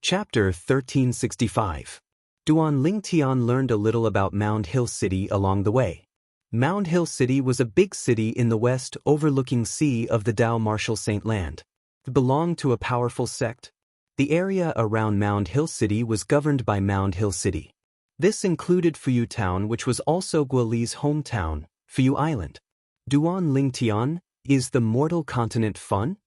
Chapter 1365. Duan Lingtian learned a little about Mound Hill City along the way. Mound Hill City was a big city in the west overlooking sea of the Dao Martial Saint Land. It belonged to a powerful sect. The area around Mound Hill City was governed by Mound Hill City. This included Fuyu Town, which was also Guoli's hometown, Fuyu Island. Duan Lingtian, is the mortal continent fun?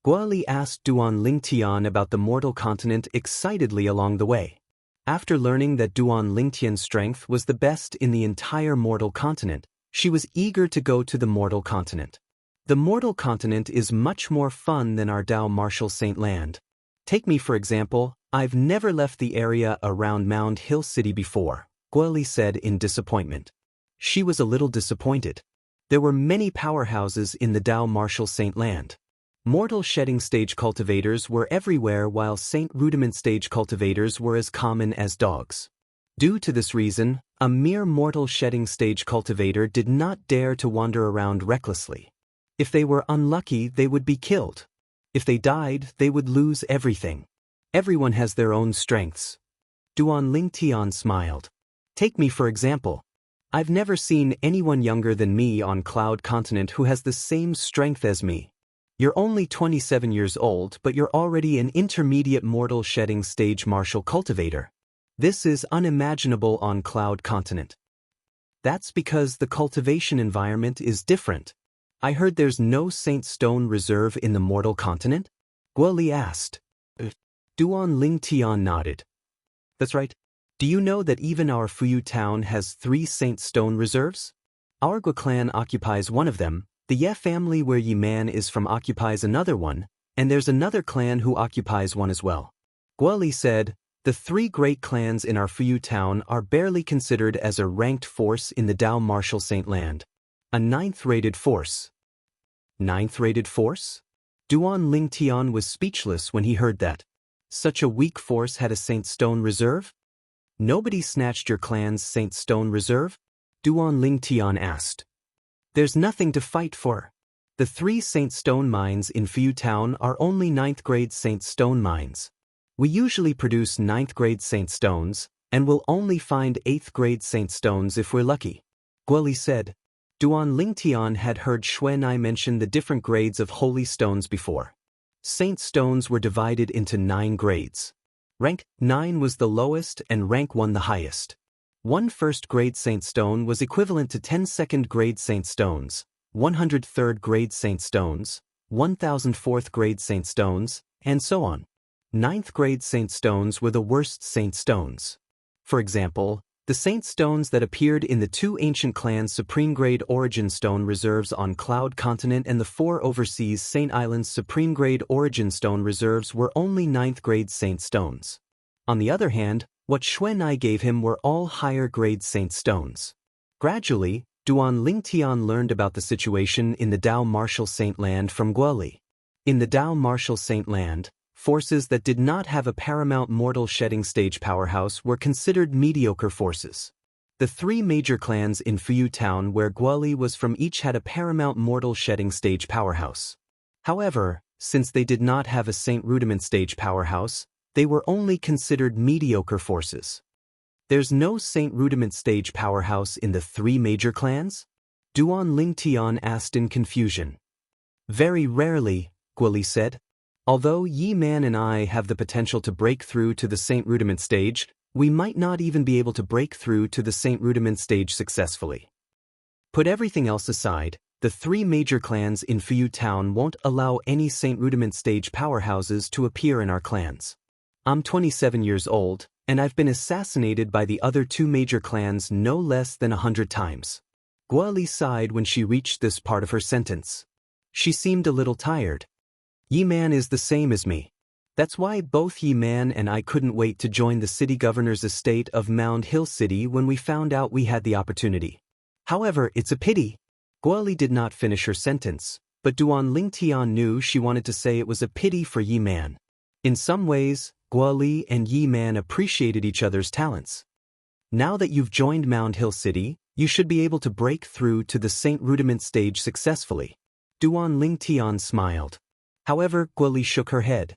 Guoli asked Duan Lingtian about the mortal continent excitedly along the way. After learning that Duan Lingtian's strength was the best in the entire mortal continent, she was eager to go to the mortal continent. The mortal continent is much more fun than our Dao Martial Saint Land. Take me for example, I've never left the area around Mound Hill City before, Guoli said in disappointment. She was a little disappointed. There were many powerhouses in the Dao Martial Saint Land. Mortal shedding stage cultivators were everywhere while Saint Rudiment stage cultivators were as common as dogs. Due to this reason, a mere mortal shedding stage cultivator did not dare to wander around recklessly. If they were unlucky, they would be killed. If they died, they would lose everything. Everyone has their own strengths. Duan Lingtian smiled. Take me for example. I've never seen anyone younger than me on Cloud Continent who has the same strength as me. You're only 27 years old, but you're already an intermediate mortal shedding stage martial cultivator. This is unimaginable on Cloud Continent. That's because the cultivation environment is different. I heard there's no Saint Stone Reserve in the mortal continent? Guoli asked. Duan Lingtian nodded. That's right. Do you know that even our Fuyu town has 3 Saint Stone Reserves? Our Gua clan occupies one of them. The Ye family where Yi Man is from occupies another one, and there's another clan who occupies one as well. Guoli said, the 3 great clans in our Fuyu town are barely considered as a ranked force in the Dao Martial Saint Land. A 9th-rated force. 9th-rated force? Duan Lingtian was speechless when he heard that. Such a weak force had a Saint Stone Reserve? Nobody snatched your clan's Saint Stone Reserve? Duan Lingtian asked. There's nothing to fight for. The 3 Saint Stone mines in Fuyu Town are only 9th-grade Saint Stone mines. We usually produce 9th-grade Saint Stones, and we'll only find 8th-grade Saint Stones if we're lucky. Guoli said. Duan Lingtian had heard Xuanai mention the different grades of holy stones before. Saint Stones were divided into 9 grades. Rank 9 was the lowest and rank 1 the highest. 1 1st-grade Saint Stone was equivalent to 10 2nd-grade Saint Stones, 103rd-grade Saint Stones, 1004th-grade Saint Stones, and so on. 9th-grade Saint Stones were the worst Saint Stones. For example, the Saint Stones that appeared in the 2 ancient clans' Supreme-grade Origin Stone Reserves on Cloud Continent and the 4 overseas Saint Islands Supreme-grade Origin Stone Reserves were only 9th-grade Saint Stones. On the other hand, what Xuanai gave him were all higher-grade Saint Stones. Gradually, Duan Lingtian learned about the situation in the Dao Martial Saint Land from Guoli. In the Dao Martial Saint Land, forces that did not have a paramount mortal shedding stage powerhouse were considered mediocre forces. The 3 major clans in Fuyu Town where Guoli was from each had a paramount mortal shedding stage powerhouse. However, since they did not have a Saint Rudiment stage powerhouse, they were only considered mediocre forces. There's no Saint Rudiment stage powerhouse in the 3 major clans? Duan Lingtian asked in confusion. Very rarely, Guoli said. Although Yi Man and I have the potential to break through to the Saint Rudiment stage, we might not even be able to break through to the Saint Rudiment stage successfully. Put everything else aside, the 3 major clans in Fuyu Town won't allow any Saint Rudiment stage powerhouses to appear in our clans. I'm 27 years old, and I've been assassinated by the other 2 major clans no less than 100 times. Guoli sighed when she reached this part of her sentence. She seemed a little tired. Yi Man is the same as me. That's why both Yi Man and I couldn't wait to join the city governor's estate of Mound Hill City when we found out we had the opportunity. However, it's a pity. Guoli did not finish her sentence, but Duan Lingtian knew she wanted to say it was a pity for Yi Man. In some ways, Guoli and Yi Man appreciated each other's talents. Now that you've joined Mound Hill City, you should be able to break through to the Saint Rudiment stage successfully. Duan Lingtian smiled. However, Guoli shook her head.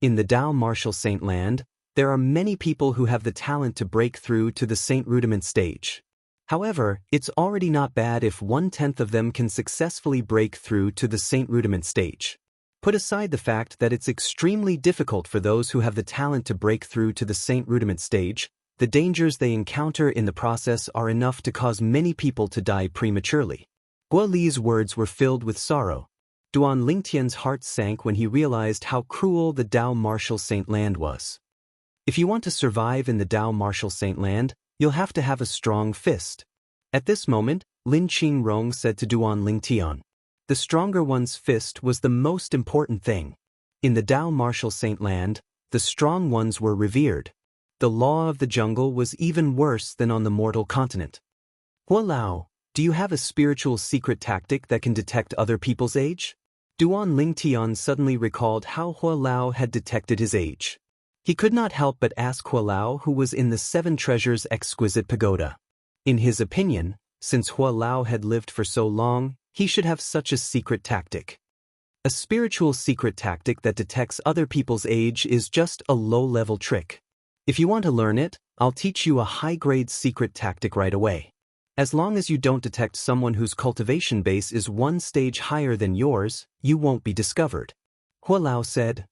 In the Tao Martial Saint Land, there are many people who have the talent to break through to the Saint Rudiment stage. However, it's already not bad if 1/10 of them can successfully break through to the Saint Rudiment stage. Put aside the fact that it's extremely difficult for those who have the talent to break through to the Saint Rudiment stage, the dangers they encounter in the process are enough to cause many people to die prematurely. Guo Li's words were filled with sorrow. Duan Lingtian's heart sank when he realized how cruel the Tao Martial Saint Land was. If you want to survive in the Tao Martial Saint Land, you'll have to have a strong fist. At this moment, Lin Qingrong said to Duan Lingtian, the stronger one's fist was the most important thing. In the Tao Martial Saint Land, the strong ones were revered. The law of the jungle was even worse than on the mortal continent. Hua Lao, do you have a spiritual secret tactic that can detect other people's age? Duan Lingtian suddenly recalled how Hua Lao had detected his age. He could not help but ask Hua Lao, who was in the Seven Treasures exquisite pagoda. In his opinion, since Hua Lao had lived for so long, he should have such a secret tactic. A spiritual secret tactic that detects other people's age is just a low-level trick. If you want to learn it, I'll teach you a high-grade secret tactic right away. As long as you don't detect someone whose cultivation base is one stage higher than yours, you won't be discovered. Hua Lao said,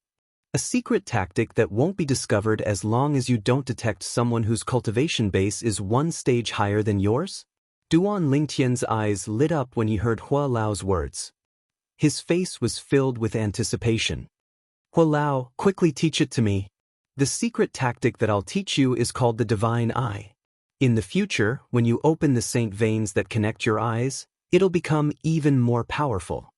a secret tactic that won't be discovered as long as you don't detect someone whose cultivation base is one stage higher than yours? Duan Lingtian's eyes lit up when he heard Hua Lao's words. His face was filled with anticipation. Hua Lao, quickly teach it to me. The secret tactic that I'll teach you is called the Divine Eye. In the future, when you open the saint veins that connect your eyes, it'll become even more powerful.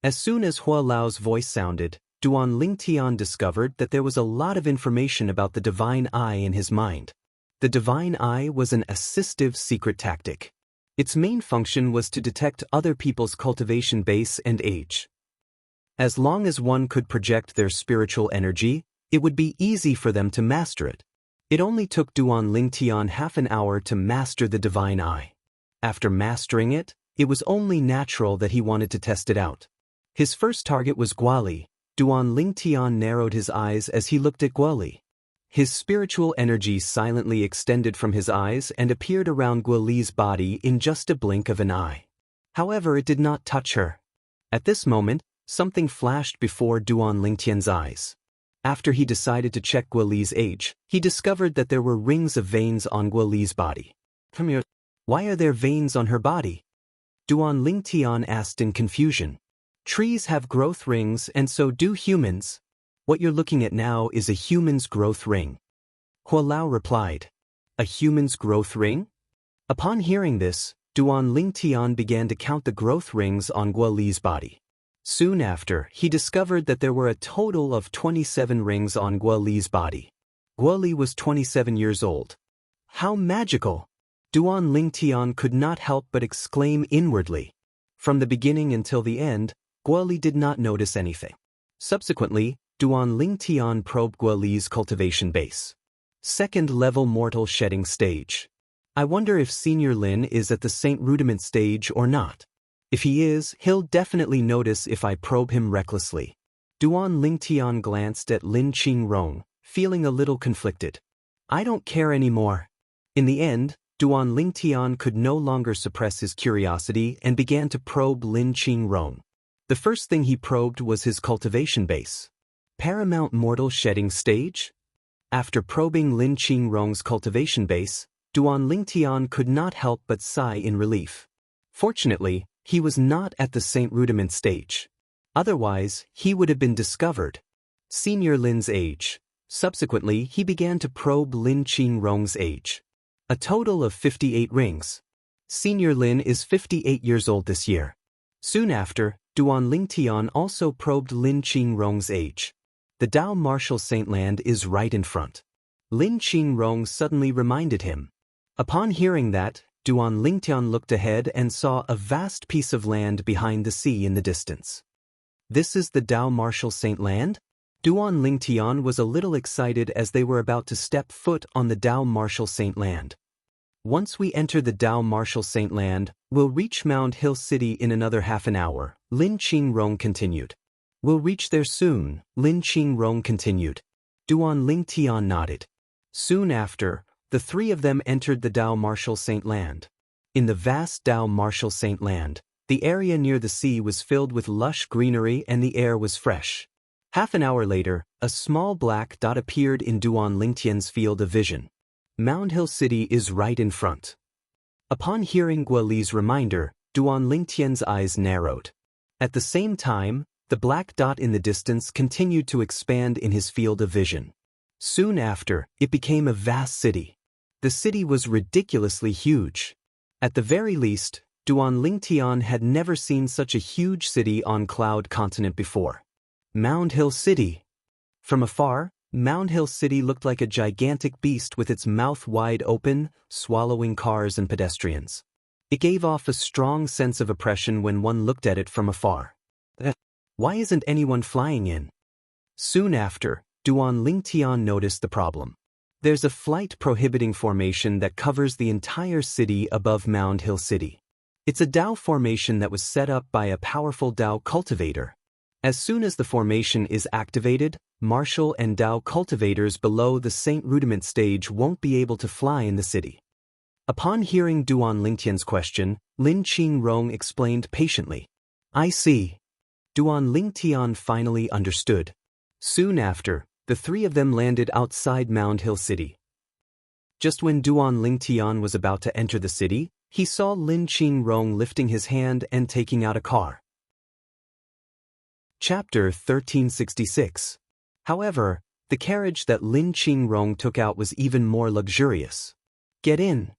As soon as Hua Lao's voice sounded, Duan Lingtian discovered that there was a lot of information about the Divine Eye in his mind. The Divine Eye was an assistive secret tactic. Its main function was to detect other people's cultivation base and age. As long as one could project their spiritual energy, it would be easy for them to master it. It only took Duan Lingtian half an hour to master the Divine Eye. After mastering it, it was only natural that he wanted to test it out. His first target was Guo Li. Duan Lingtian narrowed his eyes as he looked at Guo Li. His spiritual energy silently extended from his eyes and appeared around Guo Li's body in just a blink of an eye. However, it did not touch her. At this moment, something flashed before Duan Lingtian's eyes. After he decided to check Guo Li's age, he discovered that there were rings of veins on Guo Li's body. Why are there veins on her body? Duan Lingtian asked in confusion. Trees have growth rings and so do humans. What you're looking at now is a human's growth ring. Hua Lao replied. A human's growth ring? Upon hearing this, Duan Lingtian began to count the growth rings on Guo Li's body. Soon after, he discovered that there were a total of 27 rings on Guo Li's body. Guo Li was 27 years old. How magical! Duan Lingtian could not help but exclaim inwardly. From the beginning until the end, Guo Li did not notice anything. Subsequently, Duan Lingtian probed Guo Li's cultivation base. Second-level mortal shedding stage. I wonder if Senior Lin is at the Saint Rudiment stage or not. If he is, he'll definitely notice if I probe him recklessly. Duan Lingtian glanced at Lin Qingrong, feeling a little conflicted. I don't care anymore. In the end, Duan Lingtian could no longer suppress his curiosity and began to probe Lin Qingrong. The first thing he probed was his cultivation base. Paramount mortal shedding stage? After probing Lin Qingrong's cultivation base, Duan Lingtian could not help but sigh in relief. Fortunately, he was not at the Saint Rudiment stage. Otherwise, he would have been discovered. Senior Lin's age. Subsequently, he began to probe Lin Qingrong's age. A total of 58 rings. Senior Lin is 58 years old this year. Soon after, Duan Lingtian also probed Lin Qingrong's age. The Tao Martial Saint Land is right in front. Lin Qingrong suddenly reminded him. Upon hearing that, Duan Lingtian looked ahead and saw a vast piece of land behind the sea in the distance. This is the Tao Martial Saint Land? Duan Lingtian was a little excited as they were about to step foot on the Tao Martial Saint Land. Once we enter the Tao Martial Saint Land, we'll reach Mound Hill City in another half an hour, Lin Qingrong continued. We'll reach there soon, Lin Qingrong continued. Duan Lingtian nodded. Soon after, the three of them entered the Dao Martial Saint Land. In the vast Dao Martial Saint Land, the area near the sea was filled with lush greenery and the air was fresh. Half an hour later, a small black dot appeared in Duan Lingtian's field of vision. Mound Hill City is right in front. Upon hearing Guoli's reminder, Duan Lingtian's eyes narrowed. At the same time, the black dot in the distance continued to expand in his field of vision. Soon after, it became a vast city. The city was ridiculously huge. At the very least, Duan Lingtian had never seen such a huge city on Cloud Continent before. Mound Hill City. From afar, Mound Hill City looked like a gigantic beast with its mouth wide open, swallowing cars and pedestrians. It gave off a strong sense of oppression when one looked at it from afar. Why isn't anyone flying in? Soon after, Duan Lingtian noticed the problem. There's a flight prohibiting formation that covers the entire city above Mound Hill City. It's a Dao formation that was set up by a powerful Dao cultivator. As soon as the formation is activated, martial and Dao cultivators below the Saint Rudiment stage won't be able to fly in the city. Upon hearing Duan Lingtian's question, Lin Qingrong explained patiently. I see. Duan Lingtian finally understood. Soon after, the three of them landed outside Mound Hill City. Just when Duan Lingtian was about to enter the city, he saw Lin Qingrong lifting his hand and taking out a car. Chapter 1366. However, the carriage that Lin Qingrong took out was even more luxurious. Get in.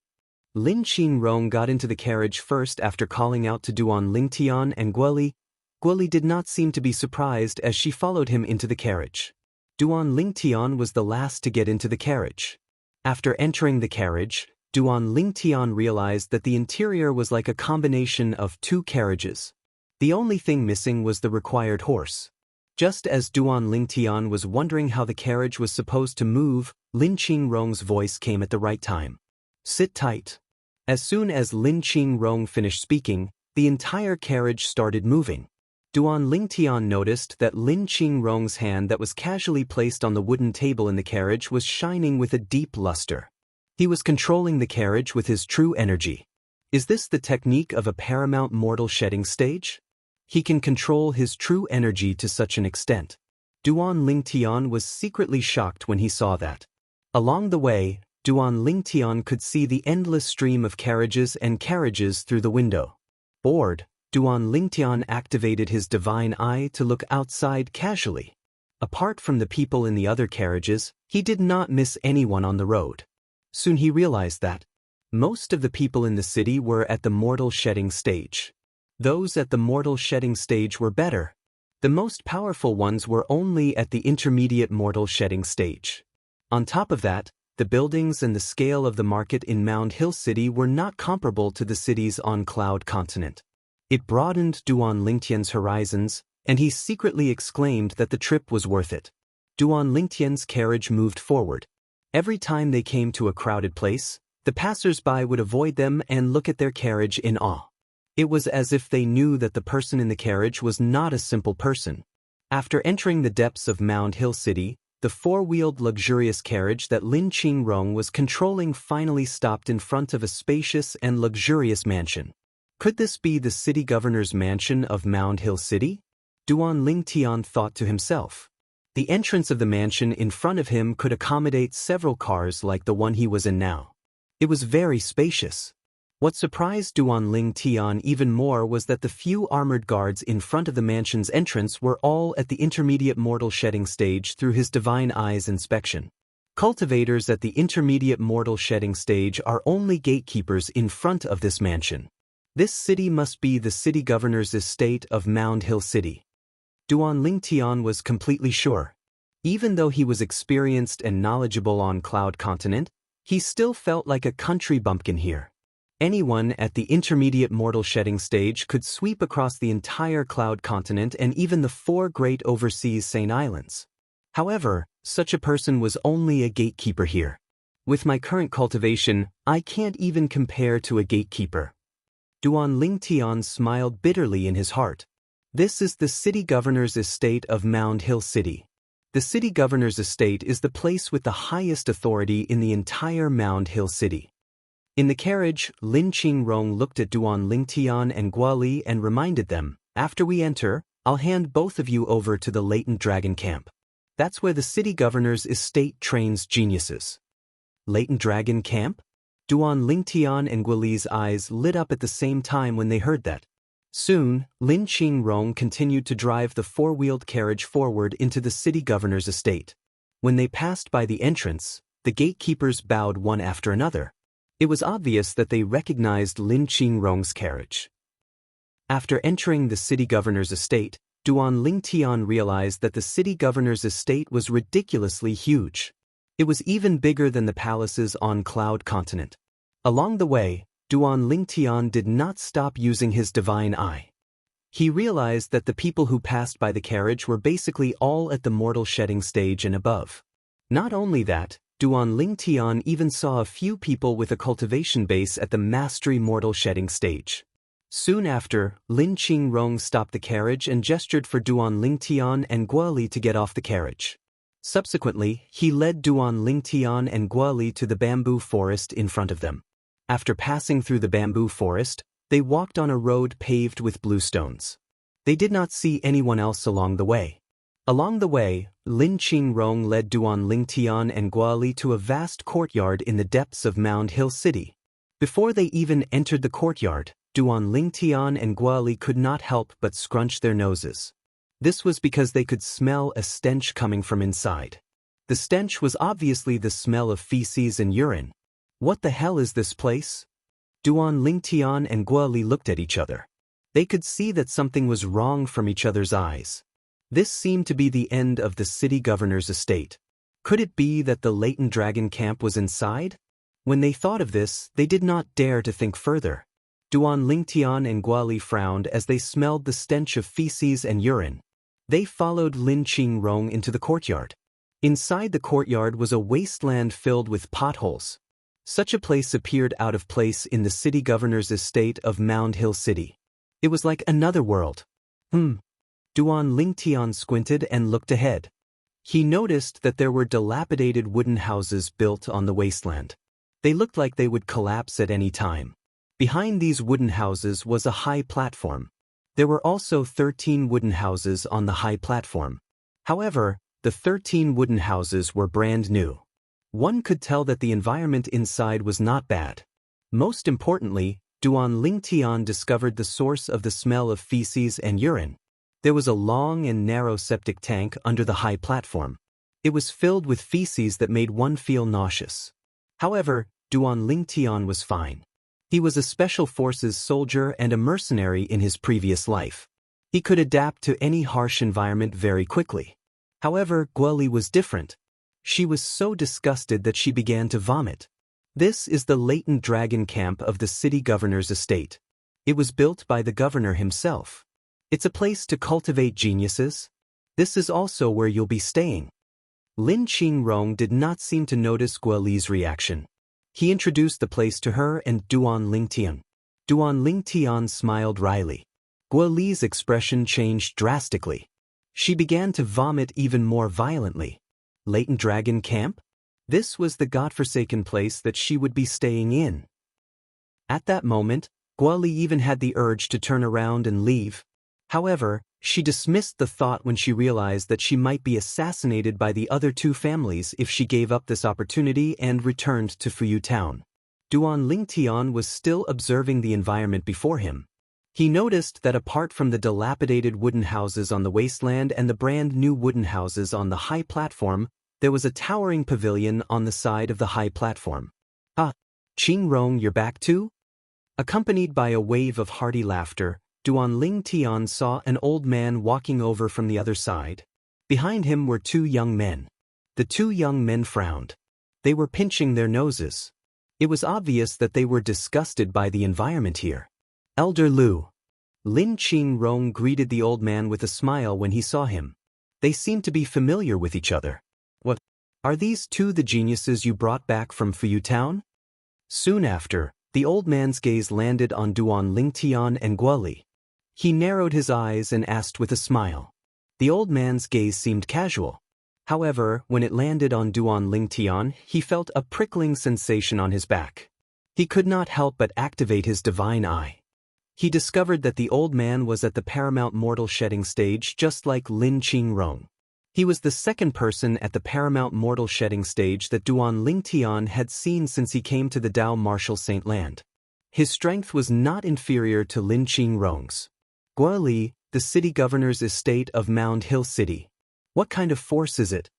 Lin Qingrong got into the carriage first after calling out to Duan Lingtian and Guoli. Guoli did not seem to be surprised as she followed him into the carriage. Duan Lingtian was the last to get into the carriage. After entering the carriage, Duan Lingtian realized that the interior was like a combination of two carriages. The only thing missing was the required horse. Just as Duan Lingtian was wondering how the carriage was supposed to move, Lin Qingrong's voice came at the right time. Sit tight. As soon as Lin Qingrong finished speaking, the entire carriage started moving. Duan Lingtian noticed that Lin Qingrong's hand that was casually placed on the wooden table in the carriage was shining with a deep luster. He was controlling the carriage with his true energy. Is this the technique of a paramount mortal shedding stage? He can control his true energy to such an extent. Duan Lingtian was secretly shocked when he saw that. Along the way, Duan Lingtian could see the endless stream of carriages and carriages through the window. Bored, Duan Lingtian activated his divine eye to look outside casually. Apart from the people in the other carriages, he did not miss anyone on the road. Soon he realized that most of the people in the city were at the mortal shedding stage. Those at the mortal shedding stage were better. The most powerful ones were only at the intermediate mortal shedding stage. On top of that, the buildings and the scale of the market in Mound Hill City were not comparable to the cities on Cloud Continent. It broadened Duan Lingtian's horizons, and he secretly exclaimed that the trip was worth it. Duan Lingtian's carriage moved forward. Every time they came to a crowded place, the passers-by would avoid them and look at their carriage in awe. It was as if they knew that the person in the carriage was not a simple person. After entering the depths of Mound Hill City, the four-wheeled luxurious carriage that Lin Qingrong was controlling finally stopped in front of a spacious and luxurious mansion. Could this be the city governor's mansion of Mound Hill City? Duan Lingtian thought to himself. The entrance of the mansion in front of him could accommodate several cars like the one he was in now. It was very spacious. What surprised Duan Lingtian even more was that the few armored guards in front of the mansion's entrance were all at the intermediate mortal shedding stage through his divine eye's inspection. Cultivators at the intermediate mortal shedding stage are only gatekeepers in front of this mansion. This city must be the city governor's estate of Mound Hill City. Duan Lingtian was completely sure. Even though he was experienced and knowledgeable on Cloud Continent, he still felt like a country bumpkin here. Anyone at the intermediate mortal shedding stage could sweep across the entire Cloud Continent and even the four great overseas Saint Islands. However, such a person was only a gatekeeper here. With my current cultivation, I can't even compare to a gatekeeper. Duan Lingtian smiled bitterly in his heart. This is the city governor's estate of Mound Hill City. The city governor's estate is the place with the highest authority in the entire Mound Hill City. In the carriage, Lin Qingrong looked at Duan Lingtian and Guoli and reminded them, "After we enter, I'll hand both of you over to the latent dragon camp. That's where the city governor's estate trains geniuses." Latent dragon camp? Duan Lingtian and Guoli's eyes lit up at the same time when they heard that. Soon, Lin Qingrong continued to drive the four-wheeled carriage forward into the city governor's estate. When they passed by the entrance, the gatekeepers bowed one after another. It was obvious that they recognized Lin Qingrong's carriage. After entering the city governor's estate, Duan Lingtian realized that the city governor's estate was ridiculously huge. It was even bigger than the palaces on Cloud Continent. Along the way, Duan Lingtian did not stop using his divine eye. He realized that the people who passed by the carriage were basically all at the mortal shedding stage and above. Not only that, Duan Lingtian even saw a few people with a cultivation base at the mastery mortal shedding stage. Soon after, Lin Qingrong stopped the carriage and gestured for Duan Lingtian and Guoli to get off the carriage. Subsequently, he led Duan Lingtian and Guoli to the bamboo forest in front of them. After passing through the bamboo forest, they walked on a road paved with blue stones. They did not see anyone else along the way. Along the way, Lin Qingrong led Duan Lingtian and Guoli to a vast courtyard in the depths of Mound Hill City. Before they even entered the courtyard, Duan Lingtian and Guoli could not help but scrunch their noses. This was because they could smell a stench coming from inside. The stench was obviously the smell of feces and urine. What the hell is this place? Duan Lingtian and Guoli looked at each other. They could see that something was wrong from each other's eyes. This seemed to be the end of the city governor's estate. Could it be that the latent dragon camp was inside? When they thought of this, they did not dare to think further. Duan Lingtian and Guoli frowned as they smelled the stench of feces and urine. They followed Lin Qingrong into the courtyard. Inside the courtyard was a wasteland filled with potholes. Such a place appeared out of place in the city governor's estate of Mound Hill City. It was like another world. Duan Lingtian squinted and looked ahead. He noticed that there were dilapidated wooden houses built on the wasteland. They looked like they would collapse at any time. Behind these wooden houses was a high platform. There were also 13 wooden houses on the high platform. However, the 13 wooden houses were brand new. One could tell that the environment inside was not bad. Most importantly, Duan Lingtian discovered the source of the smell of feces and urine. There was a long and narrow septic tank under the high platform. It was filled with feces that made one feel nauseous. However, Duan Lingtian was fine. He was a special forces soldier and a mercenary in his previous life. He could adapt to any harsh environment very quickly. However, Guoli was different. She was so disgusted that she began to vomit. This is the latent dragon camp of the city governor's estate. It was built by the governor himself. It's a place to cultivate geniuses. This is also where you'll be staying. Lin Qingrong did not seem to notice Guoli's reaction. He introduced the place to her and Duan Lingtian. Duan Lingtian smiled wryly. Guoli's expression changed drastically. She began to vomit even more violently. Latent Dragon Camp? This was the godforsaken place that she would be staying in. At that moment, Guoli even had the urge to turn around and leave. However, she dismissed the thought when she realized that she might be assassinated by the other two families if she gave up this opportunity and returned to Fuyu Town. Duan Lingtian was still observing the environment before him. He noticed that apart from the dilapidated wooden houses on the wasteland and the brand new wooden houses on the high platform, there was a towering pavilion on the side of the high platform. "Ah, Qingrong, you're back too?" Accompanied by a wave of hearty laughter, Duan Lingtian saw an old man walking over from the other side. Behind him were two young men. The two young men frowned. They were pinching their noses. It was obvious that they were disgusted by the environment here. "Elder Lu." Lin Qingrong greeted the old man with a smile when he saw him. They seemed to be familiar with each other. "What? Are these two the geniuses you brought back from Fuyu Town?" Soon after, the old man's gaze landed on Duan Lingtian and Guoli. He narrowed his eyes and asked with a smile. The old man's gaze seemed casual. However, when it landed on Duan Lingtian, he felt a prickling sensation on his back. He could not help but activate his divine eye. He discovered that the old man was at the paramount mortal shedding stage just like Lin Qingrong. He was the second person at the paramount mortal shedding stage that Duan Lingtian had seen since he came to the Dao Martial Saint Land. His strength was not inferior to Lin Qingrong's. Guoli, the city governor's estate of Mound Hill City. What kind of force is it?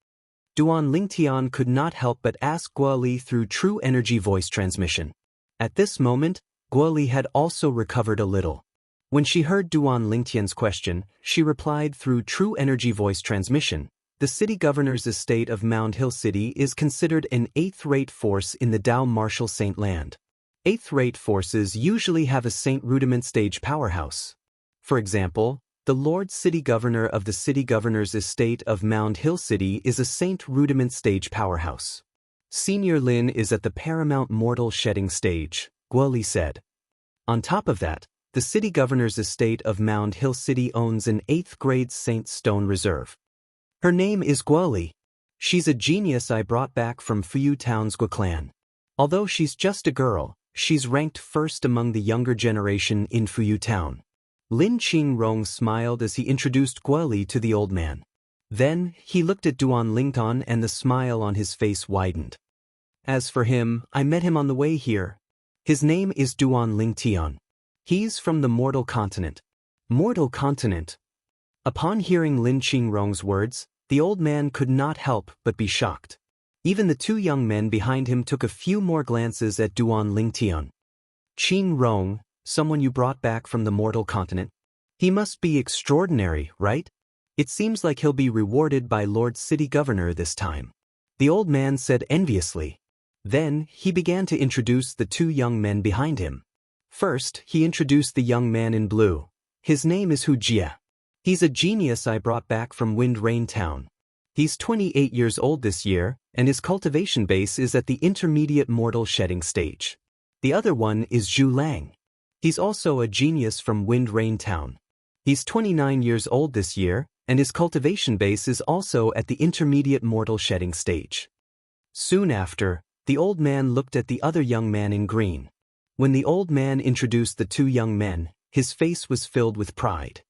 Duan Lingtian could not help but ask Guoli through true energy voice transmission. At this moment, Guoli had also recovered a little. When she heard Duan Lingtian's question, she replied through true energy voice transmission. The city governor's estate of Mound Hill City is considered an 8th-rate force in the Dao Martial Saint Land. 8th-rate forces usually have a Saint Rudiment stage powerhouse. For example, the Lord City Governor of the city governor's estate of Mound Hill City is a Saint Rudiment stage powerhouse. Senior Lin is at the paramount mortal shedding stage, Guoli said. On top of that, the city governor's estate of Mound Hill City owns an 8th-grade Saint Stone Reserve. Her name is Guoli. She's a genius I brought back from Fuyu Town's Gua clan. Although she's just a girl, she's ranked first among the younger generation in Fuyu Town. Lin Qingrong smiled as he introduced Guoli to the old man. Then, he looked at Duan Lingtian and the smile on his face widened. As for him, I met him on the way here. His name is Duan Lingtian. He's from the Mortal Continent. Mortal Continent? Upon hearing Lin Qingrong's words, the old man could not help but be shocked. Even the two young men behind him took a few more glances at Duan Lingtian. Qingrong, someone you brought back from the Mortal Continent? He must be extraordinary, right? It seems like he'll be rewarded by Lord City Governor this time. The old man said enviously. Then, he began to introduce the two young men behind him. First, he introduced the young man in blue. His name is Hu Jie. He's a genius I brought back from Wind Rain Town. He's 28 years old this year, and his cultivation base is at the intermediate mortal shedding stage. The other one is Zhu Lang. He's also a genius from Wind Rain Town. He's 29 years old this year, and his cultivation base is also at the intermediate mortal shedding stage. Soon after, the old man looked at the other young man in green. When the old man introduced the two young men, his face was filled with pride.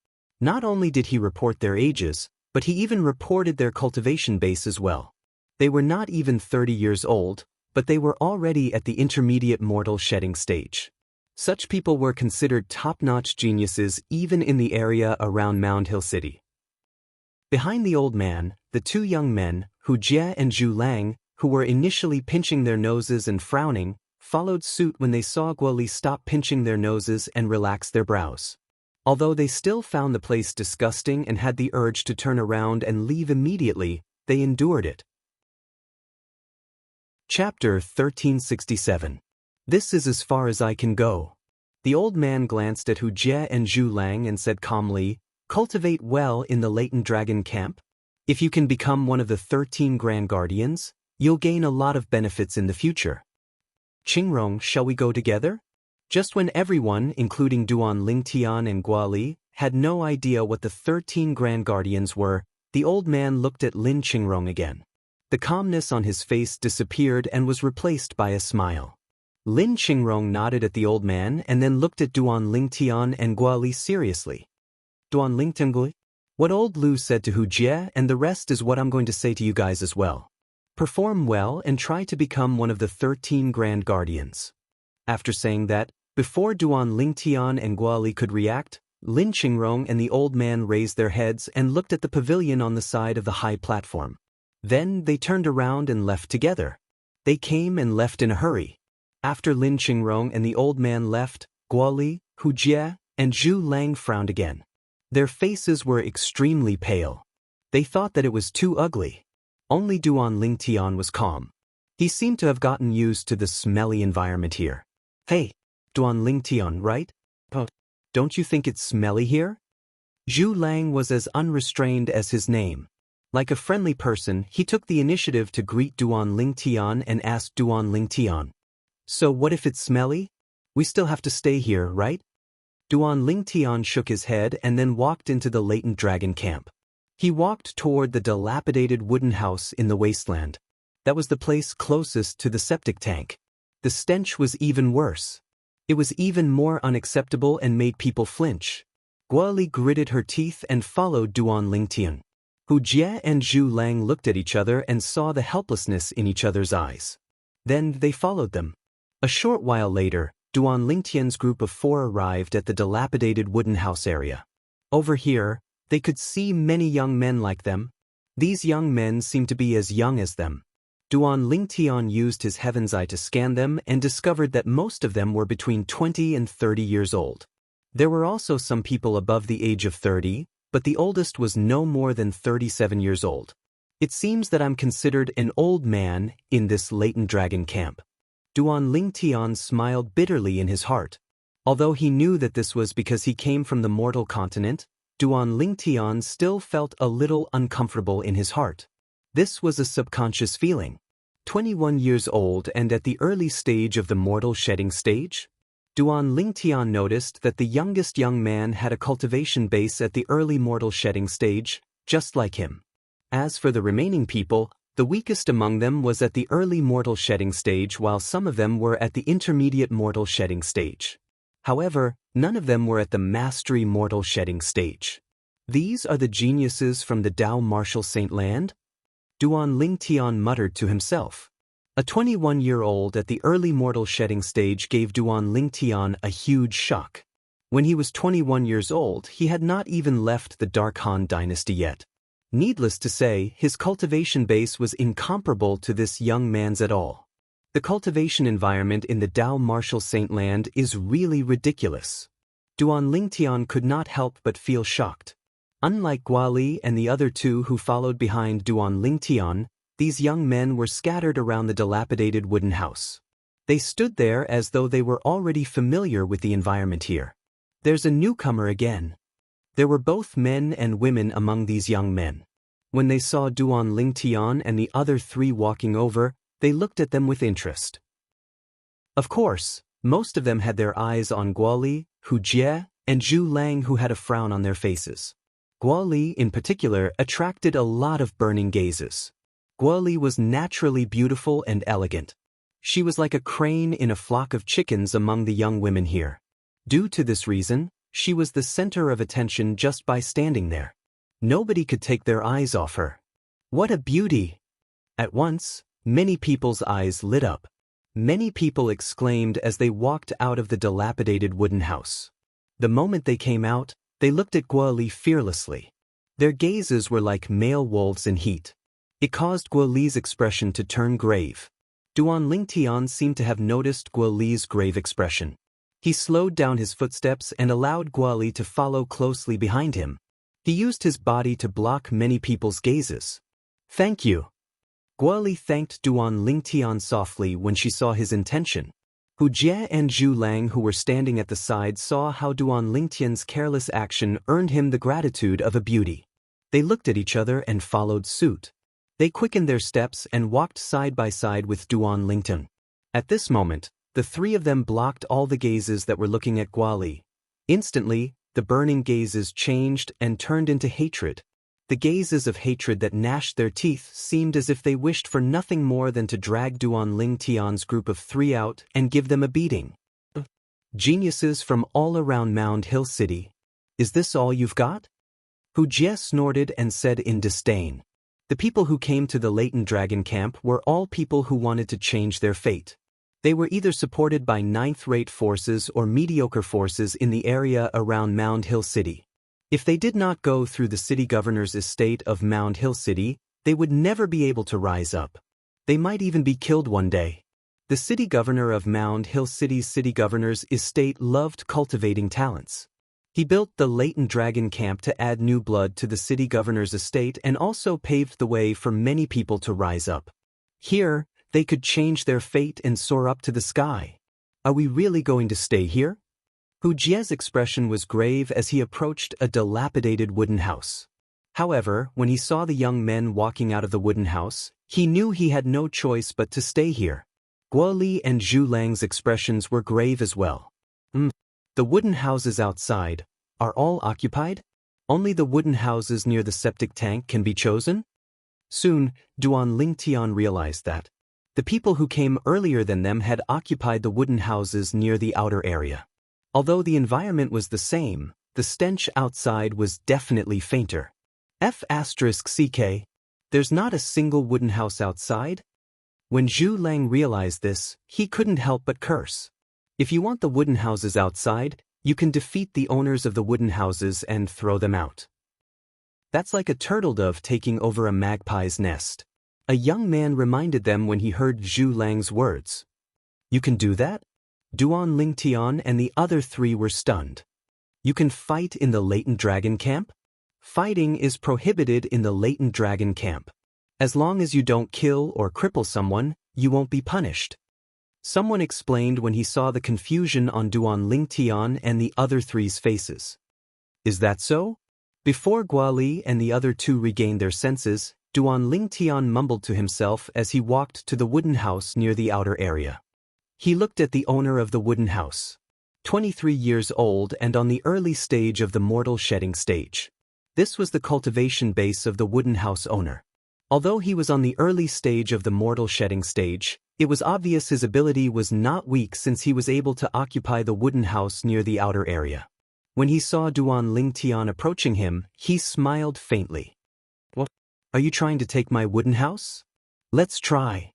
Not only did he report their ages, but he even reported their cultivation base as well. They were not even 30 years old, but they were already at the intermediate mortal shedding stage. Such people were considered top-notch geniuses even in the area around Mound Hill City. Behind the old man, the two young men, Hu Jie and Zhu Lang, who were initially pinching their noses and frowning, followed suit when they saw Guoli stop pinching their noses and relax their brows. Although they still found the place disgusting and had the urge to turn around and leave immediately, they endured it. Chapter 1367. This is as far as I can go. The old man glanced at Hu Jie and Zhu Lang and said calmly, cultivate well in the latent dragon camp. If you can become one of the 13 Grand Guardians, you'll gain a lot of benefits in the future. Qingrong, shall we go together? Just when everyone, including Duan Lingtian and Guoli, had no idea what the 13 Grand Guardians were, the old man looked at Lin Qingrong again. The calmness on his face disappeared and was replaced by a smile. Lin Qingrong nodded at the old man and then looked at Duan Lingtian and Guoli seriously. Duan Lingtian, what old Lu said to Hu Jie and the rest is what I'm going to say to you guys as well. Perform well and try to become one of the 13 Grand Guardians. After saying that, before Duan Lingtian and Guoli could react, Lin Qingrong and the old man raised their heads and looked at the pavilion on the side of the high platform. Then they turned around and left together. They came and left in a hurry. After Lin Qingrong and the old man left, Guoli, Hu Jie, and Zhu Lang frowned again. Their faces were extremely pale. They thought that it was too ugly. Only Duan Lingtian was calm. He seemed to have gotten used to the smelly environment here. Hey, Duan Lingtian, right? Don't you think it's smelly here? Zhu Lang was as unrestrained as his name. Like a friendly person, he took the initiative to greet Duan Lingtian and asked Duan Lingtian, so what if it's smelly? We still have to stay here, right? Duan Lingtian shook his head and then walked into the latent dragon camp. He walked toward the dilapidated wooden house in the wasteland. That was the place closest to the septic tank. The stench was even worse. It was even more unacceptable and made people flinch. Guoli gritted her teeth and followed Duan Lingtian. Hu Jie and Zhu Lang looked at each other and saw the helplessness in each other's eyes. Then they followed them. A short while later, Duan Lingtian's group of 4 arrived at the dilapidated wooden house area. Over here, they could see many young men like them. These young men seemed to be as young as them. Duan Lingtian used his heaven's eye to scan them and discovered that most of them were between 20 and 30 years old. There were also some people above the age of 30, but the oldest was no more than 37 years old. It seems that I'm considered an old man in this latent dragon camp. Duan Lingtian smiled bitterly in his heart. Although he knew that this was because he came from the mortal continent, Duan Lingtian still felt a little uncomfortable in his heart. This was a subconscious feeling. 21 years old and at the early stage of the mortal shedding stage? Duan Lingtian noticed that the youngest young man had a cultivation base at the early mortal shedding stage, just like him. As for the remaining people, the weakest among them was at the early mortal shedding stage while some of them were at the intermediate mortal shedding stage. However, none of them were at the mastery mortal shedding stage. These are the geniuses from the Dao Martial Saint Land? Duan Lingtian muttered to himself. A 21-year-old at the early mortal shedding stage gave Duan Lingtian a huge shock. When he was 21 years old, he had not even left the Dark Han dynasty yet. Needless to say, his cultivation base was incomparable to this young man's at all. The cultivation environment in the Dao Martial Saint Land is really ridiculous. Duan Lingtian could not help but feel shocked. Unlike Guoli and the other 2 who followed behind Duan Lingtian, these young men were scattered around the dilapidated wooden house. They stood there as though they were already familiar with the environment here. There's a newcomer again. There were both men and women among these young men. When they saw Duan Lingtian and the other 3 walking over, they looked at them with interest. Of course, most of them had their eyes on Guoli, Hu Jie, and Zhu Lang who had a frown on their faces. Guoli, in particular, attracted a lot of burning gazes. Guoli was naturally beautiful and elegant. She was like a crane in a flock of chickens among the young women here. Due to this reason, she was the center of attention just by standing there. Nobody could take their eyes off her. What a beauty! At once, many people's eyes lit up. Many people exclaimed as they walked out of the dilapidated wooden house. The moment they came out, they looked at Guoli fearlessly. Their gazes were like male wolves in heat. It caused Guoli's expression to turn grave. Duan Lingtian seemed to have noticed Guoli's grave expression. He slowed down his footsteps and allowed Guoli to follow closely behind him. He used his body to block many people's gazes. Thank you. Guoli thanked Duan Lingtian softly when she saw his intention. Hu Jie and Zhu Lang who were standing at the side saw how Duan Lingtian's careless action earned him the gratitude of a beauty. They looked at each other and followed suit. They quickened their steps and walked side by side with Duan Lingtian. At this moment, the 3 of them blocked all the gazes that were looking at Guoli. Instantly, the burning gazes changed and turned into hatred. The gazes of hatred that gnashed their teeth seemed as if they wished for nothing more than to drag Duan Lingtian's group of 3 out and give them a beating. Geniuses from all around Mound Hill City. Is this all you've got? Hu Jie snorted and said in disdain. The people who came to the latent dragon camp were all people who wanted to change their fate. They were either supported by 9th-rate forces or mediocre forces in the area around Mound Hill City. If they did not go through the city governor's estate of Mound Hill City, they would never be able to rise up. They might even be killed one day. The city governor of Mound Hill City's city governor's estate loved cultivating talents. He built the latent dragon camp to add new blood to the city governor's estate and also paved the way for many people to rise up. Here, they could change their fate and soar up to the sky. Are we really going to stay here? Hu Jie's expression was grave as he approached a dilapidated wooden house. However, when he saw the young men walking out of the wooden house, he knew he had no choice but to stay here. Guoli and Zhu Lang's expressions were grave as well. The wooden houses outside are all occupied? Only the wooden houses near the septic tank can be chosen? Soon, Duan Lingtian realized that the people who came earlier than them had occupied the wooden houses near the outer area. Although the environment was the same, the stench outside was definitely fainter. F***ck. There's not a single wooden house outside? When Zhu Lang realized this, he couldn't help but curse. If you want the wooden houses outside, you can defeat the owners of the wooden houses and throw them out. That's like a turtle dove taking over a magpie's nest. A young man reminded them when he heard Zhu Lang's words. You can do that? Duan Lingtian and the other three were stunned. You can fight in the latent dragon camp? Fighting is prohibited in the latent dragon camp. As long as you don't kill or cripple someone, you won't be punished. Someone explained when he saw the confusion on Duan Lingtian and the other three's faces. Is that so? Before Guali and the other two regained their senses, Duan Lingtian mumbled to himself as he walked to the wooden house near the outer area. He looked at the owner of the wooden house. 23 years old and on the early stage of the mortal shedding stage. This was the cultivation base of the wooden house owner. Although he was on the early stage of the mortal shedding stage, it was obvious his ability was not weak since he was able to occupy the wooden house near the outer area. When he saw Duan Lingtian approaching him, he smiled faintly. What? Are you trying to take my wooden house? Let's try.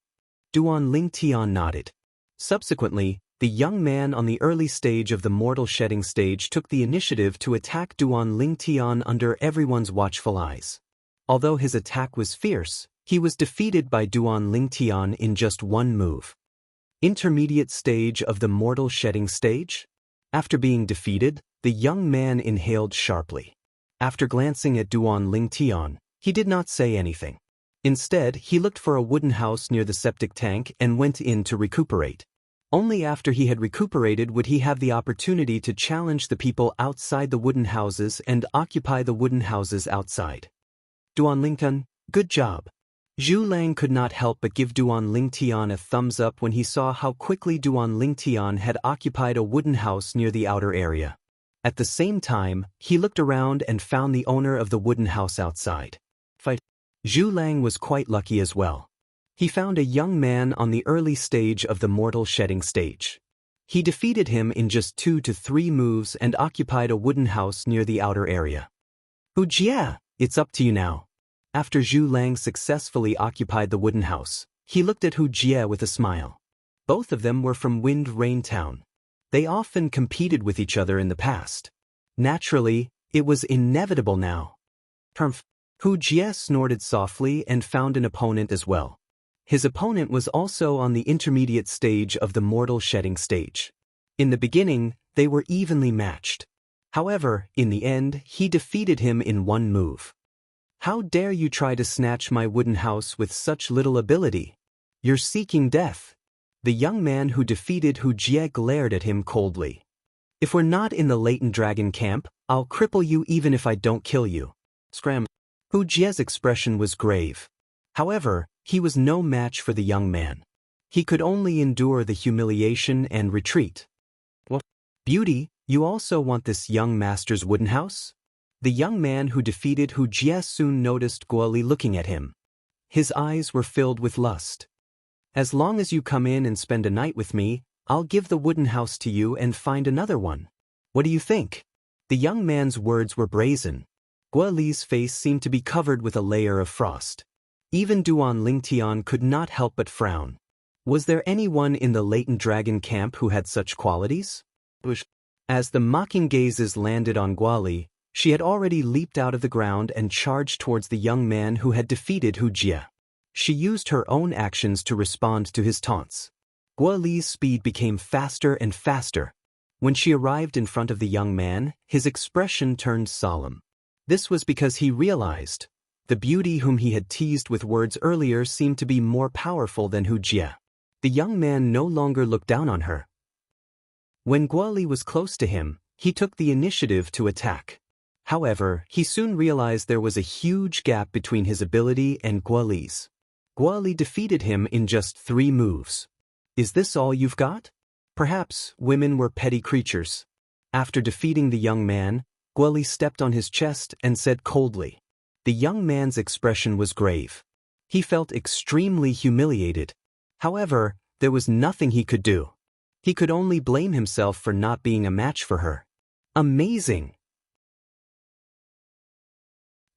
Duan Lingtian nodded. Subsequently, the young man on the early stage of the mortal shedding stage took the initiative to attack Duan Lingtian under everyone's watchful eyes. Although his attack was fierce, he was defeated by Duan Lingtian in just one move. Intermediate stage of the mortal shedding stage? After being defeated, the young man inhaled sharply. After glancing at Duan Lingtian, he did not say anything. Instead, he looked for a wooden house near the septic tank and went in to recuperate. Only after he had recuperated would he have the opportunity to challenge the people outside the wooden houses and occupy the wooden houses outside. Duan Lingtian, good job. Zhu Lang could not help but give Duan Lingtian a thumbs up when he saw how quickly Duan Lingtian had occupied a wooden house near the outer area. At the same time, he looked around and found the owner of the wooden house outside. Zhu Lang was quite lucky as well. He found a young man on the early stage of the mortal shedding stage. He defeated him in just 2 to 3 moves and occupied a wooden house near the outer area. Hu Jie, it's up to you now. After Zhu Lang successfully occupied the wooden house, he looked at Hu Jie with a smile. Both of them were from Wind Rain Town. They often competed with each other in the past. Naturally, it was inevitable now. Hu Jie snorted softly and found an opponent as well. His opponent was also on the intermediate stage of the mortal shedding stage. In the beginning, they were evenly matched. However, in the end, he defeated him in one move. How dare you try to snatch my wooden house with such little ability? You're seeking death. The young man who defeated Hu Jie glared at him coldly. If we're not in the latent dragon camp, I'll cripple you even if I don't kill you. Scram. Hu Jie's expression was grave. However, he was no match for the young man. He could only endure the humiliation and retreat. What? Beauty, you also want this young master's wooden house? The young man who defeated Hu Jie soon noticed Guoli looking at him. His eyes were filled with lust. As long as you come in and spend a night with me, I'll give the wooden house to you and find another one. What do you think? The young man's words were brazen. Guoli's face seemed to be covered with a layer of frost. Even Duan Lingtian could not help but frown. Was there anyone in the latent dragon camp who had such qualities? As the mocking gazes landed on Guoli, she had already leaped out of the ground and charged towards the young man who had defeated Hu Jie. She used her own actions to respond to his taunts. Guoli's speed became faster and faster. When she arrived in front of the young man, his expression turned solemn. This was because he realized the beauty whom he had teased with words earlier seemed to be more powerful than Hu Jie. The young man no longer looked down on her. When Guoli was close to him, he took the initiative to attack. However, he soon realized there was a huge gap between his ability and Guoli's. Guoli defeated him in just 3 moves. Is this all you've got? Perhaps women were petty creatures. After defeating the young man, Guoli stepped on his chest and said coldly. The young man's expression was grave. He felt extremely humiliated. However, there was nothing he could do. He could only blame himself for not being a match for her. Amazing!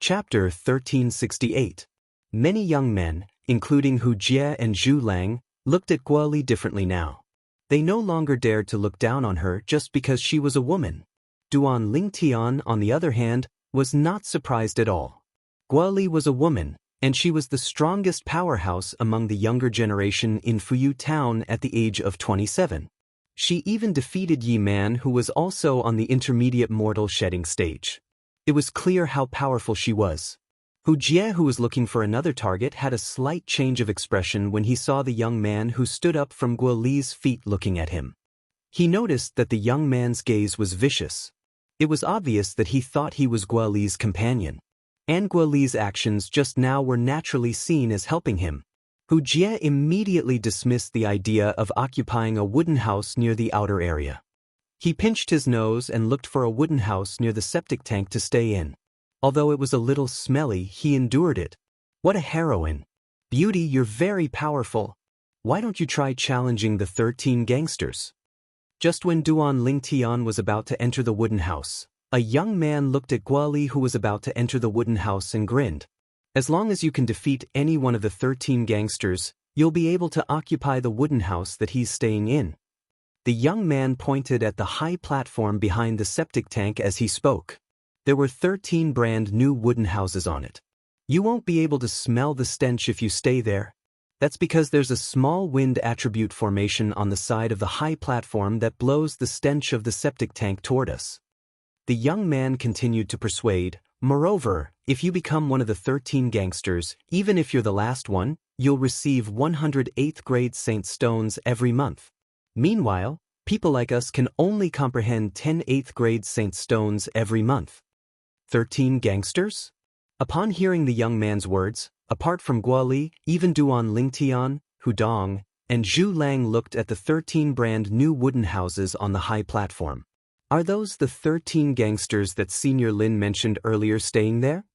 Chapter 1368. Many young men, including Hu Jie and Zhu Lang, looked at Guoli differently now. They no longer dared to look down on her just because she was a woman. Duan Lingtian, on the other hand, was not surprised at all. Guoli was a woman, and she was the strongest powerhouse among the younger generation in Fuyu Town at the age of 27. She even defeated Yi Man, who was also on the intermediate mortal shedding stage. It was clear how powerful she was. Hu Jie, who was looking for another target, had a slight change of expression when he saw the young man who stood up from Guoli's feet looking at him. He noticed that the young man's gaze was vicious. It was obvious that he thought he was Guoli's companion. And Guoli's actions just now were naturally seen as helping him. Hu Jie immediately dismissed the idea of occupying a wooden house near the outer area. He pinched his nose and looked for a wooden house near the septic tank to stay in. Although it was a little smelly, he endured it. What a heroine. Beauty, you're very powerful. Why don't you try challenging the 13 gangsters? Just when Duan Lingtian was about to enter the wooden house, a young man looked at Guoli, who was about to enter the wooden house, and grinned. As long as you can defeat any one of the 13 gangsters, you'll be able to occupy the wooden house that he's staying in. The young man pointed at the high platform behind the septic tank as he spoke. There were 13 brand new wooden houses on it. You won't be able to smell the stench if you stay there. That's because there's a small wind attribute formation on the side of the high platform that blows the stench of the septic tank toward us. The young man continued to persuade. Moreover, if you become one of the 13 gangsters, even if you're the last one, you'll receive 100 8th grade Saint Stones every month. Meanwhile, people like us can only comprehend 10 8th grade Saint Stones every month. 13 gangsters? Upon hearing the young man's words, apart from Guoli, even Duan Lingtian, Hu Dong, and Zhu Lang looked at the 13 brand new wooden houses on the high platform. Are those the 13 gangsters that Senior Lin mentioned earlier staying there?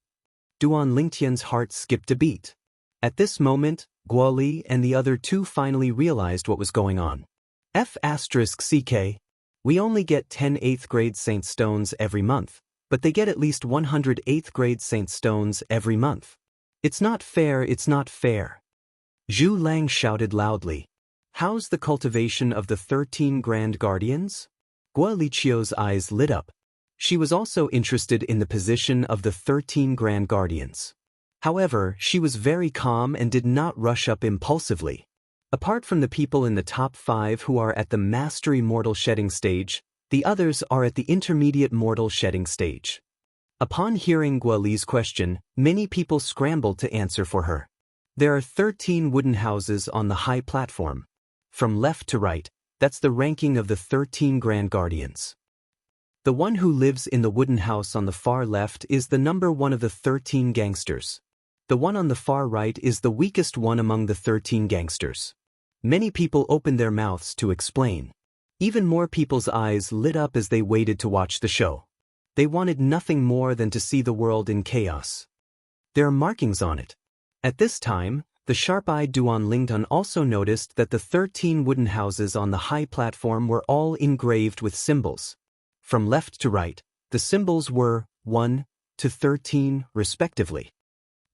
Duan Lingtian's heart skipped a beat. At this moment, Guoli and the other two finally realized what was going on. F***CK. We only get 10 8th grade Saint Stones every month, but they get at least 100 8th grade Saint Stones every month. It's not fair, it's not fair. Zhu Lang shouted loudly. How's the cultivation of the 13 Grand Guardians? Guoli Qiu's eyes lit up. She was also interested in the position of the 13 Grand Guardians. However, she was very calm and did not rush up impulsively. Apart from the people in the top 5 who are at the Mastery Mortal Shedding stage, the others are at the Intermediate Mortal Shedding stage. Upon hearing Guoli's question, many people scrambled to answer for her. There are 13 wooden houses on the high platform. From left to right, that's the ranking of the 13 Grand Guardians. The one who lives in the wooden house on the far left is the number 1 of the 13 gangsters. The one on the far right is the weakest one among the 13 gangsters. Many people opened their mouths to explain. Even more people's eyes lit up as they waited to watch the show. They wanted nothing more than to see the world in chaos. There are markings on it. At this time, the sharp-eyed Duan Lingtan also noticed that the 13 wooden houses on the high platform were all engraved with symbols. From left to right, the symbols were 1 to 13, respectively.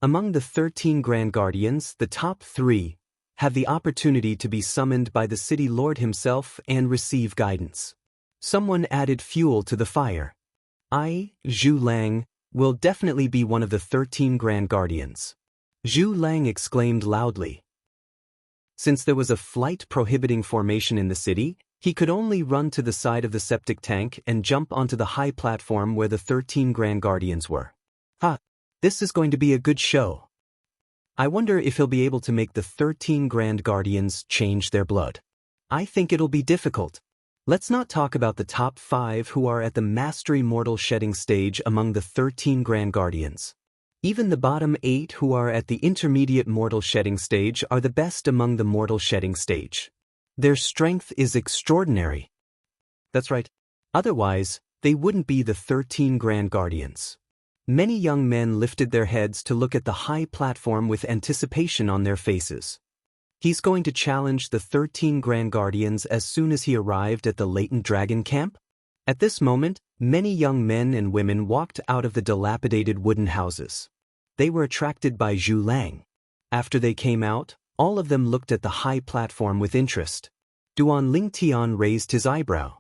Among the 13 Grand Guardians, the top 3 have the opportunity to be summoned by the city lord himself and receive guidance. Someone added fuel to the fire. I, Zhu Lang, will definitely be one of the 13 Grand Guardians. Zhu Lang exclaimed loudly. Since there was a flight prohibiting formation in the city, he could only run to the side of the septic tank and jump onto the high platform where the 13 Grand Guardians were. This is going to be a good show. I wonder if he'll be able to make the 13 Grand Guardians change their blood. I think it'll be difficult. Let's not talk about the top 5 who are at the Mastery Mortal Shedding stage among the 13 Grand Guardians. Even the bottom 8 who are at the Intermediate Mortal Shedding stage are the best among the Mortal Shedding stage. Their strength is extraordinary. That's right. Otherwise, they wouldn't be the 13 Grand Guardians. Many young men lifted their heads to look at the high platform with anticipation on their faces. He's going to challenge the 13 Grand Guardians as soon as he arrived at the latent dragon camp? At this moment, many young men and women walked out of the dilapidated wooden houses. They were attracted by Zhu Lang. After they came out, all of them looked at the high platform with interest. Duan Lingtian raised his eyebrow.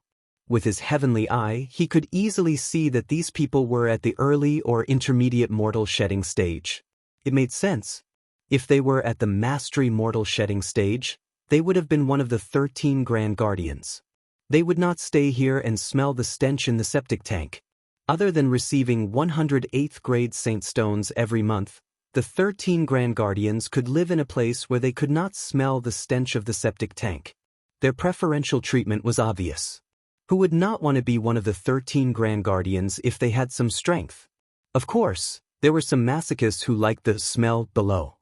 With his heavenly eye, he could easily see that these people were at the early or intermediate mortal shedding stage. It made sense. If they were at the mastery mortal shedding stage, they would have been one of the 13 Grand Guardians. They would not stay here and smell the stench in the septic tank. Other than receiving 108th grade saint stones every month, the 13 Grand Guardians could live in a place where they could not smell the stench of the septic tank. Their preferential treatment was obvious. Who would not want to be one of the 13 Grand Guardians if they had some strength? Of course, there were some masochists who liked the smell below.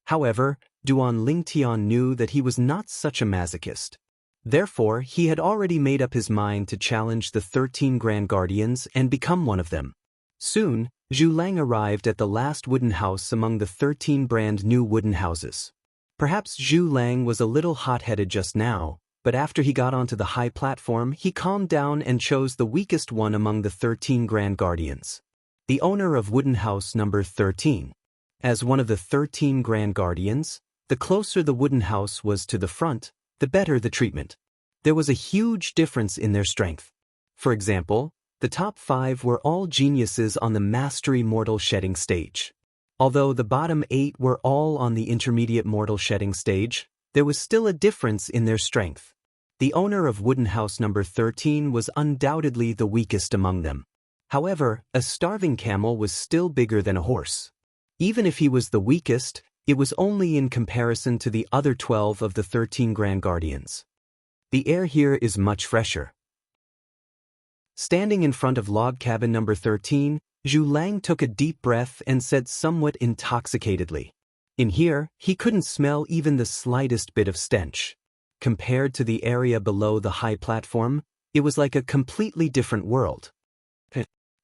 However, Duan Lingtian knew that he was not such a masochist. Therefore, he had already made up his mind to challenge the 13 Grand Guardians and become one of them. Soon, Zhu Lang arrived at the last wooden house among the 13 brand new wooden houses. Perhaps Zhu Lang was a little hot-headed just now, but after he got onto the high platform, he calmed down and chose the weakest one among the 13 Grand Guardians. The owner of wooden house number 13. As one of the 13 Grand Guardians, the closer the wooden house was to the front, the better the treatment. There was a huge difference in their strength. For example, the top 5 were all geniuses on the mastery mortal shedding stage. Although the bottom 8 were all on the intermediate mortal shedding stage, there was still a difference in their strength. The owner of wooden house number 13 was undoubtedly the weakest among them. However, a starving camel was still bigger than a horse. Even if he was the weakest, it was only in comparison to the other 12 of the 13 Grand Guardians. The air here is much fresher. Standing in front of log cabin number 13, Zhu Lang took a deep breath and said somewhat intoxicatedly, "In here, he couldn't smell even the slightest bit of stench. Compared to the area below the high platform, it was like a completely different world."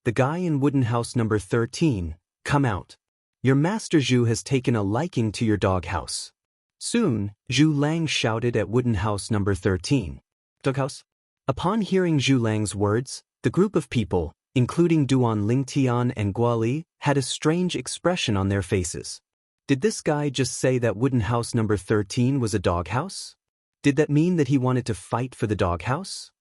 The guy in wooden house number 13, "Come out. Your master Zhu has taken a liking to your doghouse." Soon, Zhu Lang shouted at wooden house number 13. "Doghouse?" Upon hearing Zhu Lang's words, the group of people, including Duan Lingtian and Guoli, had a strange expression on their faces. Did this guy just say that wooden house number 13 was a doghouse? Did that mean that he wanted to fight for the doghouse?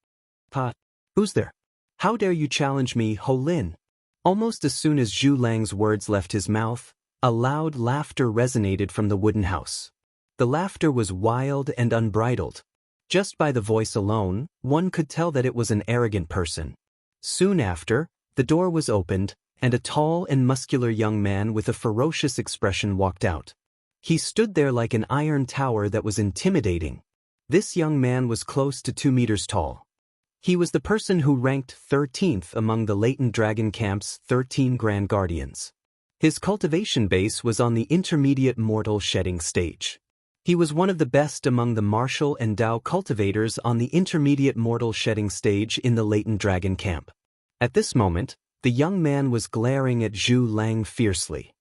Who's there? How dare you challenge me, Ho Lin? Almost as soon as Zhu Lang's words left his mouth, a loud laughter resonated from the wooden house. The laughter was wild and unbridled. Just by the voice alone, one could tell that it was an arrogant person. Soon after, the door was opened, and a tall and muscular young man with a ferocious expression walked out. He stood there like an iron tower that was intimidating. This young man was close to 2 meters tall. He was the person who ranked 13th among the latent dragon camp's 13 Grand Guardians. His cultivation base was on the intermediate mortal shedding stage. He was one of the best among the martial and Dao cultivators on the intermediate mortal shedding stage in the latent dragon camp. At this moment, the young man was glaring at Zhu Lang fiercely.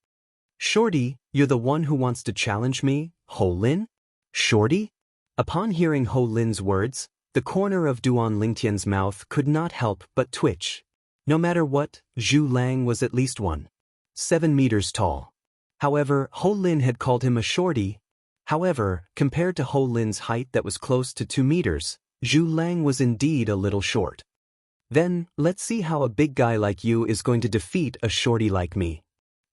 "Shorty, you're the one who wants to challenge me, Ho Lin? Shorty?" Upon hearing Ho Lin's words, the corner of Duan Lingtian's mouth could not help but twitch. No matter what, Zhu Lang was at least 1.7 meters tall. However, Ho Lin had called him a shorty. However, compared to Ho Lin's height that was close to 2 meters, Zhu Lang was indeed a little short. "Then, let's see how a big guy like you is going to defeat a shorty like me."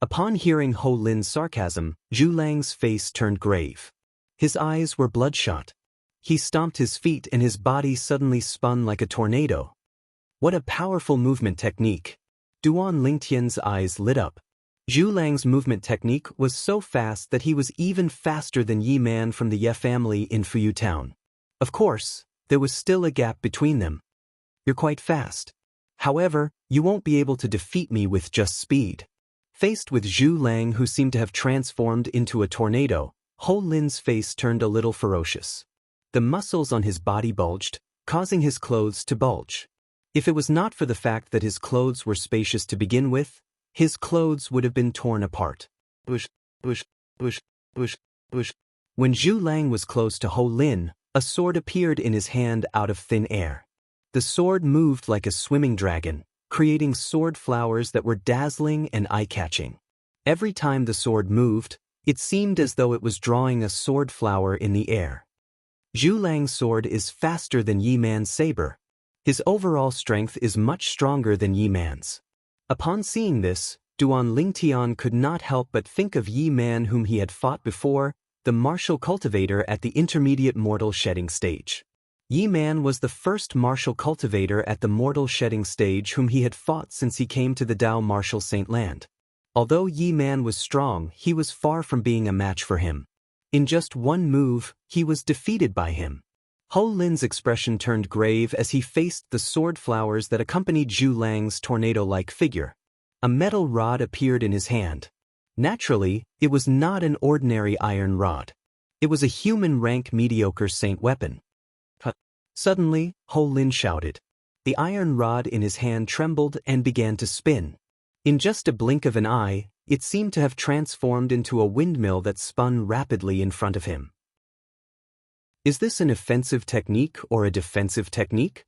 Upon hearing Ho Lin's sarcasm, Zhu Lang's face turned grave. His eyes were bloodshot. He stomped his feet and his body suddenly spun like a tornado. What a powerful movement technique! Duan Lingtian's eyes lit up. Zhu Lang's movement technique was so fast that he was even faster than Yi Man from the Ye family in Fuyu Town. Of course, there was still a gap between them. "You're quite fast. However, you won't be able to defeat me with just speed." Faced with Zhu Lang, who seemed to have transformed into a tornado, Ho Lin's face turned a little ferocious. The muscles on his body bulged, causing his clothes to bulge. If it was not for the fact that his clothes were spacious to begin with, his clothes would have been torn apart. Bush, bush, bush, bush, bush. When Zhu Lang was close to Ho Lin, a sword appeared in his hand out of thin air. The sword moved like a swimming dragon, creating sword flowers that were dazzling and eye-catching. Every time the sword moved, it seemed as though it was drawing a sword flower in the air. Zhu Lang's sword is faster than Yi Man's saber. His overall strength is much stronger than Yi Man's. Upon seeing this, Duan Lingtian could not help but think of Yi Man whom he had fought before, the martial cultivator at the intermediate mortal shedding stage. Yi Man was the first martial cultivator at the mortal shedding stage whom he had fought since he came to the Dao martial Saint Land. Although Yi Man was strong, he was far from being a match for him. In just one move, he was defeated by him. Ho Lin's expression turned grave as he faced the sword flowers that accompanied Zhu Lang's tornado-like figure. A metal rod appeared in his hand. Naturally, it was not an ordinary iron rod. It was a human-rank mediocre saint weapon. Suddenly, Ho Lin shouted. The iron rod in his hand trembled and began to spin. In just a blink of an eye, it seemed to have transformed into a windmill that spun rapidly in front of him. Is this an offensive technique or a defensive technique?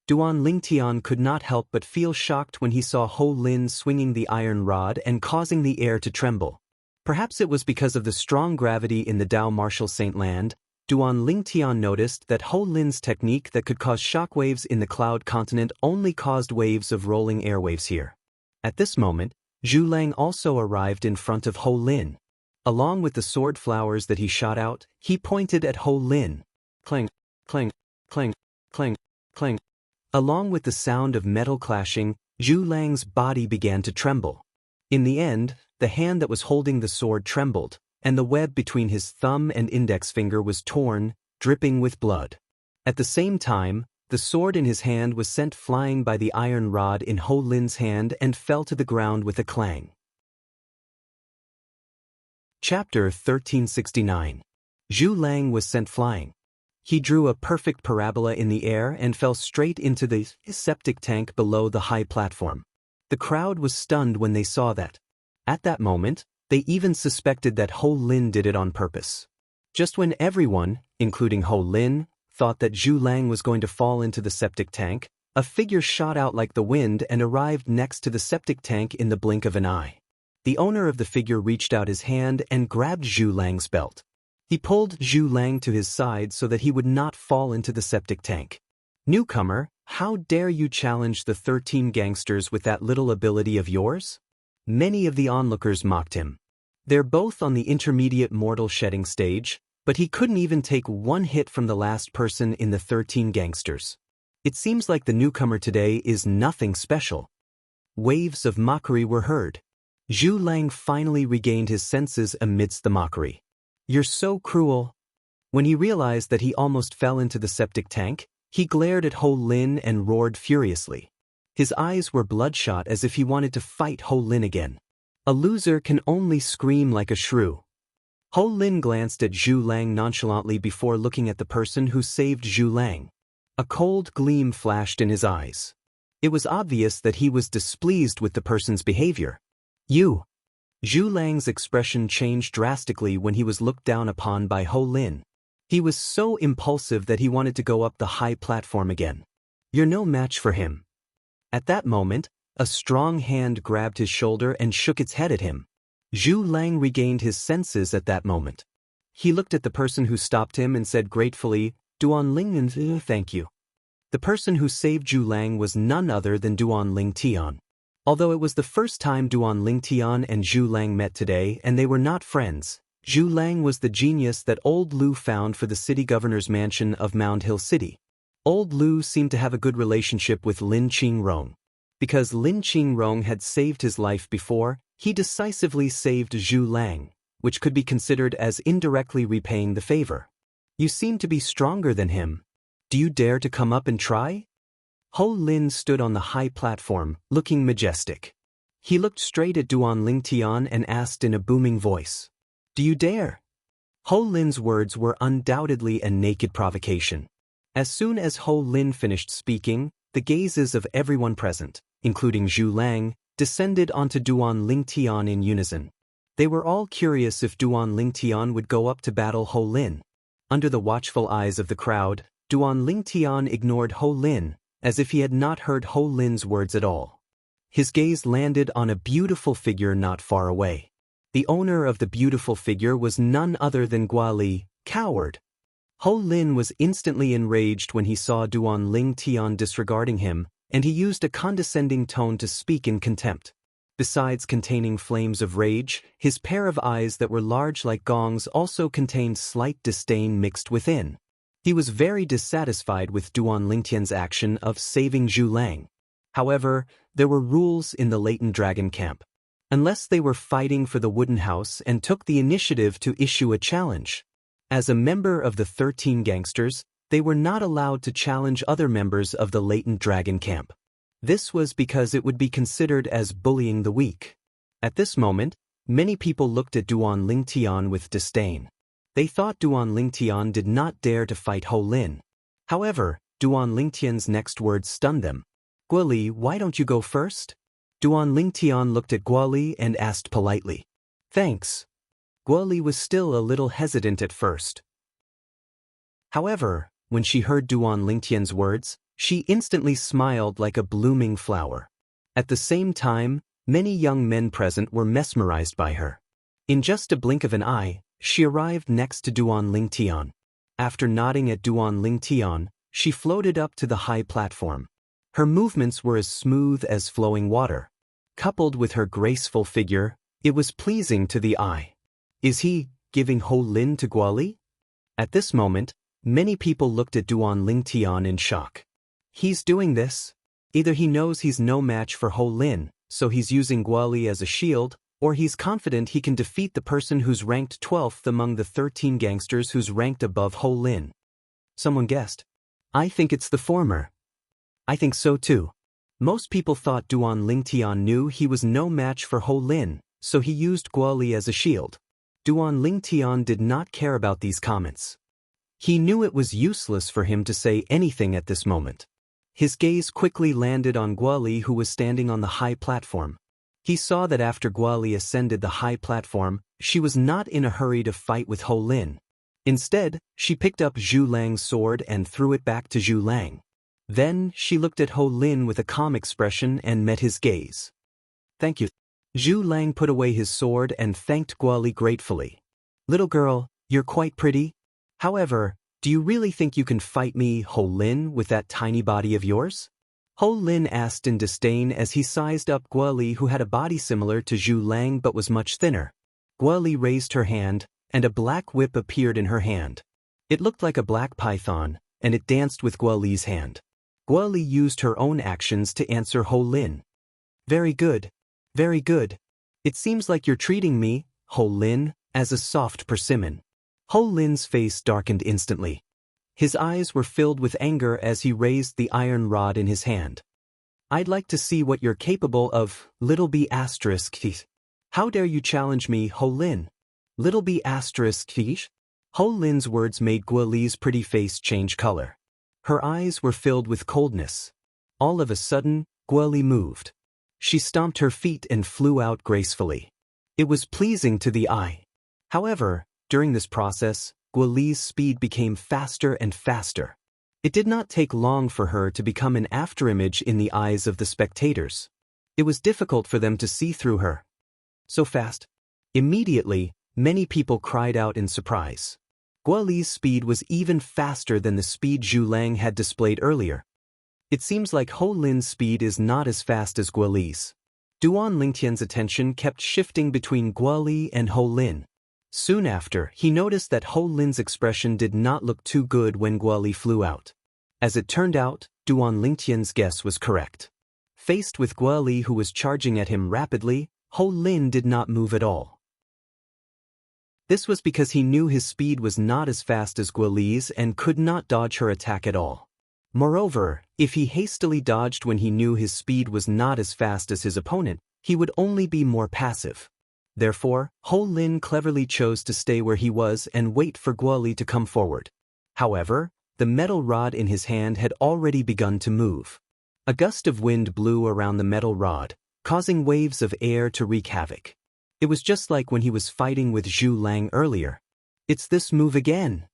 Duan Lingtian could not help but feel shocked when he saw Ho Lin swinging the iron rod and causing the air to tremble. Perhaps it was because of the strong gravity in the Dao martial Saint Land. Duan Lingtian noticed that Ho Lin's technique that could cause shockwaves in the cloud continent only caused waves of rolling airwaves here. At this moment, Zhu Lang also arrived in front of Ho Lin. Along with the sword flowers that he shot out, he pointed at Ho Lin. Clang, clang, clang, clang, clang. Along with the sound of metal clashing, Zhu Lang's body began to tremble. In the end, the hand that was holding the sword trembled, and the web between his thumb and index finger was torn, dripping with blood. At the same time, the sword in his hand was sent flying by the iron rod in Ho Lin's hand and fell to the ground with a clang. Chapter 1369. Zhu Lang was sent flying. He drew a perfect parabola in the air and fell straight into the septic tank below the high platform. The crowd was stunned when they saw that. At that moment, they even suspected that Ho Lin did it on purpose. Just when everyone, including Ho Lin, thought that Zhu Lang was going to fall into the septic tank, a figure shot out like the wind and arrived next to the septic tank in the blink of an eye. The owner of the figure reached out his hand and grabbed Zhu Lang's belt. He pulled Zhu Lang to his side so that he would not fall into the septic tank. Newcomer, how dare you challenge the 13 gangsters with that little ability of yours? Many of the onlookers mocked him. They're both on the intermediate mortal shedding stage, but he couldn't even take one hit from the last person in the 13 gangsters. It seems like the newcomer today is nothing special. Waves of mockery were heard. Zhu Lang finally regained his senses amidst the mockery. You're so cruel. When he realized that he almost fell into the septic tank, he glared at Ho Lin and roared furiously. His eyes were bloodshot as if he wanted to fight Ho Lin again. A loser can only scream like a shrew. Ho Lin glanced at Zhu Lang nonchalantly before looking at the person who saved Zhu Lang. A cold gleam flashed in his eyes. It was obvious that he was displeased with the person's behavior. You. Zhu Lang's expression changed drastically when he was looked down upon by Ho Lin. He was so impulsive that he wanted to go up the high platform again. You're no match for him. At that moment, a strong hand grabbed his shoulder and shook its head at him. Zhu Lang regained his senses at that moment. He looked at the person who stopped him and said gratefully, Duan Ling, thank you. The person who saved Zhu Lang was none other than Duan Lingtian. Although it was the first time Duan Lingtian and Zhu Lang met today and they were not friends, Zhu Lang was the genius that Old Lu found for the city governor's mansion of Mound Hill City. Old Lu seemed to have a good relationship with Lin Qingrong. Because Lin Qingrong had saved his life before, he decisively saved Zhu Lang, which could be considered as indirectly repaying the favor. You seem to be stronger than him. Do you dare to come up and try? Ho Lin stood on the high platform, looking majestic. He looked straight at Duan Lingtian and asked in a booming voice, Do you dare? Ho Lin's words were undoubtedly a naked provocation. As soon as Ho Lin finished speaking, The gazes of everyone present, including Zhu Lang, descended onto Duan Lingtian in unison. They were all curious if Duan Lingtian would go up to battle Ho Lin. Under the watchful eyes of the crowd, Duan Lingtian ignored Ho Lin, as if he had not heard Ho Lin's words at all. His gaze landed on a beautiful figure not far away. The owner of the beautiful figure was none other than Guali, coward. Ho Lin was instantly enraged when he saw Duan Lingtian disregarding him, and he used a condescending tone to speak in contempt. Besides containing flames of rage, his pair of eyes that were large like gongs also contained slight disdain mixed within. He was very dissatisfied with Duan Lingtian's action of saving Zhu Lang. However, there were rules in the Latent Dragon camp. Unless they were fighting for the Wooden House and took the initiative to issue a challenge. As a member of the 13 gangsters, they were not allowed to challenge other members of the Latent Dragon camp. This was because it would be considered as bullying the weak. At this moment, many people looked at Duan Lingtian with disdain. They thought Duan Lingtian did not dare to fight Ho Lin. However, Duan Lingtian's next words stunned them. Guali, why don't you go first? Duan Lingtian looked at Guali and asked politely. Thanks. Guali was still a little hesitant at first. However, when she heard Duan Lingtian's words, she instantly smiled like a blooming flower. At the same time, many young men present were mesmerized by her. In just a blink of an eye, she arrived next to Duan Lingtian. After nodding at Duan Lingtian, she floated up to the high platform. Her movements were as smooth as flowing water. Coupled with her graceful figure, it was pleasing to the eye. Is he giving Ho Lin to Guali? At this moment, many people looked at Duan Lingtian in shock. He's doing this. Either he knows he's no match for Ho Lin, so he's using Guali as a shield, or he's confident he can defeat the person who's ranked 12th among the 13 gangsters who's ranked above Ho Lin. Someone guessed. I think it's the former. I think so too. Most people thought Duan Lingtian knew he was no match for Ho Lin, so he used Guali as a shield. Duan Lingtian did not care about these comments. He knew it was useless for him to say anything at this moment. His gaze quickly landed on Guali, who was standing on the high platform. He saw that after Guali ascended the high platform, she was not in a hurry to fight with Ho Lin. Instead, she picked up Zhu Lang's sword and threw it back to Zhu Lang. Then, she looked at Ho Lin with a calm expression and met his gaze. Thank you. Zhu Lang put away his sword and thanked Guali gratefully. Little girl, you're quite pretty. However, do you really think you can fight me, Ho Lin, with that tiny body of yours? Ho Lin asked in disdain as he sized up Guali, who had a body similar to Zhu Lang but was much thinner. Guali raised her hand, and a black whip appeared in her hand. It looked like a black python, and it danced with Guali's hand. Guali used her own actions to answer Ho Lin. Very good. Very good. It seems like you're treating me, Ho Lin, as a soft persimmon. Ho Lin's face darkened instantly. His eyes were filled with anger as he raised the iron rod in his hand. I'd like to see what you're capable of, little b asterisk. How dare you challenge me, Ho Lin? Little b asterisk. Ho Lin's words made Guali's pretty face change color. Her eyes were filled with coldness. All of a sudden, Guali moved. She stomped her feet and flew out gracefully. It was pleasing to the eye. However, during this process, Guali's speed became faster and faster. It did not take long for her to become an afterimage in the eyes of the spectators. It was difficult for them to see through her. So fast. Immediately, many people cried out in surprise. Guali's speed was even faster than the speed Zhu Lang had displayed earlier. It seems like Ho Lin's speed is not as fast as Guali's. Duan Lingtian's attention kept shifting between Guali and Ho Lin. Soon after, he noticed that Ho Lin's expression did not look too good when Guali flew out. As it turned out, Duan Lingtian's guess was correct. Faced with Guali, who was charging at him rapidly, Ho Lin did not move at all. This was because he knew his speed was not as fast as Guali's and could not dodge her attack at all. Moreover, if he hastily dodged when he knew his speed was not as fast as his opponent, he would only be more passive. Therefore, Ho Lin cleverly chose to stay where he was and wait for Guali to come forward. However, the metal rod in his hand had already begun to move. A gust of wind blew around the metal rod, causing waves of air to wreak havoc. It was just like when he was fighting with Zhu Lang earlier. It's this move again!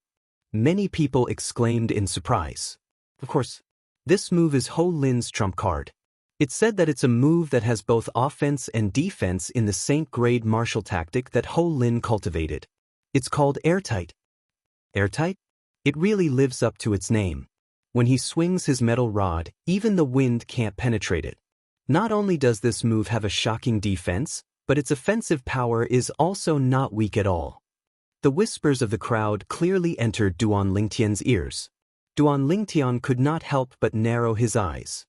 Many people exclaimed in surprise. Of course, this move is Ho Lin's trump card. It's said that it's a move that has both offense and defense in the Saint-grade martial tactic that Ho Lin cultivated. It's called airtight. Airtight? It really lives up to its name. When he swings his metal rod, even the wind can't penetrate it. Not only does this move have a shocking defense, but its offensive power is also not weak at all. The whispers of the crowd clearly entered Duan Lingtian's ears. Duan Lingtian could not help but narrow his eyes.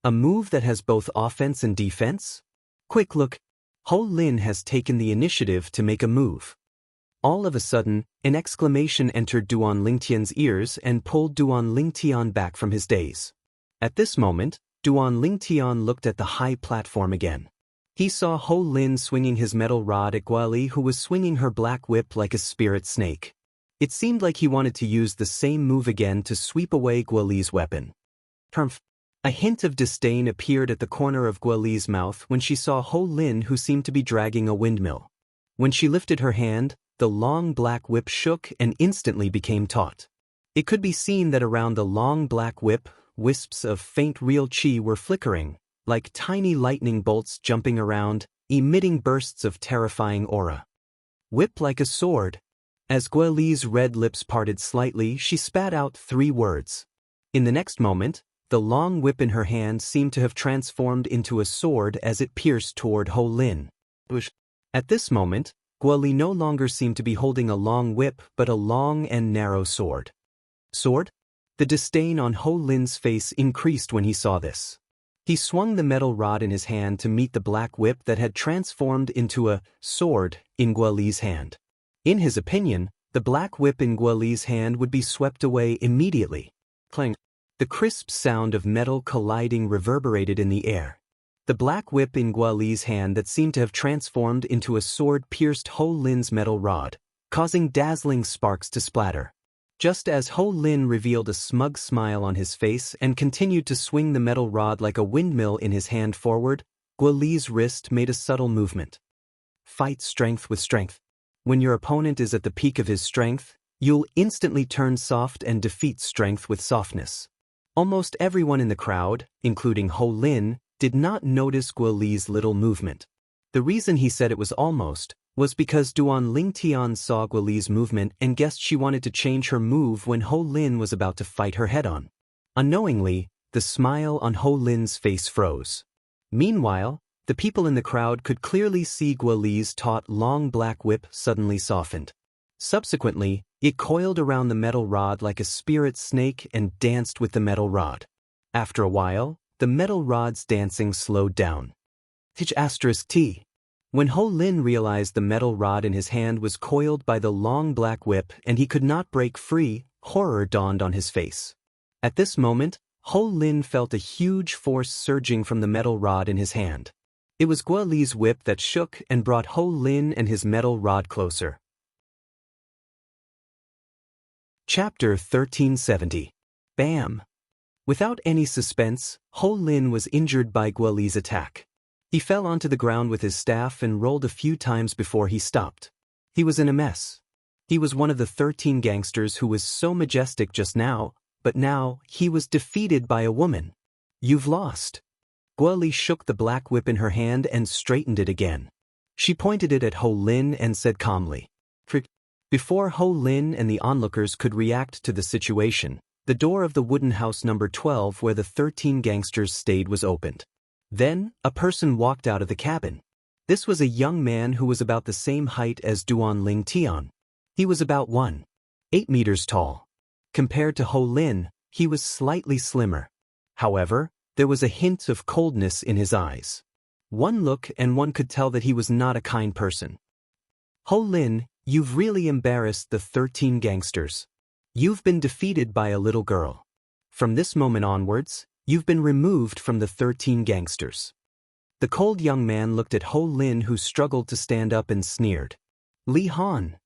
A move that has both offense and defense? Quick look, Ho Lin has taken the initiative to make a move. All of a sudden, an exclamation entered Duan Lingtian's ears and pulled Duan Lingtian back from his daze. At this moment, Duan Lingtian looked at the high platform again. He saw Ho Lin swinging his metal rod at Guoli, who was swinging her black whip like a spirit snake. It seemed like he wanted to use the same move again to sweep away Guoli's weapon. Humph! A hint of disdain appeared at the corner of Guoli's mouth when she saw Ho Lin, who seemed to be dragging a windmill. When she lifted her hand, the long black whip shook and instantly became taut. It could be seen that around the long black whip, wisps of faint real qi were flickering, like tiny lightning bolts jumping around, emitting bursts of terrifying aura. Whip like a sword. As Guoli's red lips parted slightly, she spat out 3 words. In the next moment, the long whip in her hand seemed to have transformed into a sword as it pierced toward Ho Lin. At this moment, Guoli no longer seemed to be holding a long whip but a long and narrow sword. Sword? The disdain on Ho Lin's face increased when he saw this. He swung the metal rod in his hand to meet the black whip that had transformed into a sword in Guoli's hand. In his opinion, the black whip in Guoli's hand would be swept away immediately. Clang! The crisp sound of metal colliding reverberated in the air. The black whip in Guoli's hand that seemed to have transformed into a sword pierced Ho Lin's metal rod, causing dazzling sparks to splatter. Just as Ho Lin revealed a smug smile on his face and continued to swing the metal rod like a windmill in his hand forward, Guoli's wrist made a subtle movement. Fight strength with strength. When your opponent is at the peak of his strength, you'll instantly turn soft and defeat strength with softness. Almost everyone in the crowd, including Ho Lin, did not notice Guoli's little movement. The reason he said it was almost was because Duan Lingtian saw Guoli's movement and guessed she wanted to change her move when Ho Lin was about to fight her head-on. Unknowingly, the smile on Ho Lin's face froze. Meanwhile, the people in the crowd could clearly see Guoli's taut long black whip suddenly softened. Subsequently, it coiled around the metal rod like a spirit snake and danced with the metal rod. After a while, the metal rod's dancing slowed down. T. When Ho Lin realized the metal rod in his hand was coiled by the long black whip and he could not break free, horror dawned on his face. At this moment, Ho Lin felt a huge force surging from the metal rod in his hand. It was Guoli's whip that shook and brought Ho Lin and his metal rod closer. Chapter 1370. Bam! Without any suspense, Ho Lin was injured by Guoli's attack. He fell onto the ground with his staff and rolled a few times before he stopped. He was in a mess. He was one of the 13 gangsters who was so majestic just now, but now he was defeated by a woman. You've lost. Guoli shook the black whip in her hand and straightened it again. She pointed it at Ho Lin and said calmly. Before Ho Lin and the onlookers could react to the situation, the door of the wooden house number 12 where the 13 gangsters stayed was opened. Then, a person walked out of the cabin. This was a young man who was about the same height as Duan Lingtian. He was about 1.8 meters tall. Compared to Ho Lin, he was slightly slimmer. However, there was a hint of coldness in his eyes. One look and one could tell that he was not a kind person. Ho Lin, you've really embarrassed the 13 gangsters. You've been defeated by a little girl. From this moment onwards, you've been removed from the 13 gangsters. The cold young man looked at Ho Lin, who struggled to stand up, and sneered. Li Han.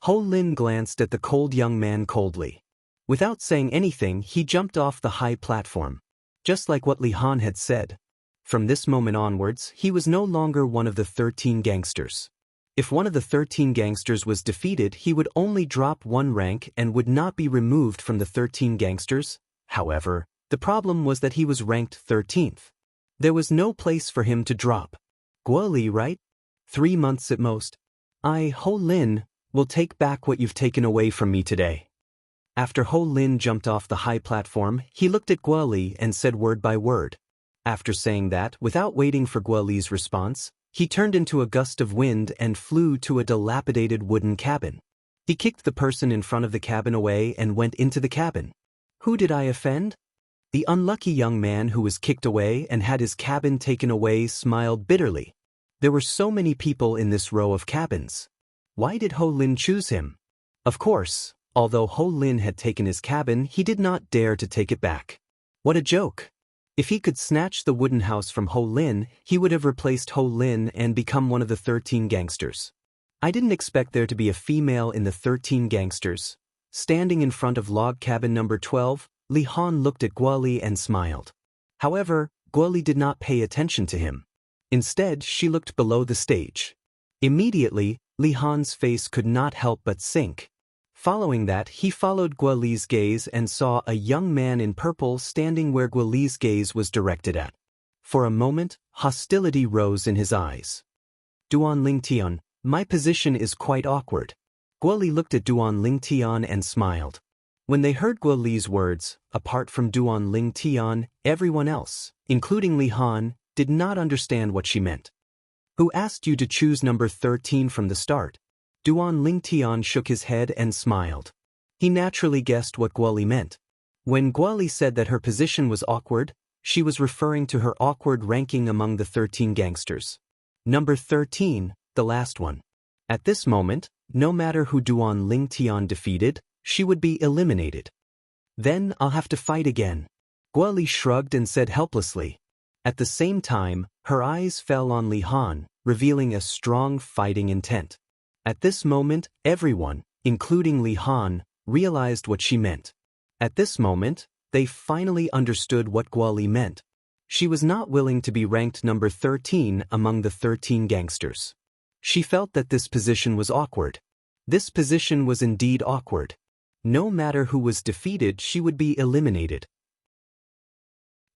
Ho Lin glanced at the cold young man coldly. Without saying anything, he jumped off the high platform. Just like what Li Han had said. From this moment onwards, he was no longer one of the 13 gangsters. If one of the 13 gangsters was defeated, he would only drop one rank and would not be removed from the 13 gangsters. However, the problem was that he was ranked 13th. There was no place for him to drop. Guo Li, right? 3 months at most. Ho Lin, will take back what you've taken away from me today. After Ho Lin jumped off the high platform, he looked at Guo Li and said word by word. After saying that, without waiting for Guo Li's response, he turned into a gust of wind and flew to a dilapidated wooden cabin. He kicked the person in front of the cabin away and went into the cabin. Who did I offend? The unlucky young man who was kicked away and had his cabin taken away smiled bitterly. There were so many people in this row of cabins. Why did Ho Lin choose him? Of course, although Ho Lin had taken his cabin, he did not dare to take it back. What a joke! If he could snatch the wooden house from Ho Lin, he would have replaced Ho Lin and become one of the 13 gangsters. I didn't expect there to be a female in the 13 gangsters. Standing in front of log cabin number 12, Li Han looked at Guo Li and smiled. However, Guo Li did not pay attention to him. Instead, she looked below the stage. Immediately, Li Han's face could not help but sink. Following that, he followed Guo Li's gaze and saw a young man in purple standing where Guo Li's gaze was directed at. For a moment, hostility rose in his eyes. Duan Lingtian, my position is quite awkward. Guo Li looked at Duan Lingtian and smiled. When they heard Guo Li's words, apart from Duan Lingtian, everyone else, including Li Han, did not understand what she meant. Who asked you to choose number 13 from the start? Duan Lingtian shook his head and smiled. He naturally guessed what Guo Li meant. When Guo Li said that her position was awkward, she was referring to her awkward ranking among the 13 gangsters. Number 13, the last one. At this moment, no matter who Duan Lingtian defeated, she would be eliminated. Then I'll have to fight again. Guo Li shrugged and said helplessly. At the same time, her eyes fell on Li Han, revealing a strong fighting intent. At this moment, everyone, including Li Han, realized what she meant. At this moment, they finally understood what Guo Li meant. She was not willing to be ranked number 13 among the 13 gangsters. She felt that this position was awkward. This position was indeed awkward. No matter who was defeated, she would be eliminated.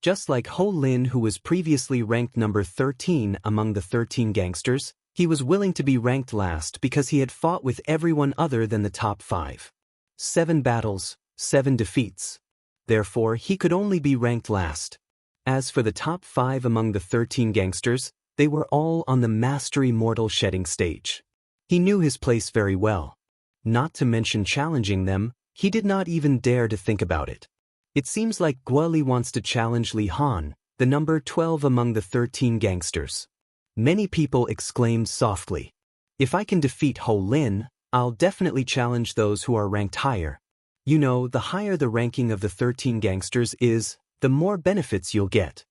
Just like Ho Lin, who was previously ranked number 13 among the 13 gangsters, he was willing to be ranked last because he had fought with everyone other than the top 5. 7 battles, 7 defeats. Therefore, he could only be ranked last. As for the top 5 among the 13 gangsters, they were all on the mastery mortal shedding stage. He knew his place very well. Not to mention challenging them, he did not even dare to think about it. It seems like Guo Li wants to challenge Li Han, the number 12 among the 13 gangsters. Many people exclaimed softly. If I can defeat Ho Lin, I'll definitely challenge those who are ranked higher. You know, the higher the ranking of the 13 gangsters is, the more benefits you'll get.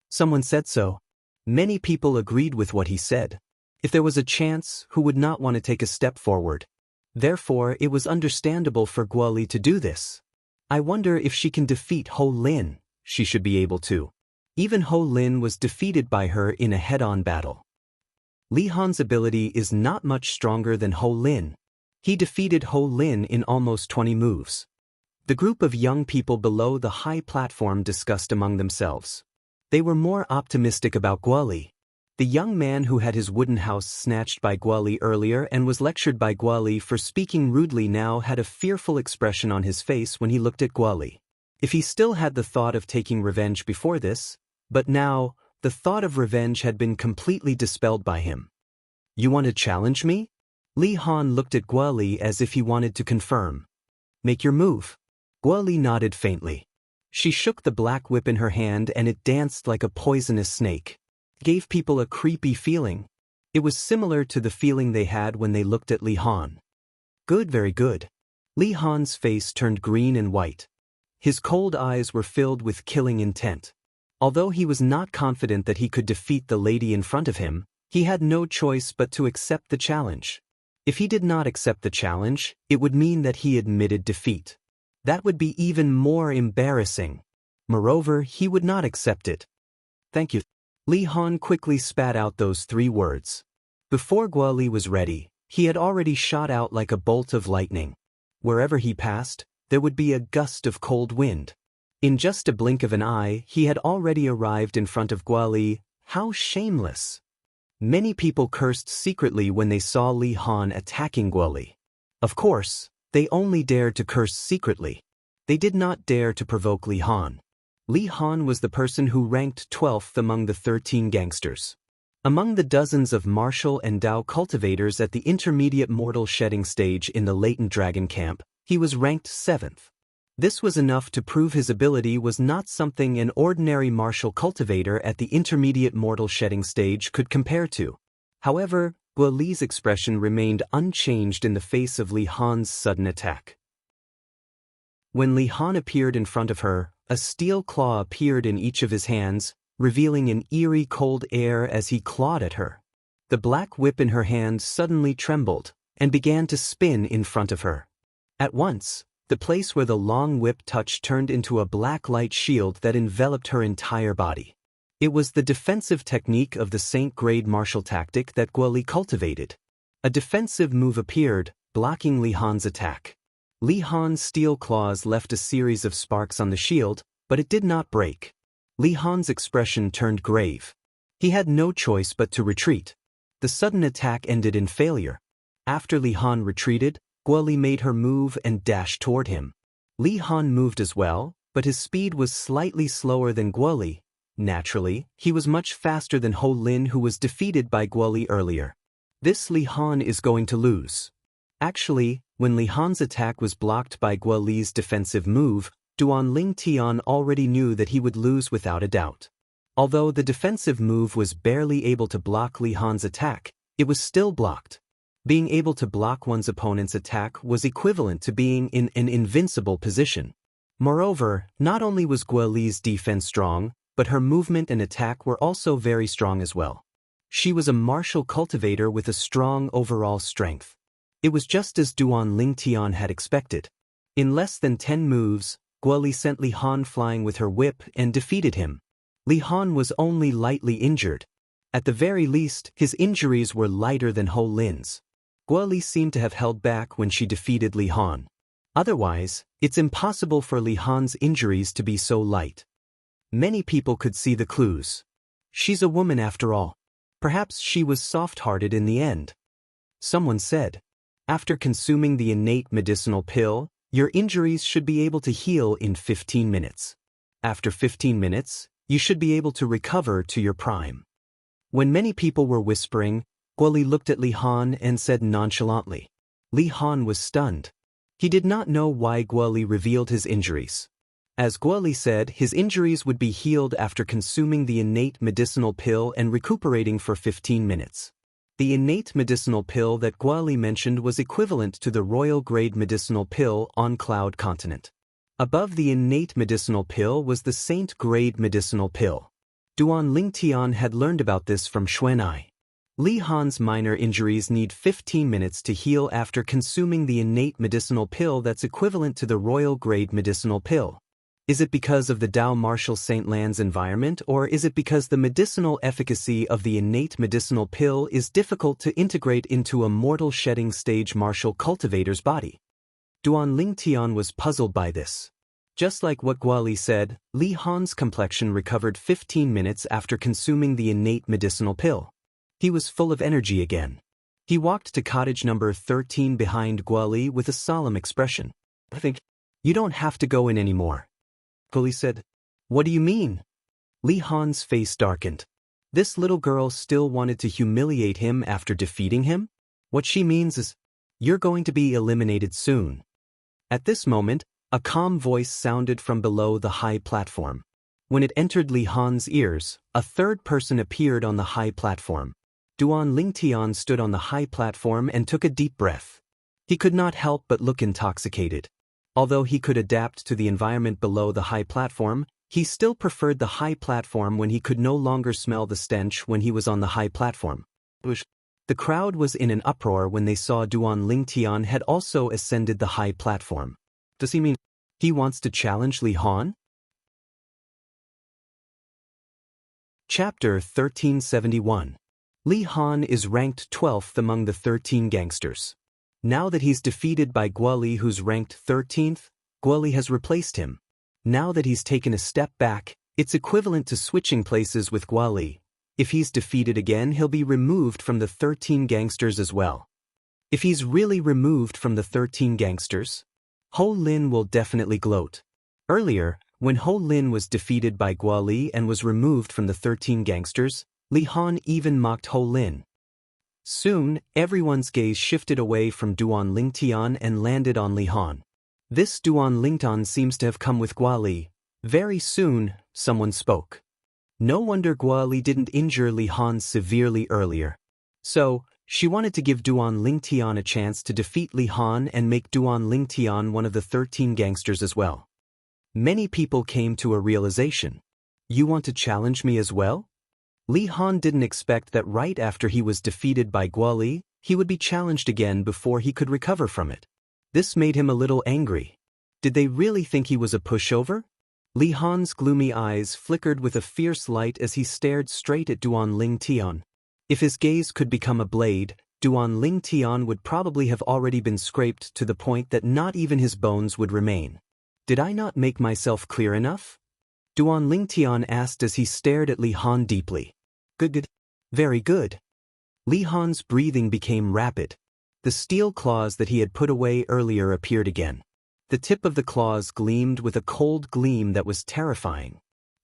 Someone said so. Many people agreed with what he said. If there was a chance, who would not want to take a step forward? Therefore, it was understandable for Guo Li to do this. I wonder if she can defeat Ho Lin. She should be able to. Even Ho Lin was defeated by her in a head-on battle. Li Han's ability is not much stronger than Ho Lin. He defeated Ho Lin in almost 20 moves. The group of young people below the high platform discussed among themselves. They were more optimistic about Guo Li. The young man who had his wooden house snatched by Guo Li earlier and was lectured by Guo Li for speaking rudely now had a fearful expression on his face when he looked at Guo Li. If he still had the thought of taking revenge before this, but now, the thought of revenge had been completely dispelled by him. You want to challenge me? Li Han looked at Guo Li as if he wanted to confirm. Make your move. Guo Li nodded faintly. She shook the black whip in her hand and it danced like a poisonous snake. Gave people a creepy feeling. It was similar to the feeling they had when they looked at Li Han. Good, very good. Li Han's face turned green and white. His cold eyes were filled with killing intent. Although he was not confident that he could defeat the lady in front of him, he had no choice but to accept the challenge. If he did not accept the challenge, it would mean that he admitted defeat. That would be even more embarrassing. Moreover, he would not accept it. Thank you. Li Han quickly spat out those 3 words. Before Guo Li was ready, he had already shot out like a bolt of lightning. Wherever he passed, there would be a gust of cold wind. In just a blink of an eye, he had already arrived in front of Guo Li. How shameless! Many people cursed secretly when they saw Li Han attacking Guo Li. Of course, they only dared to curse secretly. They did not dare to provoke Li Han. Li Han was the person who ranked 12th among the 13 gangsters. Among the dozens of martial and Dao cultivators at the intermediate mortal shedding stage in the latent dragon camp, he was ranked 7th. This was enough to prove his ability was not something an ordinary martial cultivator at the intermediate mortal shedding stage could compare to. However, Guo Li's expression remained unchanged in the face of Li Han's sudden attack. When Li Han appeared in front of her, a steel claw appeared in each of his hands, revealing an eerie cold air as he clawed at her. The black whip in her hand suddenly trembled and began to spin in front of her. At once, the place where the long whip touched turned into a black light shield that enveloped her entire body. It was the defensive technique of the Saint-grade martial tactic that Guo Li cultivated. A defensive move appeared, blocking Li Han's attack. Li Han's steel claws left a series of sparks on the shield, but it did not break. Li Han's expression turned grave. He had no choice but to retreat. The sudden attack ended in failure. After Li Han retreated, Guo Li made her move and dashed toward him. Li Han moved as well, but his speed was slightly slower than Guo Li. Naturally, he was much faster than Ho Lin, who was defeated by Guo Li earlier. This Li Han is going to lose. Actually, when Li Han's attack was blocked by Guo Li's defensive move, Duan Ling Tian already knew that he would lose without a doubt. Although the defensive move was barely able to block Li Han's attack, it was still blocked. Being able to block one's opponent's attack was equivalent to being in an invincible position. Moreover, not only was Guo Li's defense strong, but her movement and attack were also very strong as well. She was a martial cultivator with a strong overall strength. It was just as Duan Ling Tian had expected. In less than 10 moves, Guo Li sent Li Han flying with her whip and defeated him. Li Han was only lightly injured. At the very least, his injuries were lighter than Ho Lin's. Guo Li seemed to have held back when she defeated Li Han. Otherwise, it's impossible for Li Han's injuries to be so light. Many people could see the clues. She's a woman after all. Perhaps she was soft-hearted in the end. Someone said, after consuming the innate medicinal pill, your injuries should be able to heal in 15 minutes. After 15 minutes, you should be able to recover to your prime. When many people were whispering, Guo Li looked at Li Han and said nonchalantly. Li Han was stunned. He did not know why Guo Li revealed his injuries. As Guo Li said, his injuries would be healed after consuming the innate medicinal pill and recuperating for 15 minutes. The innate medicinal pill that Guo Li mentioned was equivalent to the royal-grade medicinal pill on Cloud Continent. Above the innate medicinal pill was the saint-grade medicinal pill. Duan Ling Tian had learned about this from Xuan'ai. Li Han's minor injuries need 15 minutes to heal after consuming the innate medicinal pill that's equivalent to the royal-grade medicinal pill. Is it because of the Dao martial Saint Lan's environment, or is it because the medicinal efficacy of the innate medicinal pill is difficult to integrate into a mortal shedding stage martial cultivator's body? Duan Ling Tian was puzzled by this. Just like what Guo Li said, Li Han's complexion recovered 15 minutes after consuming the innate medicinal pill. He was full of energy again. He walked to cottage number 13 behind Guo Li with a solemn expression. I think, you don't have to go in anymore. Guo Li said, what do you mean? Li Han's face darkened. This little girl still wanted to humiliate him after defeating him? What she means is, you're going to be eliminated soon. At this moment, a calm voice sounded from below the high platform. When it entered Li Han's ears, a third person appeared on the high platform. Duan Ling Tian stood on the high platform and took a deep breath. He could not help but look intoxicated. Although he could adapt to the environment below the high platform, he still preferred the high platform when he could no longer smell the stench when he was on the high platform. The crowd was in an uproar when they saw Duan Ling Tian had also ascended the high platform. Does he mean he wants to challenge Li Han? Chapter 1371. Li Han is ranked 12th among the 13 gangsters. Now that he's defeated by Guo Li, who's ranked 13th, Guo Li has replaced him. Now that he's taken a step back, it's equivalent to switching places with Guo Li. If he's defeated again, he'll be removed from the 13 gangsters as well. If he's really removed from the 13 gangsters, Ho Lin will definitely gloat. Earlier, when Ho Lin was defeated by Guo Li and was removed from the 13 gangsters, Li Han even mocked Ho Lin. Soon, everyone's gaze shifted away from Duan Lingtian and landed on Li Han. This Duan Lingtian seems to have come with Guo Li. Very soon, someone spoke. No wonder Guo Li didn't injure Li Han severely earlier. So, she wanted to give Duan Lingtian a chance to defeat Li Han and make Duan Lingtian one of the 13 gangsters as well. Many people came to a realization. You want to challenge me as well? Li Han didn't expect that right after he was defeated by Guo Li, he would be challenged again before he could recover from it. This made him a little angry. Did they really think he was a pushover? Li Han's gloomy eyes flickered with a fierce light as he stared straight at Duan Lingtian. If his gaze could become a blade, Duan Lingtian would probably have already been scraped to the point that not even his bones would remain. Did I not make myself clear enough? Duan Lingtian asked as he stared at Li Han deeply. Good. Very good. Li Han's breathing became rapid. The steel claws that he had put away earlier appeared again. The tip of the claws gleamed with a cold gleam that was terrifying.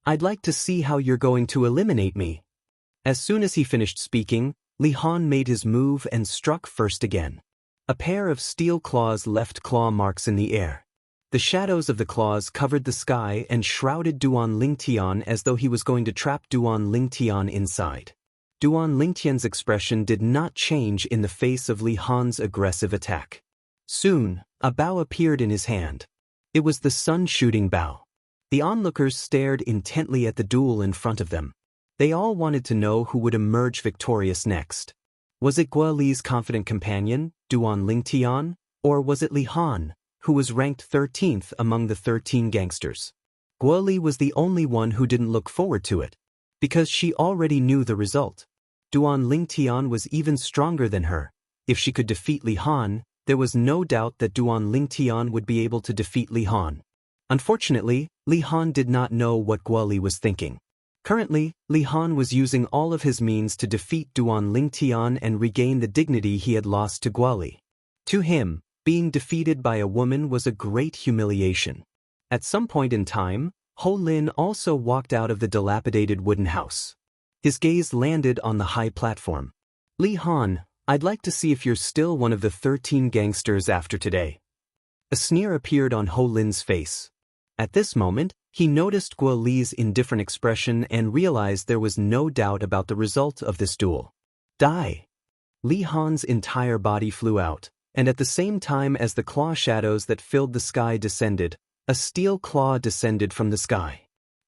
I'd like to see how you're going to eliminate me. As soon as he finished speaking, Li Han made his move and struck first again. A pair of steel claws left claw marks in the air. The shadows of the claws covered the sky and shrouded Duan Lingtian as though he was going to trap Duan Lingtian inside. Duan Lingtian's expression did not change in the face of Li Han's aggressive attack. Soon, a bow appeared in his hand. It was the sun-shooting bow. The onlookers stared intently at the duel in front of them. They all wanted to know who would emerge victorious next. Was it Guo Li's confident companion, Duan Lingtian, or was it Li Han, who was ranked 13th among the 13 gangsters? Guo Li was the only one who didn't look forward to it, because she already knew the result. Duan Lingtian was even stronger than her. If she could defeat Li Han, there was no doubt that Duan Lingtian would be able to defeat Li Han. Unfortunately, Li Han did not know what Guo Li was thinking. Currently, Li Han was using all of his means to defeat Duan Lingtian and regain the dignity he had lost to Guo Li. To him, being defeated by a woman was a great humiliation. At some point in time, Ho Lin also walked out of the dilapidated wooden house. His gaze landed on the high platform. Li Han, I'd like to see if you're still one of the 13 gangsters after today. A sneer appeared on Ho Lin's face. At this moment, he noticed Guo Li's indifferent expression and realized there was no doubt about the result of this duel. Die! Li Han's entire body flew out. And at the same time as the claw shadows that filled the sky descended, a steel claw descended from the sky.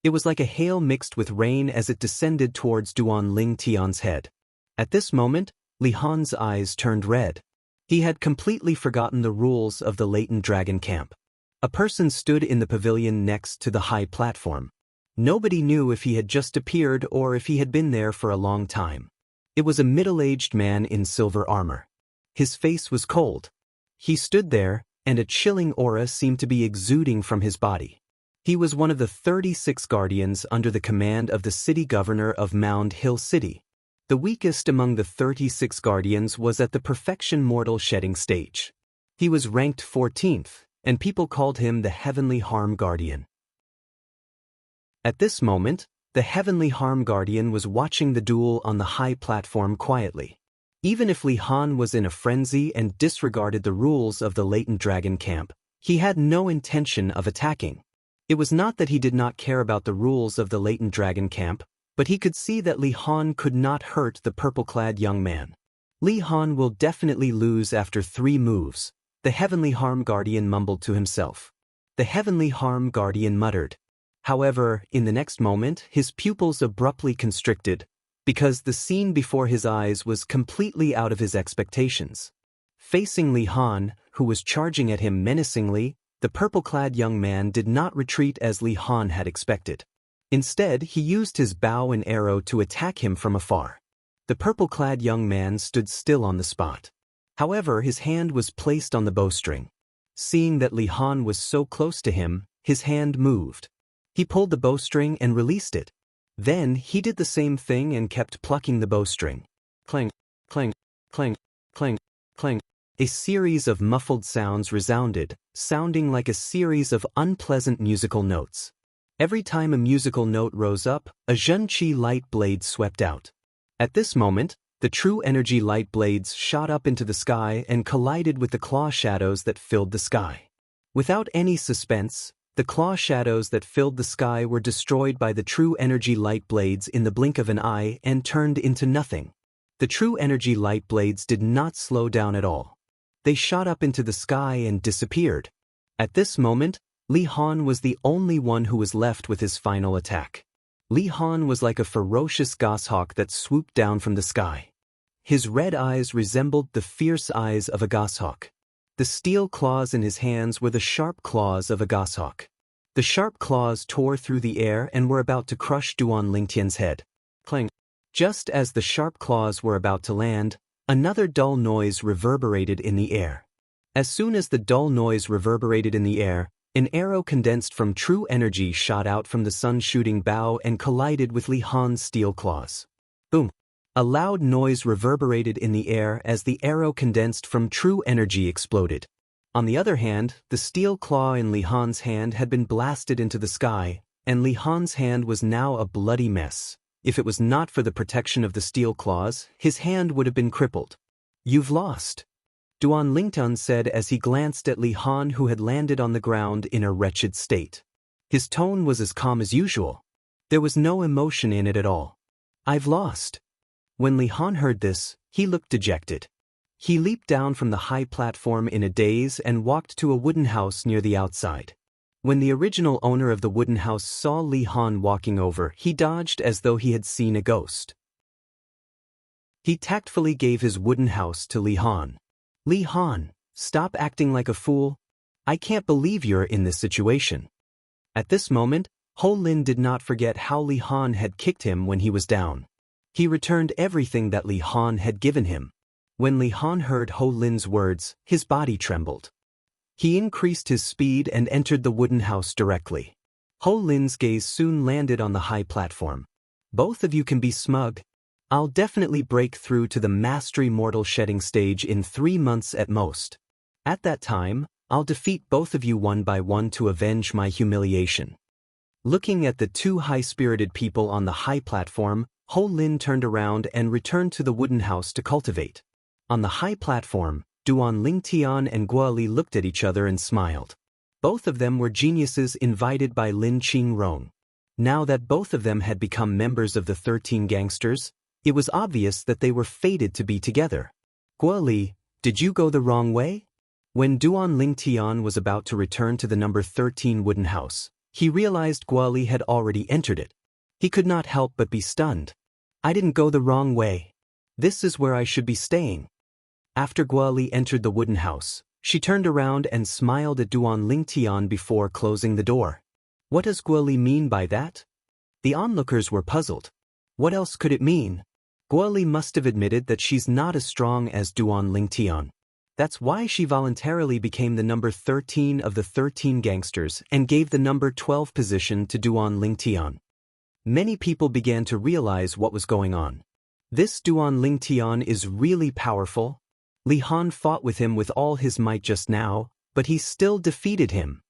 It was like a hail mixed with rain as it descended towards Duan Lingtian's head. At this moment, Li Han's eyes turned red. He had completely forgotten the rules of the latent dragon camp. A person stood in the pavilion next to the high platform. Nobody knew if he had just appeared or if he had been there for a long time. It was a middle-aged man in silver armor. His face was cold. He stood there, and a chilling aura seemed to be exuding from his body. He was one of the 36 guardians under the command of the city governor of Mound Hill City. The weakest among the 36 guardians was at the perfection mortal shedding stage. He was ranked 14th, and people called him the Heavenly Harm Guardian. At this moment, the Heavenly Harm Guardian was watching the duel on the high platform quietly. Even if Li Han was in a frenzy and disregarded the rules of the latent dragon camp, he had no intention of attacking. It was not that he did not care about the rules of the latent dragon camp, but he could see that Li Han could not hurt the purple-clad young man. Li Han will definitely lose after 3 moves, the Heavenly Harm Guardian mumbled to himself. The Heavenly Harm Guardian muttered. However, in the next moment, his pupils abruptly constricted, because the scene before his eyes was completely out of his expectations. Facing Li Han, who was charging at him menacingly, the purple-clad young man did not retreat as Li Han had expected. Instead, he used his bow and arrow to attack him from afar. The purple-clad young man stood still on the spot. However, his hand was placed on the bowstring. Seeing that Li Han was so close to him, his hand moved. He pulled the bowstring and released it. Then, he did the same thing and kept plucking the bowstring. Clang, clang, clang, clang, clang. A series of muffled sounds resounded, sounding like a series of unpleasant musical notes. Every time a musical note rose up, a Zhenqi light blade swept out. At this moment, the true energy light blades shot up into the sky and collided with the claw shadows that filled the sky. Without any suspense, the claw shadows that filled the sky were destroyed by the true energy light blades in the blink of an eye and turned into nothing. The true energy light blades did not slow down at all. They shot up into the sky and disappeared. At this moment, Li Han was the only one who was left with his final attack. Li Han was like a ferocious goshawk that swooped down from the sky. His red eyes resembled the fierce eyes of a goshawk. The steel claws in his hands were the sharp claws of a goshawk. The sharp claws tore through the air and were about to crush Duan Lingtian's head. Clang! Just as the sharp claws were about to land, another dull noise reverberated in the air. As soon as the dull noise reverberated in the air, an arrow condensed from true energy shot out from the sun-shooting bow and collided with Li Han's steel claws. Boom! A loud noise reverberated in the air as the arrow condensed from true energy exploded. On the other hand, the steel claw in Li Han's hand had been blasted into the sky, and Li Han's hand was now a bloody mess. If it was not for the protection of the steel claws, his hand would have been crippled. "You've lost," Duan Lingtian said as he glanced at Li Han, who had landed on the ground in a wretched state. His tone was as calm as usual. There was no emotion in it at all. "I've lost." When Li Han heard this, he looked dejected. He leaped down from the high platform in a daze and walked to a wooden house near the outside. When the original owner of the wooden house saw Li Han walking over, he dodged as though he had seen a ghost. He tactfully gave his wooden house to Li Han. "Li Han, stop acting like a fool. I can't believe you're in this situation." At this moment, Ho Lin did not forget how Li Han had kicked him when he was down. He returned everything that Li Han had given him. When Li Han heard Ho Lin's words, his body trembled. He increased his speed and entered the wooden house directly. Ho Lin's gaze soon landed on the high platform. "Both of you can be smug. I'll definitely break through to the mastery mortal shedding stage in 3 months at most. At that time, I'll defeat both of you one by one to avenge my humiliation." Looking at the two high-spirited people on the high platform, Ho Lin turned around and returned to the wooden house to cultivate. On the high platform, Duan Lingtian and Guoli looked at each other and smiled. Both of them were geniuses invited by Lin Qingrong. Now that both of them had become members of the 13 gangsters, it was obvious that they were fated to be together. "Guoli, did you go the wrong way?" When Duan Lingtian was about to return to the number 13 wooden house, he realized Guoli had already entered it. He could not help but be stunned. "I didn't go the wrong way. This is where I should be staying." After Guoli entered the wooden house, she turned around and smiled at Duan Lingtian before closing the door. What does Guoli mean by that? The onlookers were puzzled. What else could it mean? Guoli must have admitted that she's not as strong as Duan Lingtian. That's why she voluntarily became the number 13 of the 13 gangsters and gave the number 12 position to Duan Lingtian. Many people began to realize what was going on. This Duan Lingtian is really powerful. Li Han fought with him with all his might just now, but he still defeated him.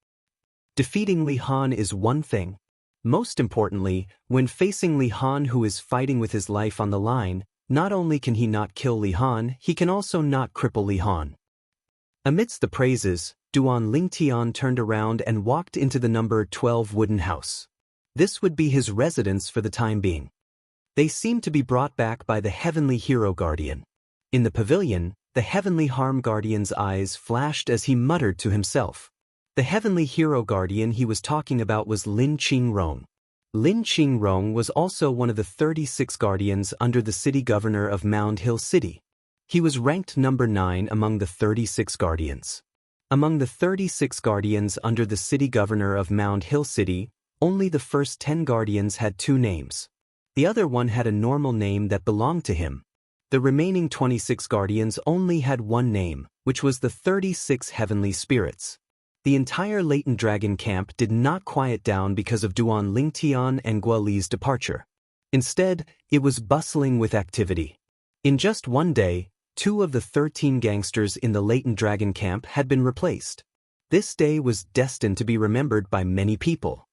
Defeating Li Han is one thing. Most importantly, when facing Li Han, who is fighting with his life on the line, not only can he not kill Li Han, he can also not cripple Li Han. Amidst the praises, Duan Lingtian turned around and walked into the number 12 wooden house. This would be his residence for the time being. They seemed to be brought back by the Heavenly Hero Guardian. In the pavilion, the Heavenly Harm Guardian's eyes flashed as he muttered to himself. The Heavenly Hero Guardian he was talking about was Lin Qingrong. Lin Qingrong was also one of the 36 guardians under the city governor of Mound Hill City. He was ranked number 9 among the 36 guardians. Among the 36 guardians under the city governor of Mound Hill City, only the first 10 guardians had 2 names. The other one had a normal name that belonged to him. The remaining 26 guardians only had one name, which was the 36 heavenly spirits. The entire latent dragon camp did not quiet down because of Duan Lingtian and Guoli's departure. Instead, it was bustling with activity. In just one day, 2 of the 13 gangsters in the latent dragon camp had been replaced. This day was destined to be remembered by many people.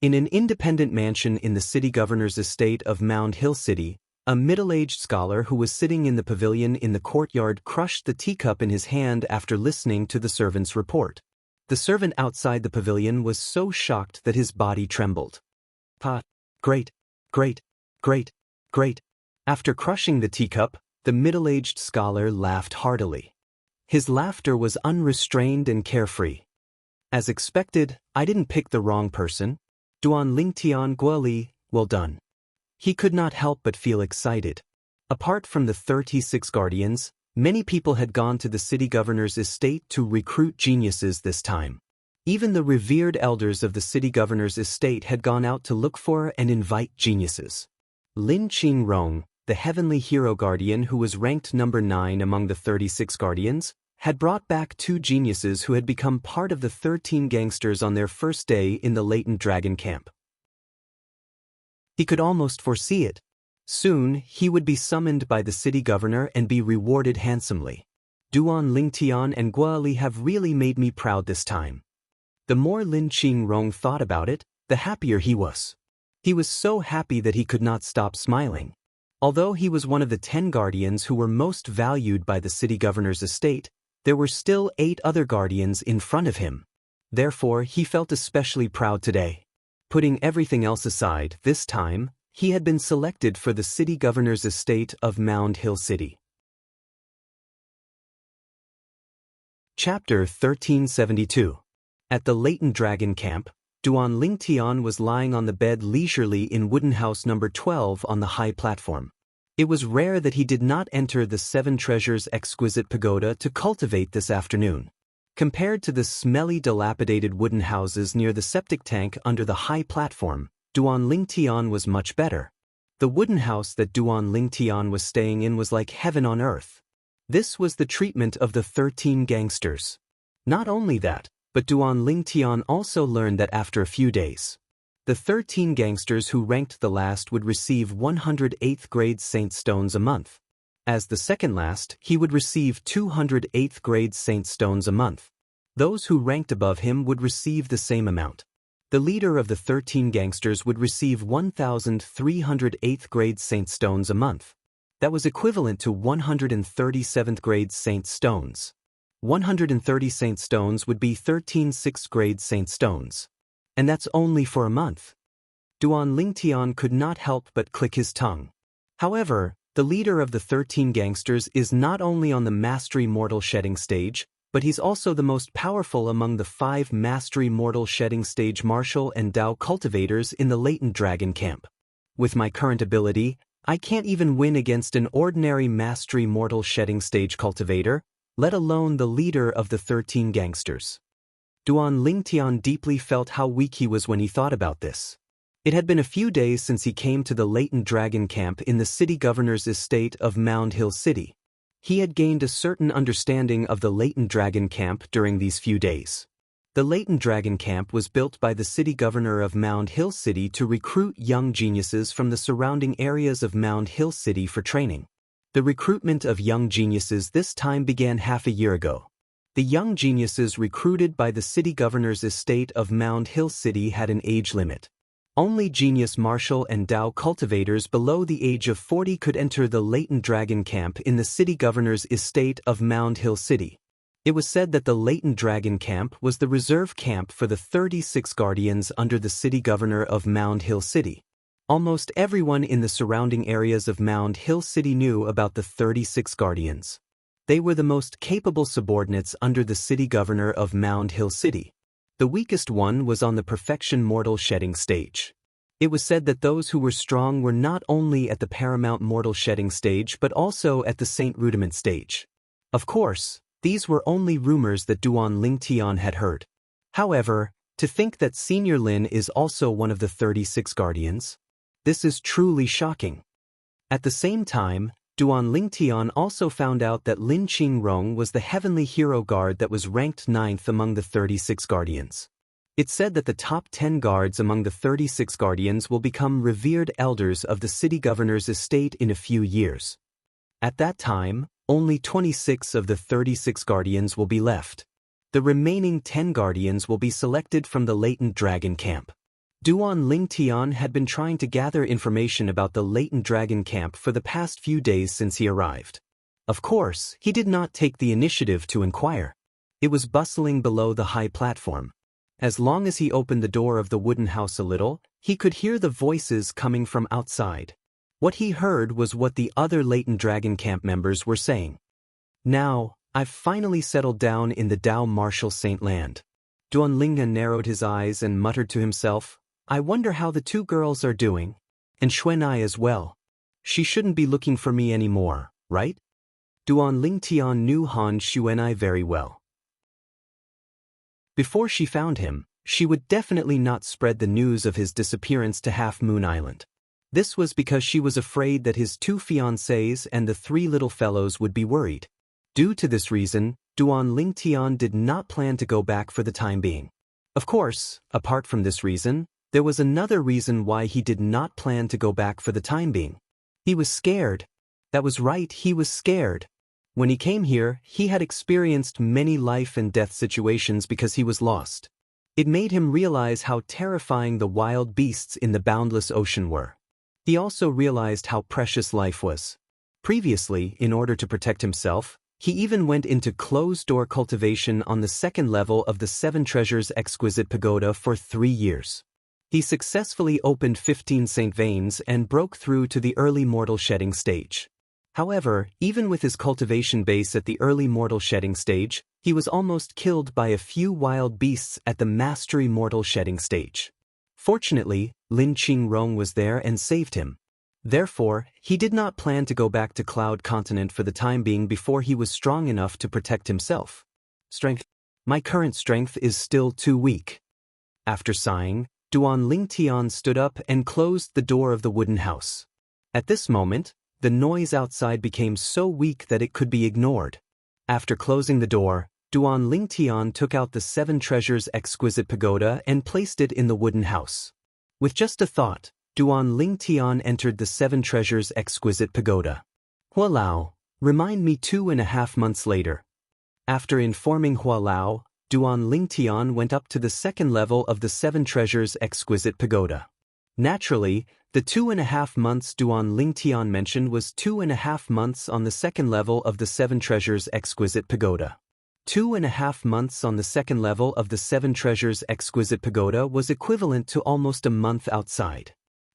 In an independent mansion in the city governor's estate of Mound Hill City, a middle-aged scholar who was sitting in the pavilion in the courtyard crushed the teacup in his hand after listening to the servant's report. The servant outside the pavilion was so shocked that his body trembled. Great, great, great, great. After crushing the teacup, the middle-aged scholar laughed heartily. His laughter was unrestrained and carefree. As expected, I didn't pick the wrong person. Duan Lingtian Guoli, well done. He could not help but feel excited. Apart from the 36 guardians, many people had gone to the city governor's estate to recruit geniuses this time. Even the revered elders of the city governor's estate had gone out to look for and invite geniuses. Lin Qingrong, the heavenly hero guardian who was ranked number 9 among the 36 guardians, had brought back 2 geniuses who had become part of the 13 gangsters on their first day in the latent dragon camp. He could almost foresee it. Soon, he would be summoned by the city governor and be rewarded handsomely. Duan Lingtian and Guoli have really made me proud this time. The more Lin Qingrong thought about it, the happier he was. He was so happy that he could not stop smiling. Although he was one of the 10 guardians who were most valued by the city governor's estate, there were still 8 other guardians in front of him. Therefore, he felt especially proud today. Putting everything else aside, this time, he had been selected for the city governor's estate of Mound Hill City. Chapter 1372. At the latent dragon camp, Duan Lingtian was lying on the bed leisurely in wooden house number 12 on the high platform. It was rare that he did not enter the 7 Treasures exquisite pagoda to cultivate this afternoon. Compared to the smelly, dilapidated wooden houses near the septic tank under the high platform, Duan Lingtian was much better. The wooden house that Duan Lingtian was staying in was like heaven on earth. This was the treatment of the 13 gangsters. Not only that, but Duan Lingtian also learned that after a few days, the 13 gangsters who ranked the last would receive 108th grade Saint Stones a month. As the second last, he would receive 208th grade Saint Stones a month. Those who ranked above him would receive the same amount. The leader of the 13 gangsters would receive 1,308th grade Saint Stones a month. That was equivalent to 137th grade Saint Stones. 130 Saint Stones would be 13 6th grade Saint Stones. And that's only for a month. Duan Lingtian could not help but click his tongue. However, the leader of the 13 gangsters is not only on the Mastery Mortal Shedding stage, but he's also the most powerful among the 5 Mastery Mortal Shedding stage martial and Dao cultivators in the latent dragon camp. With my current ability, I can't even win against an ordinary Mastery Mortal Shedding stage cultivator, let alone the leader of the 13 gangsters. Duan Lingtian deeply felt how weak he was when he thought about this. It had been a few days since he came to the latent dragon camp in the city governor's estate of Mound Hill City. He had gained a certain understanding of the latent dragon camp during these few days. The latent dragon camp was built by the city governor of Mound Hill City to recruit young geniuses from the surrounding areas of Mound Hill City for training. The recruitment of young geniuses this time began half a year ago. The young geniuses recruited by the city governor's estate of Mound Hill City had an age limit. Only genius martial and Dao cultivators below the age of 40 could enter the latent dragon camp in the city governor's estate of Mound Hill City. It was said that the latent dragon camp was the reserve camp for the 36 guardians under the city governor of Mound Hill City. Almost everyone in the surrounding areas of Mound Hill City knew about the 36 guardians. They were the most capable subordinates under the city governor of Mound Hill City. The weakest one was on the Perfection Mortal Shedding stage. It was said that those who were strong were not only at the Paramount Mortal Shedding stage but also at the Saint Rudiment stage. Of course, these were only rumors that Duan Lingtian had heard. However, To think that Senior Lin is also one of the 36 guardians? This is truly shocking. At the same time, Duan Lingtian also found out that Lin Qingrong was the heavenly hero guard that was ranked 9th among the 36 guardians. It said that the top 10 guards among the 36 guardians will become revered elders of the city governor's estate in a few years. At that time, only 26 of the 36 guardians will be left. The remaining 10 guardians will be selected from the latent dragon camp. Duan Lingtian had been trying to gather information about the latent dragon camp for the past few days since he arrived. Of course, he did not take the initiative to inquire. It was bustling below the high platform. As long as he opened the door of the wooden house a little, he could hear the voices coming from outside. What he heard was what the other latent dragon camp members were saying. Now, I've finally settled down in the Dao Martial Saint Land. Duan Lingtian narrowed his eyes and muttered to himself, I wonder how the two girls are doing. And Xuanai as well. She shouldn't be looking for me anymore, right? Duan Lingtian knew Han Xuanai very well. Before she found him, she would definitely not spread the news of his disappearance to Half Moon Island. This was because she was afraid that his 2 fiancés and the 3 little fellows would be worried. Due to this reason, Duan Lingtian did not plan to go back for the time being. Of course, apart from this reason, there was another reason why he did not plan to go back for the time being. He was scared. That was right, he was scared. When he came here, he had experienced many life and death situations because he was lost. It made him realize how terrifying the wild beasts in the boundless ocean were. He also realized how precious life was. Previously, in order to protect himself, he even went into closed-door cultivation on the 2nd level of the 7 Treasures Exquisite Pagoda for 3 years. He successfully opened 15 Saint Veins and broke through to the early mortal shedding stage. However, even with his cultivation base at the early mortal shedding stage, he was almost killed by a few wild beasts at the mastery mortal shedding stage. Fortunately, Lin Qingrong was there and saved him. Therefore, he did not plan to go back to Cloud Continent for the time being before he was strong enough to protect himself. Strength. My current strength is still too weak. After sighing, Duan Lingtian stood up and closed the door of the wooden house. At this moment, the noise outside became so weak that it could be ignored. After closing the door, Duan Lingtian took out the 7 Treasures Exquisite Pagoda and placed it in the wooden house. With just a thought, Duan Lingtian entered the 7 Treasures Exquisite Pagoda. Hua Lao, remind me 2.5 months later. After informing Hua Lao, Duan Lingtian went up to the 2nd level of the 7 Treasures Exquisite Pagoda. Naturally, the 2.5 months Duan Lingtian mentioned was 2.5 months on the 2nd level of the 7 Treasures Exquisite Pagoda. 2.5 months on the 2nd level of the 7 Treasures Exquisite Pagoda was equivalent to almost a month outside.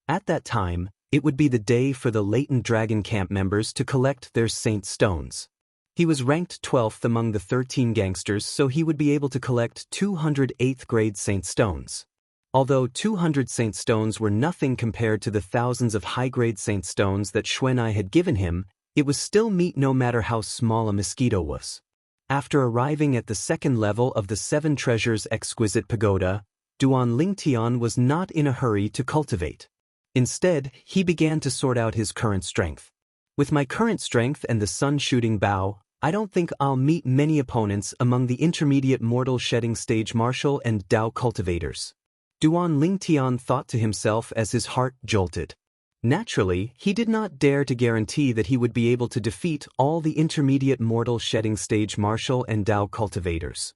At that time, it would be the day for the latent dragon camp members to collect their saint stones. He was ranked 12th among the 13 gangsters, so he would be able to collect 200 8th grade saint stones. Although 200 saint stones were nothing compared to the thousands of high-grade saint stones that Xuanai had given him, it was still meat no matter how small a mosquito was. After arriving at the 2nd level of the 7 Treasures Exquisite Pagoda, Duan Lingtian was not in a hurry to cultivate. Instead, he began to sort out his current strength. With my current strength and the sun-shooting bow, I don't think I'll meet many opponents among the intermediate mortal shedding stage martial and Dao cultivators. Duan Lingtian thought to himself as his heart jolted. Naturally, he did not dare to guarantee that he would be able to defeat all the intermediate mortal shedding stage martial and Dao cultivators.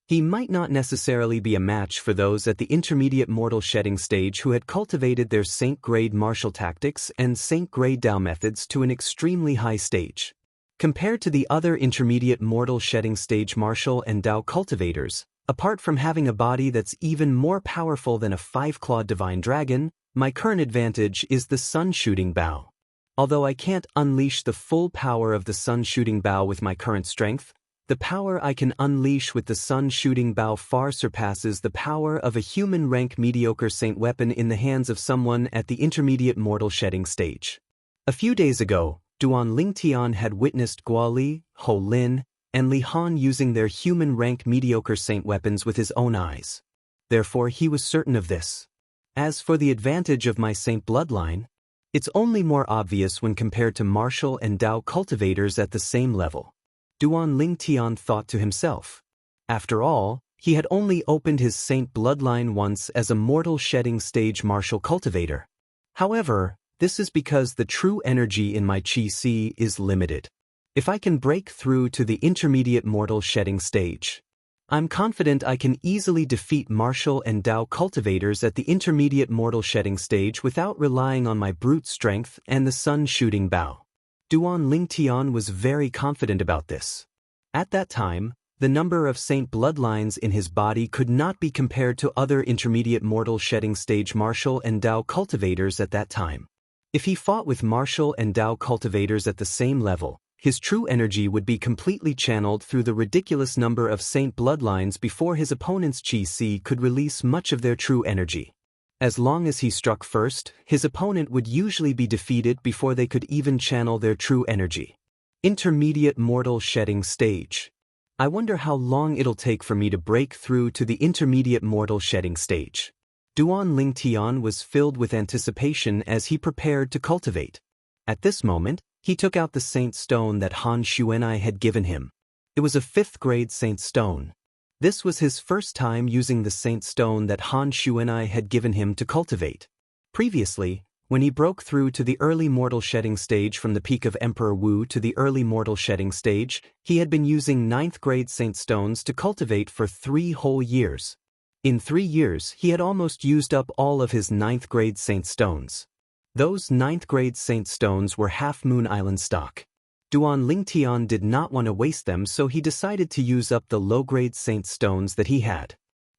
He might not necessarily be a match for those at the intermediate mortal shedding stage who had cultivated their Saint-grade martial tactics and Saint-grade Dao methods to an extremely high stage. Compared to the other intermediate mortal shedding stage martial and Dao cultivators, apart from having a body that's even more powerful than a 5-clawed divine dragon, my current advantage is the sun-shooting bow. Although I can't unleash the full power of the sun-shooting bow with my current strength, the power I can unleash with the sun-shooting bow far surpasses the power of a human-rank mediocre saint weapon in the hands of someone at the intermediate mortal shedding stage. A few days ago, Duan Lingtian had witnessed Guoli, Ho Lin, and Li Han using their human-rank mediocre saint weapons with his own eyes. Therefore he was certain of this. As for the advantage of my saint bloodline, it's only more obvious when compared to martial and Dao cultivators at the same level. Duan Lingtian thought to himself. After all, he had only opened his saint bloodline once as a mortal shedding stage martial cultivator. However, this is because the true energy in my Qi Si is limited. If I can break through to the intermediate mortal shedding stage, I'm confident I can easily defeat martial and Dao cultivators at the intermediate mortal shedding stage without relying on my brute strength and the sun shooting bow. Duan Lingtian was very confident about this. At that time, the number of saint bloodlines in his body could not be compared to other intermediate mortal shedding stage martial and Dao cultivators at that time. If he fought with martial and Dao cultivators at the same level, his true energy would be completely channeled through the ridiculous number of saint bloodlines before his opponent's Qi Si could release much of their true energy. As long as he struck first, his opponent would usually be defeated before they could even channel their true energy. Intermediate mortal shedding stage. I wonder how long it'll take for me to break through to the intermediate mortal shedding stage. Duan Lingtian was filled with anticipation as he prepared to cultivate. At this moment, he took out the saint stone that Han Xuanai had given him. It was a 5th-grade saint stone. This was his first time using the saint stone that Han Xuanai had given him to cultivate. Previously, when he broke through to the early mortal shedding stage from the peak of Emperor Wu to the early mortal shedding stage, he had been using 9th-grade saint stones to cultivate for 3 whole years. In 3 years, he had almost used up all of his 9th-grade saint stones. Those 9th-grade saint stones were Half Moon Island stock. Duan Lingtian did not want to waste them, so he decided to use up the low-grade saint stones that he had.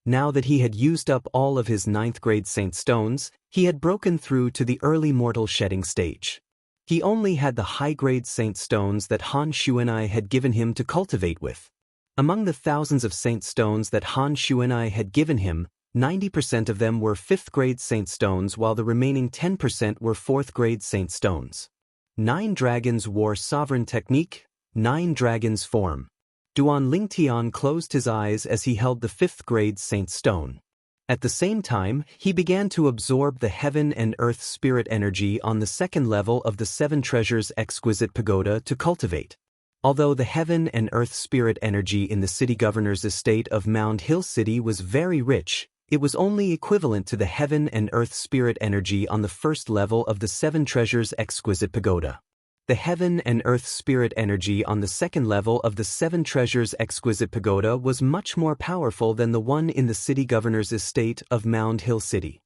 Now that he had used up all of his 9th-grade saint stones, he had broken through to the early mortal shedding stage. He only had the high-grade saint stones that Han Xuanai had given him to cultivate with. Among the thousands of saint stones that Han Xuanai had given him, 90% of them were 5th-grade saint stones while the remaining 10% were 4th-grade saint stones. 9 dragons wore sovereign technique, 9 dragons form. Duan Lingtian closed his eyes as he held the 5th-grade saint stone. At the same time, he began to absorb the heaven and earth spirit energy on the 2nd level of the 7 treasures exquisite pagoda to cultivate. Although the heaven and earth spirit energy in the city governor's estate of Mound Hill City was very rich, it was only equivalent to the heaven and earth spirit energy on the 1st level of the 7 treasures exquisite pagoda. The heaven and earth spirit energy on the 2nd level of the 7 treasures exquisite pagoda was much more powerful than the one in the city governor's estate of Mound Hill City.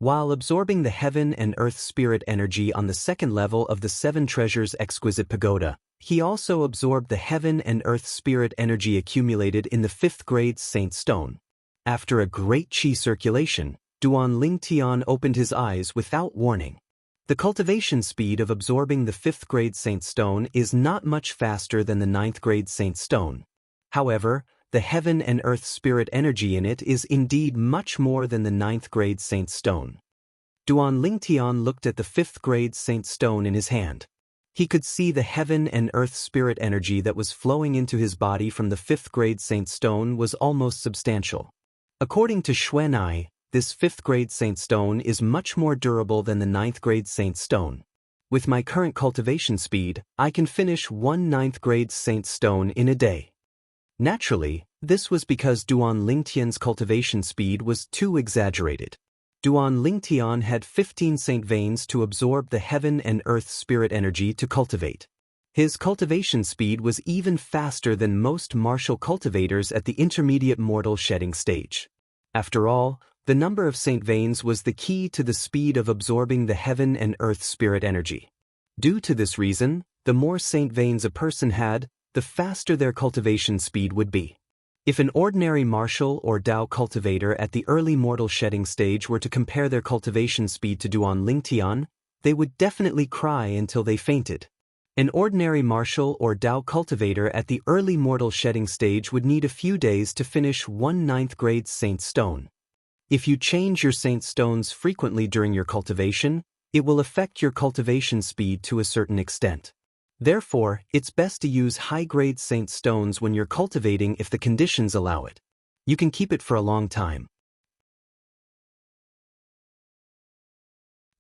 While absorbing the heaven and earth spirit energy on the 2nd level of the 7 treasures exquisite pagoda, he also absorbed the heaven and earth spirit energy accumulated in the 5th-grade saint stone. After a great qi circulation, Duan Lingtian opened his eyes without warning. The cultivation speed of absorbing the 5th-grade saint stone is not much faster than the 9th-grade saint stone. However, the heaven and earth spirit energy in it is indeed much more than the 9th-grade saint stone. Duan Lingtian looked at the 5th-grade saint stone in his hand. He could see the heaven and earth spirit energy that was flowing into his body from the 5th-grade saint stone was almost substantial. According to Xuanai, this 5th-grade saint stone is much more durable than the 9th-grade saint stone. With my current cultivation speed, I can finish 1 9th-grade saint stone in a day. Naturally, this was because Duan Lingtian's cultivation speed was too exaggerated. Duan Lingtian had 15 saint veins to absorb the heaven and earth spirit energy to cultivate. His cultivation speed was even faster than most martial cultivators at the intermediate mortal shedding stage. After all, the number of saint veins was the key to the speed of absorbing the heaven and earth spirit energy. Due to this reason, the more saint veins a person had, the faster their cultivation speed would be. If an ordinary martial or Dao cultivator at the early mortal shedding stage were to compare their cultivation speed to Duan Lingtian, they would definitely cry until they fainted. An ordinary martial or Dao cultivator at the early mortal shedding stage would need a few days to finish 1 9th-grade saint stone. If you change your saint stones frequently during your cultivation, it will affect your cultivation speed to a certain extent. Therefore, it's best to use high-grade saint stones when you're cultivating if the conditions allow it. You can keep it for a long time.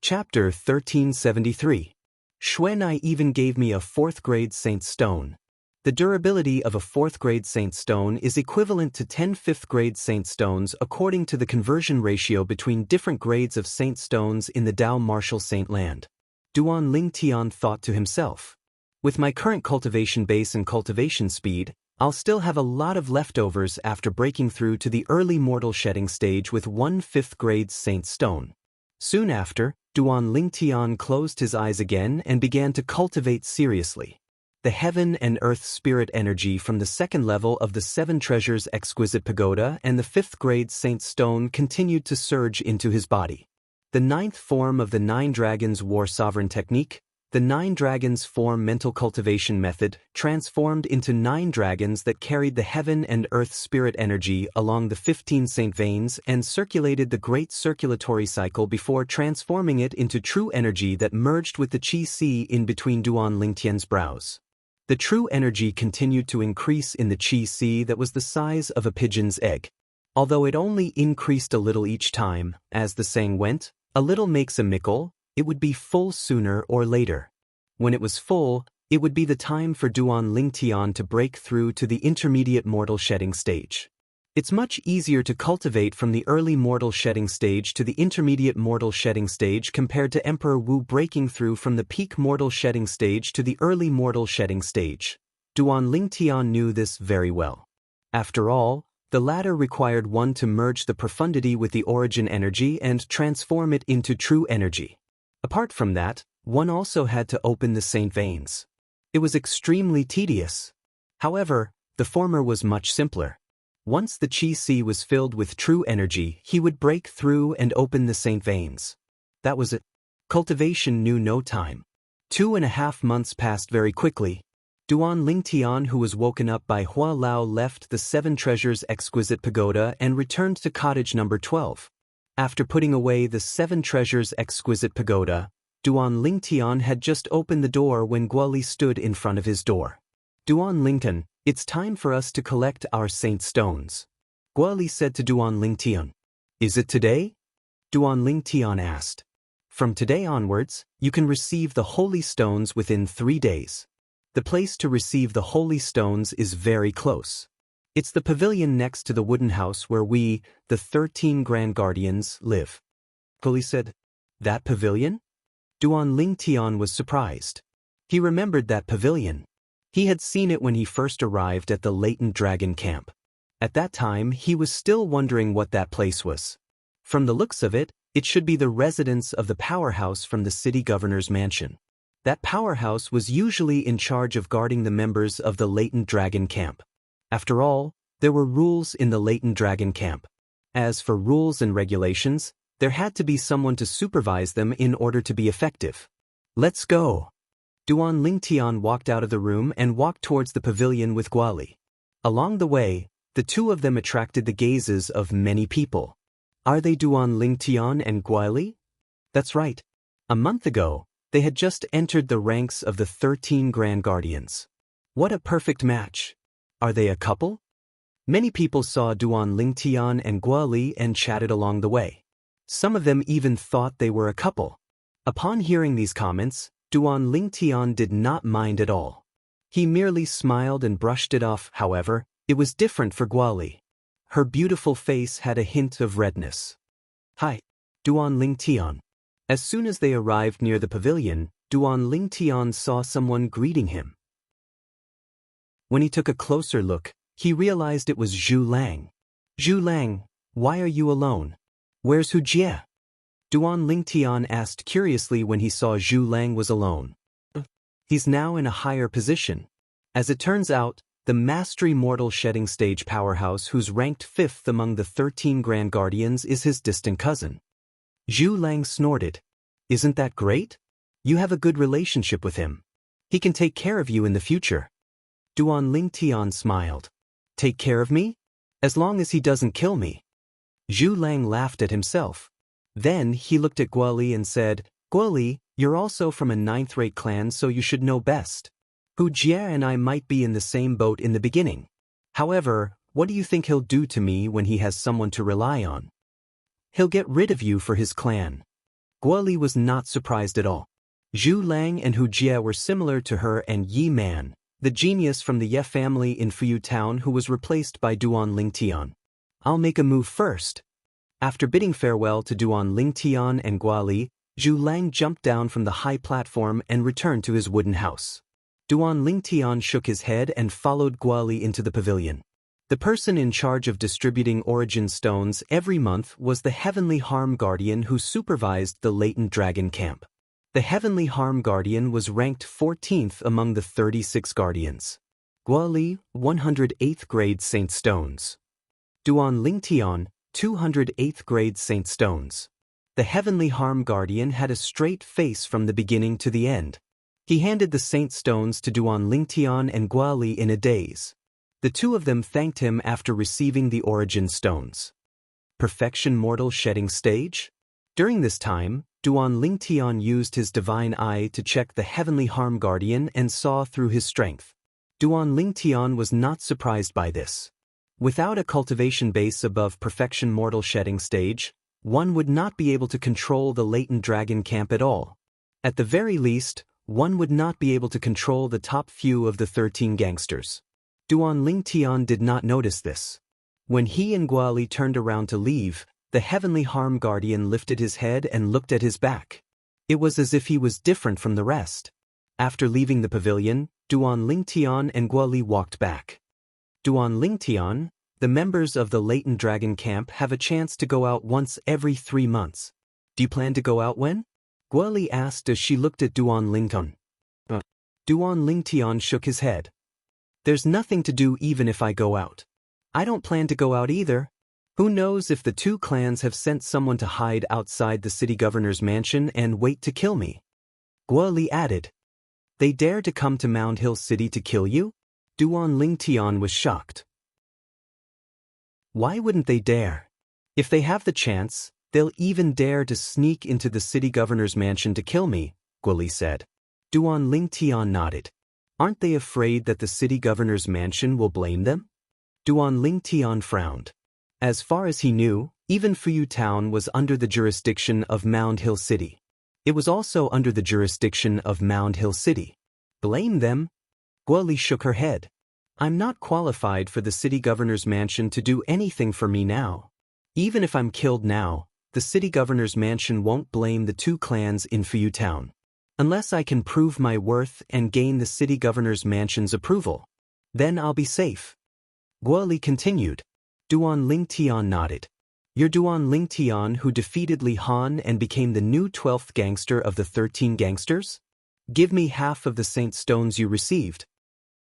Chapter 1373. Xuanai even gave me a 4th-grade saint stone. The durability of a 4th-grade saint stone is equivalent to 10 5th-grade saint stones according to the conversion ratio between different grades of saint stones in the Dao Martial Saint Land. Duan Lingtian thought to himself. With my current cultivation base and cultivation speed, I'll still have a lot of leftovers after breaking through to the early mortal shedding stage with 1 5th-grade saint stone. Soon after, Duan Lingtian closed his eyes again and began to cultivate seriously. The heaven and earth spirit energy from the 2nd level of the 7 treasures exquisite pagoda and the 5th-grade saint stone continued to surge into his body. The 9th form of the 9 dragons war sovereign technique, the 9 dragons form mental cultivation method, transformed into 9 dragons that carried the heaven and earth spirit energy along the 15 saint veins and circulated the great circulatory cycle before transforming it into true energy that merged with the qi si in between Duan Lingtian's brows. The true energy continued to increase in the qi si that was the size of a pigeon's egg. Although it only increased a little each time, as the saying went, a little makes a mickle, it would be full sooner or later. When it was full, it would be the time for Duan Lingtian to break through to the intermediate mortal shedding stage. It's much easier to cultivate from the early mortal shedding stage to the intermediate mortal shedding stage compared to Emperor Wu breaking through from the peak mortal shedding stage to the early mortal shedding stage. Duan Lingtian knew this very well. After all, the latter required one to merge the profundity with the origin energy and transform it into true energy. Apart from that, one also had to open the saint veins. It was extremely tedious. However, the former was much simpler. Once the qi si was filled with true energy, he would break through and open the saint veins. That was it. Cultivation knew no time. 2.5 months passed very quickly. Duan Lingtian, who was woken up by Hua Lao, left the 7 treasures exquisite pagoda and returned to cottage number 12. After putting away the 7 treasures exquisite pagoda, Duan Lingtian had just opened the door when Guoli stood in front of his door. Duan Lingtian, it's time for us to collect our saint stones. Guoli said to Duan Lingtian. Is it today? Duan Lingtian asked. From today onwards, you can receive the holy stones within 3 days. The place to receive the holy stones is very close. It's the pavilion next to the wooden house where we, the 13 Grand Guardians, live. Guoli said. That pavilion? Duan Lingtian was surprised. He remembered that pavilion. He had seen it when he first arrived at the latent dragon camp. At that time, he was still wondering what that place was. From the looks of it, it should be the residence of the powerhouse from the city governor's mansion. That powerhouse was usually in charge of guarding the members of the latent dragon camp. After all, there were rules in the latent dragon camp. As for rules and regulations, there had to be someone to supervise them in order to be effective. Let's go. Duan Lingtian walked out of the room and walked towards the pavilion with Guoli. Along the way, the two of them attracted the gazes of many people. Are they Duan Lingtian and Guoli? That's right. A month ago, they had just entered the ranks of the 13 Grand Guardians. What a perfect match. Are they a couple? Many people saw Duan Lingtian and Guoli and chatted along the way. Some of them even thought they were a couple. Upon hearing these comments, Duan Lingtian did not mind at all. He merely smiled and brushed it off. However, it was different for Guoli. Her beautiful face had a hint of redness. Hi, Duan Lingtian. As soon as they arrived near the pavilion, Duan Lingtian saw someone greeting him. When he took a closer look, he realized it was Zhu Lang. Zhu Lang, why are you alone? Where's Hu Jie? Duan Lingtian asked curiously when he saw Zhu Lang was alone. He's now in a higher position. As it turns out, the Mastery Mortal Shedding Stage powerhouse who's ranked 5th among the 13 Grand Guardians is his distant cousin. Zhu Lang snorted. Isn't that great? You have a good relationship with him. He can take care of you in the future. Duan Lingtian smiled. Take care of me? As long as he doesn't kill me. Zhu Lang laughed at himself. Then he looked at Guoli and said, Guoli, you're also from a 9th-rate clan, so you should know best. Hu Jie and I might be in the same boat in the beginning. However, what do you think he'll do to me when he has someone to rely on? He'll get rid of you for his clan. Guoli was not surprised at all. Zhu Lang and Hu Jie were similar to her and Yi Man, the genius from the Ye family in Fuyu Town who was replaced by Duan Lingtian. I'll make a move first. After bidding farewell to Duan Lingtian and Guoli, Zhu Lang jumped down from the high platform and returned to his wooden house. Duan Lingtian shook his head and followed Guoli into the pavilion. The person in charge of distributing origin stones every month was the Heavenly Harm Guardian who supervised the latent dragon camp. The Heavenly Harm Guardian was ranked 14th among the 36 guardians. Guoli, 108th grade Saint Stones. Duan Lingtian, 208th grade Saint Stones. The Heavenly Harm Guardian had a straight face from the beginning to the end. He handed the Saint Stones to Duan Lingtian and Guoli in a daze. The two of them thanked him after receiving the origin stones. Perfection Mortal Shedding Stage? During this time, Duan Lingtian used his divine eye to check the Heavenly Harm Guardian and saw through his strength. Duan Lingtian was not surprised by this. Without a cultivation base above Perfection Mortal Shedding Stage, one would not be able to control the latent dragon camp at all. At the very least, one would not be able to control the top few of the 13 gangsters. Duan Lingtian did not notice this. When he and Guoli turned around to leave, the Heavenly Harm Guardian lifted his head and looked at his back. It was as if he was different from the rest. After leaving the pavilion, Duan Lingtian and Guoli walked back. Duan Lingtian, the members of the latent dragon camp have a chance to go out once every 3 months. Do you plan to go out when? Guoli asked as she looked at Duan Lingtian. Duan Lingtian shook his head. There's nothing to do even if I go out. I don't plan to go out either. Who knows if the two clans have sent someone to hide outside the city governor's mansion and wait to kill me. Guoli added. They dare to come to Mound Hill City to kill you? Duan Lingtian was shocked. Why wouldn't they dare? If they have the chance, they'll even dare to sneak into the city governor's mansion to kill me, Guoli said. Duan Lingtian nodded. Aren't they afraid that the city governor's mansion will blame them? Duan Lingtian frowned. As far as he knew, even Fuyu Town was under the jurisdiction of Mound Hill City. It was also under the jurisdiction of Mound Hill City. Blame them? Guoli shook her head. I'm not qualified for the city governor's mansion to do anything for me now. Even if I'm killed now, the city governor's mansion won't blame the two clans in Fuyu Town. Unless I can prove my worth and gain the city governor's mansion's approval. Then I'll be safe. Guoli continued. Duan Lingtian nodded. You're Duan Lingtian who defeated Li Han and became the new 12th gangster of the 13 gangsters? Give me half of the Saint Stones you received.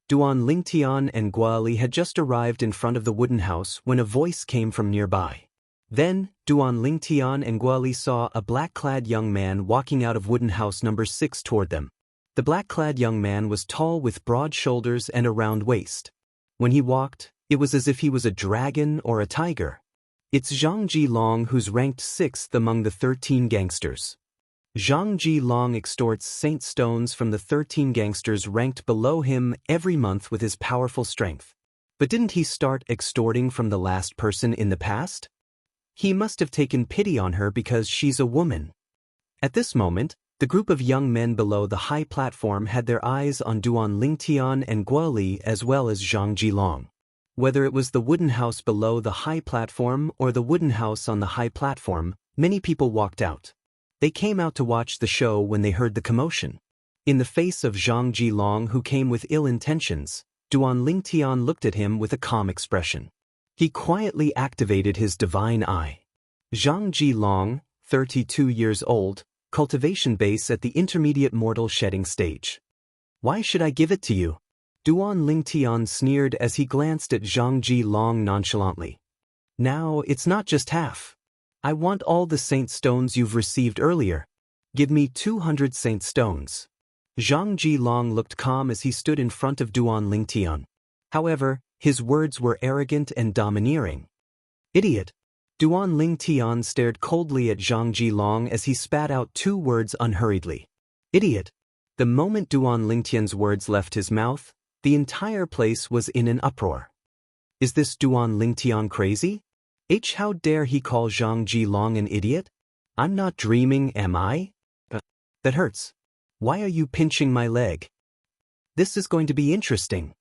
Duan Lingtian and Guoli had just arrived in front of the wooden house when a voice came from nearby. Then, Duan Lingtian and Guoli saw a black-clad young man walking out of wooden house number 6 toward them. The black-clad young man was tall with broad shoulders and a round waist. When he walked, it was as if he was a dragon or a tiger. It's Zhang Jilong who's ranked 6th among the 13 gangsters. Zhang Jilong extorts Saint Stones from the 13 gangsters ranked below him every month with his powerful strength. But didn't he start extorting from the last person in the past? He must have taken pity on her because she's a woman. At this moment, the group of young men below the high platform had their eyes on Duan Lingtian and Guoli as well as Zhang Jilong. Whether it was the wooden house below the high platform or the wooden house on the high platform, many people walked out. They came out to watch the show when they heard the commotion. In the face of Zhang Jilong, who came with ill intentions, Duan Lingtian looked at him with a calm expression. He quietly activated his divine eye. Zhang Jilong, 32 years old, cultivation base at the intermediate mortal shedding stage. Why should I give it to you? Duan Lingtian sneered as he glanced at Zhang Jilong nonchalantly. Now, it's not just half. I want all the Saint Stones you've received earlier. Give me 200 Saint Stones. Zhang Jilong looked calm as he stood in front of Duan Lingtian. However, his words were arrogant and domineering. Idiot! Duan Lingtian stared coldly at Zhang Jilong as he spat out 2 words unhurriedly. Idiot! The moment Duan Lingtian's words left his mouth, the entire place was in an uproar. Is this Duan Lingtian crazy? How dare he call Zhang Jilong an idiot? I'm not dreaming, am I? That hurts. Why are you pinching my leg? This is going to be interesting.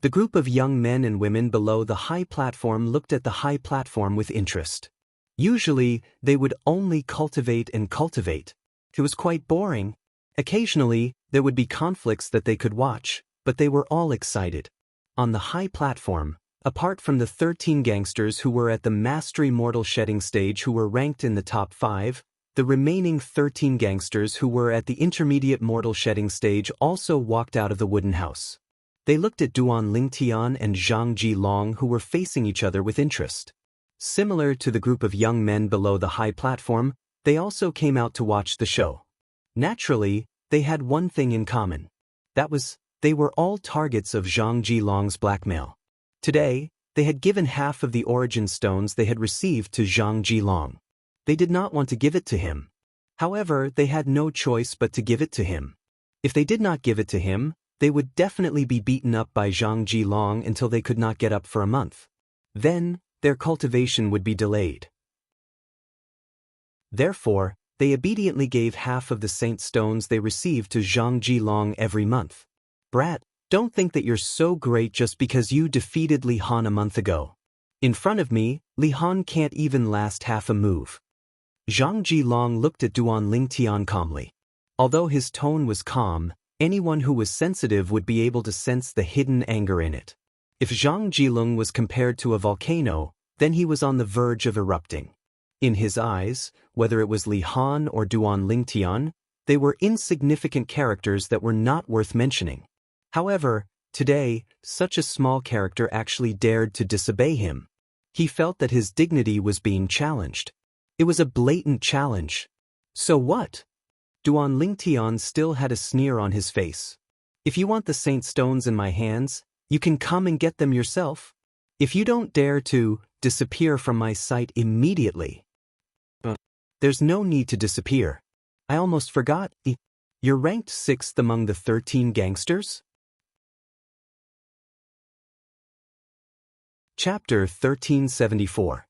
The group of young men and women below the high platform looked at the high platform with interest. Usually, they would only cultivate and cultivate. It was quite boring. Occasionally, there would be conflicts that they could watch, but they were all excited. On the high platform, apart from the 13 gangsters who were at the mastery mortal shedding stage who were ranked in the top 5, the remaining 13 gangsters who were at the intermediate mortal shedding stage also walked out of the wooden house. They looked at Duan Lingtian and Zhang Jilong who were facing each other with interest. Similar to the group of young men below the high platform, they also came out to watch the show. Naturally, they had one thing in common. That was, they were all targets of Zhang Jilong's blackmail. Today, they had given half of the origin stones they had received to Zhang Jilong. They did not want to give it to him. However, they had no choice but to give it to him. If they did not give it to him, they would definitely be beaten up by Zhang Jilong until they could not get up for a month. Then, their cultivation would be delayed. Therefore, they obediently gave half of the saint stones they received to Zhang Jilong every month. Brat, don't think that you're so great just because you defeated Li Han a month ago. In front of me, Li Han can't even last half a move. Zhang Jilong looked at Duan Lingtian calmly. Although his tone was calm, anyone who was sensitive would be able to sense the hidden anger in it. If Zhang Jilong was compared to a volcano, then he was on the verge of erupting. In his eyes, whether it was Li Han or Duan Lingtian, they were insignificant characters that were not worth mentioning. However, today, such a small character actually dared to disobey him. He felt that his dignity was being challenged. It was a blatant challenge. So what? Duan Lingtian still had a sneer on his face. If you want the saint stones in my hands, you can come and get them yourself. If you don't dare to disappear from my sight immediately. There's no need to disappear. I almost forgot. You're ranked 6th among the 13 gangsters? Chapter 1374.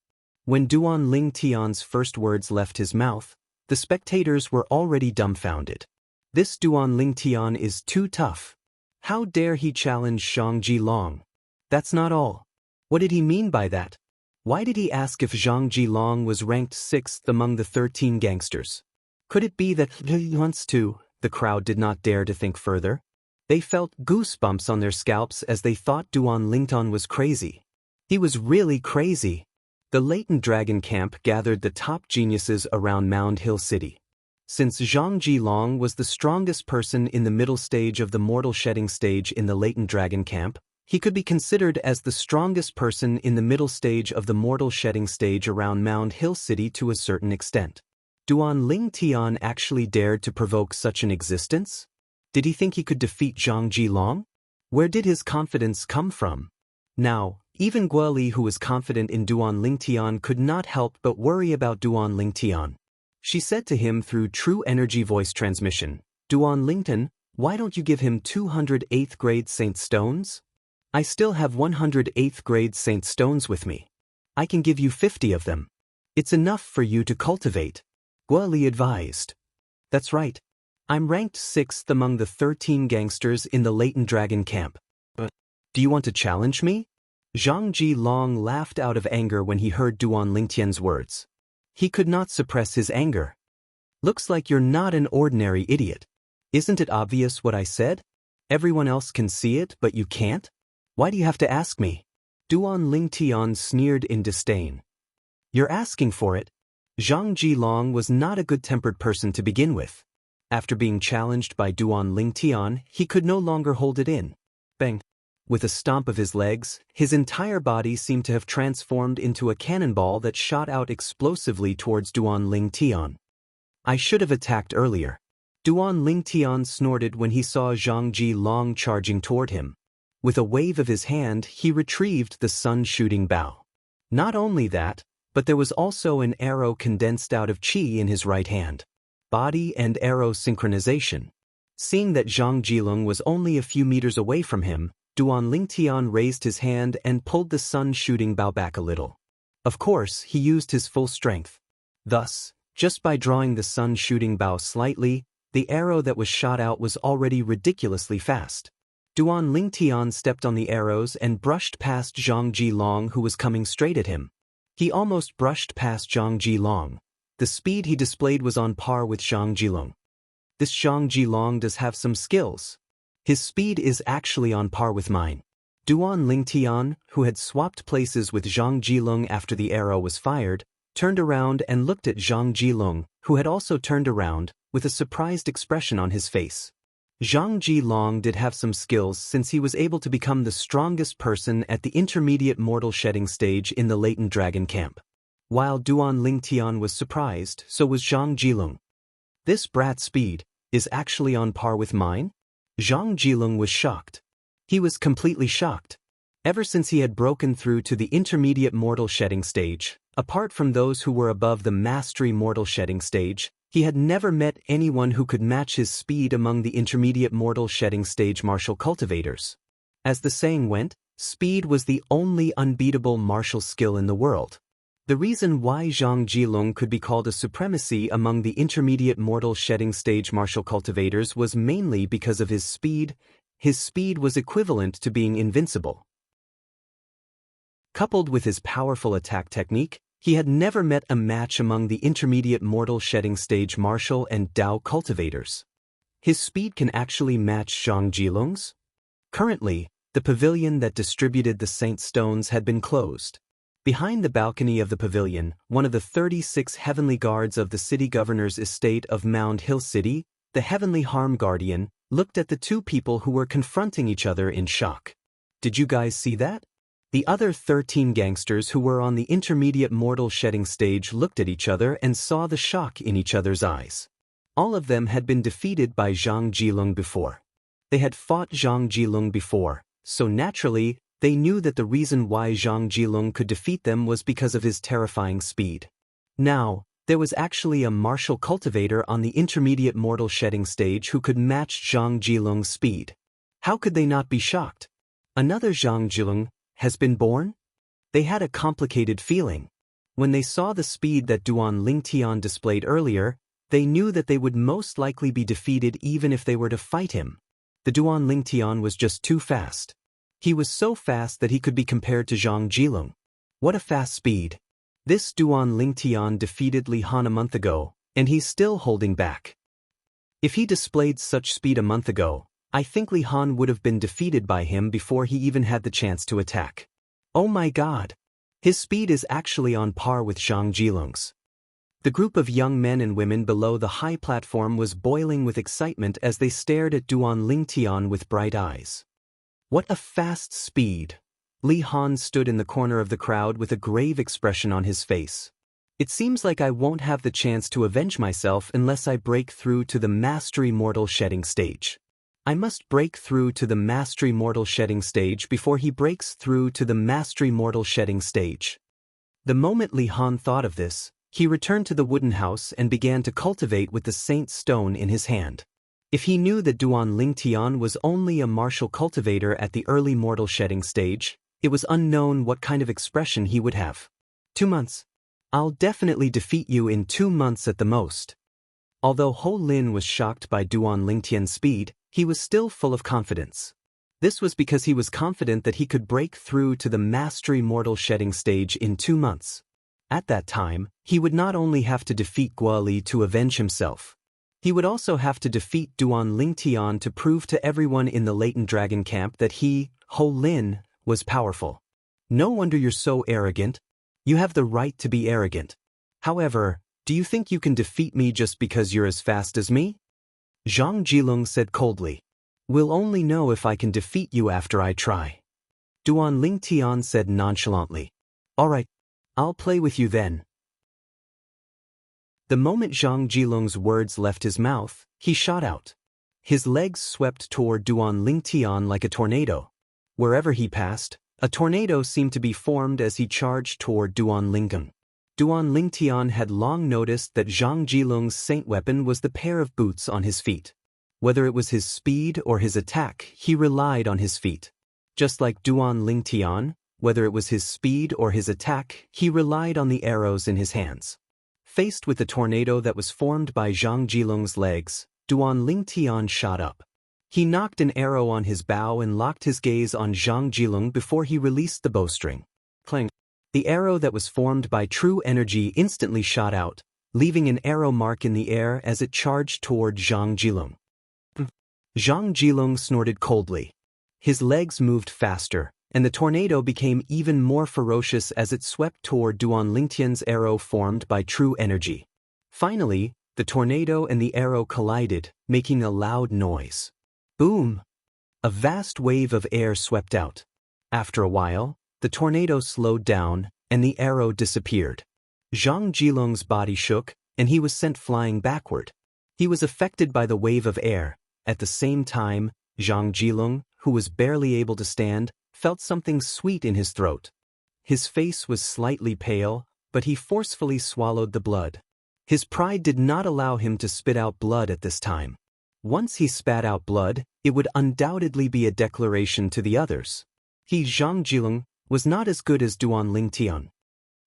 When Duan Lingtian's first words left his mouth, the spectators were already dumbfounded. This Duan Lingtian is too tough. How dare he challenge Zhang Jilong? That's not all. What did he mean by that? Why did he ask if Zhang Jilong was ranked 6th among the 13 gangsters? Could it be that he wants to? The crowd did not dare to think further. They felt goosebumps on their scalps as they thought Duan Lingtian was crazy. He was really crazy. The latent dragon camp gathered the top geniuses around Mound Hill City. Since Zhang Jilong was the strongest person in the middle stage of the mortal shedding stage in the latent dragon camp, he could be considered as the strongest person in the middle stage of the mortal shedding stage around Mound Hill City to a certain extent. Duan Lingtian actually dared to provoke such an existence? Did he think he could defeat Zhang Jilong? Where did his confidence come from? Now, even Guoli, who was confident in Duan Lingtian, could not help but worry about Duan Lingtian. She said to him through true energy voice transmission, Duan Lingtian, why don't you give him 208th grade saint stones? I still have 108th grade saint stones with me. I can give you 50 of them. It's enough for you to cultivate. Guoli advised. That's right. I'm ranked 6th among the 13 gangsters in the latent dragon camp. Do you want to challenge me? Zhang Jilong laughed out of anger when he heard Duan Lingtian's words. He could not suppress his anger. Looks like you're not an ordinary idiot. Isn't it obvious what I said? Everyone else can see it, but you can't? Why do you have to ask me? Duan Lingtian sneered in disdain. You're asking for it. Zhang Jilong was not a good-tempered person to begin with. After being challenged by Duan Lingtian, he could no longer hold it in. Bang! With a stomp of his legs, his entire body seemed to have transformed into a cannonball that shot out explosively towards Duan Lingtian. I should have attacked earlier. Duan Lingtian snorted when he saw Zhang Jilong charging toward him. With a wave of his hand, he retrieved the sun-shooting bow. Not only that, but there was also an arrow condensed out of chi in his right hand. Body and arrow synchronization. Seeing that Zhang Jilong was only a few meters away from him, Duan Lingtian raised his hand and pulled the sun shooting bow back a little. Of course, he used his full strength. Thus, just by drawing the sun shooting bow slightly, the arrow that was shot out was already ridiculously fast. Duan Lingtian stepped on the arrows and brushed past Zhang Jilong, who was coming straight at him. He almost brushed past Zhang Jilong. The speed he displayed was on par with Zhang Jilong. This Zhang Jilong does have some skills. His speed is actually on par with mine. Duan Lingtian, who had swapped places with Zhang Jilong after the arrow was fired, turned around and looked at Zhang Jilong, who had also turned around, with a surprised expression on his face. Zhang Jilong did have some skills since he was able to become the strongest person at the intermediate mortal shedding stage in the latent dragon camp. While Duan Lingtian was surprised, so was Zhang Jilong. This brat's speed is actually on par with mine? Zhang Jilong was shocked. He was completely shocked. Ever since he had broken through to the intermediate mortal shedding stage, apart from those who were above the mastery mortal shedding stage, he had never met anyone who could match his speed among the intermediate mortal shedding stage martial cultivators. As the saying went, speed was the only unbeatable martial skill in the world. The reason why Zhang Jilong could be called a supremacy among the intermediate mortal shedding stage martial cultivators was mainly because of his speed. His speed was equivalent to being invincible. Coupled with his powerful attack technique, he had never met a match among the intermediate mortal shedding stage martial and Dao cultivators. His speed can actually match Zhang Jilong's? Currently, the pavilion that distributed the Saint Stones had been closed. Behind the balcony of the pavilion, one of the 36 heavenly guards of the city governor's estate of Mound Hill City, the heavenly harm guardian, looked at the two people who were confronting each other in shock. Did you guys see that? The other 13 gangsters who were on the intermediate mortal shedding stage looked at each other and saw the shock in each other's eyes. All of them had been defeated by Zhang Jilong before. They had fought Zhang Jilong before, so naturally, they knew that the reason why Zhang Jilong could defeat them was because of his terrifying speed. Now, there was actually a martial cultivator on the intermediate mortal shedding stage who could match Zhang Jilong's speed. How could they not be shocked? Another Zhang Jilong has been born? They had a complicated feeling. When they saw the speed that Duan Lingtian displayed earlier, they knew that they would most likely be defeated even if they were to fight him. The Duan Lingtian was just too fast. He was so fast that he could be compared to Zhang Jilong. What a fast speed. This Duan Lingtian defeated Li Han a month ago, and he's still holding back. If he displayed such speed a month ago, I think Li Han would have been defeated by him before he even had the chance to attack. Oh my god! His speed is actually on par with Zhang Jilong's. The group of young men and women below the high platform was boiling with excitement as they stared at Duan Lingtian with bright eyes. What a fast speed! Li Han stood in the corner of the crowd with a grave expression on his face. It seems like I won't have the chance to avenge myself unless I break through to the mastery mortal shedding stage. I must break through to the mastery mortal shedding stage before he breaks through to the mastery mortal shedding stage. The moment Li Han thought of this, he returned to the wooden house and began to cultivate with the Saint Stone in his hand. If he knew that Duan Lingtian was only a martial cultivator at the early mortal shedding stage, it was unknown what kind of expression he would have. 2 months. I'll definitely defeat you in 2 months at the most. Although Ho Lin was shocked by Duan Lingtian's speed, he was still full of confidence. This was because he was confident that he could break through to the mastery mortal shedding stage in 2 months. At that time, he would not only have to defeat Guoli to avenge himself. He would also have to defeat Duan Lingtian to prove to everyone in the latent dragon camp that he, Ho Lin, was powerful. No wonder you're so arrogant. You have the right to be arrogant. However, do you think you can defeat me just because you're as fast as me? Zhang Jilong said coldly. We'll only know if I can defeat you after I try. Duan Lingtian said nonchalantly. All right, I'll play with you then. The moment Zhang Jilong's words left his mouth, he shot out. His legs swept toward Duan Lingtian like a tornado. Wherever he passed, a tornado seemed to be formed as he charged toward Duan Lingtian. Duan Lingtian had long noticed that Zhang Jilong's saint weapon was the pair of boots on his feet. Whether it was his speed or his attack, he relied on his feet. Just like Duan Lingtian, whether it was his speed or his attack, he relied on the arrows in his hands. Faced with the tornado that was formed by Zhang Jilung's legs, Duan Lingtian shot up. He knocked an arrow on his bow and locked his gaze on Zhang Jilung before he released the bowstring. Clang! The arrow that was formed by true energy instantly shot out, leaving an arrow mark in the air as it charged toward Zhang Jilung. Zhang Jilung snorted coldly. His legs moved faster, and the tornado became even more ferocious as it swept toward Duan Lingtian's arrow formed by true energy. Finally, the tornado and the arrow collided, making a loud noise. Boom! A vast wave of air swept out. After a while, the tornado slowed down, and the arrow disappeared. Zhang Jilung's body shook, and he was sent flying backward. He was affected by the wave of air. At the same time, Zhang Jilung, who was barely able to stand, felt something sweet in his throat. His face was slightly pale, but he forcefully swallowed the blood. His pride did not allow him to spit out blood at this time. Once he spat out blood, it would undoubtedly be a declaration to the others. He, Zhang Jilung, was not as good as Duan Lingtian.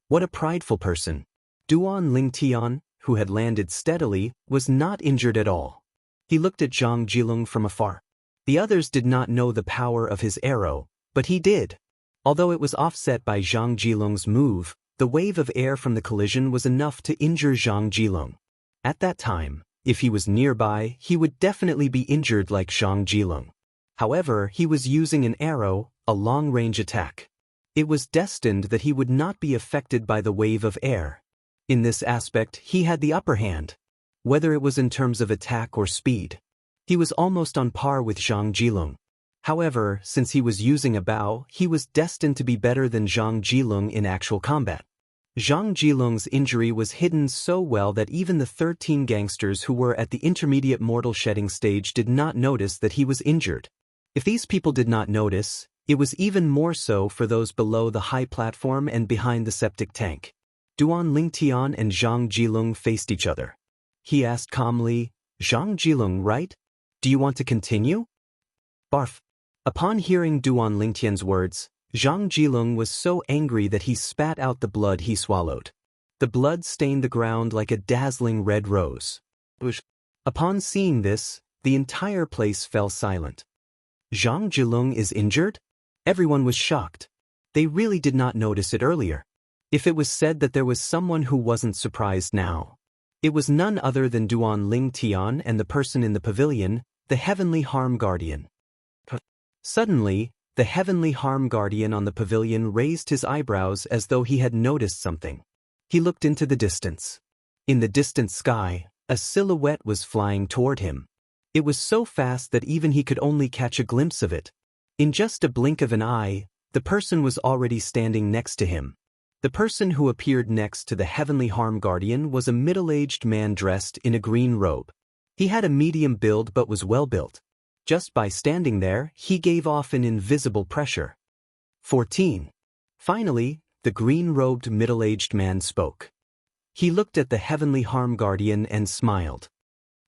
What a prideful person. Duan Lingtian, who had landed steadily, was not injured at all. He looked at Zhang Jilung from afar. The others did not know the power of his arrow, but he did. Although it was offset by Zhang Jilung's move, the wave of air from the collision was enough to injure Zhang Jilung. At that time, if he was nearby, he would definitely be injured like Zhang Jilung. However, he was using an arrow, a long-range attack. It was destined that he would not be affected by the wave of air. In this aspect, he had the upper hand. Whether it was in terms of attack or speed, he was almost on par with Zhang Jilung. However, since he was using a bow, he was destined to be better than Zhang Jilung in actual combat. Zhang Jilung's injury was hidden so well that even the 13 gangsters who were at the intermediate mortal shedding stage did not notice that he was injured. If these people did not notice, it was even more so for those below the high platform and behind the septic tank. Duan Lingtian and Zhang Jilung faced each other. He asked calmly, "Zhang Jilung, right? Do you want to continue?" Barf. Upon hearing Duan Lingtian's words, Zhang Jilung was so angry that he spat out the blood he swallowed. The blood stained the ground like a dazzling red rose. Upon seeing this, the entire place fell silent. Zhang Jilung is injured? Everyone was shocked. They really did not notice it earlier. If it was said that there was someone who wasn't surprised now, it was none other than Duan Lingtian and the person in the pavilion, the Heavenly Harm Guardian. Suddenly, the Heavenly Harm Guardian on the pavilion raised his eyebrows as though he had noticed something. He looked into the distance. In the distant sky, a silhouette was flying toward him. It was so fast that even he could only catch a glimpse of it. In just a blink of an eye, the person was already standing next to him. The person who appeared next to the Heavenly Harm Guardian was a middle-aged man dressed in a green robe. He had a medium build but was well-built. Just by standing there, he gave off an invisible pressure. 14. Finally, the green-robed middle-aged man spoke. He looked at the Heavenly Harm Guardian and smiled.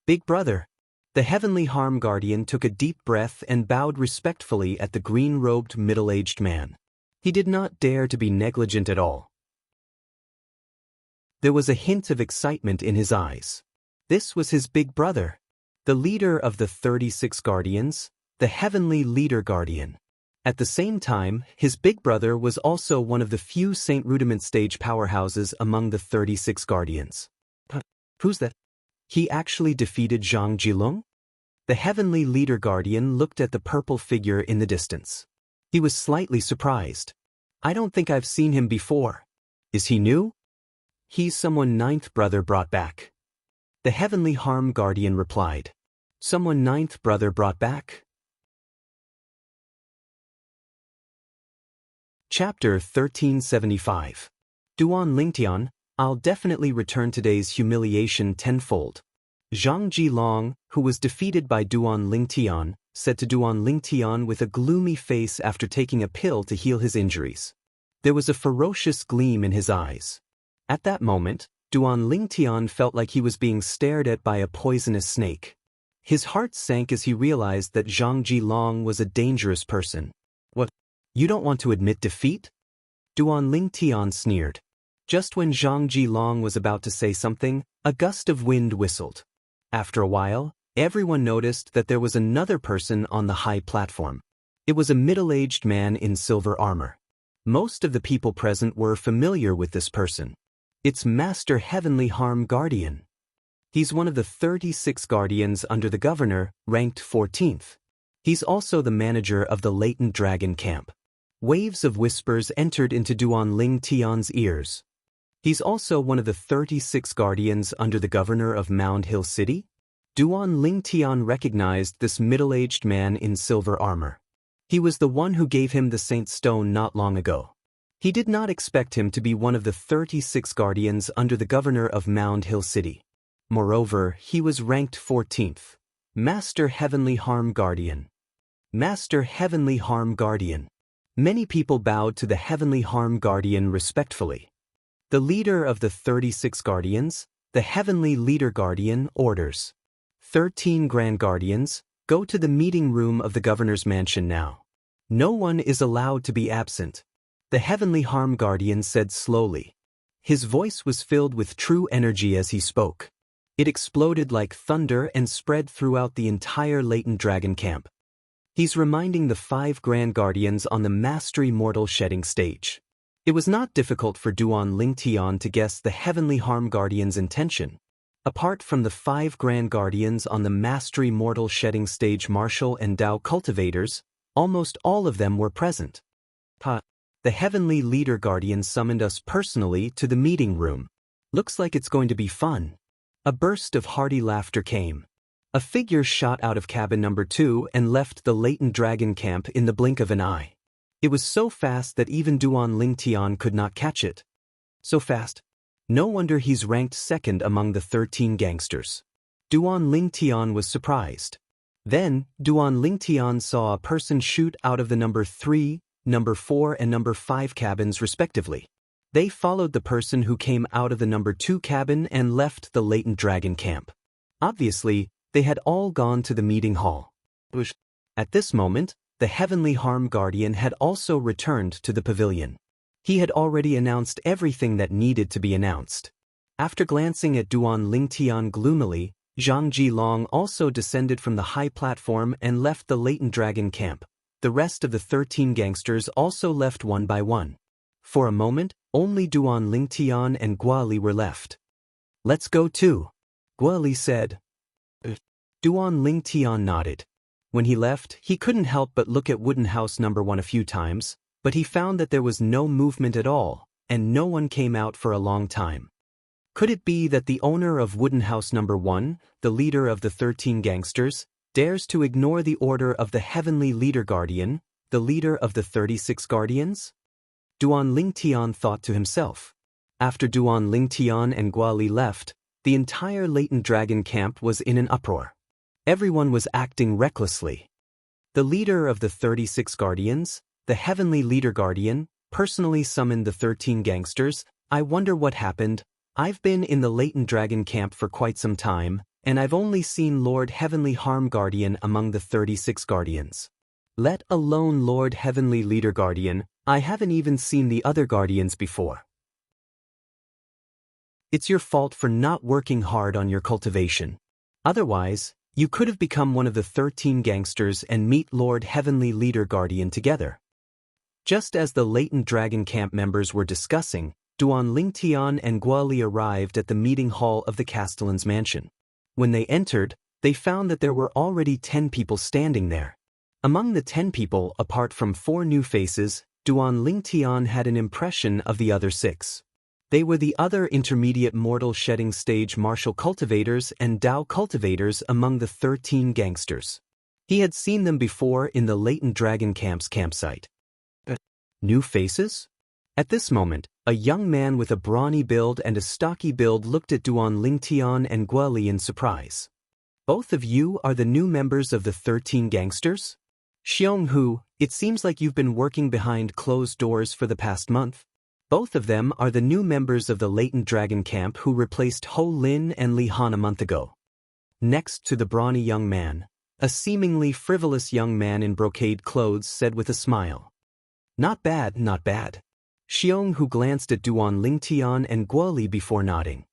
"Big brother." The Heavenly Harm Guardian took a deep breath and bowed respectfully at the green-robed middle-aged man. He did not dare to be negligent at all. There was a hint of excitement in his eyes. This was his big brother, the leader of the 36 Guardians, the Heavenly Leader Guardian. At the same time, his big brother was also one of the few Saint Rudiment stage powerhouses among the 36 Guardians. Who's that? He actually defeated Zhang Jilung? The Heavenly Leader Guardian looked at the purple figure in the distance. He was slightly surprised. "I don't think I've seen him before. Is he new?" "He's someone ninth brother brought back." The Heavenly Harm Guardian replied. "Someone ninth brother brought back?" Chapter 1375. Duan Lingtian, I'll definitely return today's humiliation tenfold. Zhang Jilong, who was defeated by Duan Lingtian, said to Duan Lingtian with a gloomy face after taking a pill to heal his injuries. There was a ferocious gleam in his eyes. At that moment, Duan Lingtian felt like he was being stared at by a poisonous snake. His heart sank as he realized that Zhang Jilong was a dangerous person. What? You don't want to admit defeat? Duan Lingtian sneered. Just when Zhang Jilong was about to say something, a gust of wind whistled. After a while, everyone noticed that there was another person on the high platform. It was a middle-aged man in silver armor. Most of the people present were familiar with this person. It's Master Heavenly Harm Guardian. He's one of the 36 guardians under the governor, ranked 14th. He's also the manager of the latent dragon camp. Waves of whispers entered into Duan Lingtian's ears. He's also one of the 36 guardians under the governor of Mound Hill City? Duan Lingtian recognized this middle-aged man in silver armor. He was the one who gave him the Saint Stone not long ago. He did not expect him to be one of the 36 guardians under the governor of Mound Hill City. Moreover, he was ranked 14th. Master Heavenly Harm Guardian. Master Heavenly Harm Guardian. Many people bowed to the Heavenly Harm Guardian respectfully. The leader of the 36 guardians, the Heavenly Leader Guardian, orders. 13 Grand Guardians, go to the meeting room of the governor's mansion now. No one is allowed to be absent. The Heavenly Harm Guardian said slowly. His voice was filled with true energy as he spoke. It exploded like thunder and spread throughout the entire latent dragon camp. He's reminding the 5 Grand Guardians on the Mastery Mortal Shedding stage. It was not difficult for Duan Lingtian to guess the Heavenly Harm Guardian's intention. Apart from the 5 Grand Guardians on the Mastery Mortal Shedding stage, martial and Dao cultivators, almost all of them were present. The Heavenly Leader Guardian summoned us personally to the meeting room. Looks like it's going to be fun. A burst of hearty laughter came. A figure shot out of cabin number 2 and left the latent dragon camp in the blink of an eye. It was so fast that even Duan Lingtian could not catch it. So fast. No wonder he's ranked 2nd among the 13 gangsters. Duan Lingtian was surprised. Then, Duan Lingtian saw a person shoot out of the number 3, number 4 and number 5 cabins respectively. They followed the person who came out of the number 2 cabin and left the latent dragon camp. Obviously, they had all gone to the meeting hall. At this moment, the Heavenly Harm Guardian had also returned to the pavilion. He had already announced everything that needed to be announced. After glancing at Duan Lingtian gloomily, Zhang Jilong also descended from the high platform and left the latent dragon camp. The rest of the 13 gangsters also left one by one. For a moment, only Duan Lingtian and Guali were left. Let's go too, Guali said. Duan Lingtian nodded. When he left, he couldn't help but look at Wooden House number 1 a few times, but he found that there was no movement at all, and no one came out for a long time. Could it be that the owner of Wooden House number 1, the leader of the 13 gangsters, dares to ignore the order of the Heavenly Leader Guardian, the leader of the 36 guardians? Duan Lingtian thought to himself. After Duan Lingtian and Guali left, the entire latent dragon camp was in an uproar. Everyone was acting recklessly. The leader of the 36 guardians, the Heavenly Leader Guardian, personally summoned the 13 gangsters. I wonder what happened. I've been in the latent dragon camp for quite some time, and I've only seen Lord Heavenly Harm Guardian among the 36 guardians. Let alone Lord Heavenly Leader Guardian, I haven't even seen the other guardians before. It's your fault for not working hard on your cultivation. Otherwise, you could have become one of the 13 gangsters and meet Lord Heavenly Leader Guardian together. Just as the latent dragon camp members were discussing, Duan Lingtian and Guali arrived at the meeting hall of the Castellan's mansion. When they entered, they found that there were already 10 people standing there. Among the 10 people, apart from 4 new faces, Duan Lingtian had an impression of the other 6. They were the other intermediate mortal shedding stage martial cultivators and Dao cultivators among the 13 gangsters. He had seen them before in the latent dragon camp's campsite. New faces? At this moment, a young man with a brawny build and a stocky build looked at Duan Lingtian and Guali in surprise. Both of you are the new members of the 13 gangsters? Xionghu, it seems like you've been working behind closed doors for the past month. Both of them are the new members of the latent dragon camp who replaced Ho Lin and Li Han a month ago. next to the brawny young man, a seemingly frivolous young man in brocade clothes said with a smile. Not bad, not bad. Xiong Hu glanced at Duan Lingtian and Guoli before nodding.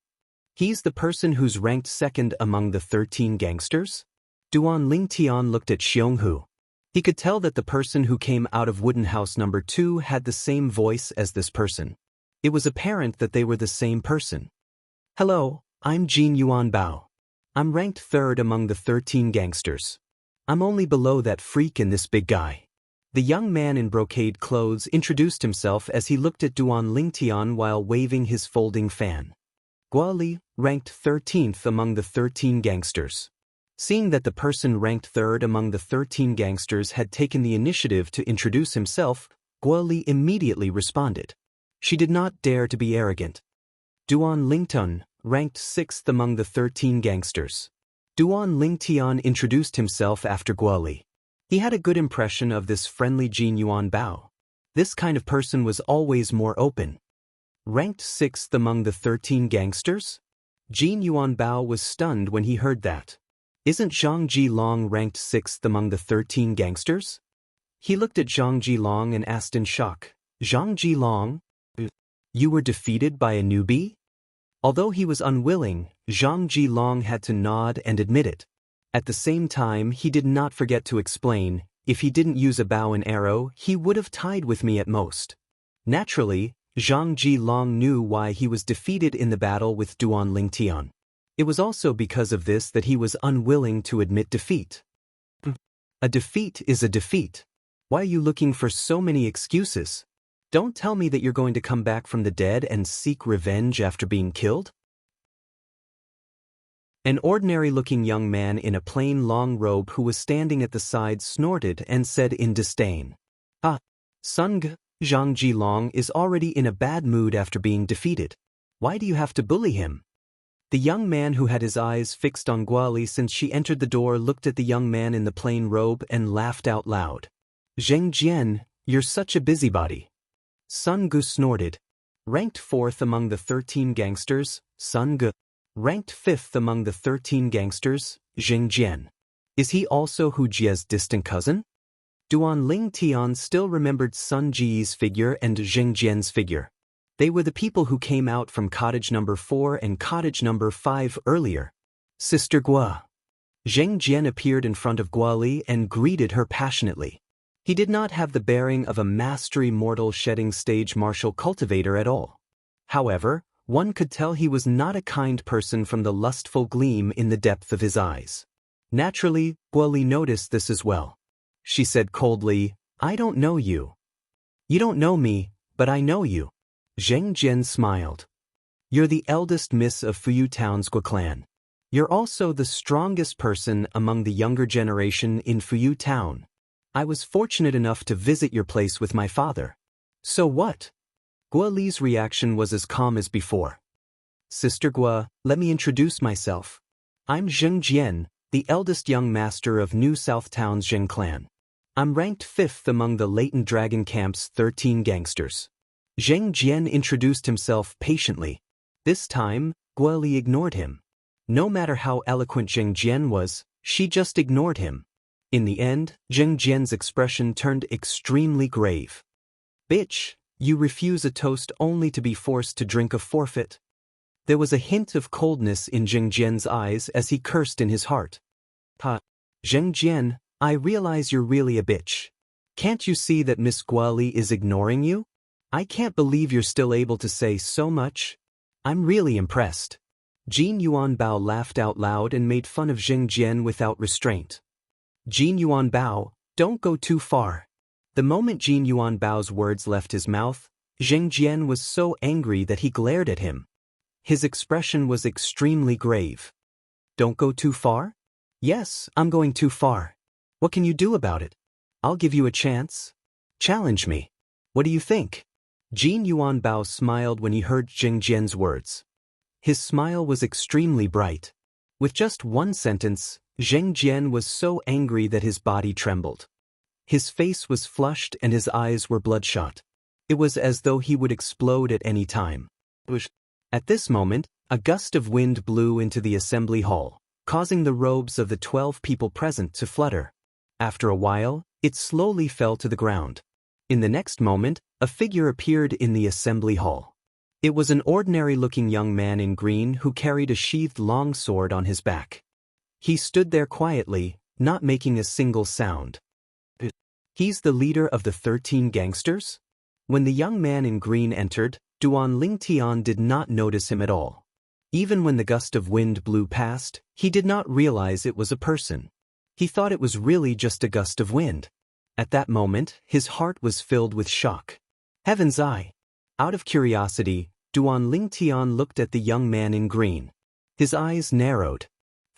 He's the person who's ranked second among the 13 gangsters? Duan Lingtian looked at Xiong Hu. He could tell that the person who came out of Wooden House number 2 had the same voice as this person. It was apparent that they were the same person. Hello, I'm Jin Yuan Bao. I'm ranked third among the 13 gangsters. I'm only below that freak and this big guy. The young man in brocade clothes introduced himself as he looked at Duan Lingtian while waving his folding fan. Guoli, ranked 13th among the 13 gangsters. Seeing that the person ranked third among the 13 gangsters had taken the initiative to introduce himself, Guoli immediately responded. She did not dare to be arrogant. Duan Lingtian, ranked 6th among the 13 gangsters. Duan Lingtian introduced himself after Guoli. He had a good impression of this friendly Jin Yuan Bao. This kind of person was always more open. Ranked 6th among the 13 gangsters? Jin Yuan Bao was stunned when he heard that. Isn't Zhang Jilong ranked 6th among the 13 gangsters? He looked at Zhang Jilong and asked in shock, Zhang Jilong? You were defeated by a newbie? Although he was unwilling, Zhang Jilong had to nod and admit it. At the same time, he did not forget to explain, if he didn't use a bow and arrow, he would have tied with me at most. Naturally, Zhang Jilong knew why he was defeated in the battle with Duan Lingtian. It was also because of this that he was unwilling to admit defeat. A defeat is a defeat. Why are you looking for so many excuses? Don't tell me that you're going to come back from the dead and seek revenge after being killed? An ordinary-looking young man in a plain long robe who was standing at the side snorted and said in disdain, Sun Ge, Zhang Jilong is already in a bad mood after being defeated. Why do you have to bully him? The young man who had his eyes fixed on Guoli since she entered the door looked at the young man in the plain robe and laughed out loud. Zheng Jian, you're such a busybody. Sun Ge snorted. Ranked 4th among the 13 gangsters, Sun Ge. Ranked 5th among the 13 gangsters, Zheng Jian. Is he also Hu Jie's distant cousin? Duan Lingtian still remembered Sun Ji's figure and Zheng Jian's figure. They were the people who came out from cottage number 4 and cottage number 5 earlier. Sister Gua. Zheng Jian appeared in front of Guoli and greeted her passionately. He did not have the bearing of a mastery mortal shedding stage martial cultivator at all. However, one could tell he was not a kind person from the lustful gleam in the depth of his eyes. Naturally, Guoli noticed this as well. She said coldly, I don't know you. You don't know me, but I know you. Zheng Jian smiled. You're the eldest miss of Fuyu Town's Gua clan. You're also the strongest person among the younger generation in Fuyu Town. I was fortunate enough to visit your place with my father. So what? Gua Li's reaction was as calm as before. Sister Gua, let me introduce myself. I'm Zheng Jian, the eldest young master of New South Town's Zheng clan. I'm ranked 5th among the Latent Dragon Camp's 13 gangsters. Zheng Jian introduced himself patiently. This time, Guoli ignored him. No matter how eloquent Zheng Jian was, she just ignored him. In the end, Zheng Jian's expression turned extremely grave. Bitch, you refuse a toast only to be forced to drink a forfeit. There was a hint of coldness in Zheng Jian's eyes as he cursed in his heart. Zheng Jian, I realize you're really a bitch. Can't you see that Miss Guoli is ignoring you? I can't believe you're still able to say so much. I'm really impressed. Jin Yuan Bao laughed out loud and made fun of Zheng Jian without restraint. Jin Yuan Bao, don't go too far. The moment Jin Yuan Bao's words left his mouth, Zheng Jian was so angry that he glared at him. His expression was extremely grave. Don't go too far? Yes, I'm going too far. What can you do about it? I'll give you a chance. Challenge me. What do you think? Jin Yuan Bao smiled when he heard Zheng Jian's words. His smile was extremely bright. With just one sentence, Zheng Jian was so angry that his body trembled. His face was flushed and his eyes were bloodshot. It was as though he would explode at any time. At this moment, a gust of wind blew into the assembly hall, causing the robes of the 12 people present to flutter. After a while, it slowly fell to the ground. In the next moment, a figure appeared in the assembly hall. It was an ordinary-looking young man in green who carried a sheathed long sword on his back. He stood there quietly, not making a single sound. He's the leader of the 13 gangsters? When the young man in green entered, Duan Lingtian did not notice him at all. Even when the gust of wind blew past, he did not realize it was a person. He thought it was really just a gust of wind. At that moment, his heart was filled with shock. Heaven's eye! Out of curiosity, Duan Lingtian looked at the young man in green. His eyes narrowed.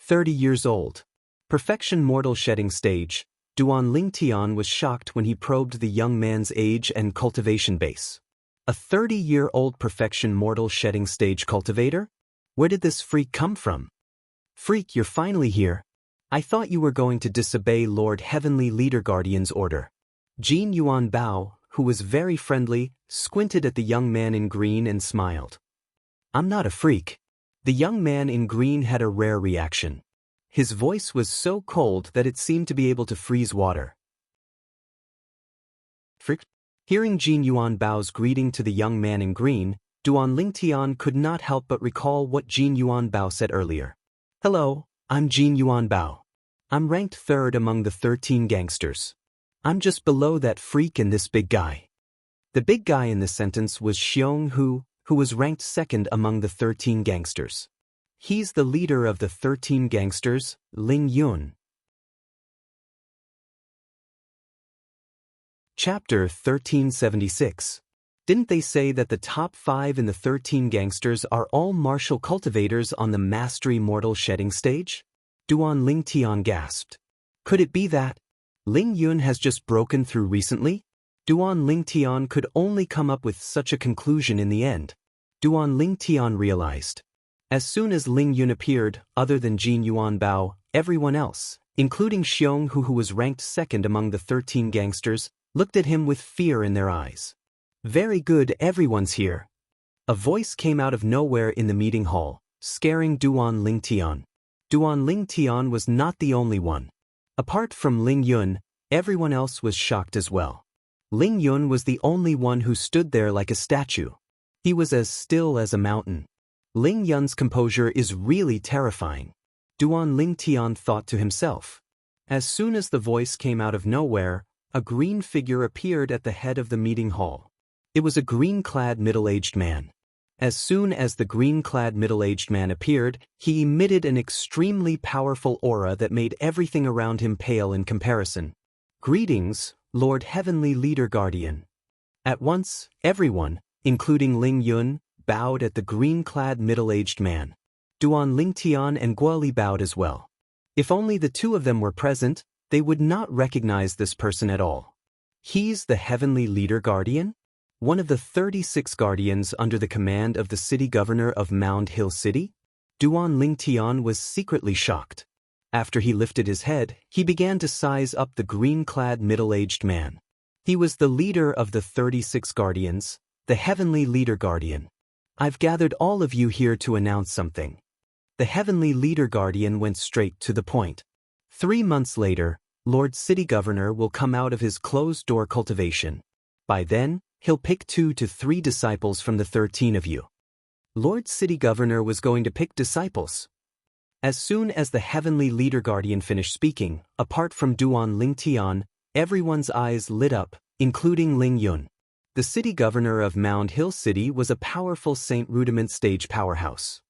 30 years old. Perfection mortal shedding stage. Duan Lingtian was shocked when he probed the young man's age and cultivation base. A 30-year-old perfection mortal shedding stage cultivator? Where did this freak come from? Freak, you're finally here. I thought you were going to disobey Lord Heavenly Leader Guardian's order. Jin Yuan Bao, who was very friendly, squinted at the young man in green and smiled. I'm not a freak. The young man in green had a rare reaction. His voice was so cold that it seemed to be able to freeze water. Freak? Hearing Jin Yuan Bao's greeting to the young man in green, Duan Lingtian could not help but recall what Jin Yuan Bao said earlier. Hello, I'm Jin Yuan Bao. I'm ranked 3rd among the 13 gangsters. I'm just below that freak and this big guy. The big guy in this sentence was Xiong Hu, who was ranked 2nd among the 13 gangsters. He's the leader of the 13 gangsters, Ling Yun. Chapter 1376. Didn't they say that the top 5 in the 13 gangsters are all martial cultivators on the Mastery Mortal Shedding stage? Duan Lingtian gasped. Could it be that Ling Yun has just broken through recently? Duan Lingtian could only come up with such a conclusion in the end. Duan Lingtian realized. As soon as Ling Yun appeared, other than Jin Yuan Bao, everyone else, including Xiong Hu, who was ranked 2nd among the 13 gangsters, looked at him with fear in their eyes. Very good, everyone's here. A voice came out of nowhere in the meeting hall, scaring Duan Lingtian. Duan Lingtian was not the only one. Apart from Ling Yun, everyone else was shocked as well. Ling Yun was the only one who stood there like a statue. He was as still as a mountain. Ling Yun's composure is really terrifying. Duan Lingtian thought to himself. As soon as the voice came out of nowhere, a green figure appeared at the head of the meeting hall. It was a green-clad middle-aged man. As soon as the green-clad middle-aged man appeared, he emitted an extremely powerful aura that made everything around him pale in comparison. Greetings, Lord Heavenly Leader Guardian. At once, everyone, including Ling Yun, bowed at the green-clad middle-aged man. Duan Lingtian and Guoli bowed as well. If only the two of them were present, they would not recognize this person at all. He's the Heavenly Leader Guardian? One of the 36 guardians under the command of the city governor of Mound Hill City? Duan Lingtian was secretly shocked. After he lifted his head, he began to size up the green-clad middle-aged man. He was the leader of the 36 guardians, the Heavenly Leader Guardian. I've gathered all of you here to announce something. The Heavenly Leader Guardian went straight to the point. 3 months later, Lord City Governor will come out of his closed-door cultivation. By then, he'll pick 2 to 3 disciples from the 13 of you. Lord City Governor was going to pick disciples. As soon as the Heavenly Leader Guardian finished speaking, apart from Duan Lingtian, everyone's eyes lit up, including Ling Yun. The city governor of Mound Hill City was a powerful Saint Rudiment stage powerhouse.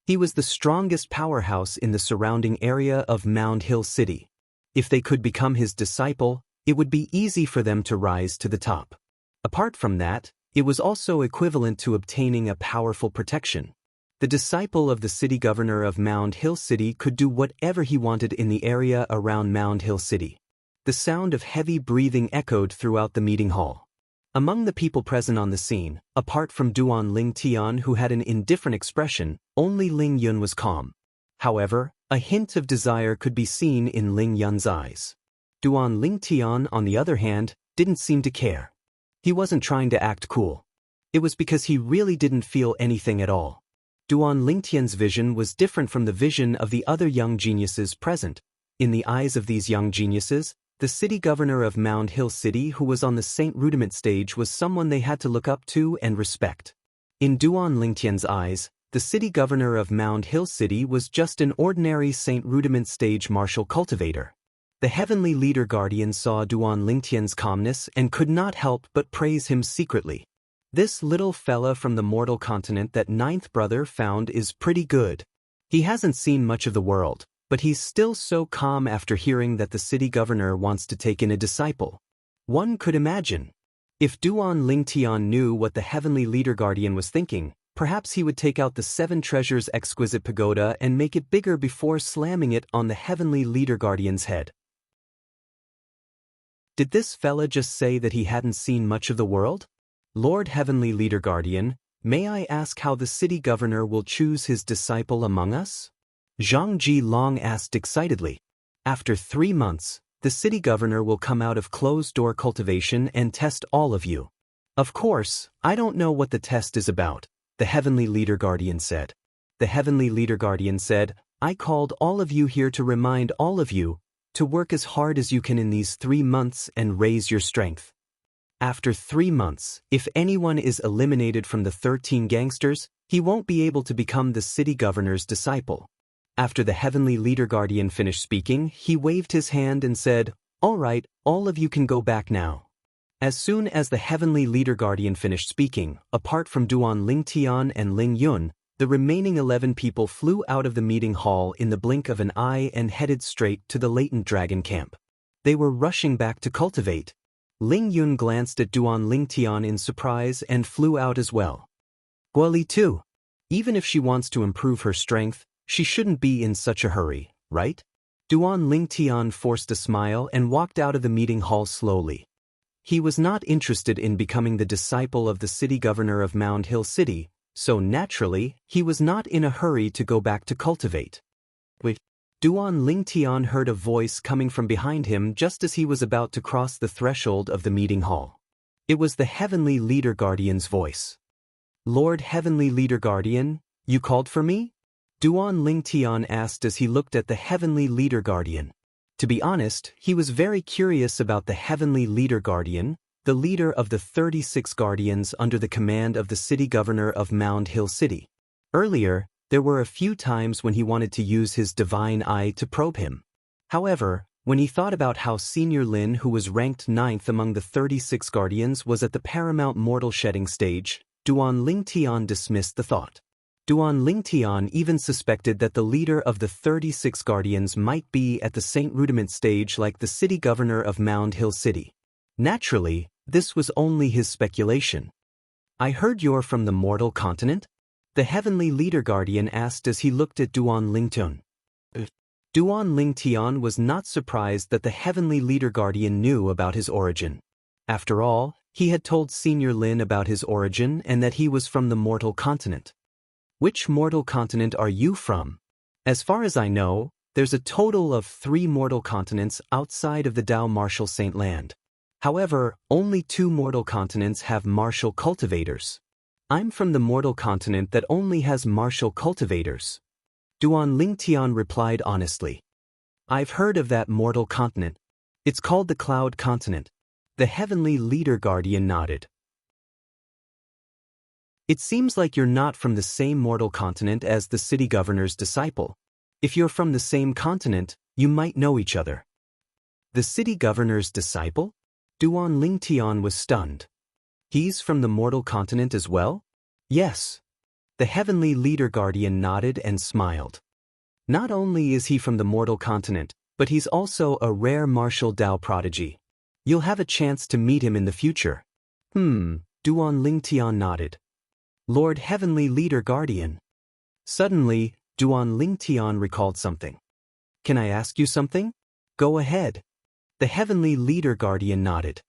He was the strongest powerhouse in the surrounding area of Mound Hill City. If they could become his disciple, it would be easy for them to rise to the top. Apart from that, it was also equivalent to obtaining a powerful protection. The disciple of the city governor of Mound Hill City could do whatever he wanted in the area around Mound Hill City. The sound of heavy breathing echoed throughout the meeting hall. Among the people present on the scene, apart from Duan Lingtian, who had an indifferent expression, only Ling Yun was calm. However, a hint of desire could be seen in Ling Yun's eyes. Duan Lingtian, on the other hand, didn't seem to care. He wasn't trying to act cool. It was because he really didn't feel anything at all. Duan Lingtian's vision was different from the vision of the other young geniuses present. In the eyes of these young geniuses, the city governor of Mound Hill City who was on the Saint Rudiment stage was someone they had to look up to and respect. In Duan Lingtian's eyes, the city governor of Mound Hill City was just an ordinary Saint Rudiment stage martial cultivator. The heavenly leader guardian saw Duan Lingtian's calmness and could not help but praise him secretly. This little fella from the mortal continent that ninth brother found is pretty good. He hasn't seen much of the world, but he's still so calm after hearing that the city governor wants to take in a disciple. One could imagine. If Duan Lingtian knew what the heavenly leader guardian was thinking, perhaps he would take out the 7 treasures exquisite pagoda and make it bigger before slamming it on the heavenly leader guardian's head. Did this fella just say that he hadn't seen much of the world? Lord Heavenly Leader Guardian, may I ask how the city governor will choose his disciple among us? Zhang Ji Long asked excitedly. After 3 months, the city governor will come out of closed-door cultivation and test all of you. Of course, I don't know what the test is about, the Heavenly Leader Guardian said. The Heavenly Leader Guardian said, I called all of you here to remind all of you to work as hard as you can in these 3 months and raise your strength. After 3 months, if anyone is eliminated from the 13 gangsters, he won't be able to become the city governor's disciple. After the Heavenly Leader Guardian finished speaking, he waved his hand and said, All right, all of you can go back now. As soon as the Heavenly Leader Guardian finished speaking, apart from Duan Lingtian and Ling Yun, the remaining 11 people flew out of the meeting hall in the blink of an eye and headed straight to the latent dragon camp. They were rushing back to cultivate. Ling Yun glanced at Duan Lingtian in surprise and flew out as well. Guoli too. Even if she wants to improve her strength, she shouldn't be in such a hurry, right? Duan Lingtian forced a smile and walked out of the meeting hall slowly. He was not interested in becoming the disciple of the city governor of Mound Hill City, so naturally, he was not in a hurry to go back to cultivate. Wait. Duan Lingtian heard a voice coming from behind him just as he was about to cross the threshold of the meeting hall. It was the Heavenly Leader Guardian's voice. Lord Heavenly Leader Guardian, you called for me? Duan Lingtian asked as he looked at the Heavenly Leader Guardian. To be honest, he was very curious about the Heavenly Leader Guardian, the leader of the 36 guardians under the command of the city governor of Mound Hill City. Earlier, there were a few times when he wanted to use his divine eye to probe him. However, when he thought about how Senior Lin, who was ranked 9th among the 36 guardians, was at the paramount mortal shedding stage, Duan Lingtian dismissed the thought. Duan Lingtian even suspected that the leader of the 36 guardians might be at the Saint Rudiment stage like the city governor of Mound Hill City. Naturally, this was only his speculation. I heard you're from the mortal continent? The Heavenly Leader Guardian asked as he looked at Duan Lingtian. Duan Lingtian was not surprised that the Heavenly Leader Guardian knew about his origin. After all, he had told Senior Lin about his origin and that he was from the mortal continent. Which mortal continent are you from? As far as I know, there's a total of 3 mortal continents outside of the Dao Martial Saint Land. However, only 2 mortal continents have martial cultivators. I'm from the mortal continent that only has martial cultivators. Duan Lingtian replied honestly. I've heard of that mortal continent. It's called the Cloud Continent. The Heavenly Leader Guardian nodded. It seems like you're not from the same mortal continent as the city governor's disciple. If you're from the same continent, you might know each other. The city governor's disciple? Duan Lingtian was stunned. He's from the mortal continent as well? Yes. The Heavenly Leader Guardian nodded and smiled. Not only is he from the mortal continent, but he's also a rare martial Dao prodigy. You'll have a chance to meet him in the future. Duan Lingtian nodded. Lord Heavenly Leader Guardian. Suddenly, Duan Lingtian recalled something. Can I ask you something? Go ahead. The Heavenly Leader Guardian nodded.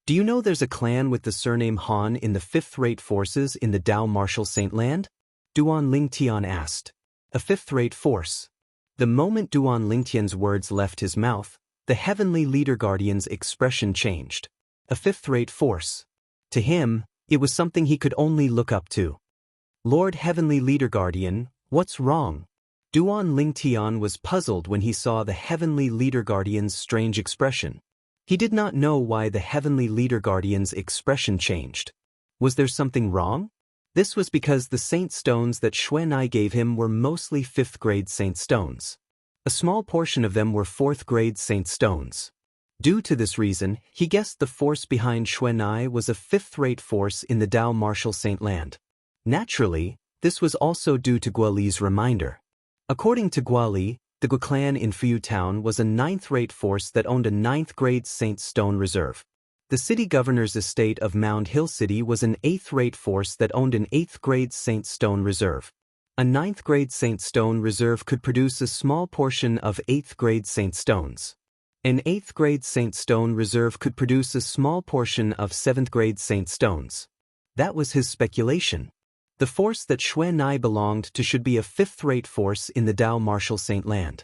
Do you know there's a clan with the surname Han in the 5th-rate forces in the Dao Martial Saint Land? Duan Lingtian asked. A 5th-rate force. The moment Duan Lingtian's words left his mouth, the Heavenly Leader Guardian's expression changed. A 5th-rate force. To him, it was something he could only look up to. Lord Heavenly Leader Guardian, what's wrong? Duan Lingtian was puzzled when he saw the Heavenly Leader Guardian's strange expression. He did not know why the Heavenly Leader Guardian's expression changed. Was there something wrong? This was because the saint stones that Xuanai gave him were mostly 5th grade saint stones. A small portion of them were 4th grade saint stones. Due to this reason, he guessed the force behind Xuanai was a 5th-rate force in the Dao martial saint land. Naturally, this was also due to Guoli's reminder. According to Guoli, the Gu clan in Fuyu Town was a 9th-rate force that owned a 9th-grade saint stone reserve. The city governor's estate of Mound Hill City was an 8th-rate force that owned an 8th-grade saint stone reserve. A 9th-grade saint stone reserve could produce a small portion of 8th-grade saint stones. An 8th-grade saint stone reserve could produce a small portion of 7th-grade saint stones. That was his speculation. The force that Xuanai belonged to should be a 5th-rate force in the Dao martial saint land.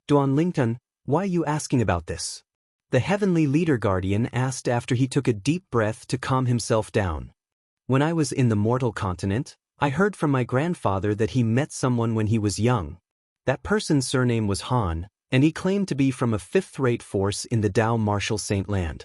Duan Lingtian, why are you asking about this? The Heavenly Leader Guardian asked after he took a deep breath to calm himself down. When I was in the mortal continent, I heard from my grandfather that he met someone when he was young. That person's surname was Han, and he claimed to be from a 5th-rate force in the Dao martial saint land.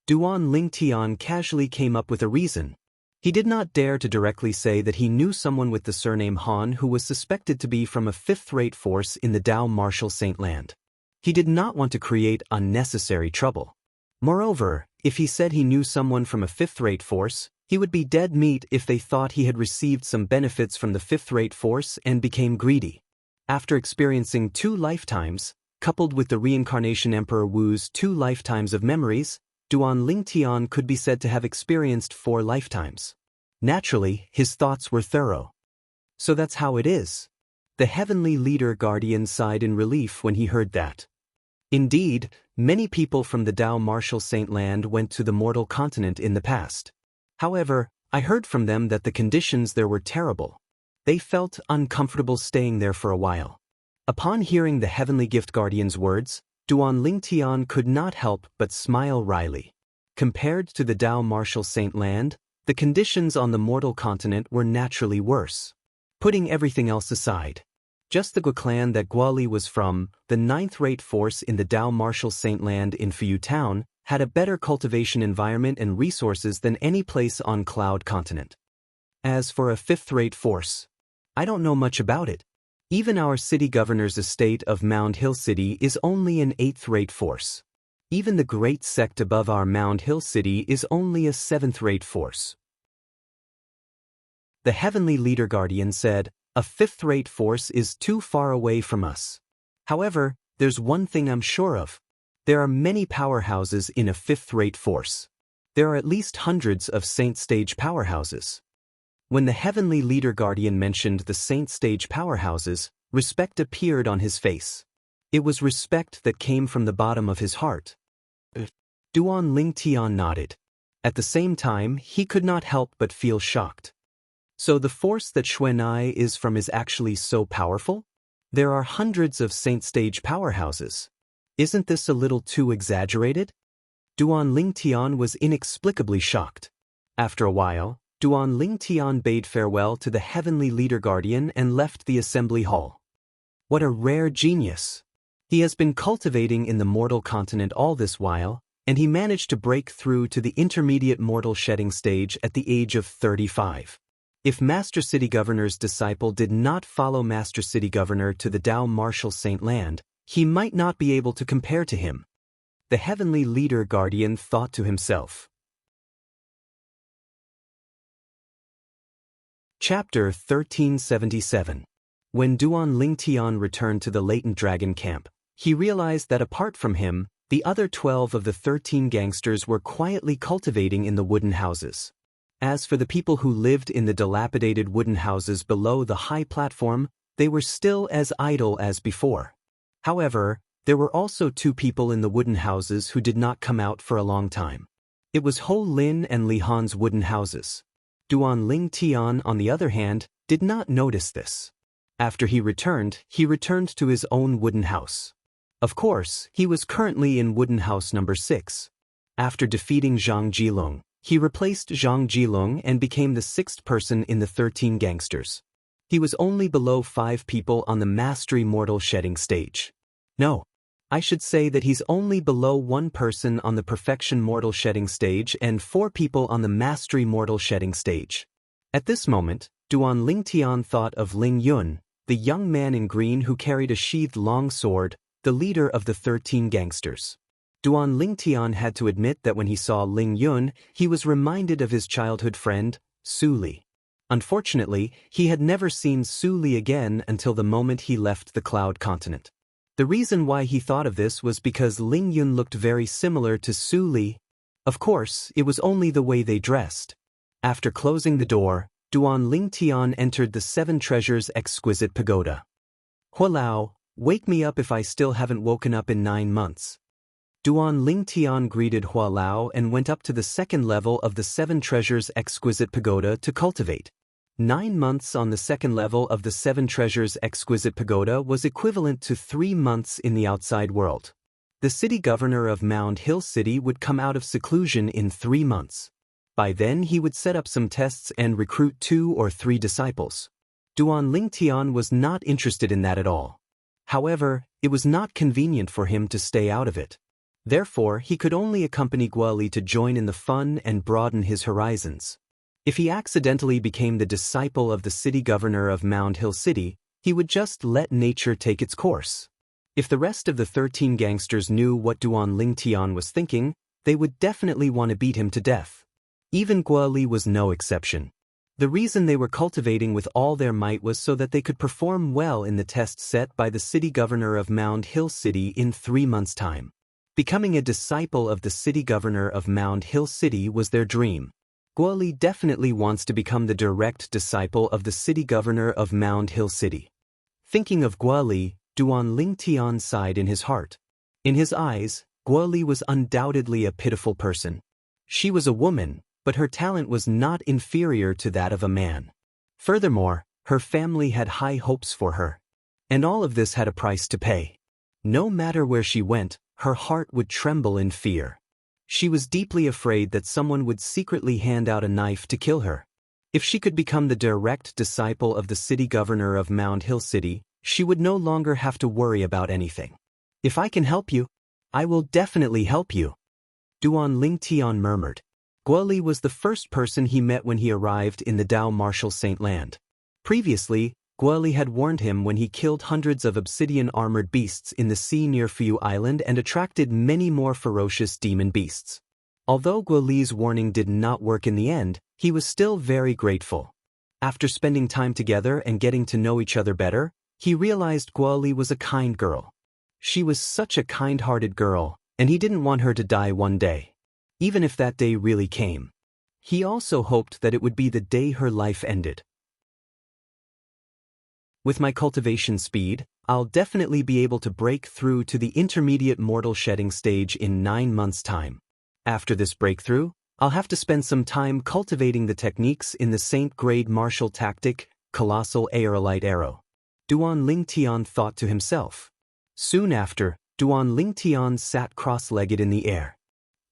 Duan Lingtian casually came up with a reason. He did not dare to directly say that he knew someone with the surname Han who was suspected to be from a 5th-rate force in the Dao martial saint land. He did not want to create unnecessary trouble. Moreover, if he said he knew someone from a 5th-rate force, he would be dead meat if they thought he had received some benefits from the 5th-rate force and became greedy. After experiencing 2 lifetimes, coupled with the reincarnation Emperor Wu's 2 lifetimes of memories, Duan Lingtian could be said to have experienced 4 lifetimes. Naturally, his thoughts were thorough. So that's how it is. The Heavenly Leader Guardian sighed in relief when he heard that. Indeed, many people from the Dao martial saint land went to the mortal continent in the past. However, I heard from them that the conditions there were terrible. They felt uncomfortable staying there for a while. Upon hearing the Heavenly Gift Guardian's words, Duan Lingtian could not help but smile wryly. Compared to the Dao martial saint land, the conditions on the mortal continent were naturally worse. Putting everything else aside, just the Gu clan that Guoli was from, the 9th-rate force in the Dao martial saint land in Fuyu Town, had a better cultivation environment and resources than any place on Cloud Continent. As for a 5th-rate force, I don't know much about it. Even our city governor's estate of Mound Hill City is only an 8th-rate force. Even the great sect above our Mound Hill City is only a 7th-rate force. The Heavenly Leader Guardian said, a 5th-rate force is too far away from us. However, there's one thing I'm sure of. There are many powerhouses in a 5th-rate force. There are at least hundreds of Saint Stage powerhouses. When the Heavenly Leader Guardian mentioned the Saint Stage powerhouses, respect appeared on his face. It was respect that came from the bottom of his heart. Duan Lingtian nodded. At the same time, he could not help but feel shocked. So the force that Xuanai is from is actually so powerful? There are hundreds of Saint Stage powerhouses. Isn't this a little too exaggerated? Duan Lingtian was inexplicably shocked. After a while, Duan Lingtian bade farewell to the Heavenly Leader Guardian and left the assembly hall. What a rare genius! He has been cultivating in the mortal continent all this while, and he managed to break through to the intermediate mortal shedding stage at the age of 35. If Master City Governor's disciple did not follow Master City Governor to the Dao martial saint land, he might not be able to compare to him. The Heavenly Leader Guardian thought to himself. Chapter 1377. When Duan Lingtian returned to the latent dragon camp, he realized that apart from him, the other 12 of the 13 gangsters were quietly cultivating in the wooden houses. As for the people who lived in the dilapidated wooden houses below the high platform, they were still as idle as before. However, there were also 2 people in the wooden houses who did not come out for a long time. It was Ho Lin and Li Han's wooden houses. Duan Lingtian, on the other hand, did not notice this. After he returned to his own wooden house. Of course, he was currently in wooden house number 6. After defeating Zhang Jilong, He replaced Zhang Jilong and became the 6th person in the 13 gangsters. He was only below 5 people on the Mastery Mortal Shedding stage. No. I should say that he's only below 1 person on the Perfection Mortal Shedding stage and 4 people on the Mastery Mortal Shedding stage. At this moment, Duan Lingtian thought of Ling Yun, the young man in green who carried a sheathed long sword, the leader of the 13 gangsters. Duan Lingtian had to admit that when he saw Ling Yun, he was reminded of his childhood friend, Su Li. Unfortunately, he had never seen Su Li again until the moment he left the Cloud Continent. The reason why he thought of this was because Ling Yun looked very similar to Su Li. Of course, it was only the way they dressed. After closing the door, Duan Lingtian entered the 7 Treasures Exquisite Pagoda. Hualao, wake me up if I still haven't woken up in 9 months. Duan Lingtian greeted Hualao and went up to the 2nd level of the 7 Treasures Exquisite Pagoda to cultivate. 9 months on the 2nd level of the 7 Treasures Exquisite Pagoda was equivalent to 3 months in the outside world. The city governor of Mound Hill City would come out of seclusion in 3 months. By then he would set up some tests and recruit 2 or 3 disciples. Duan Lingtian was not interested in that at all. However, it was not convenient for him to stay out of it. Therefore, he could only accompany Guoli to join in the fun and broaden his horizons. If he accidentally became the disciple of the city governor of Mound Hill City, he would just let nature take its course. If the rest of the 13 gangsters knew what Duan Lingtian was thinking, they would definitely want to beat him to death. Even Guoli was no exception. The reason they were cultivating with all their might was so that they could perform well in the test set by the city governor of Mound Hill City in 3 months' time. Becoming a disciple of the city governor of Mound Hill City was their dream. Guoli definitely wants to become the direct disciple of the city governor of Mound Hill City. Thinking of Guoli, Duan Lingtian sighed in his heart. In his eyes, Guoli was undoubtedly a pitiful person. She was a woman, but her talent was not inferior to that of a man. Furthermore, her family had high hopes for her. And all of this had a price to pay. No matter where she went, her heart would tremble in fear. She was deeply afraid that someone would secretly hand out a knife to kill her. If she could become the direct disciple of the city governor of Mound Hill City, she would no longer have to worry about anything. If I can help you, I will definitely help you. Duan Lingtian murmured. Guoli was the first person he met when he arrived in the Dao Martial Saint Land. Previously, Guoli had warned him when he killed hundreds of obsidian-armored beasts in the sea near Fu Island and attracted many more ferocious demon beasts. Although Guoli's warning did not work in the end, he was still very grateful. After spending time together and getting to know each other better, he realized Guoli was a kind girl. She was such a kind-hearted girl, and he didn't want her to die one day. Even if that day really came. He also hoped that it would be the day her life ended. With my cultivation speed, I'll definitely be able to break through to the intermediate mortal shedding stage in 9 months' time. After this breakthrough, I'll have to spend some time cultivating the techniques in the Saint Grade Martial Tactic, Colossal Aerolite Arrow. Duan Lingtian thought to himself. Soon after, Duan Lingtian sat cross-legged in the air.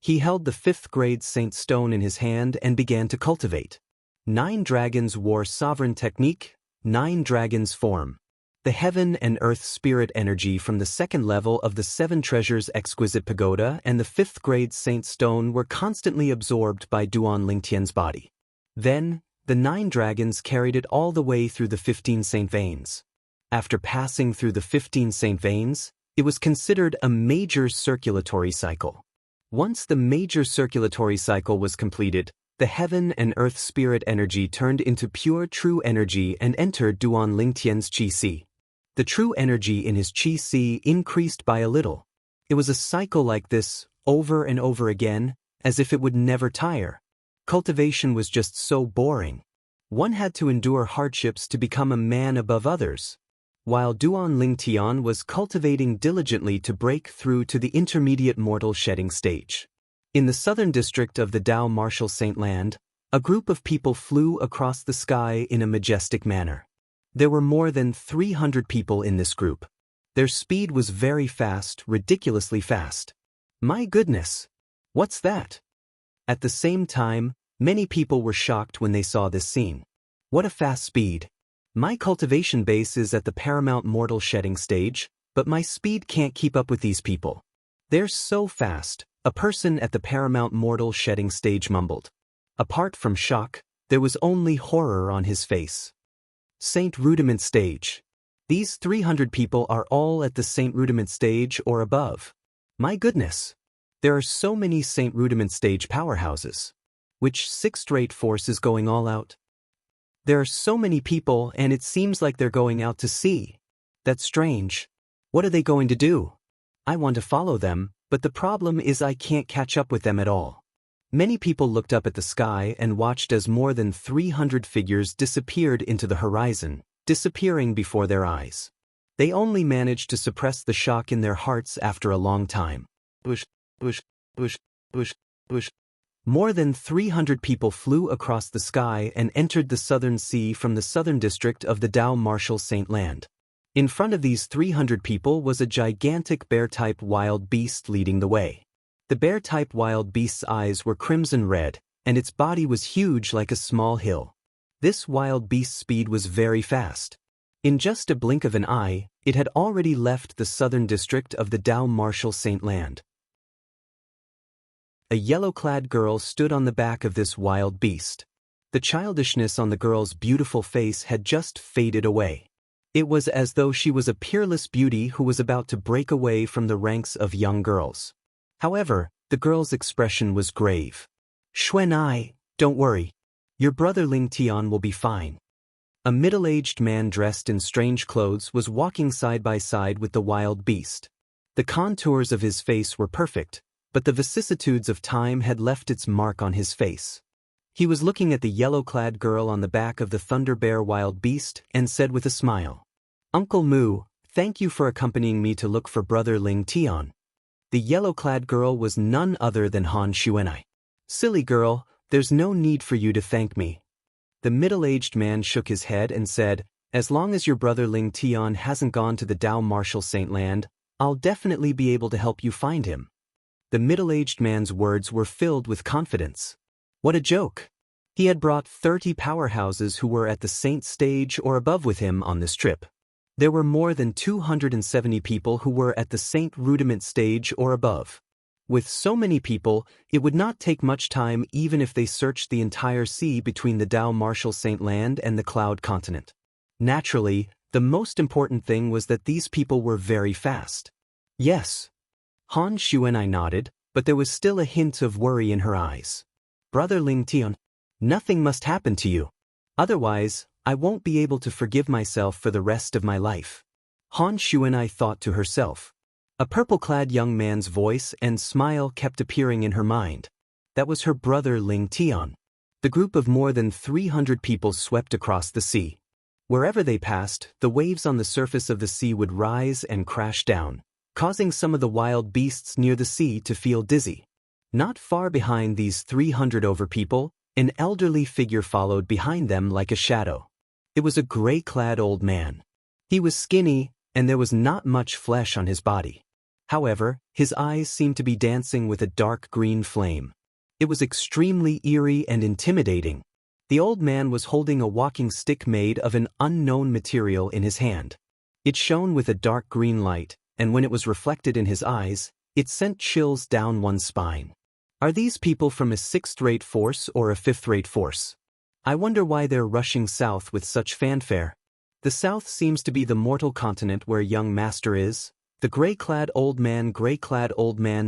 He held the 5th grade Saint Stone in his hand and began to cultivate. 9 dragons wore sovereign technique, 9 dragons form. The heaven and earth spirit energy from the 2nd level of the 7 Treasures Exquisite Pagoda and the 5th grade Saint Stone were constantly absorbed by Duan Lingtian's body. Then, the 9 dragons carried it all the way through the 15 Saint Veins. After passing through the 15 Saint Veins, it was considered a major circulatory cycle. Once the major circulatory cycle was completed, the heaven and earth spirit energy turned into pure true energy and entered Duan Lingtian's Qi-Si. The true energy in his Qi-Si increased by a little. It was a cycle like this, over and over again, as if it would never tire. Cultivation was just so boring. One had to endure hardships to become a man above others. While Duan Lingtian was cultivating diligently to break through to the intermediate mortal shedding stage. In the southern district of the Dao Martial Saint Land, a group of people flew across the sky in a majestic manner. There were more than 300 people in this group. Their speed was very fast, ridiculously fast. My goodness! What's that? At the same time, many people were shocked when they saw this scene. What a fast speed. My cultivation base is at the paramount mortal shedding stage, but my speed can't keep up with these people. They're so fast, a person at the paramount mortal shedding stage mumbled. Apart from shock, there was only horror on his face. Saint Rudiment stage. These 300 people are all at the Saint Rudiment stage or above. My goodness. There are so many Saint Rudiment stage powerhouses. Which sixth-rate force is going all out? There are so many people and it seems like they're going out to sea. That's strange. What are they going to do? I want to follow them, but the problem is I can't catch up with them at all. Many people looked up at the sky and watched as more than 300 figures disappeared into the horizon, disappearing before their eyes. They only managed to suppress the shock in their hearts after a long time. Bush, bush, bush, bush, bush. More than 300 people flew across the sky and entered the southern sea from the southern district of the Dao Marshal Saint Land. In front of these 300 people was a gigantic bear-type wild beast leading the way. The bear-type wild beast's eyes were crimson red, and its body was huge like a small hill. This wild beast's speed was very fast. In just a blink of an eye, it had already left the southern district of the Dao Marshal Saint Land. A yellow-clad girl stood on the back of this wild beast. The childishness on the girl's beautiful face had just faded away. It was as though she was a peerless beauty who was about to break away from the ranks of young girls. However, the girl's expression was grave. Xuanai, don't worry. Your brother Ling Tian will be fine. A middle-aged man dressed in strange clothes was walking side by side with the wild beast. The contours of his face were perfect, but the vicissitudes of time had left its mark on his face. He was looking at the yellow-clad girl on the back of the Thunder Bear wild beast and said with a smile, "Uncle Mu, thank you for accompanying me to look for brother Ling Tian." The yellow-clad girl was none other than Han Xuanai. "Silly girl, there's no need for you to thank me." The middle-aged man shook his head and said, "As long as your brother Ling Tian hasn't gone to the Dao Marshal Saint Land, I'll definitely be able to help you find him." The middle-aged man's words were filled with confidence. What a joke! He had brought 30 powerhouses who were at the Saint stage or above with him on this trip. There were more than 270 people who were at the Saint Rudiment stage or above. With so many people, it would not take much time even if they searched the entire sea between the Dao Marshal Saint Land and the Cloud Continent. Naturally, the most important thing was that these people were very fast. Yes. Han Xuanai nodded, but there was still a hint of worry in her eyes. "Brother Ling Tian, nothing must happen to you. Otherwise, I won't be able to forgive myself for the rest of my life." Han Xuanai thought to herself. A purple-clad young man's voice and smile kept appearing in her mind. That was her brother Ling Tian. The group of more than 300 people swept across the sea. Wherever they passed, the waves on the surface of the sea would rise and crash down, causing some of the wild beasts near the sea to feel dizzy. Not far behind these 300 over people, an elderly figure followed behind them like a shadow. It was a gray-clad old man. He was skinny, and there was not much flesh on his body. However, his eyes seemed to be dancing with a dark green flame. It was extremely eerie and intimidating. The old man was holding a walking stick made of an unknown material in his hand. It shone with a dark green light, and when it was reflected in his eyes, it sent chills down one's spine. Are these people from a sixth-rate force or a fifth-rate force? I wonder why they're rushing south with such fanfare. The south seems to be the mortal continent where young master is. The gray-clad old man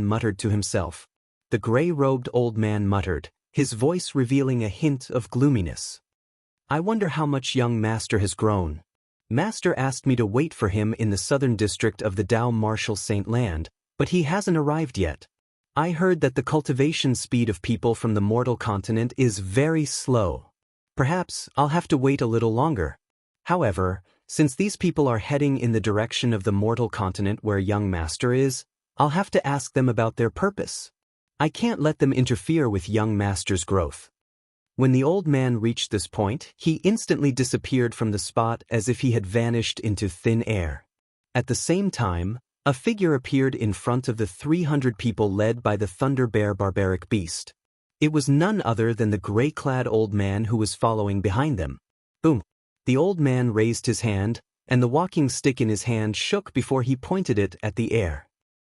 muttered to himself. The gray-robed old man muttered, his voice revealing a hint of gloominess. I wonder how much young master has grown. Master asked me to wait for him in the southern district of the Dao Marshal Saint Land, but he hasn't arrived yet. I heard that the cultivation speed of people from the mortal continent is very slow. Perhaps I'll have to wait a little longer. However, since these people are heading in the direction of the mortal continent where young master is, I'll have to ask them about their purpose. I can't let them interfere with young master's growth. When the old man reached this point, he instantly disappeared from the spot as if he had vanished into thin air. At the same time, a figure appeared in front of the 300 people led by the Thunder Bear barbaric beast. It was none other than the gray-clad old man who was following behind them. Boom! The old man raised his hand, and the walking stick in his hand shook before he pointed it at the air.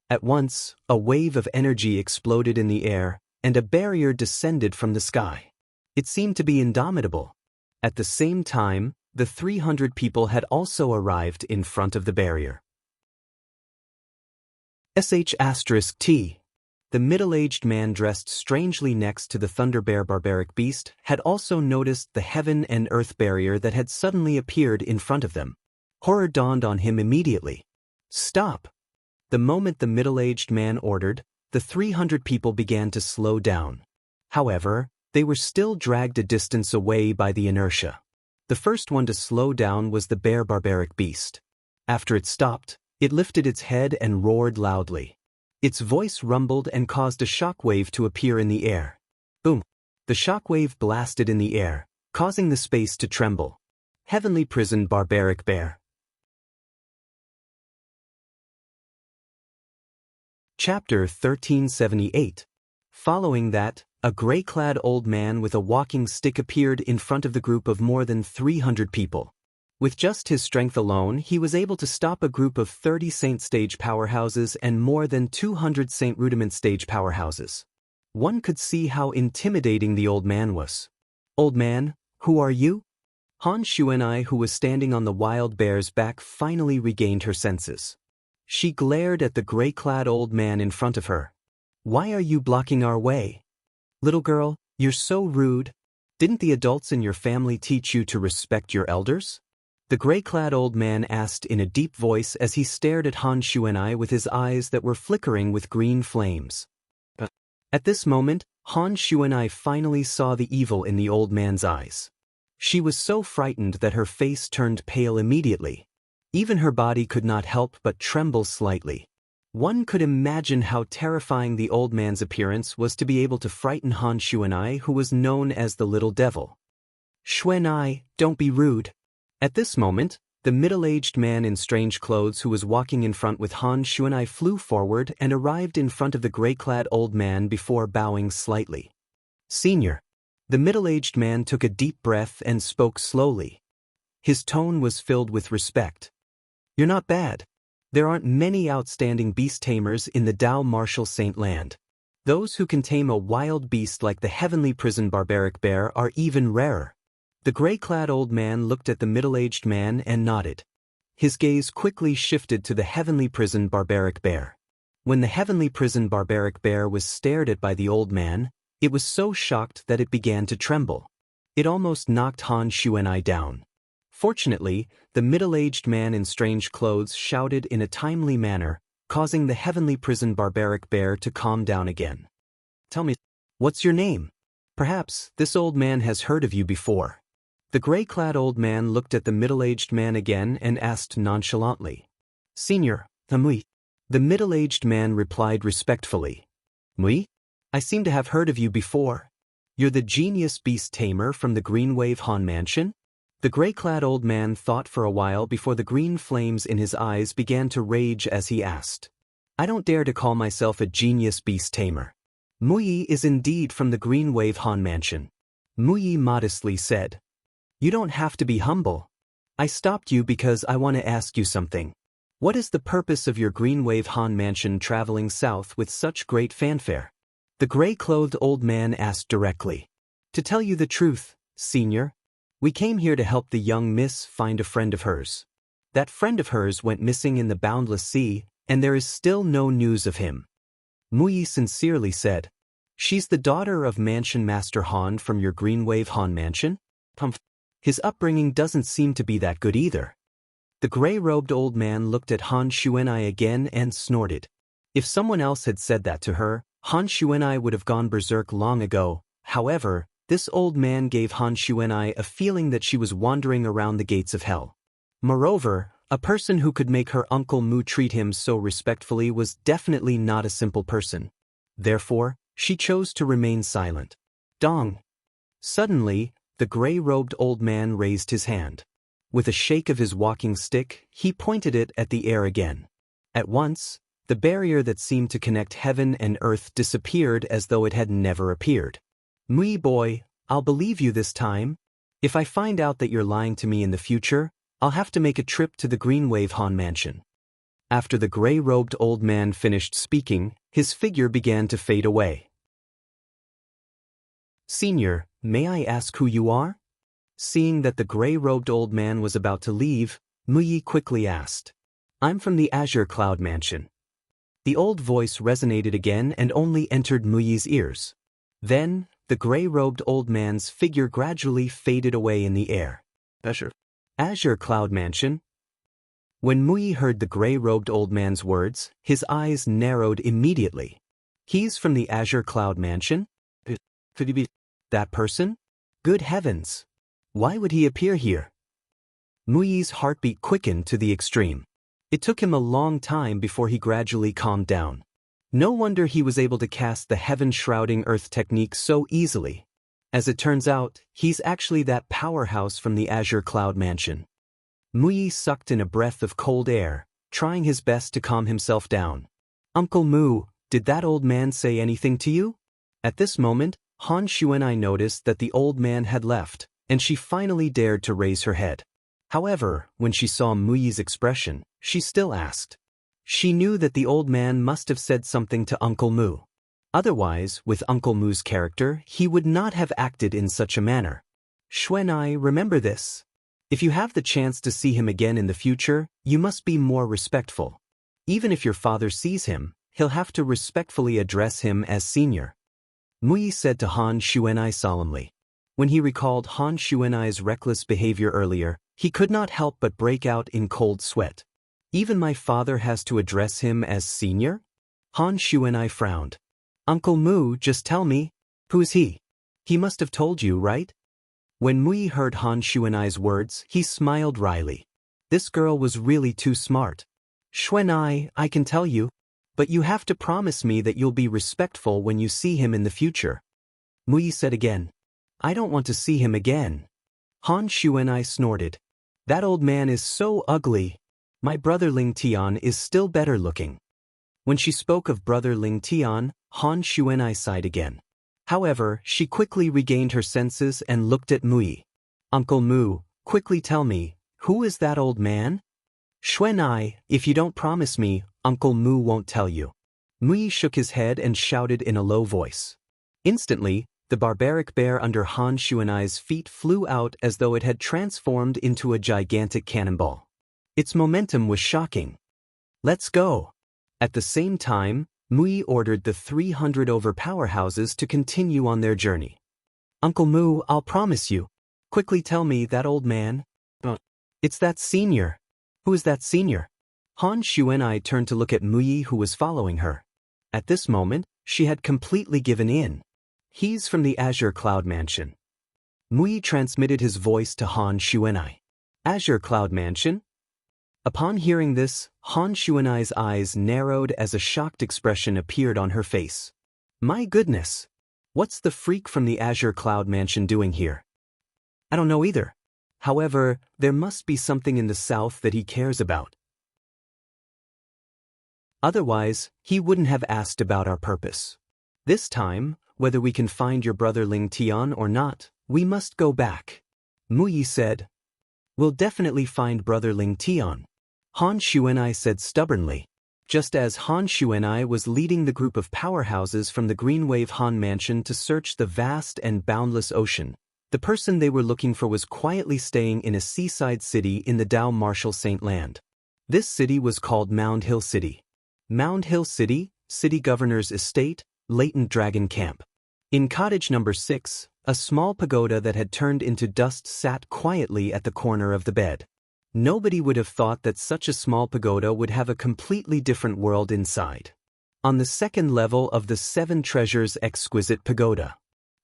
At once, a wave of energy exploded in the air, and a barrier descended from the sky. It seemed to be indomitable. At the same time, the 300 people had also arrived in front of the barrier. *T. The middle-aged man dressed strangely next to the Thunder Bear barbaric beast had also noticed the heaven and earth barrier that had suddenly appeared in front of them. Horror dawned on him immediately. Stop! The moment the middle-aged man ordered, the 300 people began to slow down. However, they were still dragged a distance away by the inertia. The first one to slow down was the bear barbaric beast. After it stopped, it lifted its head and roared loudly. Its voice rumbled and caused a shockwave to appear in the air. Boom! The shockwave blasted in the air, causing the space to tremble. Heavenly Prison Barbaric Bear. Chapter 1378. Following that, a gray-clad old man with a walking stick appeared in front of the group of more than 300 people. With just his strength alone, he was able to stop a group of 30 Saint Stage powerhouses and more than 200 Saint Rudiment Stage powerhouses. One could see how intimidating the old man was. Old man, who are you? Han Xuanai, who was standing on the wild bear's back, finally regained her senses. She glared at the gray-clad old man in front of her. Why are you blocking our way? Little girl, you're so rude. Didn't the adults in your family teach you to respect your elders? The gray-clad old man asked in a deep voice as he stared at Han Xuanai with his eyes that were flickering with green flames. At this moment, Han Xuanai finally saw the evil in the old man's eyes. She was so frightened that her face turned pale immediately. Even her body could not help but tremble slightly. One could imagine how terrifying the old man's appearance was to be able to frighten Han Xuanai, who was known as the Little Devil. Xuanai, don't be rude. At this moment, the middle-aged man in strange clothes who was walking in front with Han Xuanai flew forward and arrived in front of the gray-clad old man before bowing slightly. Senior. The middle-aged man took a deep breath and spoke slowly. His tone was filled with respect. You're not bad. There aren't many outstanding beast tamers in the Dao Martial Saint Land. Those who can tame a wild beast like the Heavenly Prison Barbaric Bear are even rarer. The gray-clad old man looked at the middle-aged man and nodded. His gaze quickly shifted to the Heavenly Prison Barbaric Bear. When the Heavenly Prison Barbaric Bear was stared at by the old man, it was so shocked that it began to tremble. It almost knocked Han Xuanai down. Fortunately, the middle-aged man in strange clothes shouted in a timely manner, causing the Heavenly Prison Barbaric Bear to calm down again. Tell me, what's your name? Perhaps this old man has heard of you before. The gray-clad old man looked at the middle-aged man again and asked nonchalantly. Senior, Mui. The middle-aged man replied respectfully. Mui? I seem to have heard of you before. You're the genius beast tamer from the Green Wave Han Mansion? The gray-clad old man thought for a while before the green flames in his eyes began to rage as he asked. I don't dare to call myself a genius beast tamer. Mui is indeed from the Green Wave Han Mansion. Mui modestly said. You don't have to be humble. I stopped you because I want to ask you something. What is the purpose of your Green Wave Han Mansion traveling south with such great fanfare? The gray-clothed old man asked directly. To tell you the truth, senior, we came here to help the young miss find a friend of hers. That friend of hers went missing in the boundless sea, and there is still no news of him. Mui sincerely said. She's the daughter of Mansion Master Han from your Green Wave Han Mansion? His upbringing doesn't seem to be that good either. The gray-robed old man looked at Han Xuanai again and snorted. If someone else had said that to her, Han Xuanai would have gone berserk long ago. However, this old man gave Han Xuanai a feeling that she was wandering around the gates of hell. Moreover, a person who could make her Uncle Mu treat him so respectfully was definitely not a simple person. Therefore, she chose to remain silent. Dong! Suddenly, the gray-robed old man raised his hand. With a shake of his walking stick, he pointed it at the air again. At once, the barrier that seemed to connect heaven and earth disappeared as though it had never appeared. Mui boy, I'll believe you this time. If I find out that you're lying to me in the future, I'll have to make a trip to the Green Wave Han Mansion. After the gray-robed old man finished speaking, his figure began to fade away. Senior, may I ask who you are? Seeing that the gray-robed old man was about to leave, Muyi quickly asked. I'm from the Azure Cloud Mansion. The old voice resonated again and only entered Muyi's ears. Then, the gray-robed old man's figure gradually faded away in the air. Azure Cloud Mansion? When Muyi heard the gray-robed old man's words, his eyes narrowed immediately. He's from the Azure Cloud Mansion? Could he be that person? Good heavens! Why would he appear here? Muyi's heartbeat quickened to the extreme. It took him a long time before he gradually calmed down. No wonder he was able to cast the heaven-shrouding earth technique so easily. As it turns out, he's actually that powerhouse from the Azure Cloud Mansion. Muyi sucked in a breath of cold air, trying his best to calm himself down. Uncle Mu, did that old man say anything to you? At this moment, Han Xuan'ai noticed that the old man had left, and she finally dared to raise her head. However, when she saw Muyi's expression, she still asked. She knew that the old man must have said something to Uncle Mu. Otherwise, with Uncle Mu's character, he would not have acted in such a manner. Xuan'ai, remember this. If you have the chance to see him again in the future, you must be more respectful. Even if your father sees him, he'll have to respectfully address him as senior. Muyi said to Han Xuan'ai solemnly. When he recalled Han Xuan'ai's reckless behavior earlier, he could not help but break out in cold sweat. Even my father has to address him as senior? Han Xuan'ai frowned. Uncle Mu, just tell me, who's he? He must have told you, right? When Muyi heard Han Xuan'ai's words, he smiled wryly. This girl was really too smart. Xuan'ai, I can tell you, but you have to promise me that you'll be respectful when you see him in the future. Muyi said again. I don't want to see him again. Han Xuan'ai snorted. That old man is so ugly. My brother Ling Tian is still better looking. When she spoke of brother Ling Tian, Han Xuan'ai sighed again. However, she quickly regained her senses and looked at Muyi. Uncle Mu, quickly tell me, who is that old man? Xuan'ai, if you don't promise me, Uncle Mu won't tell you. Muyi shook his head and shouted in a low voice. Instantly, the barbaric bear under Han Xuan'ai's feet flew out as though it had transformed into a gigantic cannonball. Its momentum was shocking. Let's go. At the same time, Muyi ordered the 300 over powerhouses to continue on their journey. Uncle Mu, I'll promise you. Quickly tell me that old man. It's that senior. Who is that senior? Han Xuan'ai turned to look at Muyi, who was following her. At this moment, she had completely given in. He's from the Azure Cloud Mansion. Muyi transmitted his voice to Han Xuan'ai. Azure Cloud Mansion? Upon hearing this, Han Xuan'ai's eyes narrowed as a shocked expression appeared on her face. My goodness! What's the freak from the Azure Cloud Mansion doing here? I don't know either. However, there must be something in the south that he cares about. Otherwise, he wouldn't have asked about our purpose. This time, whether we can find your brother Ling Tian or not, we must go back. Muyi said. We'll definitely find brother Ling Tian. Han Xuan'ai said stubbornly. Just as Han Xuan'ai was leading the group of powerhouses from the Green Wave Han Mansion to search the vast and boundless ocean, the person they were looking for was quietly staying in a seaside city in the Dao Marshall Saint Land. This city was called Mound Hill City. Mound Hill City, City Governor's Estate, Latent Dragon Camp. In cottage number 6, a small pagoda that had turned into dust sat quietly at the corner of the bed. Nobody would have thought that such a small pagoda would have a completely different world inside. On the second level of the 7 Treasures exquisite pagoda,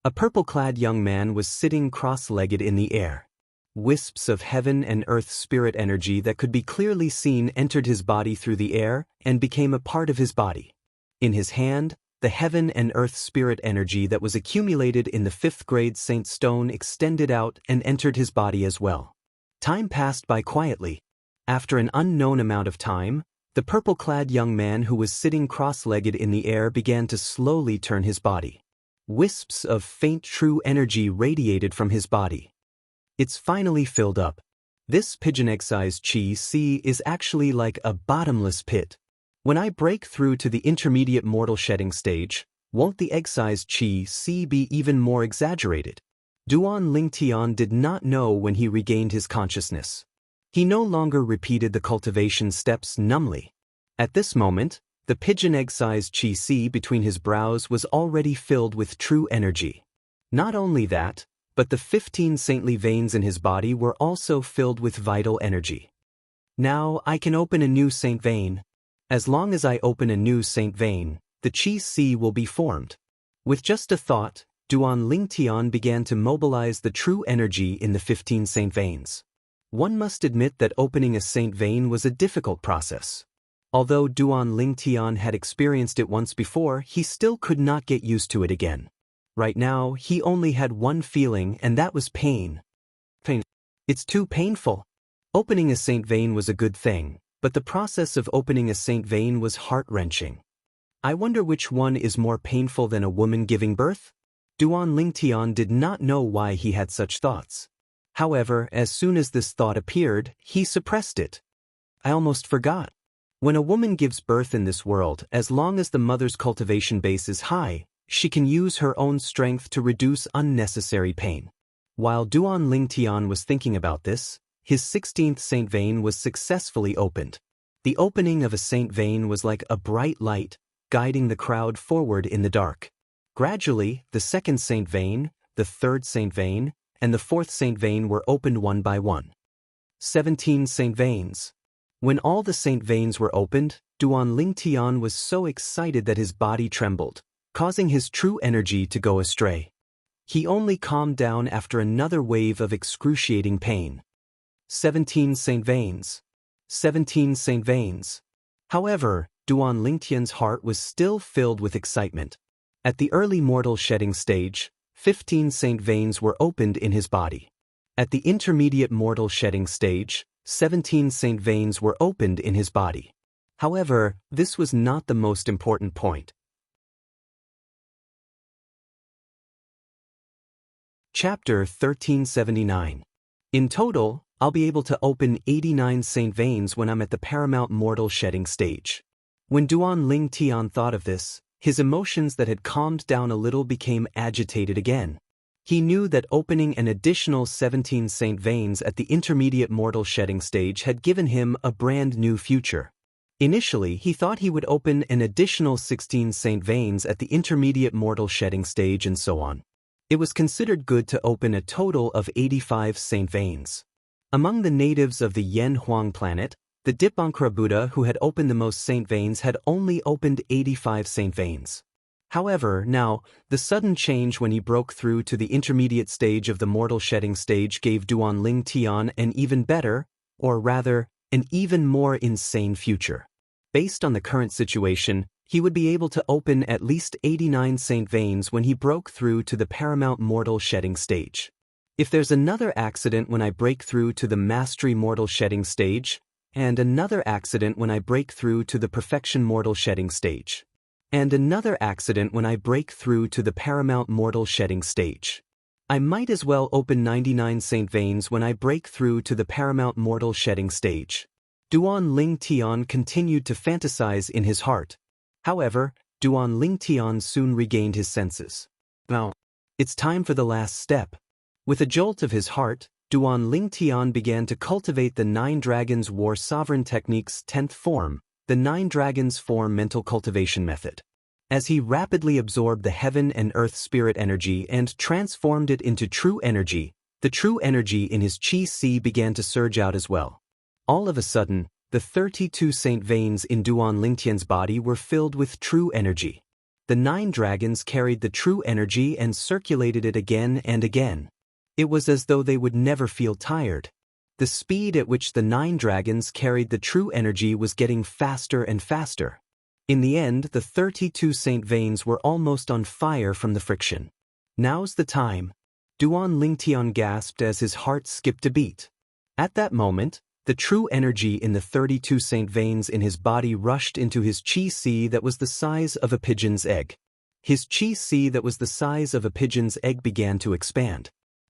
a purple-clad young man was sitting cross-legged in the air. Wisps of heaven and earth spirit energy that could be clearly seen entered his body through the air and became a part of his body. In his hand, the heaven and earth spirit energy that was accumulated in the 5th grade Saint Stone extended out and entered his body as well. Time passed by quietly. After an unknown amount of time, the purple-clad young man who was sitting cross-legged in the air began to slowly turn his body. Wisps of faint true energy radiated from his body. It's finally filled up. This pigeon egg-sized chi sea is actually like a bottomless pit. When I break through to the intermediate mortal shedding stage, won't the egg-sized chi sea be even more exaggerated? Duan Lingtian did not know when he regained his consciousness. He no longer repeated the cultivation steps numbly. At this moment, the pigeon egg-sized chi sea between his brows was already filled with true energy. Not only that, but the 15 saintly veins in his body were also filled with vital energy. Now I can open a new saint vein. As long as I open a new saint vein, the chi sea will be formed. With just a thought, Duan Lingtian began to mobilize the true energy in the 15 saint veins. One must admit that opening a saint vein was a difficult process. Although Duan Lingtian had experienced it once before, he still could not get used to it again. Right now, he only had one feeling, and that was pain. Pain. It's too painful. Opening a saint vein was a good thing, but the process of opening a saint vein was heart-wrenching. I wonder which one is more painful than a woman giving birth? Duan Lingtian did not know why he had such thoughts. However, as soon as this thought appeared, he suppressed it. I almost forgot. When a woman gives birth in this world, as long as the mother's cultivation base is high, she can use her own strength to reduce unnecessary pain. While Duan Lingtian was thinking about this, his 16th saint vein was successfully opened. The opening of a saint vein was like a bright light, guiding the crowd forward in the dark. Gradually, the 2nd saint vein, the 3rd saint vein, and the 4th saint vein were opened one by one. 17 saint veins. When all the saint veins were opened, Duan Lingtian was so excited that his body trembled, causing his true energy to go astray. He only calmed down after another wave of excruciating pain. 17 saint veins. 17 saint veins. However, Duan Lingtian's heart was still filled with excitement. At the early mortal shedding stage, 15 saint veins were opened in his body. At the intermediate mortal shedding stage, 17 saint veins were opened in his body. However, this was not the most important point. Chapter 1379. In total, I'll be able to open 89 saint veins when I'm at the paramount mortal shedding stage. When Duan Lingtian thought of this, his emotions that had calmed down a little became agitated again. He knew that opening an additional 17 saint veins at the intermediate mortal shedding stage had given him a brand new future. Initially, he thought he would open an additional 16 saint veins at the intermediate mortal shedding stage and so on. It was considered good to open a total of 85 saint veins. Among the natives of the Yen Huang planet, the Dipankara Buddha who had opened the most saint veins had only opened 85 saint veins. However, now, the sudden change when he broke through to the intermediate stage of the mortal shedding stage gave Duan Lingtian an even better, or rather, an even more insane future. Based on the current situation, he would be able to open at least 89 saint veins when he broke through to the paramount mortal shedding stage. If there's another accident when I break through to the mastery mortal shedding stage, and another accident when I break through to the perfection mortal shedding stage, and another accident when I break through to the paramount mortal shedding stage, I might as well open 99 saint veins when I break through to the paramount mortal shedding stage. Duan Lingtian continued to fantasize in his heart. However, Duan Lingtian soon regained his senses. Now, it's time for the last step. With a jolt of his heart, Duan Lingtian began to cultivate the 9 Dragons War Sovereign Technique's 10th form, the 9 Dragons Form Mental Cultivation Method. As he rapidly absorbed the heaven and earth spirit energy and transformed it into true energy, the true energy in his chi si began to surge out as well. All of a sudden, the 32 saint veins in Duan Lingtian's body were filled with true energy. The 9 dragons carried the true energy and circulated it again and again. It was as though they would never feel tired. The speed at which the 9 dragons carried the true energy was getting faster and faster. In the end, the 32 saint veins were almost on fire from the friction. Now's the time. Duan Lingtian gasped as his heart skipped a beat. At that moment, the true energy in the 32 saint veins in his body rushed into his chi si that was the size of a pigeon's egg. His chi that was the size of a pigeon's egg began to expand.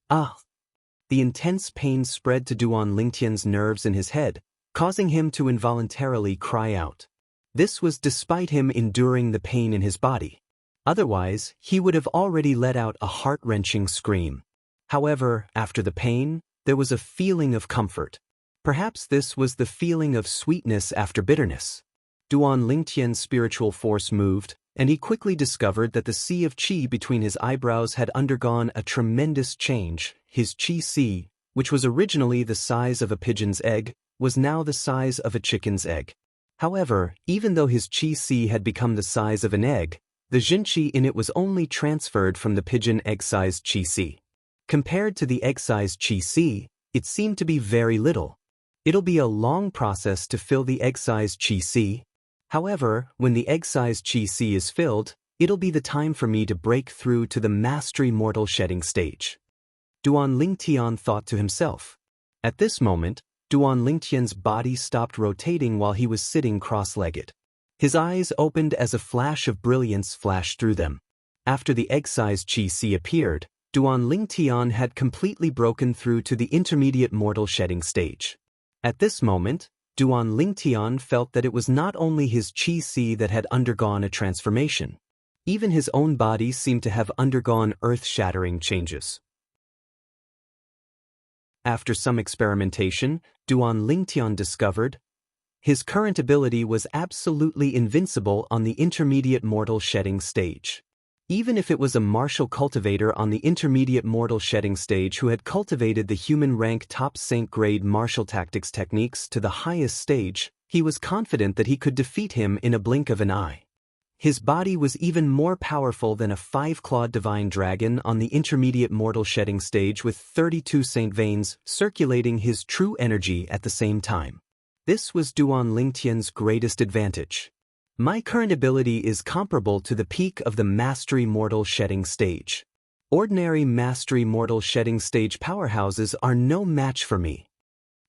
Ah! The intense pain spread to Duan Lingtian's nerves in his head, causing him to involuntarily cry out. This was despite him enduring the pain in his body. Otherwise, he would have already let out a heart-wrenching scream. However, after the pain, there was a feeling of comfort. Perhaps this was the feeling of sweetness after bitterness. Duan Lingtian's spiritual force moved, and he quickly discovered that the sea of qi between his eyebrows had undergone a tremendous change. His qi, which was originally the size of a pigeon's egg, was now the size of a chicken's egg. However, even though his qi had become the size of an egg, the jinqi in it was only transferred from the pigeon egg-sized qi. Compared to the egg-sized qi, it seemed to be very little. It'll be a long process to fill the egg-sized qi. However, when the egg-sized qi is filled, it'll be the time for me to break through to the mastery mortal shedding stage. Duan Lingtian thought to himself. At this moment, Duan Lingtian's body stopped rotating while he was sitting cross-legged. His eyes opened as a flash of brilliance flashed through them. After the egg-sized qi appeared, Duan Lingtian had completely broken through to the intermediate mortal shedding stage. At this moment, Duan Lingtian felt that it was not only his qi that had undergone a transformation. Even his own body seemed to have undergone earth-shattering changes. After some experimentation, Duan Lingtian discovered his current ability was absolutely invincible on the intermediate mortal shedding stage. Even if it was a martial cultivator on the intermediate mortal shedding stage who had cultivated the human rank top saint grade martial tactics techniques to the highest stage, he was confident that he could defeat him in a blink of an eye. His body was even more powerful than a 5-clawed divine dragon on the intermediate mortal shedding stage with 32 saint veins circulating his true energy at the same time. This was Duan Lingtian's greatest advantage. My current ability is comparable to the peak of the mastery mortal shedding stage. Ordinary mastery mortal shedding stage powerhouses are no match for me.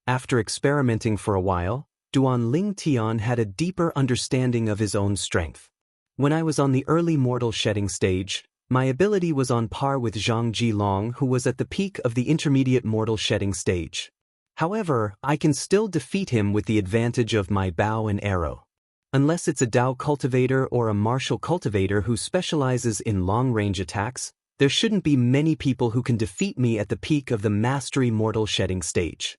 After experimenting for a while, Duan Lingtian had a deeper understanding of his own strength. When I was on the early mortal shedding stage, my ability was on par with Zhang Jilong, who was at the peak of the intermediate mortal shedding stage. However, I can still defeat him with the advantage of my bow and arrow. Unless it's a Dao cultivator or a martial cultivator who specializes in long-range attacks, there shouldn't be many people who can defeat me at the peak of the mastery mortal shedding stage.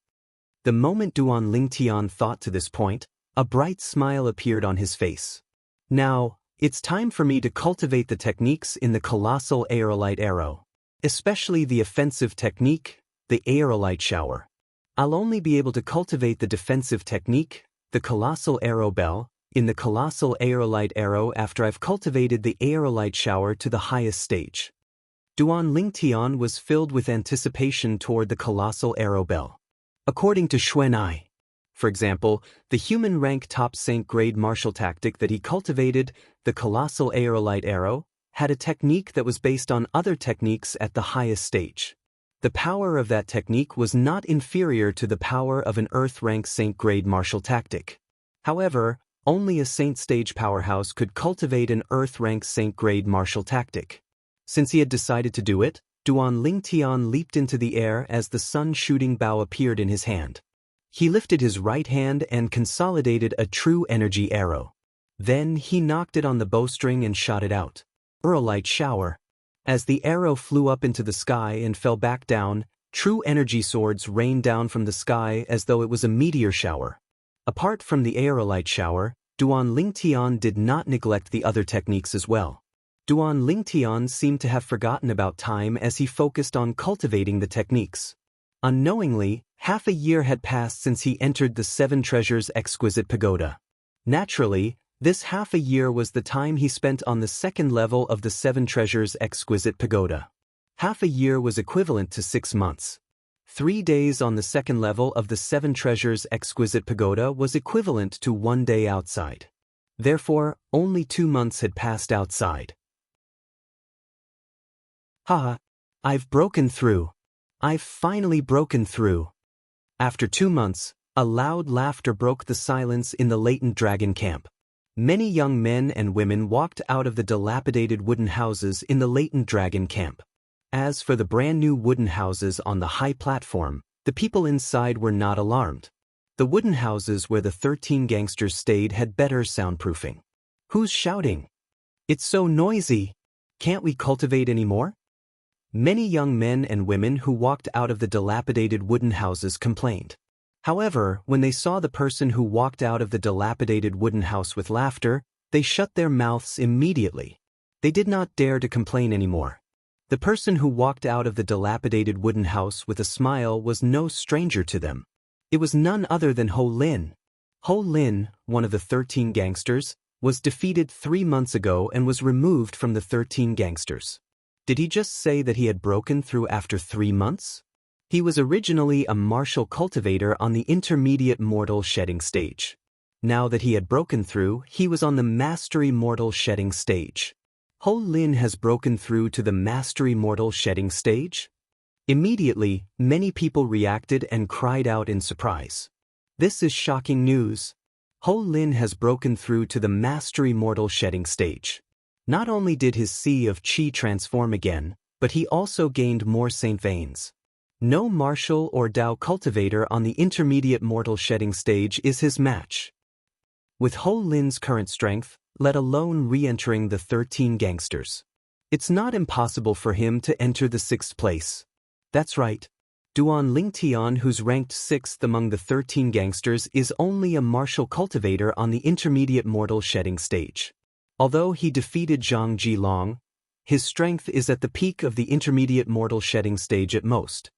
The moment Duan Lingtian thought to this point, a bright smile appeared on his face. Now, it's time for me to cultivate the techniques in the colossal aerolite arrow, especially the offensive technique, the aerolite shower. I'll only be able to cultivate the defensive technique, the colossal arrow bell, in the colossal aerolite arrow after I've cultivated the aerolite shower to the highest stage. Duan Lingtian was filled with anticipation toward the colossal arrow bell. According to Xuanai, for example, the human rank top saint grade martial tactic that he cultivated, the colossal aerolite arrow, had a technique that was based on other techniques at the highest stage. The power of that technique was not inferior to the power of an earth rank saint grade martial tactic. However, only a saint stage powerhouse could cultivate an earth rank saint grade martial tactic. Since he had decided to do it, Duan Lingtian leaped into the air as the sun-shooting bow appeared in his hand. He lifted his right hand and consolidated a true energy arrow. Then he knocked it on the bowstring and shot it out. Aerolite shower. As the arrow flew up into the sky and fell back down, true energy swords rained down from the sky as though it was a meteor shower. Apart from the aerolite shower, Duan Lingtian did not neglect the other techniques as well. Duan Lingtian seemed to have forgotten about time as he focused on cultivating the techniques. Unknowingly, half a year had passed since he entered the Seven Treasures Exquisite Pagoda. Naturally, this half a year was the time he spent on the second level of the Seven Treasures Exquisite Pagoda. Half a year was equivalent to 6 months. 3 days on the second level of the Seven Treasures Exquisite Pagoda was equivalent to 1 day outside. Therefore, only 2 months had passed outside. Ha! I've broken through. I've finally broken through. After 2 months, a loud laughter broke the silence in the latent dragon camp. Many young men and women walked out of the dilapidated wooden houses in the latent dragon camp. As for the brand new wooden houses on the high platform, the people inside were not alarmed. The wooden houses where the 13 gangsters stayed had better soundproofing. Who's shouting? It's so noisy. Can't we cultivate any more? Many young men and women who walked out of the dilapidated wooden houses complained. However, when they saw the person who walked out of the dilapidated wooden house with laughter, they shut their mouths immediately. They did not dare to complain anymore. The person who walked out of the dilapidated wooden house with a smile was no stranger to them. It was none other than Ho Lin. Ho Lin, one of the 13 gangsters, was defeated 3 months ago and was removed from the 13 gangsters. Did he just say that he had broken through after 3 months? He was originally a martial cultivator on the intermediate mortal shedding stage. Now that he had broken through, he was on the mastery mortal shedding stage. Ho Lin has broken through to the mastery mortal shedding stage? Immediately, many people reacted and cried out in surprise. This is shocking news. Ho Lin has broken through to the mastery mortal shedding stage. Not only did his sea of qi transform again, but he also gained more saint veins. No martial or Dao cultivator on the intermediate mortal shedding stage is his match. With Ho Lin's current strength, let alone re-entering the 13 gangsters, it's not impossible for him to enter the 6th place. That's right. Duan Lingtian, who's ranked 6th among the 13 gangsters, is only a martial cultivator on the intermediate mortal shedding stage. Although he defeated Zhang Jilong, his strength is at the peak of the intermediate mortal shedding stage at most.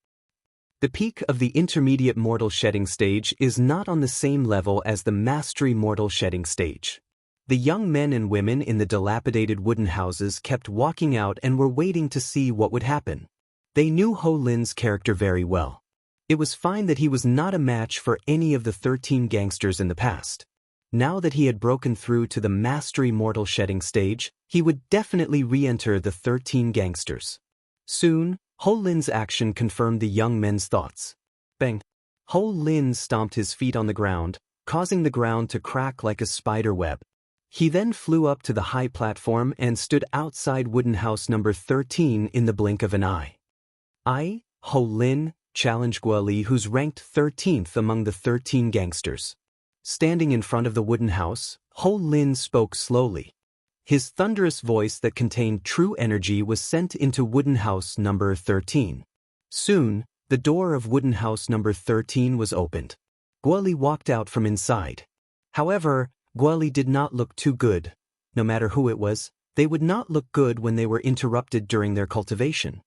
The peak of the intermediate mortal shedding stage is not on the same level as the mastery mortal shedding stage. The young men and women in the dilapidated wooden houses kept walking out and were waiting to see what would happen. They knew Ho Lin's character very well. It was fine that he was not a match for any of the 13 gangsters in the past. Now that he had broken through to the mastery mortal shedding stage, he would definitely re-enter the 13 gangsters. Soon, Ho Lin's action confirmed the young men's thoughts. Bang! Ho Lin stomped his feet on the ground, causing the ground to crack like a spider web. He then flew up to the high platform and stood outside wooden house number 13 in the blink of an eye. I, Ho Lin, challenged Guoli, who's ranked 13th among the 13 gangsters. Standing in front of the wooden house, Ho Lin spoke slowly. His thunderous voice that contained true energy was sent into wooden house number 13. Soon, the door of wooden house number 13 was opened. Guoli walked out from inside. However, Guoli did not look too good. No matter who it was, they would not look good when they were interrupted during their cultivation.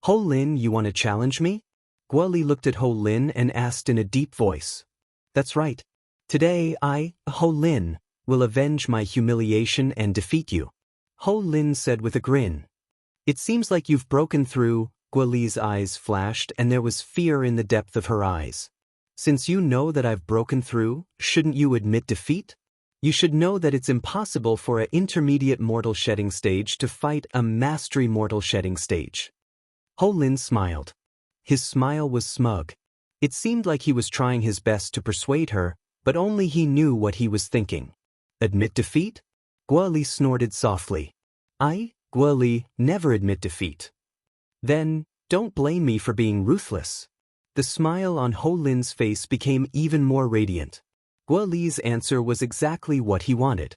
Ho Lin, you want to challenge me? Guoli looked at Ho Lin and asked in a deep voice. That's right. Today I, Ho Lin, will avenge my humiliation and defeat you. Ho Lin said with a grin. It seems like you've broken through. Guoli's eyes flashed and there was fear in the depth of her eyes. Since you know that I've broken through, shouldn't you admit defeat? You should know that it's impossible for an intermediate mortal shedding stage to fight a mastery mortal shedding stage. Ho Lin smiled. His smile was smug. It seemed like he was trying his best to persuade her, but only he knew what he was thinking. Admit defeat? Guoli snorted softly. I, Guoli, never admit defeat. Then, don't blame me for being ruthless. The smile on Ho Lin's face became even more radiant. Guoli's answer was exactly what he wanted.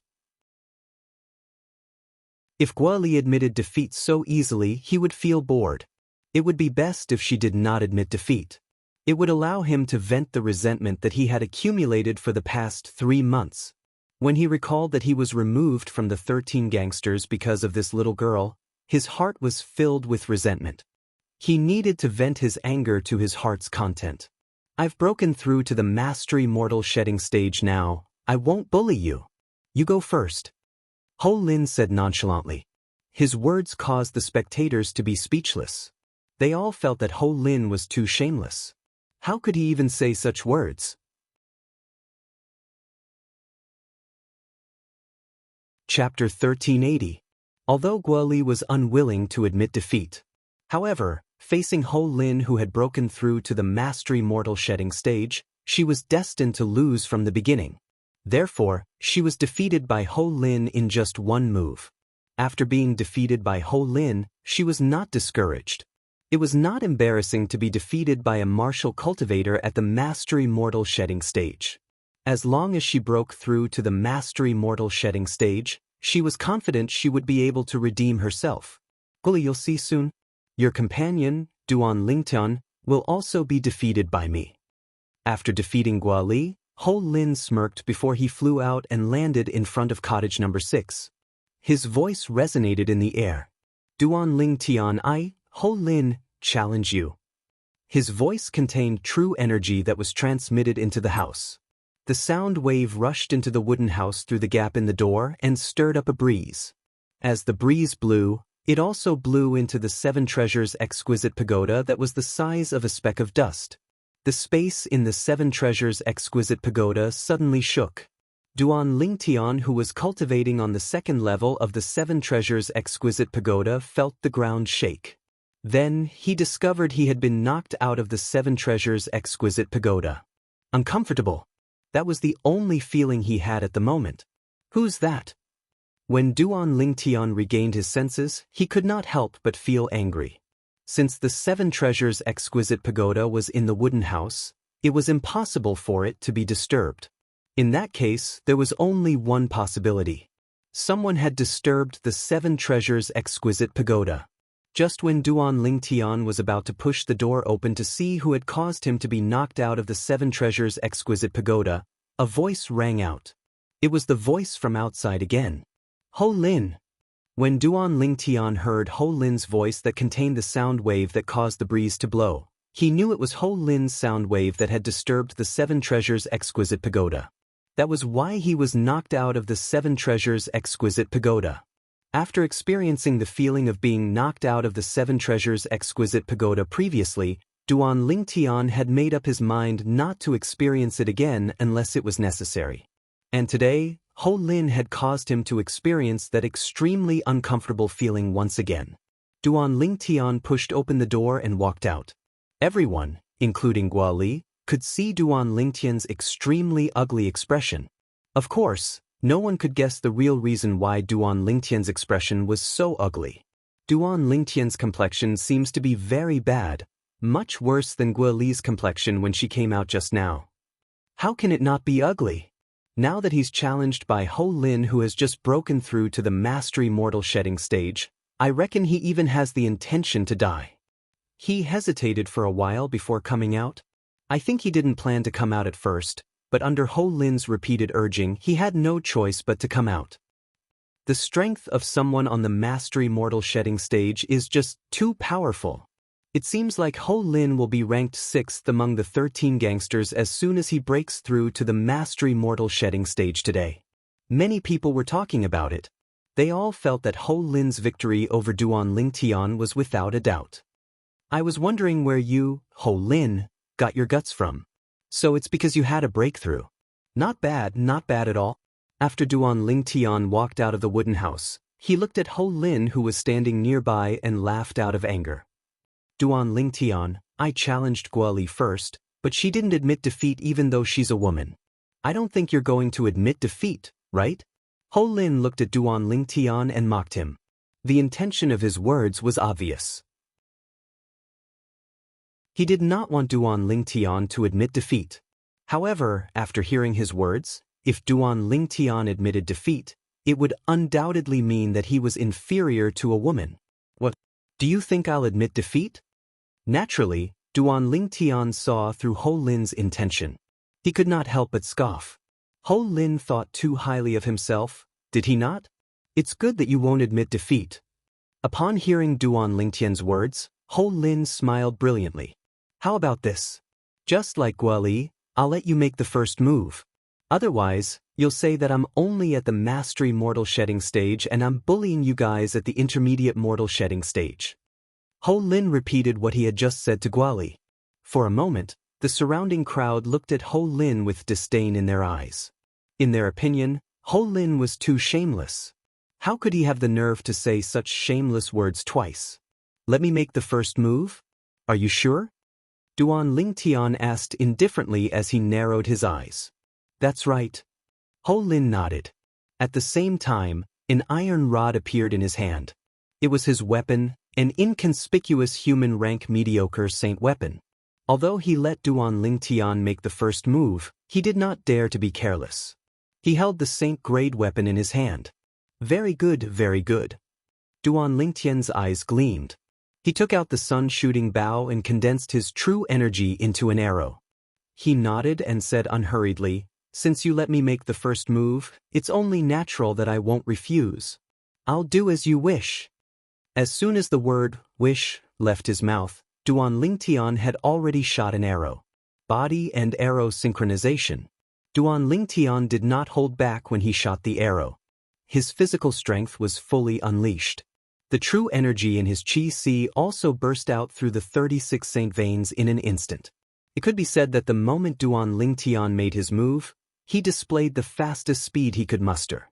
If Guoli admitted defeat so easily, he would feel bored. It would be best if she did not admit defeat. It would allow him to vent the resentment that he had accumulated for the past 3 months. When he recalled that he was removed from the 13 gangsters because of this little girl, his heart was filled with resentment. He needed to vent his anger to his heart's content. I've broken through to the mastery mortal shedding stage now. I won't bully you. You go first. Ho Lin said nonchalantly. His words caused the spectators to be speechless. They all felt that Ho Lin was too shameless. How could he even say such words? Chapter 1380. Although Guoli was unwilling to admit defeat. However, facing Ho Lin, who had broken through to the mastery mortal shedding stage, she was destined to lose from the beginning. Therefore, she was defeated by Ho Lin in just one move. After being defeated by Ho Lin, she was not discouraged. It was not embarrassing to be defeated by a martial cultivator at the Mastery Mortal Shedding stage. As long as she broke through to the Mastery Mortal Shedding stage, she was confident she would be able to redeem herself. Guli, you'll see soon. Your companion, Duan Lingtian, will also be defeated by me. After defeating Guali, Ho Lin smirked before he flew out and landed in front of cottage number 6. His voice resonated in the air. Duan Lingtian, I, Ho Lin, challenge you. His voice contained true energy that was transmitted into the house. The sound wave rushed into the wooden house through the gap in the door and stirred up a breeze. As the breeze blew, it also blew into the 7 Treasures exquisite pagoda that was the size of a speck of dust. The space in the 7 Treasures exquisite pagoda suddenly shook. Duan Lingtian, who was cultivating on the 2nd level of the 7 Treasures exquisite pagoda, felt the ground shake. Then, he discovered he had been knocked out of the 7 Treasures exquisite pagoda. Uncomfortable. That was the only feeling he had at the moment. Who's that? When Duan Lingtian regained his senses, he could not help but feel angry. Since the 7 Treasures exquisite pagoda was in the wooden house, it was impossible for it to be disturbed. In that case, there was only one possibility. Someone had disturbed the 7 Treasures exquisite pagoda. Just when Duan Lingtian was about to push the door open to see who had caused him to be knocked out of the 7 Treasures exquisite pagoda, a voice rang out. It was the voice from outside again. Ho Lin. When Duan Lingtian heard Ho Lin's voice that contained the sound wave that caused the breeze to blow, he knew it was Ho Lin's sound wave that had disturbed the 7 Treasures exquisite pagoda. That was why he was knocked out of the 7 Treasures exquisite pagoda. After experiencing the feeling of being knocked out of the 7 Treasures exquisite pagoda previously, Duan Lingtian had made up his mind not to experience it again unless it was necessary. And today, Ho Lin had caused him to experience that extremely uncomfortable feeling once again. Duan Lingtian pushed open the door and walked out. Everyone, including Guali, could see Duan Lingtian's extremely ugly expression. Of course, no one could guess the real reason why Duan Lingtian's expression was so ugly. Duan Lingtian's complexion seems to be very bad, much worse than Guali's complexion when she came out just now. How can it not be ugly? Now that he's challenged by Ho Lin, who has just broken through to the Mastery Mortal Shedding stage, I reckon he even has the intention to die. He hesitated for a while before coming out. I think he didn't plan to come out at first, but under Ho Lin's repeated urging, he had no choice but to come out. The strength of someone on the Mastery Mortal Shedding stage is just too powerful. It seems like Ho Lin will be ranked 6th among the 13 gangsters as soon as he breaks through to the Mastery Mortal Shedding stage today. Many people were talking about it. They all felt that Ho Lin's victory over Duan Lingtian was without a doubt. I was wondering where you, Ho Lin, got your guts from. So it's because you had a breakthrough. Not bad at all. After Duan Lingtian walked out of the wooden house, he looked at Ho Lin, who was standing nearby, and laughed out of anger. Duan Lingtian, I challenged Guali first, but she didn't admit defeat even though she's a woman. I don't think you're going to admit defeat, right? Ho Lin looked at Duan Lingtian and mocked him. The intention of his words was obvious. He did not want Duan Lingtian to admit defeat. However, after hearing his words, if Duan Lingtian admitted defeat, it would undoubtedly mean that he was inferior to a woman. What? Do you think I'll admit defeat? Naturally, Duan Lingtian saw through Ho Lin's intention. He could not help but scoff. Ho Lin thought too highly of himself, did he not? It's good that you won't admit defeat. Upon hearing Duan Lingtian's words, Ho Lin smiled brilliantly. How about this? Just like Guali, I'll let you make the first move. Otherwise, you'll say that I'm only at the Mastery Mortal Shedding stage and I'm bullying you guys at the Intermediate Mortal Shedding stage. Ho Lin repeated what he had just said to Guali. For a moment, the surrounding crowd looked at Ho Lin with disdain in their eyes. In their opinion, Ho Lin was too shameless. How could he have the nerve to say such shameless words twice? Let me make the first move? Are you sure? Duan Lingtian asked indifferently as he narrowed his eyes. That's right. Ho Lin nodded. At the same time, an iron rod appeared in his hand. It was his weapon, an inconspicuous human-rank mediocre saint weapon. Although he let Duan Lingtian make the first move, he did not dare to be careless. He held the saint-grade weapon in his hand. Very good, very good. Duan Lingtian's eyes gleamed. He took out the sun-shooting bow and condensed his true energy into an arrow. He nodded and said unhurriedly, "Since you let me make the first move, it's only natural that I won't refuse. I'll do as you wish." As soon as the word wish left his mouth, Duan Lingtian had already shot an arrow. Body and arrow synchronization. Duan Lingtian did not hold back when he shot the arrow. His physical strength was fully unleashed. The true energy in his Qi also burst out through the 36 saint veins in an instant. It could be said that the moment Duan Lingtian made his move, he displayed the fastest speed he could muster.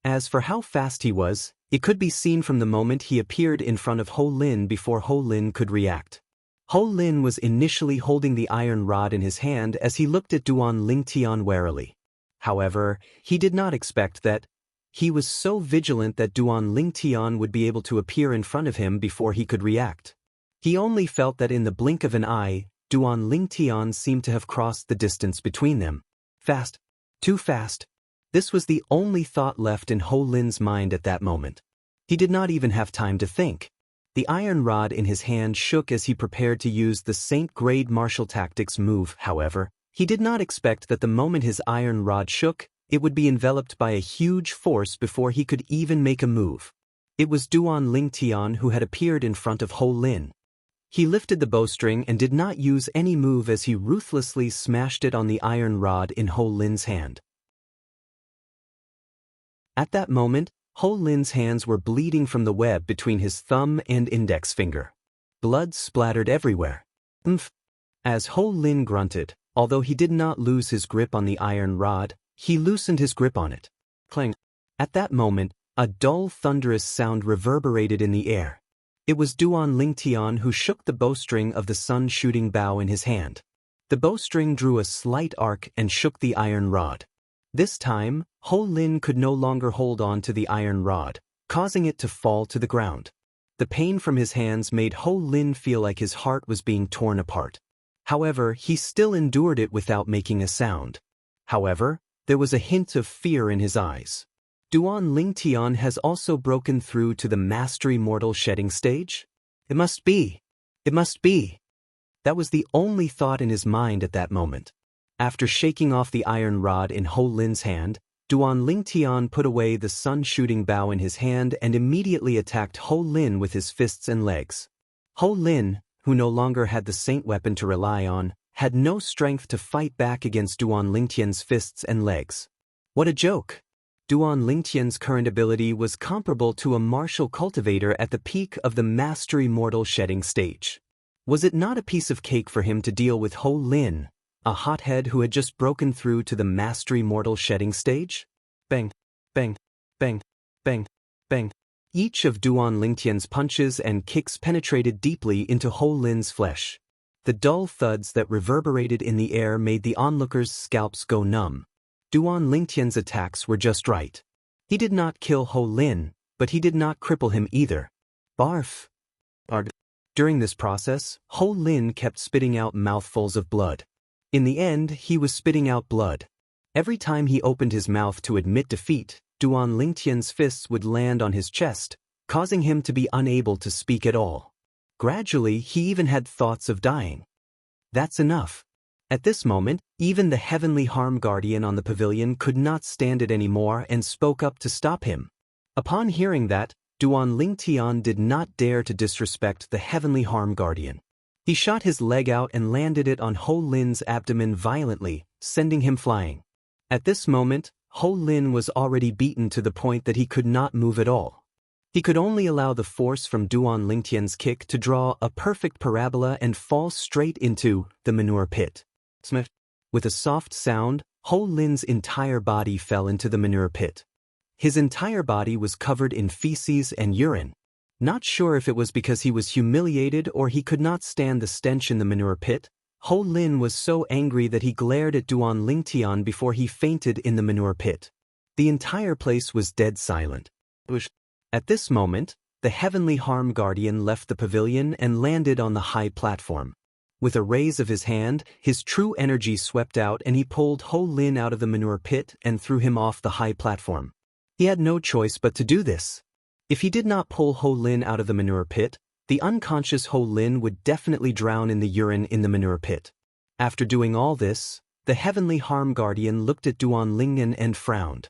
As for how fast he was, it could be seen from the moment he appeared in front of Ho Lin before Ho Lin could react. Ho Lin was initially holding the iron rod in his hand as he looked at Duan Lingtian warily. However, he did not expect that. He was so vigilant that Duan Lingtian would be able to appear in front of him before he could react. He only felt that in the blink of an eye, Duan Lingtian seemed to have crossed the distance between them. Fast. Too fast. This was the only thought left in Ho Lin's mind at that moment. He did not even have time to think. The iron rod in his hand shook as he prepared to use the saint-grade martial tactics move. However, he did not expect that the moment his iron rod shook, it would be enveloped by a huge force before he could even make a move. It was Duan Lingtian who had appeared in front of Ho Lin. He lifted the bowstring and did not use any move as he ruthlessly smashed it on the iron rod in Ho Lin's hand. At that moment, Ho Lin's hands were bleeding from the web between his thumb and index finger. Blood splattered everywhere. "Umph." As Ho Lin grunted, although he did not lose his grip on the iron rod, he loosened his grip on it. Clang. At that moment, a dull thunderous sound reverberated in the air. It was Duan Lingtian who shook the bowstring of the sun-shooting bow in his hand. The bowstring drew a slight arc and shook the iron rod. This time, Ho Lin could no longer hold on to the iron rod, causing it to fall to the ground. The pain from his hands made Ho Lin feel like his heart was being torn apart. However, he still endured it without making a sound. However, there was a hint of fear in his eyes. Duan Lingtian has also broken through to the mastery mortal shedding stage? It must be. It must be. That was the only thought in his mind at that moment. After shaking off the iron rod in Ho Lin's hand, Duan Lingtian put away the sun-shooting bow in his hand and immediately attacked Ho Lin with his fists and legs. Ho Lin, who no longer had the saint weapon to rely on, had no strength to fight back against Duan Lingtian's fists and legs. What a joke! Duan Lingtian's current ability was comparable to a martial cultivator at the peak of the mastery mortal shedding stage. Was it not a piece of cake for him to deal with Ho Lin, a hothead who had just broken through to the mastery mortal shedding stage? Bang, bang, bang, bang, bang. Each of Duan Lingtian's punches and kicks penetrated deeply into Ho Lin's flesh. The dull thuds that reverberated in the air made the onlookers' scalps go numb. Duan Lingtian's attacks were just right. He did not kill Ho Lin, but he did not cripple him either. Barf. Arg. During this process, Ho Lin kept spitting out mouthfuls of blood. In the end, he was spitting out blood. Every time he opened his mouth to admit defeat, Duan Lingtian's fists would land on his chest, causing him to be unable to speak at all. Gradually, he even had thoughts of dying. That's enough. At this moment, even the heavenly harm guardian on the pavilion could not stand it anymore and spoke up to stop him. Upon hearing that, Duan Lingtian did not dare to disrespect the heavenly harm guardian. He shot his leg out and landed it on Ho Lin's abdomen violently, sending him flying. At this moment, Ho Lin was already beaten to the point that he could not move at all. He could only allow the force from Duan Lingtian's kick to draw a perfect parabola and fall straight into the manure pit. Smith. With a soft sound, Ho Lin's entire body fell into the manure pit. His entire body was covered in feces and urine. Not sure if it was because he was humiliated or he could not stand the stench in the manure pit, Ho Lin was so angry that he glared at Duan Lingtian before he fainted in the manure pit. The entire place was dead silent. At this moment, the heavenly harm guardian left the pavilion and landed on the high platform. With a raise of his hand, his true energy swept out and he pulled Ho Lin out of the manure pit and threw him off the high platform. He had no choice but to do this. If he did not pull Ho Lin out of the manure pit, the unconscious Ho Lin would definitely drown in the urine in the manure pit. After doing all this, the heavenly harm guardian looked at Duan Lingen and frowned.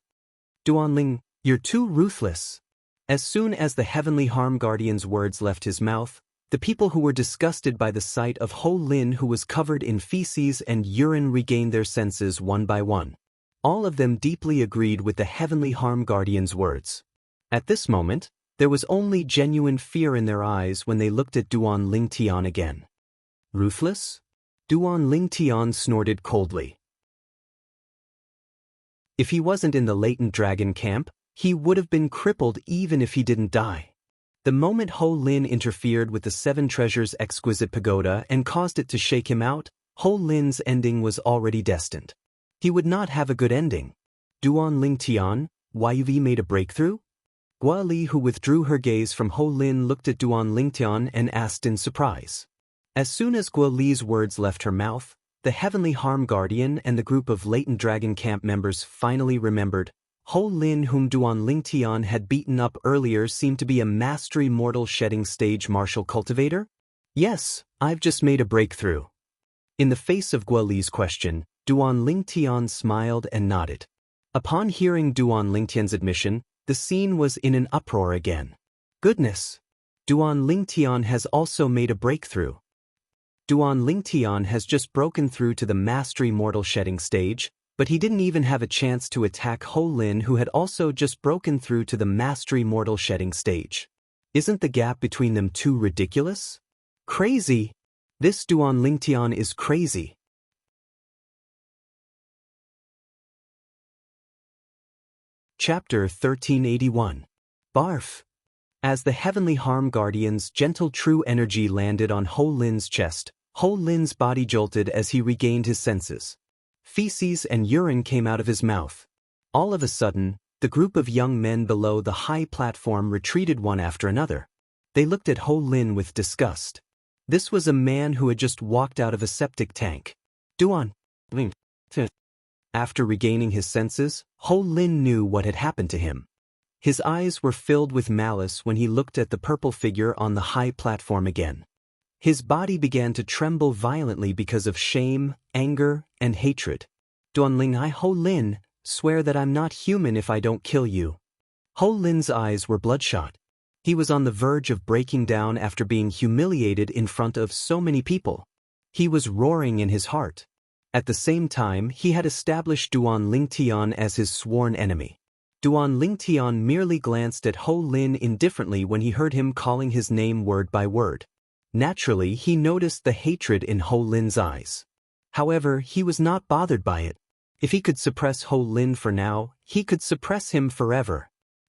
Duan Ling, you're too ruthless. As soon as the heavenly harm guardian's words left his mouth, the people who were disgusted by the sight of Ho Lin who was covered in feces and urine regained their senses one by one. All of them deeply agreed with the heavenly harm guardian's words. At this moment, there was only genuine fear in their eyes when they looked at Duan Lingtian again. Ruthless? Duan Lingtian snorted coldly. If he wasn't in the latent dragon camp, he would have been crippled even if he didn't die. The moment Ho Lin interfered with the Seven Treasures' exquisite pagoda and caused it to shake him out, Ho Lin's ending was already destined. He would not have a good ending. Duan Lingtian, Yuvi made a breakthrough? Gua Li, who withdrew her gaze from Ho Lin, looked at Duan Lingtian and asked in surprise. As soon as Gua Li's words left her mouth, the heavenly harm guardian and the group of latent dragon camp members finally remembered. Ho Lin, whom Duan Lingtian had beaten up earlier, seemed to be a mastery mortal shedding stage martial cultivator? Yes, I've just made a breakthrough. In the face of Gua Li's question, Duan Lingtian smiled and nodded. Upon hearing Duan Lingtian's admission, the scene was in an uproar again. Goodness! Duan Lingtian has also made a breakthrough. Duan Lingtian has just broken through to the mastery mortal shedding stage, but he didn't even have a chance to attack Ho Lin, who had also just broken through to the mastery mortal shedding stage. Isn't the gap between them too ridiculous? Crazy! This Duan Lingtian is crazy. Chapter 1381. Barf. As the heavenly harm guardian's gentle true energy landed on Ho Lin's chest, Ho Lin's body jolted as he regained his senses. Feces and urine came out of his mouth. All of a sudden, the group of young men below the high platform retreated one after another. They looked at Ho Lin with disgust. This was a man who had just walked out of a septic tank. Duan Ling. After regaining his senses, Ho Lin knew what had happened to him. His eyes were filled with malice when he looked at the purple figure on the high platform again. His body began to tremble violently because of shame, anger, and hatred. Duan Ling, I Ho Lin, swear that I'm not human if I don't kill you. Ho Lin's eyes were bloodshot. He was on the verge of breaking down after being humiliated in front of so many people. He was roaring in his heart. At the same time, he had established Duan Lingtian as his sworn enemy. Duan Lingtian merely glanced at Ho Lin indifferently when he heard him calling his name word by word. Naturally, he noticed the hatred in Ho Lin's eyes. However, he was not bothered by it. If he could suppress Ho Lin for now, he could suppress him forever.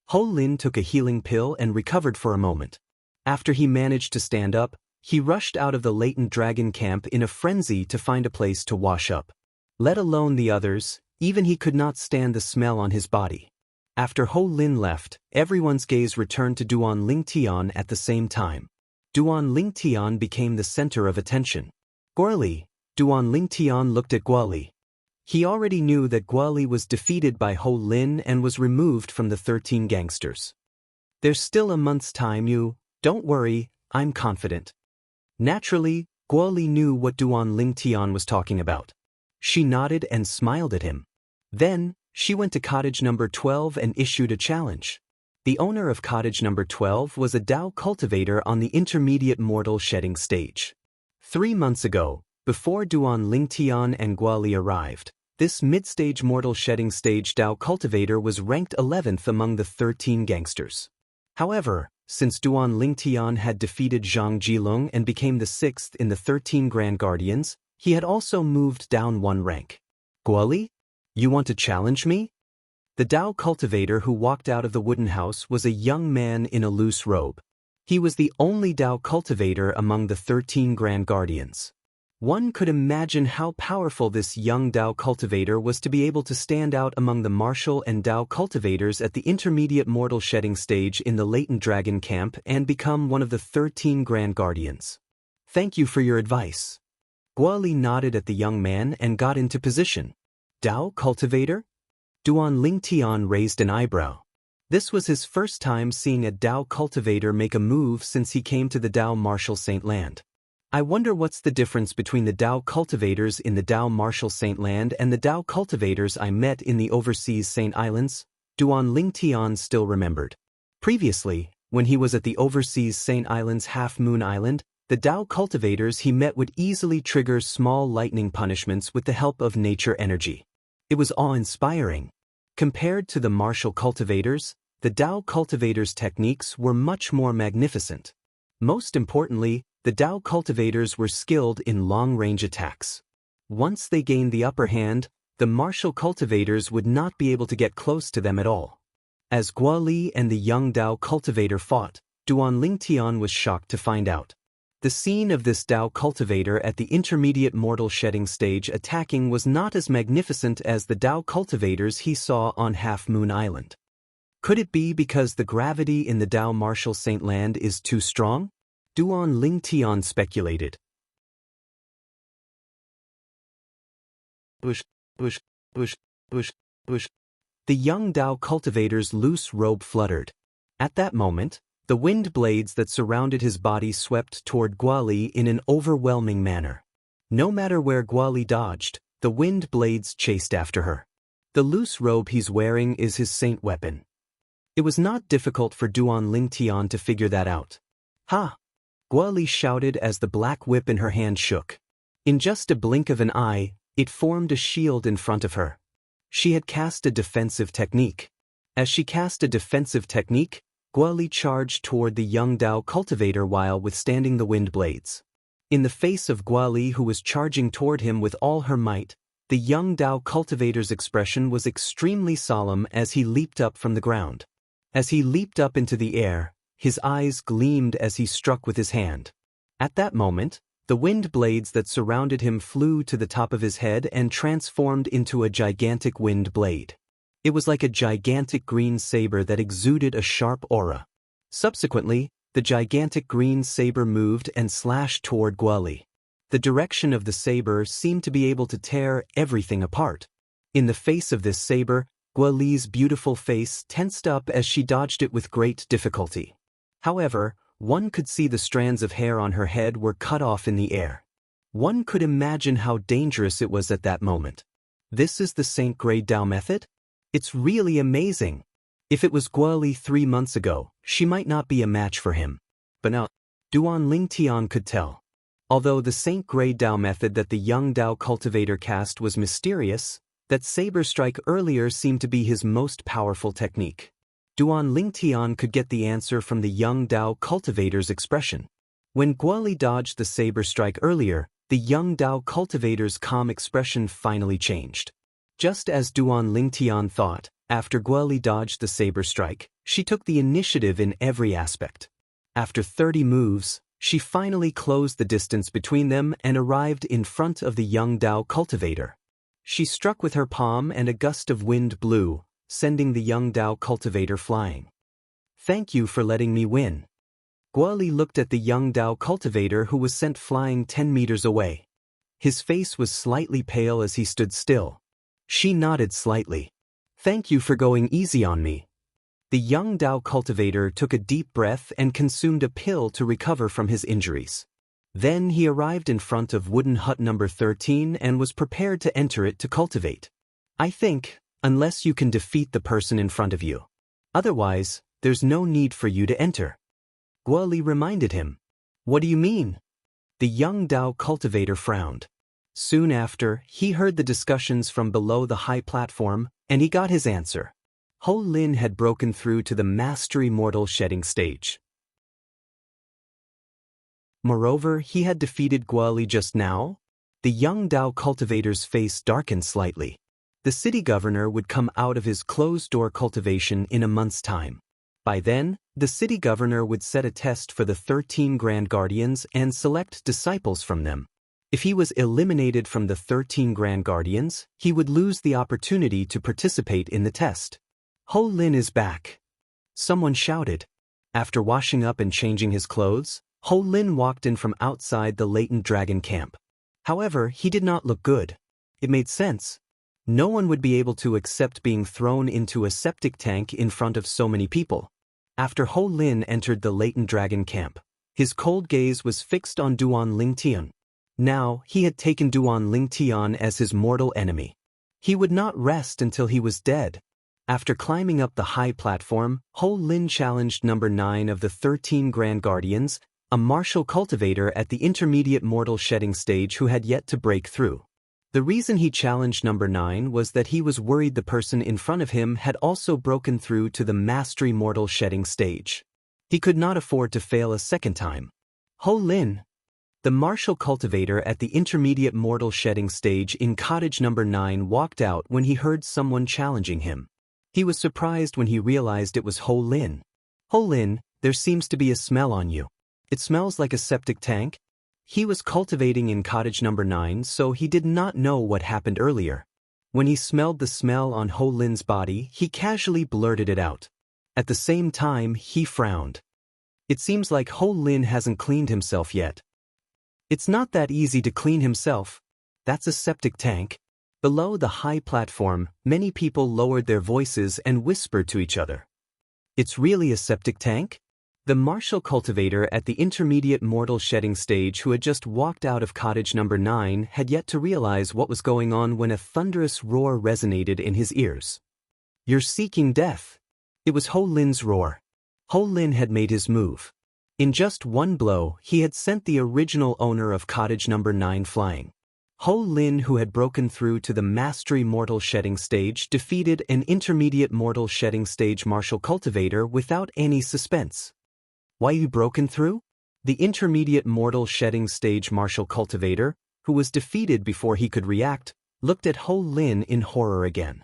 Ho Lin took a healing pill and recovered for a moment. After he managed to stand up, he rushed out of the latent dragon camp in a frenzy to find a place to wash up. Let alone the others, even he could not stand the smell on his body. After Ho Lin left, everyone's gaze returned to Duan Lingtian at the same time. Duan Lingtian became the center of attention. Gua Li. Duan Lingtian looked at Gua Li. He already knew that Gua Li was defeated by Ho Lin and was removed from the 13 gangsters. There's still a month's time, you. Don't worry, I'm confident. Naturally, Gua Li knew what Duan Lingtian was talking about. She nodded and smiled at him. Then, she went to cottage number 12 and issued a challenge. The owner of cottage number 12 was a Dao cultivator on the intermediate mortal shedding stage. 3 months ago, before Duan Lingtian and Gua Li arrived, this mid-stage mortal shedding stage Dao cultivator was ranked 11th among the 13 gangsters. However, since Duan Lingtian had defeated Zhang Jilong and became the 6th in the 13 Grand Guardians, he had also moved down 1 rank. Gua Li? You want to challenge me? The Dao cultivator who walked out of the wooden house was a young man in a loose robe. He was the only Dao cultivator among the 13 Grand Guardians. One could imagine how powerful this young Dao cultivator was to be able to stand out among the martial and Dao cultivators at the intermediate mortal shedding stage in the latent dragon camp and become one of the 13 Grand Guardians. Thank you for your advice. Guoli nodded at the young man and got into position. Dao cultivator? Duan Lingtian raised an eyebrow. This was his first time seeing a Dao cultivator make a move since he came to the Dao Martial Saint Land. I wonder what's the difference between the Dao cultivators in the Dao Martial Saint Land and the Dao cultivators I met in the overseas Saint Islands? Duan Lingtian still remembered. Previously, when he was at the overseas Saint Islands Half Moon Island, the Dao cultivators he met would easily trigger small lightning punishments with the help of nature energy. It was awe-inspiring. Compared to the martial cultivators, the Dao cultivators' techniques were much more magnificent. Most importantly, the Dao cultivators were skilled in long-range attacks. Once they gained the upper hand, the martial cultivators would not be able to get close to them at all. As Guoli and the young Dao cultivator fought, Duan Lingtian was shocked to find out. The scene of this Dao cultivator at the intermediate mortal shedding stage attacking was not as magnificent as the Dao cultivators he saw on Half Moon Island. Could it be because the gravity in the Dao Martial Saint Land is too strong? Duan Lingtian speculated. Bush. The young Dao cultivator's loose robe fluttered. At that moment, the wind blades that surrounded his body swept toward Guoli in an overwhelming manner. No matter where Guoli dodged, the wind blades chased after her. The loose robe he's wearing is his saint weapon. It was not difficult for Duan Lingtian to figure that out. Ha! Guoli shouted as the black whip in her hand shook. In just a blink of an eye, it formed a shield in front of her. She had cast a defensive technique. As she cast a defensive technique, Guoli charged toward the young Dao cultivator while withstanding the wind blades. In the face of Guoli, who was charging toward him with all her might, the young Dao cultivator's expression was extremely solemn as he leaped up from the ground. As he leaped up into the air, his eyes gleamed as he struck with his hand. At that moment, the wind blades that surrounded him flew to the top of his head and transformed into a gigantic wind blade. It was like a gigantic green saber that exuded a sharp aura. Subsequently, the gigantic green saber moved and slashed toward Guoli. The direction of the saber seemed to be able to tear everything apart. In the face of this saber, Guoli's beautiful face tensed up as she dodged it with great difficulty. However, one could see the strands of hair on her head were cut off in the air. One could imagine how dangerous it was at that moment. This is the Saint Grade Dao method? It's really amazing. If it was Guoli 3 months ago, she might not be a match for him. But now, Duan Lingtian could tell. Although the Saint Grade Dao method that the young Dao cultivator cast was mysterious, that saber strike earlier seemed to be his most powerful technique. Duan Lingtian could get the answer from the young Dao cultivator's expression. When Guoli dodged the saber strike earlier, the young Dao cultivator's calm expression finally changed. Just as Duan Lingtian thought, after Guoli dodged the saber strike, she took the initiative in every aspect. After 30 moves, she finally closed the distance between them and arrived in front of the young Dao cultivator. She struck with her palm and a gust of wind blew, sending the young Dao cultivator flying. Thank you for letting me win. Guoli looked at the young Dao cultivator who was sent flying 10 meters away. His face was slightly pale as he stood still. She nodded slightly. Thank you for going easy on me. The young Dao cultivator took a deep breath and consumed a pill to recover from his injuries. Then he arrived in front of wooden hut number 13 and was prepared to enter it to cultivate. I think, unless you can defeat the person in front of you. Otherwise, there's no need for you to enter. Guoli reminded him. What do you mean? The young Dao cultivator frowned. Soon after, he heard the discussions from below the high platform, and he got his answer. Ho Lin had broken through to the mastery mortal shedding stage. Moreover, he had defeated Guoli just now. The young Dao cultivator's face darkened slightly. The city governor would come out of his closed-door cultivation in a month's time. By then, the city governor would set a test for the 13 Grand Guardians and select disciples from them. If he was eliminated from the 13 Grand Guardians, he would lose the opportunity to participate in the test. Ho Lin is back, someone shouted. After washing up and changing his clothes, Ho Lin walked in from outside the latent dragon camp. However, he did not look good. It made sense. No one would be able to accept being thrown into a septic tank in front of so many people. After Ho Lin entered the latent dragon camp, his cold gaze was fixed on Duan Lingtian. Now, he had taken Duan Lingtian as his mortal enemy. He would not rest until he was dead. After climbing up the high platform, Ho Lin challenged number 9 of the 13 Grand Guardians, a martial cultivator at the intermediate mortal shedding stage who had yet to break through. The reason he challenged number 9 was that he was worried the person in front of him had also broken through to the mastery mortal shedding stage. He could not afford to fail a second time. Ho Lin, the martial cultivator at the intermediate mortal shedding stage in cottage number 9, walked out when he heard someone challenging him. He was surprised when he realized it was Ho Lin. Ho Lin, there seems to be a smell on you. It smells like a septic tank. He was cultivating in cottage number 9, so he did not know what happened earlier. When he smelled the smell on Ho Lin's body, he casually blurted it out. At the same time, he frowned. It seems like Ho Lin hasn't cleaned himself yet. It's not that easy to clean himself. That's a septic tank. Below the high platform, many people lowered their voices and whispered to each other. It's really a septic tank? The martial cultivator at the intermediate mortal shedding stage who had just walked out of cottage number 9 had yet to realize what was going on when a thunderous roar resonated in his ears. You're seeking death. It was Ho Lin's roar. Ho Lin had made his move. In just one blow, he had sent the original owner of cottage number 9 flying. Ho Lin, who had broken through to the mastery mortal shedding stage, defeated an intermediate mortal shedding stage martial cultivator without any suspense. Why you broken through? The intermediate mortal shedding stage martial cultivator, who was defeated before he could react, looked at Ho Lin in horror again.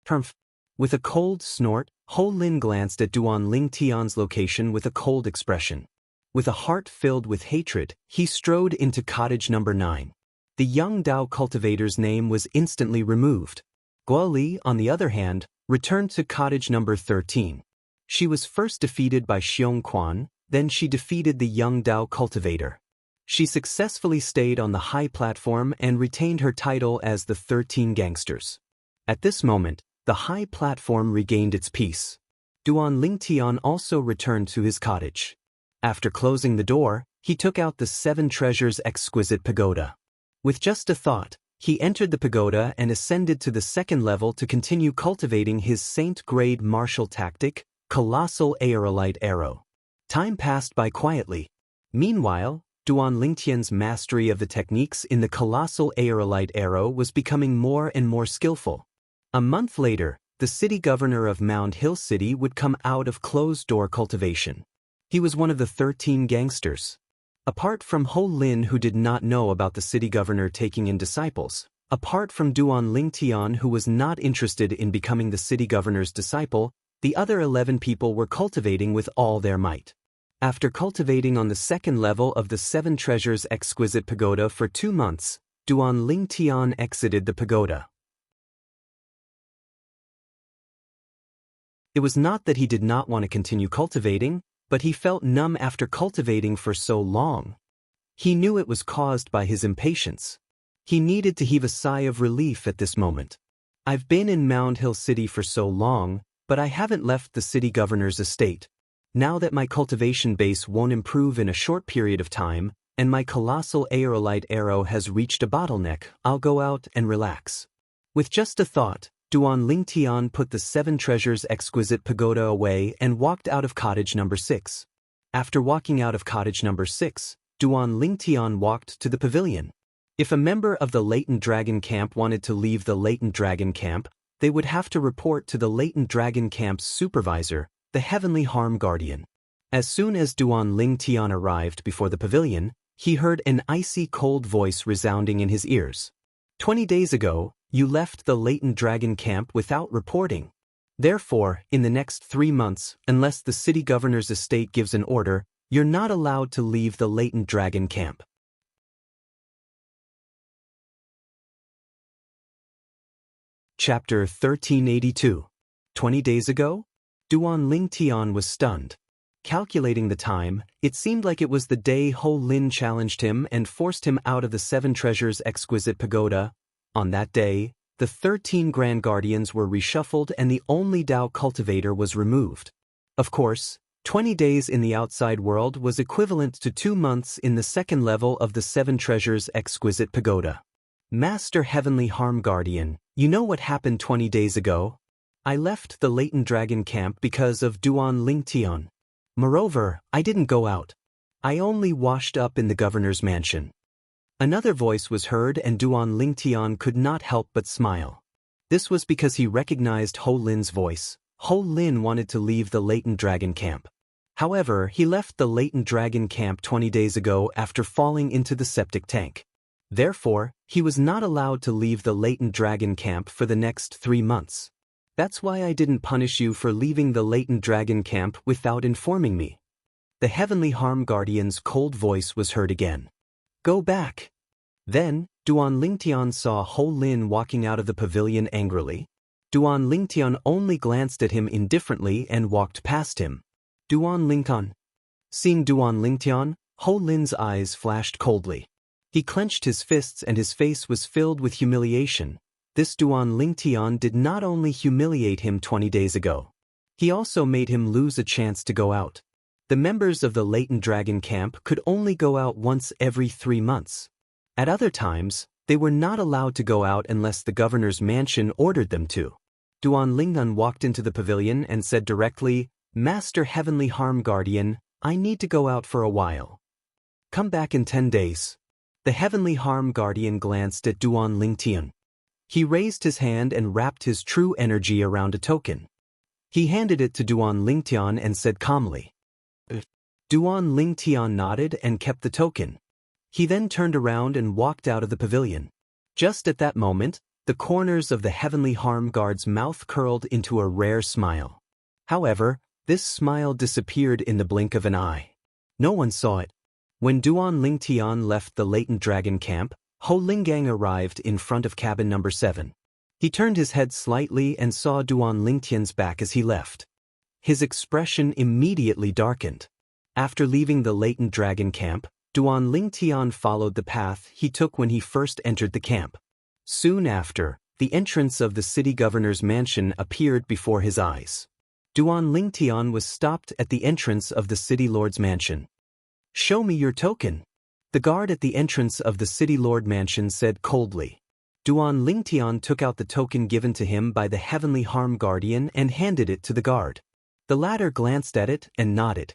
Humph. With a cold snort, Ho Lin glanced at Duan Lingtian's location with a cold expression. With a heart filled with hatred, he strode into cottage number 9. The young Dao cultivator's name was instantly removed. Guo Li, on the other hand, returned to cottage number 13. She was first defeated by Xiong Quan, then she defeated the young Dao cultivator. She successfully stayed on the high platform and retained her title as the 13 Gangsters. At this moment, the high platform regained its peace. Duan Lingtian also returned to his cottage. After closing the door, he took out the 7 Treasures exquisite pagoda. With just a thought, he entered the pagoda and ascended to the 2nd level to continue cultivating his saint-grade martial tactic, Colossal Aerolite Arrow. Time passed by quietly. Meanwhile, Duan Lingtian's mastery of the techniques in the Colossal Aerolite Arrow was becoming more and more skillful. A month later, the city governor of Mound Hill City would come out of closed-door cultivation. He was one of the 13 gangsters. Apart from Ho Lin, who did not know about the city governor taking in disciples, apart from Duan Lingtian, who was not interested in becoming the city governor's disciple, the other 11 people were cultivating with all their might. After cultivating on the 2nd level of the 7 Treasures exquisite pagoda for 2 months, Duan Lingtian exited the pagoda. It was not that he did not want to continue cultivating, but he felt numb after cultivating for so long. He knew it was caused by his impatience. He needed to heave a sigh of relief at this moment. I've been in Mound Hill City for so long, but I haven't left the city governor's estate. Now that my cultivation base won't improve in a short period of time, and my colossal aerolite arrow has reached a bottleneck, I'll go out and relax. With just a thought, Duan Lingtian put the 7 Treasures exquisite pagoda away and walked out of cottage number 6. After walking out of cottage number 6, Duan Lingtian walked to the pavilion. If a member of the latent dragon camp wanted to leave the latent dragon camp, they would have to report to the latent dragon camp's supervisor, the Heavenly Harm Guardian. As soon as Duan Lingtian arrived before the pavilion, he heard an icy cold voice resounding in his ears. 20 days ago, you left the latent dragon camp without reporting. Therefore, in the next 3 months, unless the city governor's estate gives an order, you're not allowed to leave the latent dragon camp. Chapter 1382. 20 days ago? Duan Ling Tian was stunned. Calculating the time, it seemed like it was the day Ho Lin challenged him and forced him out of the Seven Treasures' exquisite pagoda. On that day, the 13 Grand Guardians were reshuffled and the only Dao cultivator was removed. Of course, 20 days in the outside world was equivalent to 2 months in the second level of the Seven Treasures' exquisite pagoda. Master Heavenly Harm Guardian, you know what happened 20 days ago? I left the Latent Dragon camp because of Duan Ling Tian. Moreover, I didn't go out. I only washed up in the governor's mansion. Another voice was heard and Duan Ling Tian could not help but smile. This was because he recognized Ho Lin's voice. Ho Lin wanted to leave the Latent Dragon camp. However, he left the Latent Dragon camp 20 days ago after falling into the septic tank. Therefore, he was not allowed to leave the Latent Dragon camp for the next 3 months. That's why I didn't punish you for leaving the Latent Dragon camp without informing me. The Heavenly Harm Guardian's cold voice was heard again. Go back. Then, Duan Lingtian saw Ho Lin walking out of the pavilion angrily. Duan Lingtian only glanced at him indifferently and walked past him. Duan Lingtian. Seeing Duan Lingtian, Ho Lin's eyes flashed coldly. He clenched his fists and his face was filled with humiliation. This Duan Lingtian did not only humiliate him 20 days ago. He also made him lose a chance to go out. The members of the Latent Dragon camp could only go out once every 3 months. At other times, they were not allowed to go out unless the governor's mansion ordered them to. Duan Lingnan walked into the pavilion and said directly, Master Heavenly Harm Guardian, I need to go out for a while. Come back in 10 days. The Heavenly Harm Guardian glanced at Duan Lingtian. He raised his hand and wrapped his true energy around a token. He handed it to Duan Lingtian and said calmly. Duan Lingtian nodded and kept the token. He then turned around and walked out of the pavilion. Just at that moment, the corners of the Heavenly Harm Guard's mouth curled into a rare smile. However, this smile disappeared in the blink of an eye. No one saw it. When Duan Lingtian left the Latent Dragon camp, Ho Lingang arrived in front of cabin number 7. He turned his head slightly and saw Duan Lingtian's back as he left. His expression immediately darkened. After leaving the Latent Dragon camp, Duan Lingtian followed the path he took when he first entered the camp. Soon after, the entrance of the city governor's mansion appeared before his eyes. Duan Lingtian was stopped at the entrance of the city lord's mansion. Show me your token. The guard at the entrance of the city lord mansion said coldly. Duan Lingtian took out the token given to him by the Heavenly Harm Guardian and handed it to the guard. The latter glanced at it and nodded.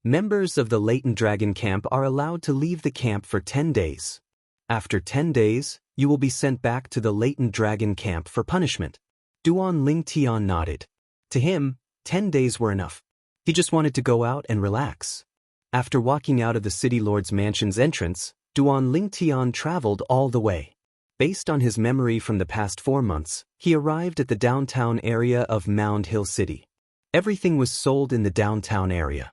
Members of the Latent Dragon camp are allowed to leave the camp for 10 days. After 10 days, you will be sent back to the Latent Dragon camp for punishment. Duan Lingtian nodded. To him, 10 days were enough. He just wanted to go out and relax. After walking out of the city lord's mansion's entrance, Duan Lingtian traveled all the way. Based on his memory from the past 4 months, he arrived at the downtown area of Mound Hill City. Everything was sold in the downtown area.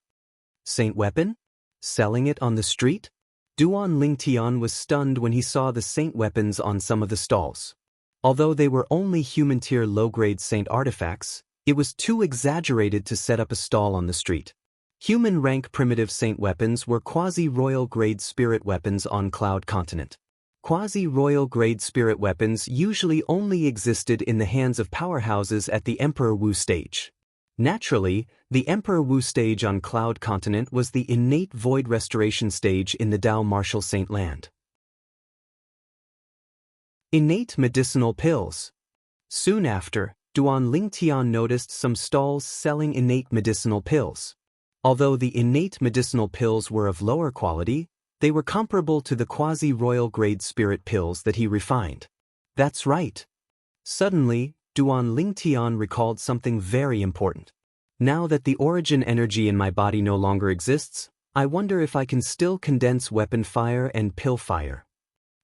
Saint weapon? Selling it on the street? Duan Lingtian was stunned when he saw the saint weapons on some of the stalls. Although they were only human-tier low-grade saint artifacts, it was too exaggerated to set up a stall on the street. Human-rank primitive saint weapons were quasi-royal grade spirit weapons on Cloud Continent. Quasi-royal grade spirit weapons usually only existed in the hands of powerhouses at the Emperor Wu stage. Naturally, the Emperor Wu stage on Cloud Continent was the innate void restoration stage in the Dao Martial Saint Land. Innate medicinal pills. Soon after, Duan Lingtian noticed some stalls selling innate medicinal pills. Although the innate medicinal pills were of lower quality, they were comparable to the quasi-royal grade spirit pills that he refined. That's right. Suddenly, Duan Lingtian recalled something very important. Now that the origin energy in my body no longer exists, I wonder if I can still condense weapon fire and pill fire.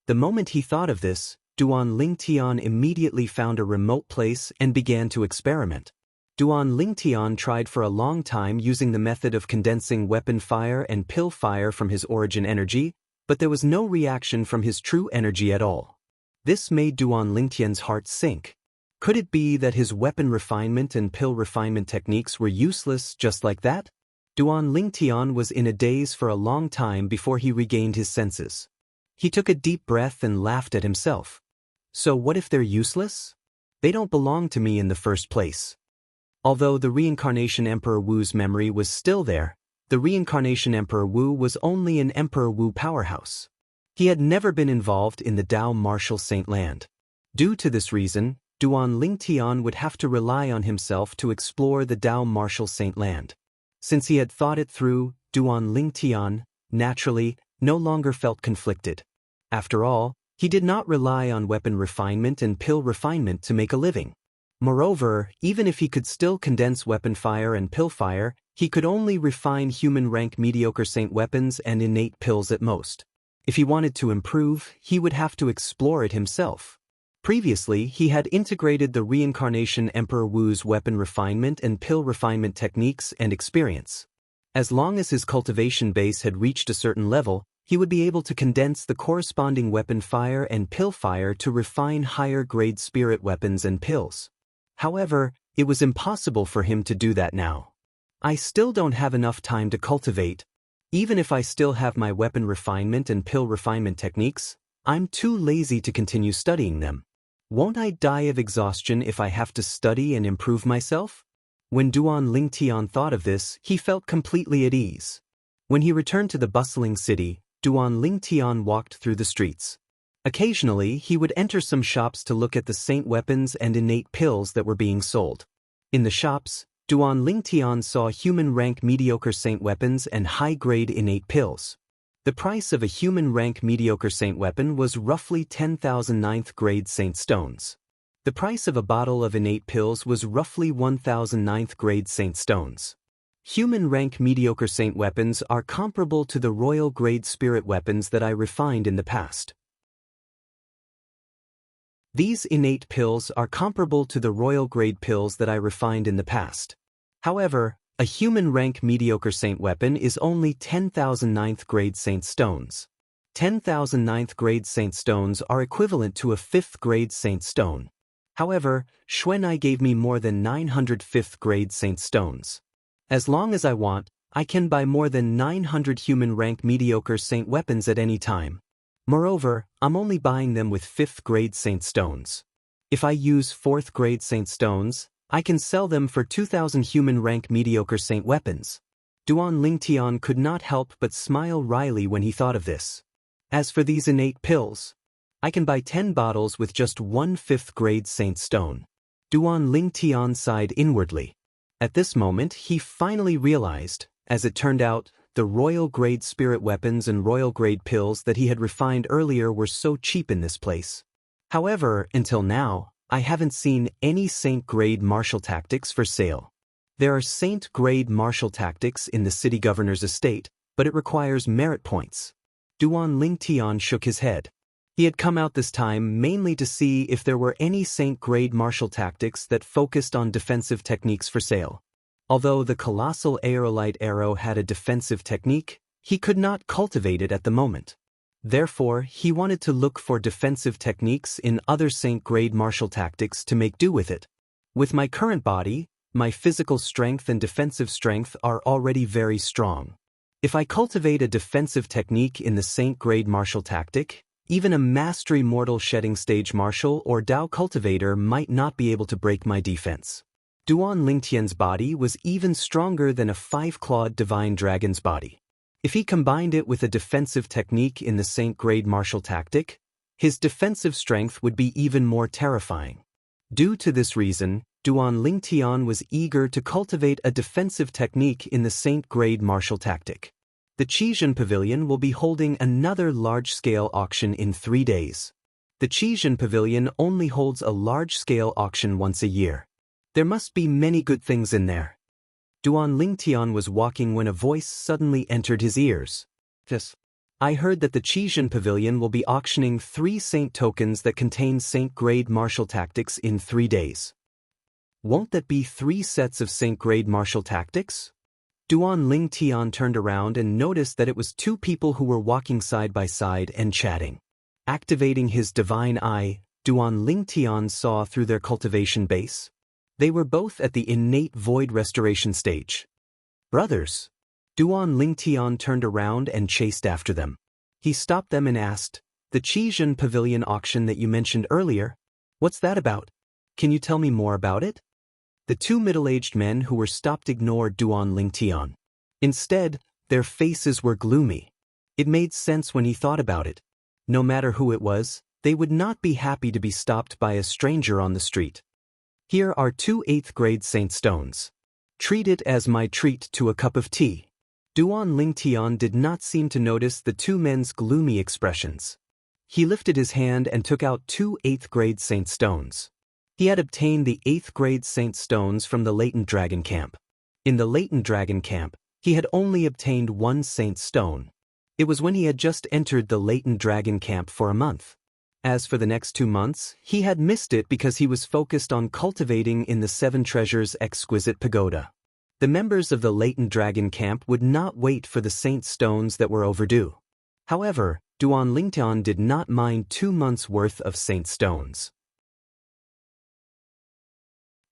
The moment he thought of this, Duan Lingtian immediately found a remote place and began to experiment. Duan Lingtian tried for a long time using the method of condensing weapon fire and pill fire from his origin energy, but there was no reaction from his true energy at all. This made Duan Lingtian's heart sink. Could it be that his weapon refinement and pill refinement techniques were useless just like that? Duan Lingtian was in a daze for a long time before he regained his senses. He took a deep breath and laughed at himself. So what if they're useless? They don't belong to me in the first place. Although the reincarnation Emperor Wu's memory was still there, the reincarnation Emperor Wu was only an Emperor Wu powerhouse. He had never been involved in the Dao martial saint land. Due to this reason, Duan Lingtian would have to rely on himself to explore the Dao martial saint land. Since he had thought it through, Duan Lingtian, naturally, no longer felt conflicted. After all, he did not rely on weapon refinement and pill refinement to make a living. Moreover, even if he could still condense weapon fire and pill fire, he could only refine human rank mediocre saint weapons and innate pills at most. If he wanted to improve, he would have to explore it himself. Previously, he had integrated the reincarnation Emperor Wu's weapon refinement and pill refinement techniques and experience. As long as his cultivation base had reached a certain level, he would be able to condense the corresponding weapon fire and pill fire to refine higher-grade spirit weapons and pills. However, it was impossible for him to do that now. I still don't have enough time to cultivate. Even if I still have my weapon refinement and pill refinement techniques, I'm too lazy to continue studying them. Won't I die of exhaustion if I have to study and improve myself? When Duan Lingtian thought of this, he felt completely at ease. When he returned to the bustling city, Duan Lingtian walked through the streets. Occasionally, he would enter some shops to look at the saint weapons and innate pills that were being sold. In the shops, Duan Lingtian saw human-rank mediocre saint weapons and high-grade innate pills. The price of a human-rank mediocre saint weapon was roughly 10,000 9th-grade saint stones. The price of a bottle of innate pills was roughly 1,000 9th-grade saint stones. Human-rank mediocre saint weapons are comparable to the royal-grade spirit weapons that I refined in the past. These innate pills are comparable to the royal-grade pills that I refined in the past. However, a human-rank mediocre saint weapon is only 10,000 9th-grade saint stones. 10,000 9th-grade saint stones are equivalent to a 5th-grade saint stone. However, Xuanai gave me more than 900 5th-grade saint stones. As long as I want, I can buy more than 900 human-rank mediocre saint weapons at any time. Moreover, I'm only buying them with 5th-grade saint stones. If I use 4th-grade saint stones, I can sell them for 2,000 human-rank mediocre saint weapons. Duan Lingtian could not help but smile wryly when he thought of this. As for these innate pills, I can buy 10 bottles with just 1 5th-grade saint stone. Duan Lingtian sighed inwardly. At this moment, he finally realized, as it turned out, the royal-grade spirit weapons and royal-grade pills that he had refined earlier were so cheap in this place. However, until now, I haven't seen any saint-grade martial tactics for sale. There are saint-grade martial tactics in the city governor's estate, but it requires merit points. Duan Lingtian shook his head. He had come out this time mainly to see if there were any saint-grade martial tactics that focused on defensive techniques for sale. Although the colossal aerolite arrow had a defensive technique, he could not cultivate it at the moment. Therefore, he wanted to look for defensive techniques in other saint-grade martial tactics to make do with it. With my current body, my physical strength and defensive strength are already very strong. If I cultivate a defensive technique in the saint-grade martial tactic, even a mastery mortal shedding stage martial or Dao cultivator might not be able to break my defense. Duan Lingtian's body was even stronger than a 5-clawed divine dragon's body. If he combined it with a defensive technique in the saint-grade martial tactic, his defensive strength would be even more terrifying. Due to this reason, Duan Lingtian was eager to cultivate a defensive technique in the saint-grade martial tactic. The Qijin Pavilion will be holding another large-scale auction in 3 days. The Qijin Pavilion only holds a large-scale auction once a year. There must be many good things in there. Duan Lingtian was walking when a voice suddenly entered his ears. Yes. I heard that the Qijin Pavilion will be auctioning 3 saint tokens that contain saint-grade martial tactics in 3 days. Won't that be 3 sets of saint-grade martial tactics? Duan Lingtian turned around and noticed that it was 2 people who were walking side by side and chatting. Activating his divine eye, Duan Lingtian saw through their cultivation base. They were both at the innate void restoration stage. Brothers. Duan Lingtian turned around and chased after them. He stopped them and asked, "The Qizhen Pavilion auction that you mentioned earlier, what's that about? Can you tell me more about it?" The two middle-aged men who were stopped ignored Duan Lingtian. Instead, their faces were gloomy. It made sense when he thought about it. No matter who it was, they would not be happy to be stopped by a stranger on the street. "Here are 2 8th-grade saint stones. Treat it as my treat to a cup of tea." Duan Lingtian did not seem to notice the two men's gloomy expressions. He lifted his hand and took out 2 8th-grade saint stones. He had obtained the 8th-grade saint stones from the latent dragon camp. In the latent dragon camp, he had only obtained 1 saint stone. It was when he had just entered the latent dragon camp for a month. As for the next 2 months, he had missed it because he was focused on cultivating in the 7 Treasures exquisite pagoda. The members of the latent dragon camp would not wait for the saint stones that were overdue. However, Duan Lingtian did not mind 2 months' worth of saint stones.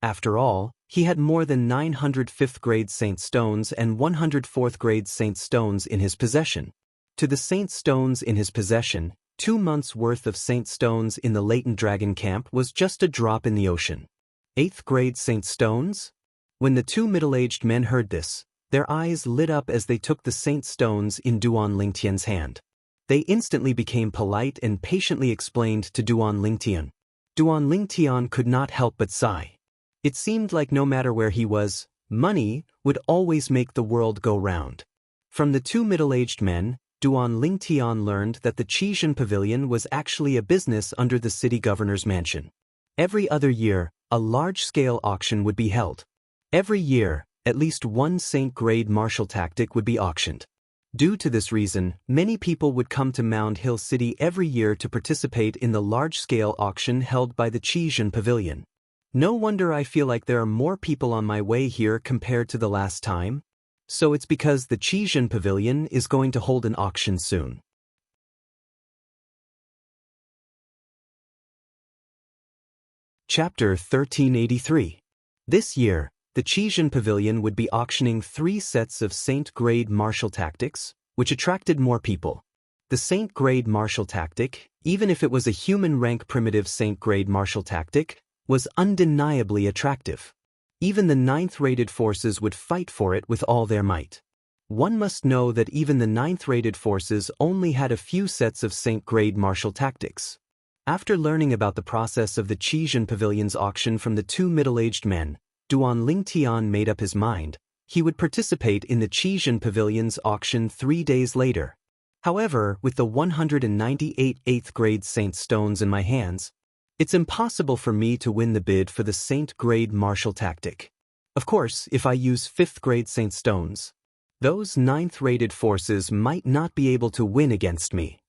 After all, he had more than 900 5th-grade saint stones and 100 4th-grade saint stones in his possession. To the saint stones in his possession, 2 months' worth of saint stones in the latent dragon camp was just a drop in the ocean. 8th-grade saint stones? When the two middle-aged men heard this, their eyes lit up as they took the saint stones in Duan Lingtian's hand. They instantly became polite and patiently explained to Duan Lingtian. Duan Lingtian could not help but sigh. It seemed like no matter where he was, money would always make the world go round. From the two middle-aged men, Duan Lingtian learned that the Qizhen Pavilion was actually a business under the city governor's mansion. Every other year, a large-scale auction would be held. Every year, at least 1 saint-grade martial tactic would be auctioned. Due to this reason, many people would come to Mound Hill City every year to participate in the large-scale auction held by the Qizhen Pavilion. No wonder I feel like there are more people on my way here compared to the last time. So it's because the Qizhen Pavilion is going to hold an auction soon. Chapter 1383. This year, the Qizhen Pavilion would be auctioning 3 sets of Saint-grade martial tactics, which attracted more people. The Saint-grade martial tactic, even if it was a human-rank primitive Saint-grade martial tactic, was undeniably attractive. Even the 9th-rated forces would fight for it with all their might. One must know that even the 9th-rated forces only had a few sets of Saint-grade martial tactics. After learning about the process of the Qizhen Pavilion's auction from the two middle-aged men, Duan Lingtian made up his mind. He would participate in the Qizhen Pavilion's auction 3 days later. However, with the 198 8th-grade saint stones in my hands, it's impossible for me to win the bid for the saint-grade martial tactic. Of course, if I use 5th-grade saint stones, those 9th-rated forces might not be able to win against me.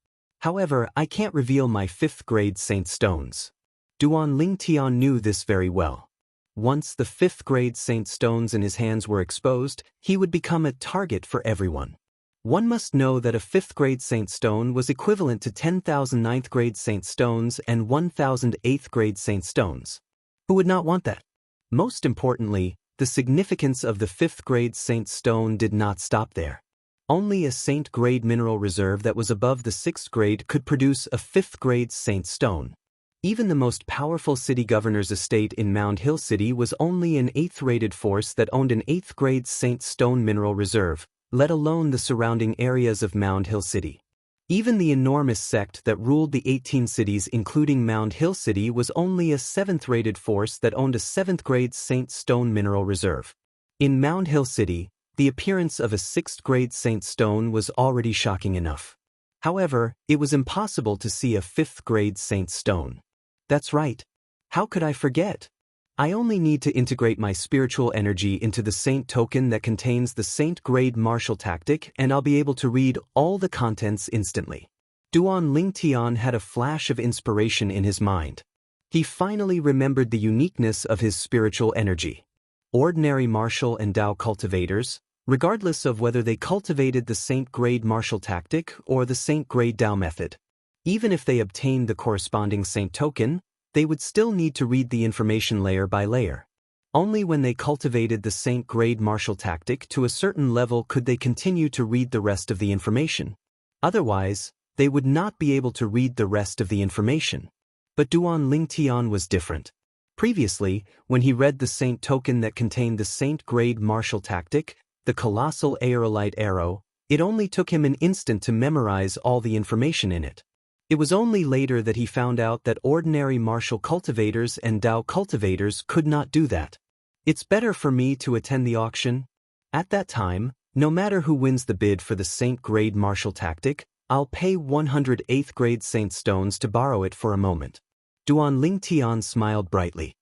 However, I can't reveal my 5th-grade saint stones. Duan Lingtian knew this very well. Once the 5th-grade saint stones in his hands were exposed, he would become a target for everyone. One must know that a 5th-grade saint stone was equivalent to 10,000 9th-grade saint stones and 1,000 8th-grade saint stones. Who would not want that? Most importantly, the significance of the 5th-grade saint stone did not stop there. Only a saint-grade mineral reserve that was above the 6th grade could produce a 5th-grade saint stone. Even the most powerful city governor's estate in Mound Hill City was only an 8th-rated force that owned an 8th-grade saint stone mineral reserve, let alone the surrounding areas of Mound Hill City. Even the enormous sect that ruled the 18 cities including Mound Hill City was only a 7th-rated force that owned a 7th-grade saint stone mineral reserve. In Mound Hill City, the appearance of a 6th-grade saint stone was already shocking enough. However, it was impossible to see a 5th-grade saint stone. That's right. How could I forget? I only need to integrate my spiritual energy into the saint token that contains the saint-grade martial tactic and I'll be able to read all the contents instantly. Duan Lingtian had a flash of inspiration in his mind. He finally remembered the uniqueness of his spiritual energy. Ordinary martial and Dao cultivators, regardless of whether they cultivated the saint-grade martial tactic or the saint-grade Dao method, even if they obtained the corresponding saint token, they would still need to read the information layer by layer. Only when they cultivated the Saint grade martial tactic to a certain level could they continue to read the rest of the information. Otherwise, they would not be able to read the rest of the information. But Duan Lingtian was different. Previously, when he read the Saint token that contained the Saint grade martial tactic, the colossal aerolite arrow, it only took him an instant to memorize all the information in it. It was only later that he found out that ordinary martial cultivators and Dao cultivators could not do that. It's better for me to attend the auction. At that time, no matter who wins the bid for the Saint grade martial tactic, I'll pay 108th grade Saint stones to borrow it for a moment. Duan Lingtian smiled brightly.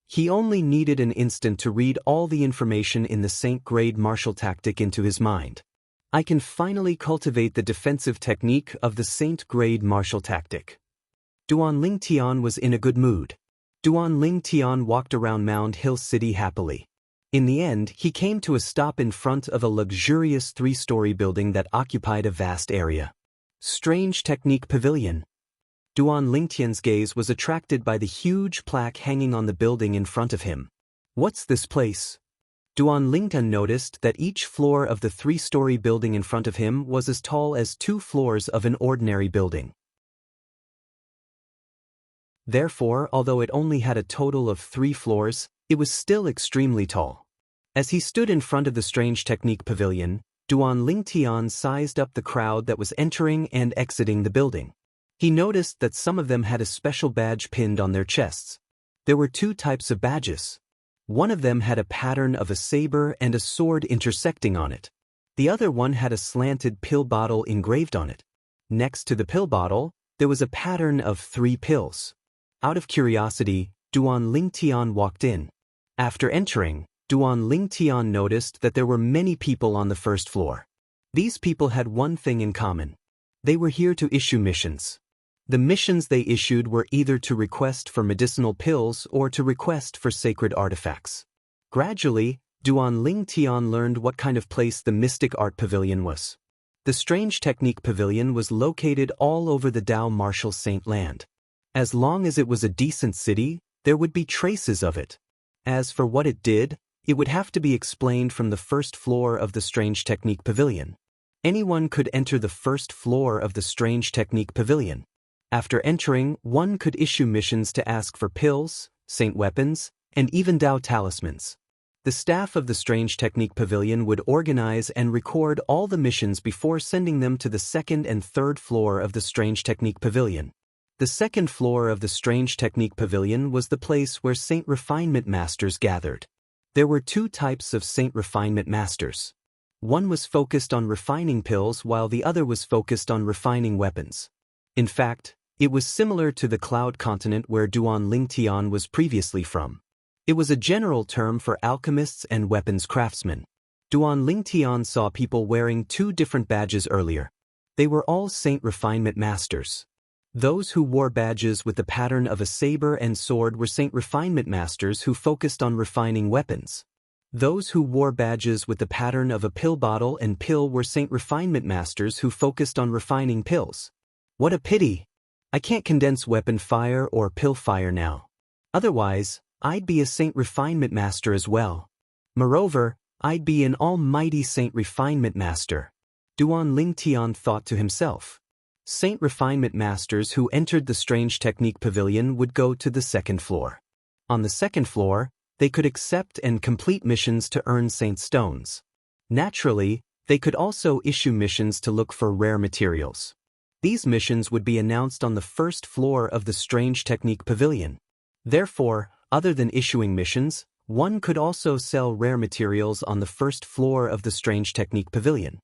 He only needed an instant to read all the information in the Saint grade martial tactic into his mind. I can finally cultivate the defensive technique of the Saint grade martial tactic. Duan Lingtian was in a good mood. Duan Lingtian walked around Mound Hill City happily. In the end, he came to a stop in front of a luxurious 3-story building that occupied a vast area. Strange Technique Pavilion. Duan Lingtian's gaze was attracted by the huge plaque hanging on the building in front of him. What's this place? Duan Lingtian noticed that each floor of the 3-story building in front of him was as tall as 2 floors of an ordinary building. Therefore, although it only had a total of 3 floors, it was still extremely tall. As he stood in front of the Strange Technique Pavilion, Duan Lingtian sized up the crowd that was entering and exiting the building. He noticed that some of them had a special badge pinned on their chests. There were 2 types of badges. One of them had a pattern of a saber and a sword intersecting on it. The other one had a slanted pill bottle engraved on it. Next to the pill bottle, there was a pattern of 3 pills. Out of curiosity, Duan Lingtian walked in. After entering, Duan Lingtian noticed that there were many people on the first floor. These people had one thing in common. They were here to issue missions. The missions they issued were either to request for medicinal pills or to request for sacred artifacts. Gradually, Duan Lingtian learned what kind of place the Mystic Art Pavilion was. The Strange Technique Pavilion was located all over the Dao Martial Saint Land. As long as it was a decent city, there would be traces of it. As for what it did, it would have to be explained from the first floor of the Strange Technique Pavilion. Anyone could enter the first floor of the Strange Technique Pavilion. After entering, one could issue missions to ask for pills, saint weapons, and even Dao talismans. The staff of the Strange Technique Pavilion would organize and record all the missions before sending them to the 2nd and 3rd floor of the Strange Technique Pavilion. The 2nd floor of the Strange Technique Pavilion was the place where Saint Refinement Masters gathered. There were 2 types of Saint Refinement Masters. One was focused on refining pills while the other was focused on refining weapons. In fact, it was similar to the Cloud Continent where Duan Lingtian was previously from. It was a general term for alchemists and weapons craftsmen. Duan Lingtian saw people wearing 2 different badges earlier. They were all Saint Refinement Masters. Those who wore badges with the pattern of a saber and sword were Saint Refinement Masters who focused on refining weapons. Those who wore badges with the pattern of a pill bottle and pill were Saint Refinement Masters who focused on refining pills. What a pity! I can't condense weapon fire or pill fire now. Otherwise, I'd be a Saint Refinement Master as well. Moreover, I'd be an almighty Saint Refinement Master. Duan Lingtian thought to himself. Saint Refinement Masters who entered the Strange Technique Pavilion would go to the 2nd floor. On the 2nd floor, they could accept and complete missions to earn Saint Stones. Naturally, they could also issue missions to look for rare materials. These missions would be announced on the 1st floor of the Strange Technique Pavilion. Therefore, other than issuing missions, one could also sell rare materials on the 1st floor of the Strange Technique Pavilion.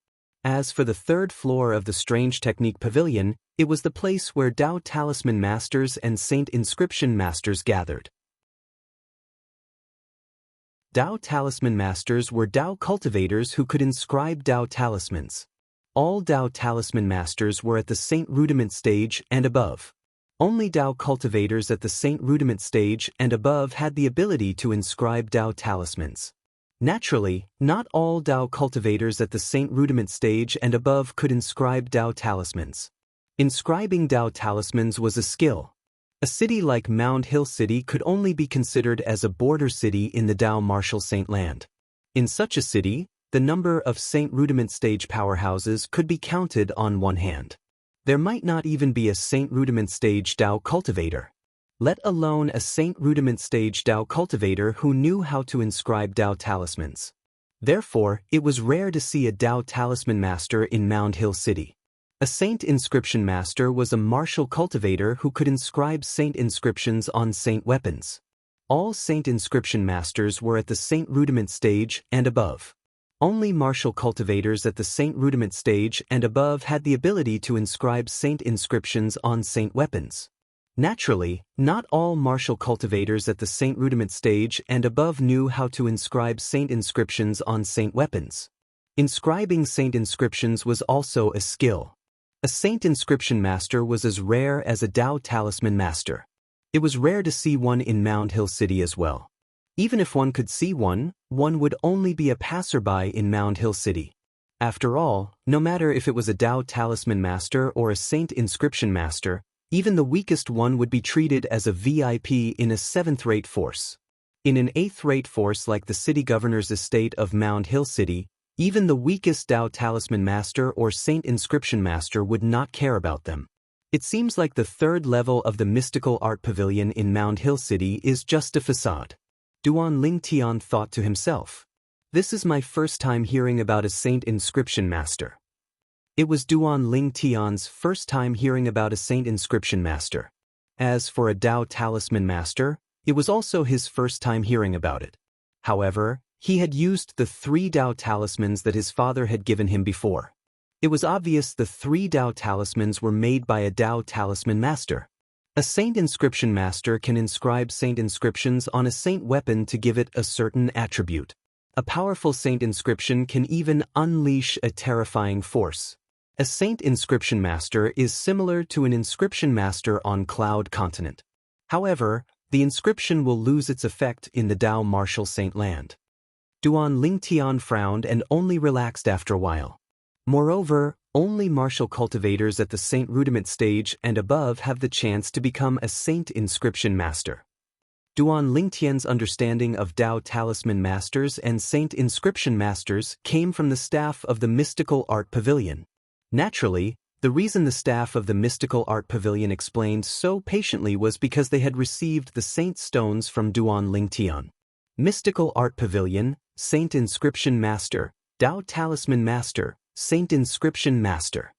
As for the 3rd floor of the Strange Technique Pavilion, it was the place where Dao Talisman Masters and Saint Inscription Masters gathered. Dao Talisman Masters were Dao cultivators who could inscribe Dao talismans. All Dao Talisman Masters were at the Saint Rudiment stage and above. Only Dao cultivators at the Saint Rudiment stage and above had the ability to inscribe Dao talismans. Naturally, not all Dao cultivators at the Saint Rudiment stage and above could inscribe Dao talismans. Inscribing Dao talismans was a skill. A city like Mound Hill City could only be considered as a border city in the Dao Marshall Saint land. In such a city, the number of Saint Rudiment stage powerhouses could be counted on one hand. There might not even be a Saint Rudiment stage Dao cultivator, let alone a Saint Rudiment stage Dao cultivator who knew how to inscribe Dao talismans. Therefore, it was rare to see a Dao talisman master in Mound Hill City. A Saint inscription master was a martial cultivator who could inscribe Saint inscriptions on Saint weapons. All Saint inscription masters were at the Saint Rudiment stage and above. Only martial cultivators at the Saint Rudiment stage and above had the ability to inscribe Saint inscriptions on Saint weapons. Naturally, not all martial cultivators at the Saint Rudiment stage and above knew how to inscribe Saint inscriptions on Saint weapons. Inscribing Saint inscriptions was also a skill. A Saint inscription master was as rare as a Dao talisman master. It was rare to see one in Mound Hill City as well. Even if one could see one would only be a passerby in Mound Hill City. After all, no matter if it was a Dao talisman master or a Saint inscription master, even the weakest one would be treated as a VIP in a 7th-rate force. In an 8th-rate force like the city governor's estate of Mound Hill City, even the weakest Dao talisman master or Saint inscription master would not care about them. It seems like the 3rd level of the mystical art pavilion in Mound Hill City is just a facade. Duan Lingtian thought to himself. This is my first time hearing about a Saint inscription master. It was Duan Lingtian's first time hearing about a Saint inscription master. As for a Dao talisman master, it was also his first time hearing about it. However, he had used the 3 Dao talismans that his father had given him before. It was obvious the 3 Dao talismans were made by a Dao talisman master. A Saint inscription master can inscribe Saint inscriptions on a Saint weapon to give it a certain attribute. A powerful Saint inscription can even unleash a terrifying force. A Saint inscription master is similar to an inscription master on Cloud Continent. However, the inscription will lose its effect in the Dao Marshall Saint land. Duan Lingtian frowned and only relaxed after a while. Moreover, only martial cultivators at the Saint Rudiment stage and above have the chance to become a Saint inscription master. Duan Lingtian's understanding of Dao talisman masters and Saint inscription masters came from the staff of the Mystical Art Pavilion. Naturally, the reason the staff of the Mystical Art Pavilion explained so patiently was because they had received the Saint stones from Duan Lingtian. Mystical Art Pavilion, Saint Inscription Master, Dao Talisman Master, Saint Inscription Master.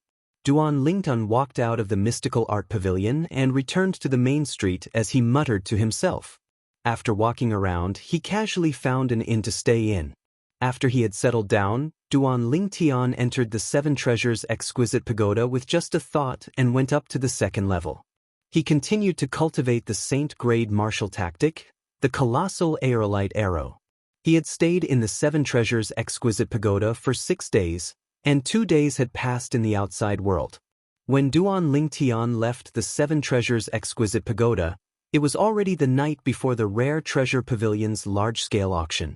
Duan Lingtian walked out of the Mystical Art Pavilion and returned to the main street as he muttered to himself. After walking around, he casually found an inn to stay in. After he had settled down, Duan Lingtian entered the 7 Treasures Exquisite Pagoda with just a thought and went up to the 2nd level. He continued to cultivate the Saint-grade martial tactic, the Colossal Aerolite Arrow. He had stayed in the 7 Treasures Exquisite Pagoda for 6 days, and 2 days had passed in the outside world. When Duan Lingtian left the 7 Treasures Exquisite Pagoda, it was already the night before the Rare Treasure Pavilion's large-scale auction.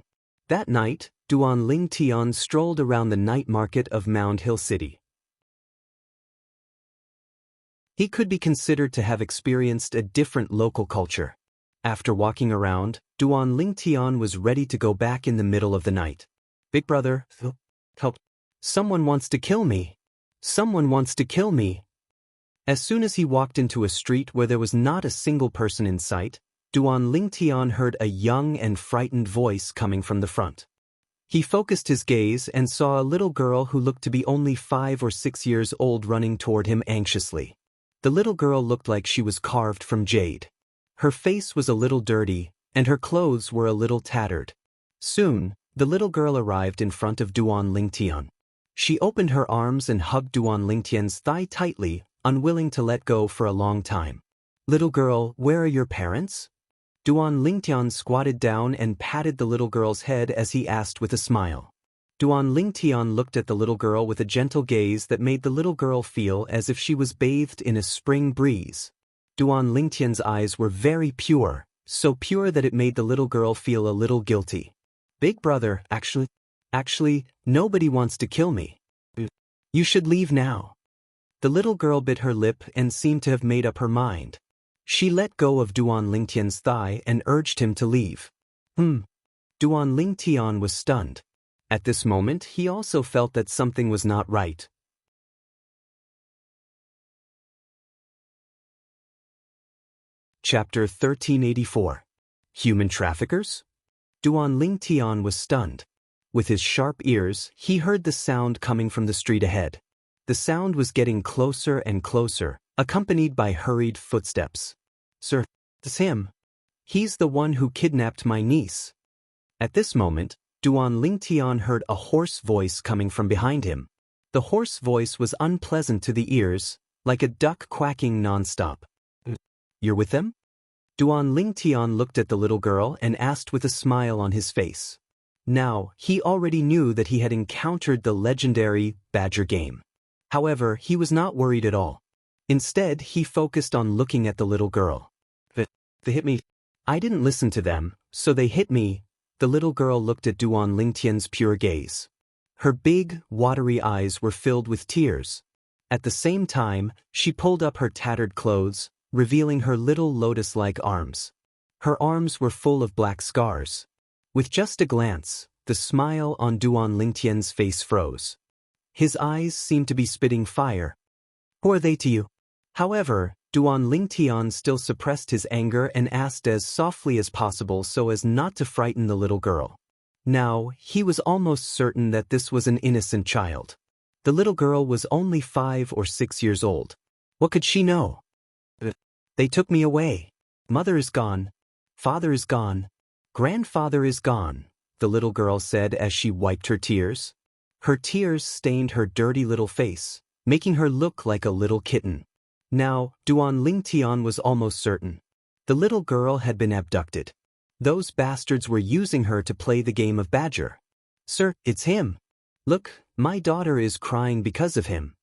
That night, Duan Lingtian strolled around the night market of Mound Hill City. He could be considered to have experienced a different local culture. After walking around, Duan Lingtian was ready to go back in the middle of the night. Big brother, help. Someone wants to kill me. Someone wants to kill me. As soon as he walked into a street where there was not a single person in sight, Duan Lingtian heard a young and frightened voice coming from the front. He focused his gaze and saw a little girl who looked to be only 5 or 6 years old running toward him anxiously. The little girl looked like she was carved from jade. Her face was a little dirty, and her clothes were a little tattered. Soon, the little girl arrived in front of Duan Lingtian. She opened her arms and hugged Duan Lingtian's thigh tightly, unwilling to let go for a long time. Little girl, where are your parents? Duan Lingtian squatted down and patted the little girl's head as he asked with a smile. Duan Lingtian looked at the little girl with a gentle gaze that made the little girl feel as if she was bathed in a spring breeze. Duan Lingtian's eyes were very pure, so pure that it made the little girl feel a little guilty. Big brother, actually, nobody wants to kill me. You should leave now. The little girl bit her lip and seemed to have made up her mind. She let go of Duan Lingtian's thigh and urged him to leave. Duan Lingtian was stunned. At this moment, he also felt that something was not right. Chapter 1384. Human Traffickers? Duan Lingtian was stunned. With his sharp ears, he heard the sound coming from the street ahead. The sound was getting closer and closer, accompanied by hurried footsteps. "Sir, it's him. He's the one who kidnapped my niece." At this moment, Duan Lingtian heard a hoarse voice coming from behind him. The hoarse voice was unpleasant to the ears, like a duck quacking non-stop. "You're with them?" Duan Lingtian looked at the little girl and asked with a smile on his face. Now, he already knew that he had encountered the legendary badger game. However, he was not worried at all. Instead, he focused on looking at the little girl. They hit me. I didn't listen to them, so they hit me." The little girl looked at Duan Lingtian's pure gaze. Her big, watery eyes were filled with tears. At the same time, she pulled up her tattered clothes, revealing her little lotus-like arms. Her arms were full of black scars. With just a glance, the smile on Duan Lingtian's face froze. His eyes seemed to be spitting fire. "Who are they to you?" However, Duan Lingtian still suppressed his anger and asked as softly as possible so as not to frighten the little girl. Now, he was almost certain that this was an innocent child. The little girl was only 5 or 6 years old. What could she know? "They took me away. Mother is gone. Father is gone. Grandfather is gone," the little girl said as she wiped her tears. Her tears stained her dirty little face, making her look like a little kitten. Now, Duan Lingtian was almost certain. The little girl had been abducted. Those bastards were using her to play the game of badger. "Sir, it's him. Look, my daughter is crying because of him."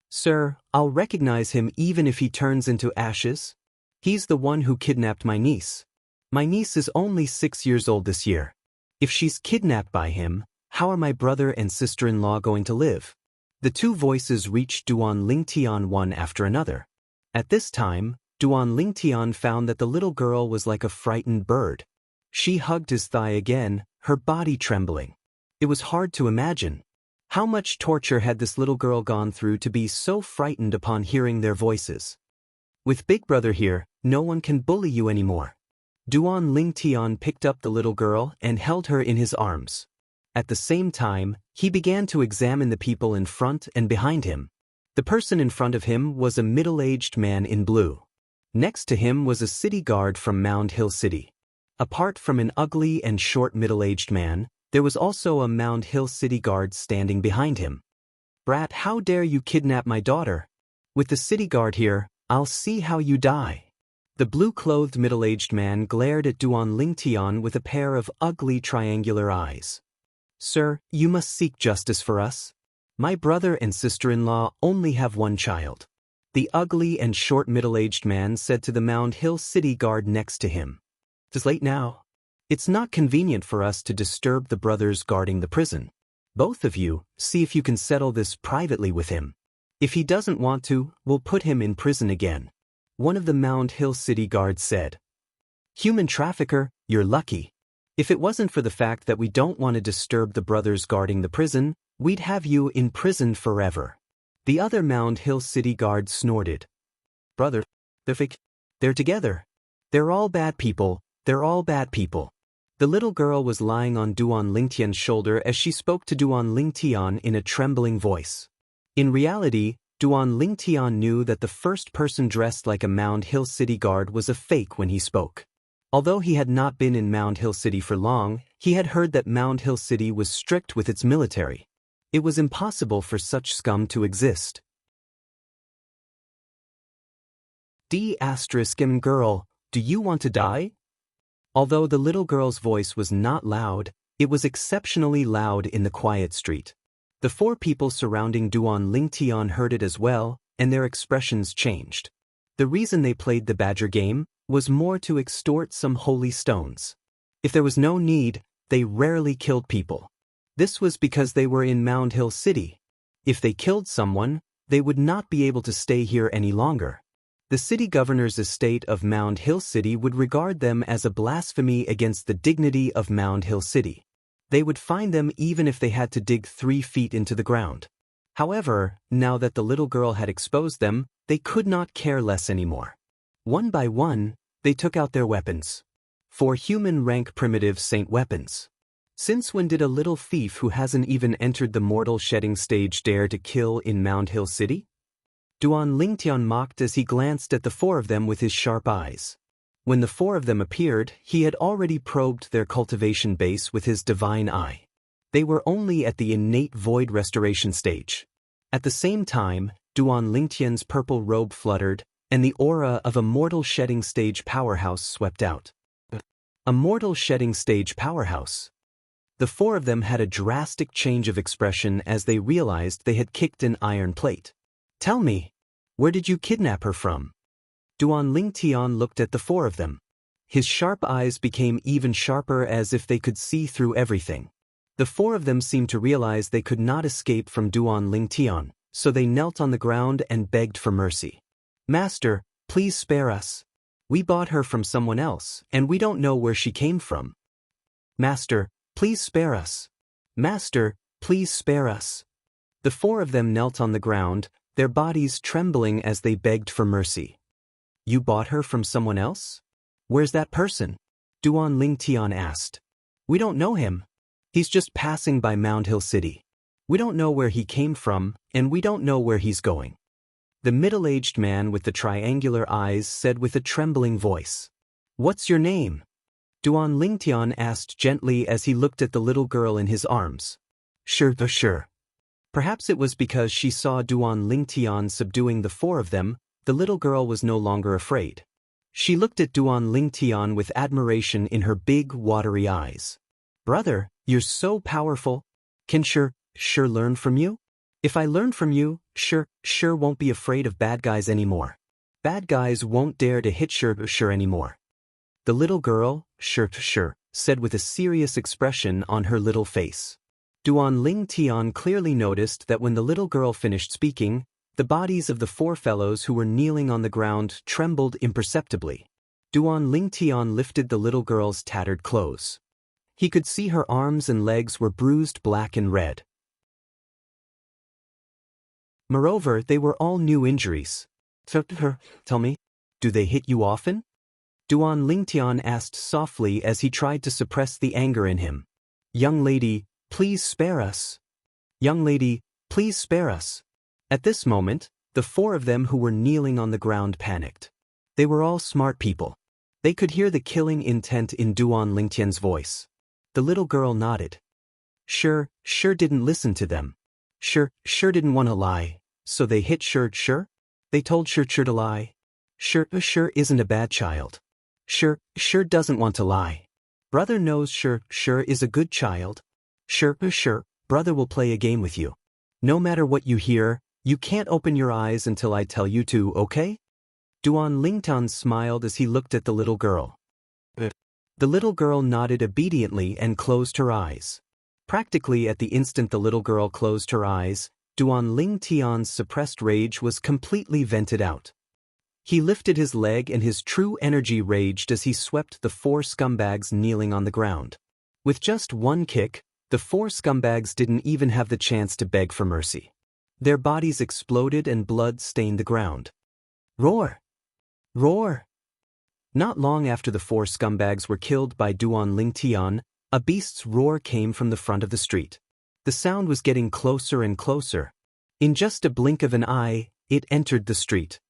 "Sir, I'll recognize him even if he turns into ashes. He's the one who kidnapped my niece. My niece is only 6 years old this year. If she's kidnapped by him, how are my brother and sister-in-law going to live?" The two voices reached Duan Lingtian one after another. At this time, Duan Lingtian found that the little girl was like a frightened bird. She hugged his thigh again, her body trembling. It was hard to imagine. How much torture had this little girl gone through to be so frightened upon hearing their voices? "With Big Brother here, no one can bully you anymore." Duan Lingtian picked up the little girl and held her in his arms. At the same time, he began to examine the people in front and behind him. The person in front of him was a middle-aged man in blue. Next to him was a city guard from Mound Hill City. Apart from an ugly and short middle-aged man, there was also a Mound Hill City guard standing behind him. "Brat, how dare you kidnap my daughter? With the city guard here, I'll see how you die." The blue-clothed middle-aged man glared at Duan Lingtian with a pair of ugly triangular eyes. "Sir, you must seek justice for us. My brother and sister-in-law only have one child." The ugly and short middle-aged man said to the Mound Hill City guard next to him. "It's late now. It's not convenient for us to disturb the brothers guarding the prison. Both of you, see if you can settle this privately with him. If he doesn't want to, we'll put him in prison again," one of the Mound Hill City guards said. "Human trafficker, you're lucky. If it wasn't for the fact that we don't want to disturb the brothers guarding the prison, we'd have you in prison forever." The other Mound Hill City guard snorted. "Brother, they're fake. They're together. They're all bad people. They're all bad people." The little girl was lying on Duan Lingtian's shoulder as she spoke to Duan Lingtian in a trembling voice. In reality, Duan Lingtian knew that the first person dressed like a Mound Hill City guard was a fake when he spoke. Although he had not been in Mound Hill City for long, he had heard that Mound Hill City was strict with its military. It was impossible for such scum to exist. D***M girl, do you want to die? Although the little girl's voice was not loud, it was exceptionally loud in the quiet street. The 4 people surrounding Duan Lingtian heard it as well, and their expressions changed. The reason they played the badger game was more to extort some holy stones. If there was no need, they rarely killed people. This was because they were in Mound Hill City. If they killed someone, they would not be able to stay here any longer. The city governor's estate of Mound Hill City would regard them as a blasphemy against the dignity of Mound Hill City. They would fine them even if they had to dig 3 feet into the ground. However, now that the little girl had exposed them, they could not care less anymore. One by one, they took out their weapons. 4 human-rank primitive saint weapons. Since when did a little thief who hasn't even entered the mortal shedding stage dare to kill in Mound Hill City? Duan Lingtian mocked as he glanced at the 4 of them with his sharp eyes. When the 4 of them appeared, he had already probed their cultivation base with his divine eye. They were only at the innate void restoration stage. At the same time, Duan Lingtian's purple robe fluttered, and the aura of a mortal shedding stage powerhouse swept out. A mortal shedding stage powerhouse. The 4 of them had a drastic change of expression as they realized they had kicked an iron plate. Tell me, where did you kidnap her from? Duan Lingtian looked at the 4 of them. His sharp eyes became even sharper as if they could see through everything. The 4 of them seemed to realize they could not escape from Duan Lingtian, so they knelt on the ground and begged for mercy. Master, please spare us. We bought her from someone else, and we don't know where she came from. Master, please spare us. Master, please spare us. The 4 of them knelt on the ground, their bodies trembling as they begged for mercy. You bought her from someone else? Where's that person? Duan Lingtian asked. We don't know him. He's just passing by Mound Hill City. We don't know where he came from, and we don't know where he's going. The middle-aged man with the triangular eyes said with a trembling voice. What's your name? Duan Lingtian asked gently as he looked at the little girl in his arms. Sure. Perhaps it was because she saw Duan Lingtian subduing the 4 of them, the little girl was no longer afraid. She looked at Duan Lingtian with admiration in her big, watery eyes. Brother, you're so powerful. Can sure learn from you? If I learn from you, sure won't be afraid of bad guys anymore. Bad guys won't dare to hit sure anymore. The little girl, sure, said with a serious expression on her little face. Duan Lingtian clearly noticed that when the little girl finished speaking, the bodies of the 4 fellows who were kneeling on the ground trembled imperceptibly. Duan Lingtian lifted the little girl's tattered clothes. He could see her arms and legs were bruised black and red. Moreover, they were all new injuries. Tell me, do they hit you often? Duan Lingtian asked softly as he tried to suppress the anger in him. Young lady, please spare us. Young lady, please spare us. At this moment, the 4 of them who were kneeling on the ground panicked. They were all smart people. They could hear the killing intent in Duan Lingtian's voice. The little girl nodded. Sure didn't listen to them. Sure didn't want to lie, so they hit sure. They told sure to lie. Sure isn't a bad child. Sure doesn't want to lie. Brother knows sure is a good child. Sure, brother will play a game with you. No matter what you hear, you can't open your eyes until I tell you to, okay? Duan Lingtian smiled as he looked at the little girl. The little girl nodded obediently and closed her eyes. Practically at the instant the little girl closed her eyes, Duan Lingtian's suppressed rage was completely vented out. He lifted his leg and his true energy raged as he swept the 4 scumbags kneeling on the ground. With just one kick, the 4 scumbags didn't even have the chance to beg for mercy. Their bodies exploded and blood stained the ground. Roar! Roar! Not long after the 4 scumbags were killed by Duan Lingtian, a beast's roar came from the front of the street. The sound was getting closer and closer. In just a blink of an eye, it entered the street.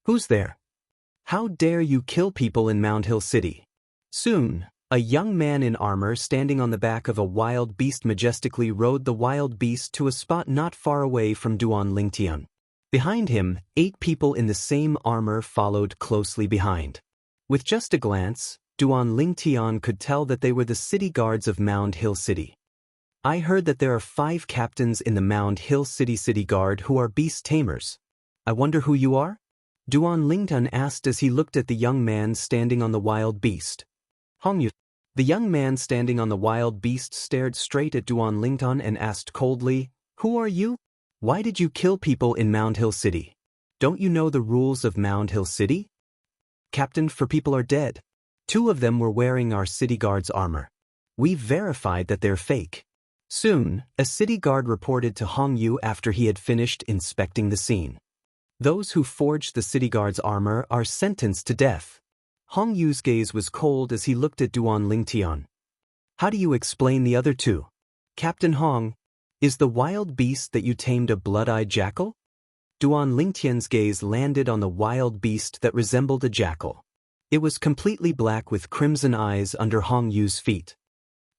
Who's there? How dare you kill people in Mound Hill City? Soon, a young man in armor standing on the back of a wild beast majestically rode the wild beast to a spot not far away from Duan Lingtian. Behind him, 8 people in the same armor followed closely behind. With just a glance, Duan Lingtian could tell that they were the city guards of Mound Hill City. I heard that there are 5 captains in the Mound Hill City Guard who are beast tamers. I wonder who you are? Duan Lingtian asked as he looked at the young man standing on the wild beast. Hong Yu. The young man standing on the wild beast stared straight at Duan Lingtian and asked coldly, Who are you? Why did you kill people in Mound Hill City? Don't you know the rules of Mound Hill City? Captain, for people are dead. 2 of them were wearing our city guard's armor. We've verified that they're fake. Soon, a city guard reported to Hong Yu after he had finished inspecting the scene. Those who forged the city guard's armor are sentenced to death. Hong Yu's gaze was cold as he looked at Duan Lingtian. How do you explain the other 2? Captain Hong, is the wild beast that you tamed a blood-eyed jackal? Duan Lingtian's gaze landed on the wild beast that resembled a jackal. It was completely black with crimson eyes under Hong Yu's feet.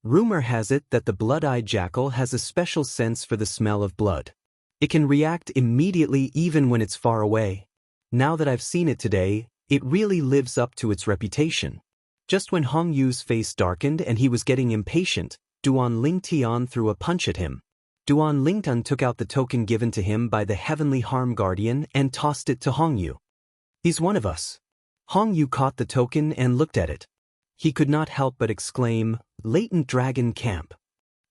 Rumor has it that the blood-eyed jackal has a special sense for the smell of blood. It can react immediately even when it's far away. Now that I've seen it today, it really lives up to its reputation. Just when Hong Yu's face darkened and he was getting impatient, Duan Lingtian threw a punch at him. Duan Lingtian took out the token given to him by the Heavenly Harm Guardian and tossed it to Hong Yu. He's one of us. Hong Yu caught the token and looked at it. He could not help but exclaim, Latent Dragon Camp.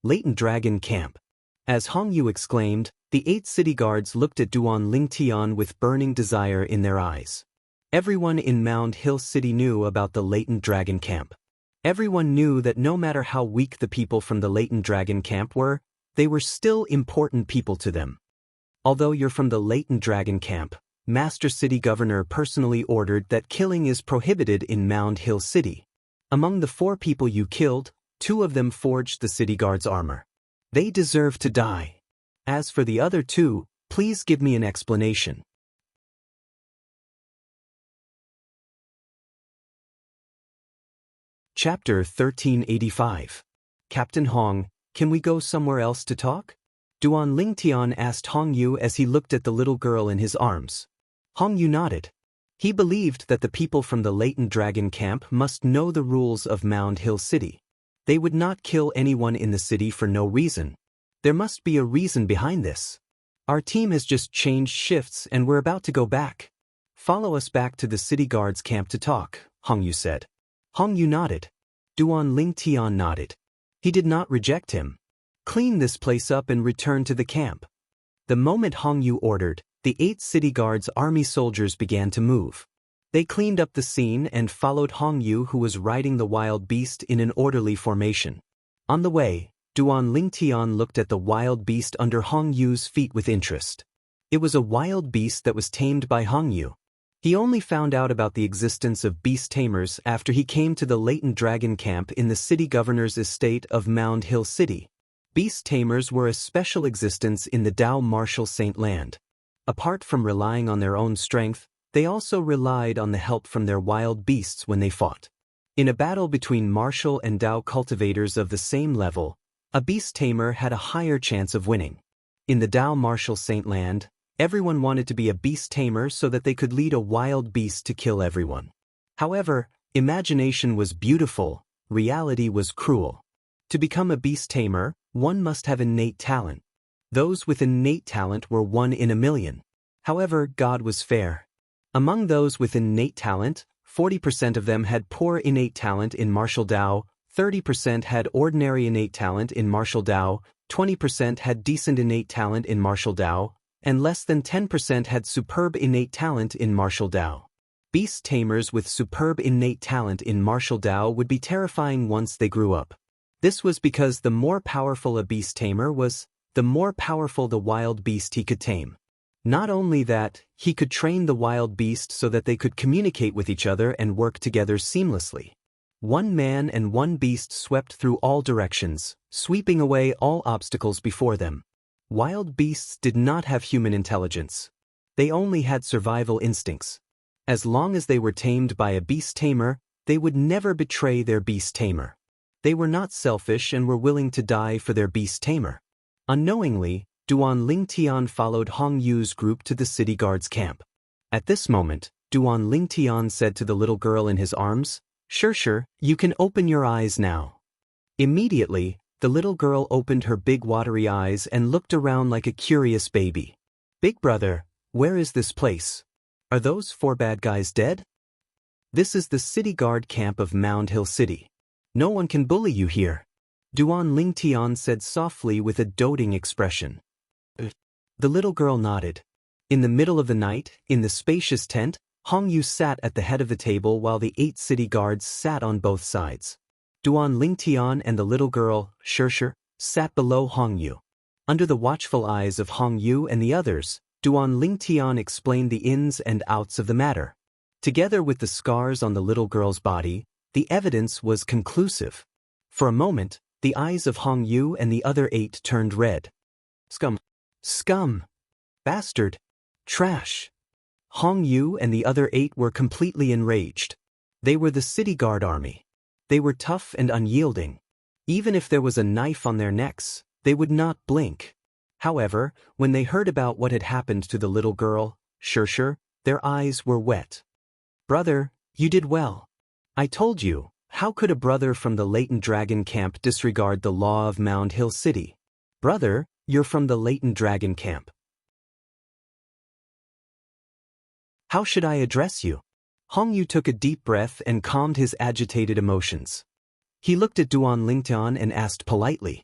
Latent Dragon Camp. As Hong Yu exclaimed, the 8 city guards looked at Duan Lingtian with burning desire in their eyes. Everyone in Mound Hill City knew about the Latent Dragon Camp. Everyone knew that no matter how weak the people from the Latent Dragon Camp were, they were still important people to them. Although you're from the Latent Dragon Camp, Master City Governor personally ordered that killing is prohibited in Mound Hill City. Among the 4 people you killed, 2 of them forged the city guard's armor. They deserve to die. As for the other 2, please give me an explanation. Chapter 1385. Captain Hong, can we go somewhere else to talk? Duan Lingtian asked Hong Yu as he looked at the little girl in his arms. Hong Yu nodded. He believed that the people from the Latent Dragon Camp must know the rules of Mound Hill City. They would not kill anyone in the city for no reason. There must be a reason behind this. Our team has just changed shifts and we're about to go back. Follow us back to the city guard's camp to talk, Hong Yu said. Hong Yu nodded. Duan Lingtian nodded. He did not reject him. Clean this place up and return to the camp. The moment Hong Yu ordered, the 8 city guards' army soldiers began to move. They cleaned up the scene and followed Hong Yu, who was riding the wild beast in an orderly formation. On the way, Duan Lingtian looked at the wild beast under Hong Yu's feet with interest. It was a wild beast that was tamed by Hong Yu. He only found out about the existence of beast tamers after he came to the Latent Dragon Camp in the city governor's estate of Mound Hill City. Beast tamers were a special existence in the Dao Martial Saint Land. Apart from relying on their own strength, they also relied on the help from their wild beasts when they fought. In a battle between martial and Dao cultivators of the same level, a beast tamer had a higher chance of winning. In the Dao Martial Saint Land, everyone wanted to be a beast tamer so that they could lead a wild beast to kill everyone. However, imagination was beautiful, reality was cruel. To become a beast tamer, one must have innate talent. Those with innate talent were 1 in a million. However, God was fair. Among those with innate talent, 40% of them had poor innate talent in martial Dao, 30% had ordinary innate talent in martial Dao, 20% had decent innate talent in martial Dao, and less than 10% had superb innate talent in martial Dao. Beast tamers with superb innate talent in martial Dao would be terrifying once they grew up. This was because the more powerful a beast tamer was, the more powerful the wild beast he could tame. Not only that, he could train the wild beast so that they could communicate with each other and work together seamlessly. 1 man and 1 beast swept through all directions, sweeping away all obstacles before them. Wild beasts did not have human intelligence. They only had survival instincts. As long as they were tamed by a beast tamer, they would never betray their beast tamer. They were not selfish and were willing to die for their beast tamer. Unknowingly, Duan Lingtian followed Hong Yu's group to the city guard's camp. At this moment, Duan Lingtian said to the little girl in his arms, "Sure, you can open your eyes now." Immediately, the little girl opened her big watery eyes and looked around like a curious baby. "Big brother, where is this place? Are those 4 bad guys dead?" "This is the city guard camp of Mound Hill City. No one can bully you here," Duan Lingtian said softly with a doting expression. The little girl nodded. In the middle of the night, in the spacious tent, Hong Yu sat at the head of the table while the 8 city guards sat on both sides. Duan Lingtian and the little girl, Shirshir, sat below Hong Yu. Under the watchful eyes of Hong Yu and the others, Duan Lingtian explained the ins and outs of the matter. Together with the scars on the little girl's body, the evidence was conclusive. For a moment, the eyes of Hong Yu and the other 8 turned red. Scum. Scum. Bastard. Trash. Hong Yu and the other 8 were completely enraged. They were the city guard army. They were tough and unyielding. Even if there was a knife on their necks, they would not blink. However, when they heard about what had happened to the little girl, Shirshir, their eyes were wet. Brother, you did well. I told you, how could a brother from the Latent Dragon Camp disregard the law of Mound Hill City? Brother, you're from the Latent Dragon Camp. How should I address you? Hong Yu took a deep breath and calmed his agitated emotions. He looked at Duan Lingtian and asked politely.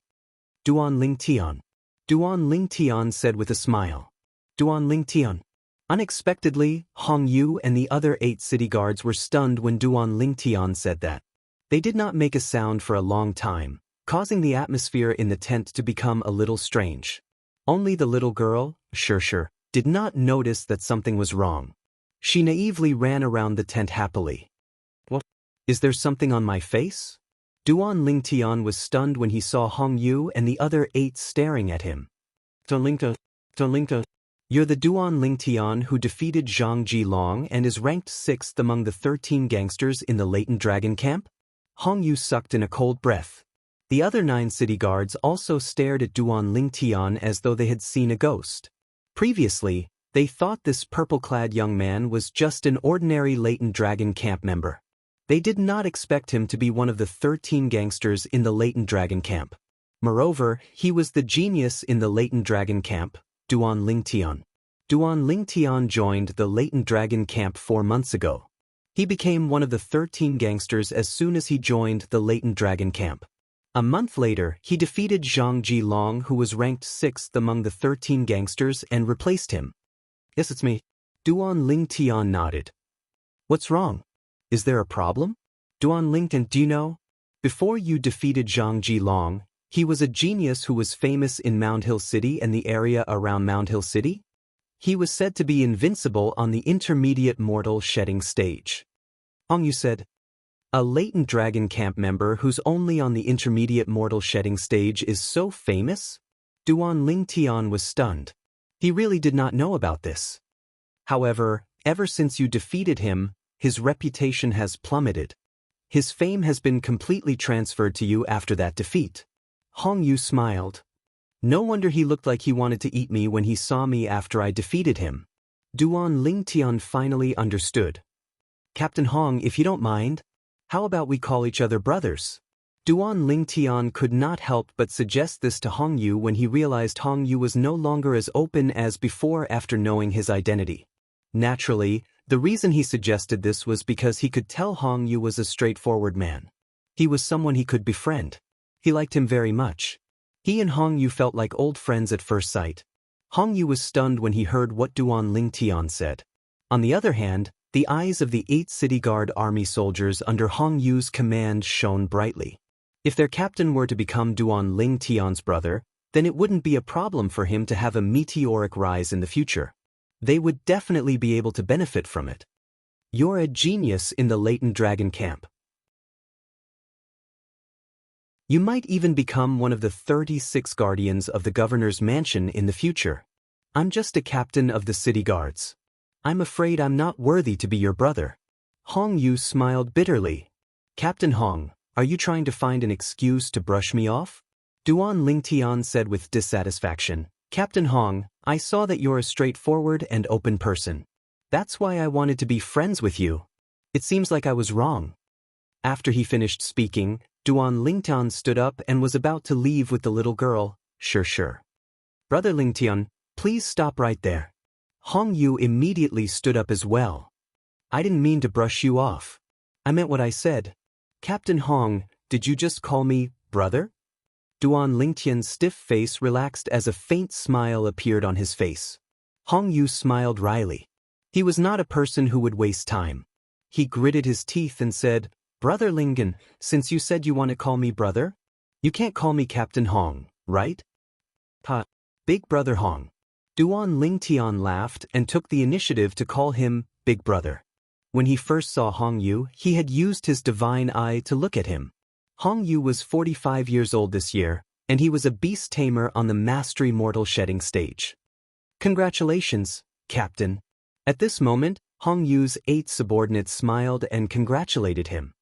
Duan Lingtian. Duan Lingtian said with a smile. Duan Lingtian. Unexpectedly, Hong Yu and the other 8 city guards were stunned when Duan Lingtian said that. They did not make a sound for a long time, causing the atmosphere in the tent to become a little strange. Only the little girl, Shirshir, did not notice that something was wrong. She naively ran around the tent happily. What? Is there something on my face? Duan Lingtian was stunned when he saw Hong Yu and the other 8 staring at him. Tonlingta. You're the Duan Lingtian who defeated Zhang Jilong and is ranked 6th among the 13 gangsters in the Latent Dragon Camp? Hong Yu sucked in a cold breath. The other 9 city guards also stared at Duan Lingtian as though they had seen a ghost. Previously, they thought this purple-clad young man was just an ordinary Latent Dragon Camp member. They did not expect him to be one of the 13 gangsters in the Latent Dragon Camp. Moreover, he was the genius in the Latent Dragon Camp, Duan Lingtian. Duan Lingtian joined the Latent Dragon Camp 4 months ago. He became one of the 13 gangsters as soon as he joined the Latent Dragon Camp. A month later, he defeated Zhang Jilong, who was ranked 6th among the 13 gangsters, and replaced him. Yes, it's me. Duan Lingtian nodded. What's wrong? Is there a problem? Duan Lingtian, do you know? Before you defeated Zhang Jilong, he was a genius who was famous in Mound Hill City and the area around Mound Hill City. He was said to be invincible on the intermediate mortal shedding stage. Hong Yu said, a Latent Dragon Camp member who's only on the intermediate mortal shedding stage is so famous? Duan Lingtian was stunned. He really did not know about this. However, ever since you defeated him, his reputation has plummeted. His fame has been completely transferred to you after that defeat. Hong Yu smiled. No wonder he looked like he wanted to eat me when he saw me after I defeated him. Duan Lingtian finally understood. Captain Hong, if you don't mind, how about we call each other brothers? Duan Lingtian could not help but suggest this to Hong Yu when he realized Hong Yu was no longer as open as before after knowing his identity. Naturally, the reason he suggested this was because he could tell Hong Yu was a straightforward man. He was someone he could befriend. He liked him very much. He and Hong Yu felt like old friends at first sight. Hong Yu was stunned when he heard what Duan Lingtian said. On the other hand, the eyes of the 8 city guard army soldiers under Hong Yu's command shone brightly. If their captain were to become Duan Lingtian's brother, then it wouldn't be a problem for him to have a meteoric rise in the future. They would definitely be able to benefit from it. You're a genius in the Latent Dragon Camp. You might even become one of the 36 guardians of the governor's mansion in the future. I'm just a captain of the city guards. I'm afraid I'm not worthy to be your brother. Hong Yu smiled bitterly. Captain Hong, are you trying to find an excuse to brush me off? Duan Lingtian said with dissatisfaction. Captain Hong, I saw that you're a straightforward and open person. That's why I wanted to be friends with you. It seems like I was wrong. After he finished speaking, Duan Lingtian stood up and was about to leave with the little girl, Shirshir. Brother Lingtian, please stop right there. Hong Yu immediately stood up as well. I didn't mean to brush you off. I meant what I said. Captain Hong, did you just call me brother? Duan Lingtian's stiff face relaxed as a faint smile appeared on his face. Hong Yu smiled wryly. He was not a person who would waste time. He gritted his teeth and said, "Brother Lingen, since you said you want to call me brother, you can't call me Captain Hong, right?" "Ha, Big Brother Hong." Duan Lingtian laughed and took the initiative to call him Big Brother. When he first saw Hong Yu, he had used his divine eye to look at him. Hong Yu was 45 years old this year, and he was a beast tamer on the Mastery Mortal Shedding stage. "Congratulations, Captain." At this moment, Hong Yu's 8 subordinates smiled and congratulated him.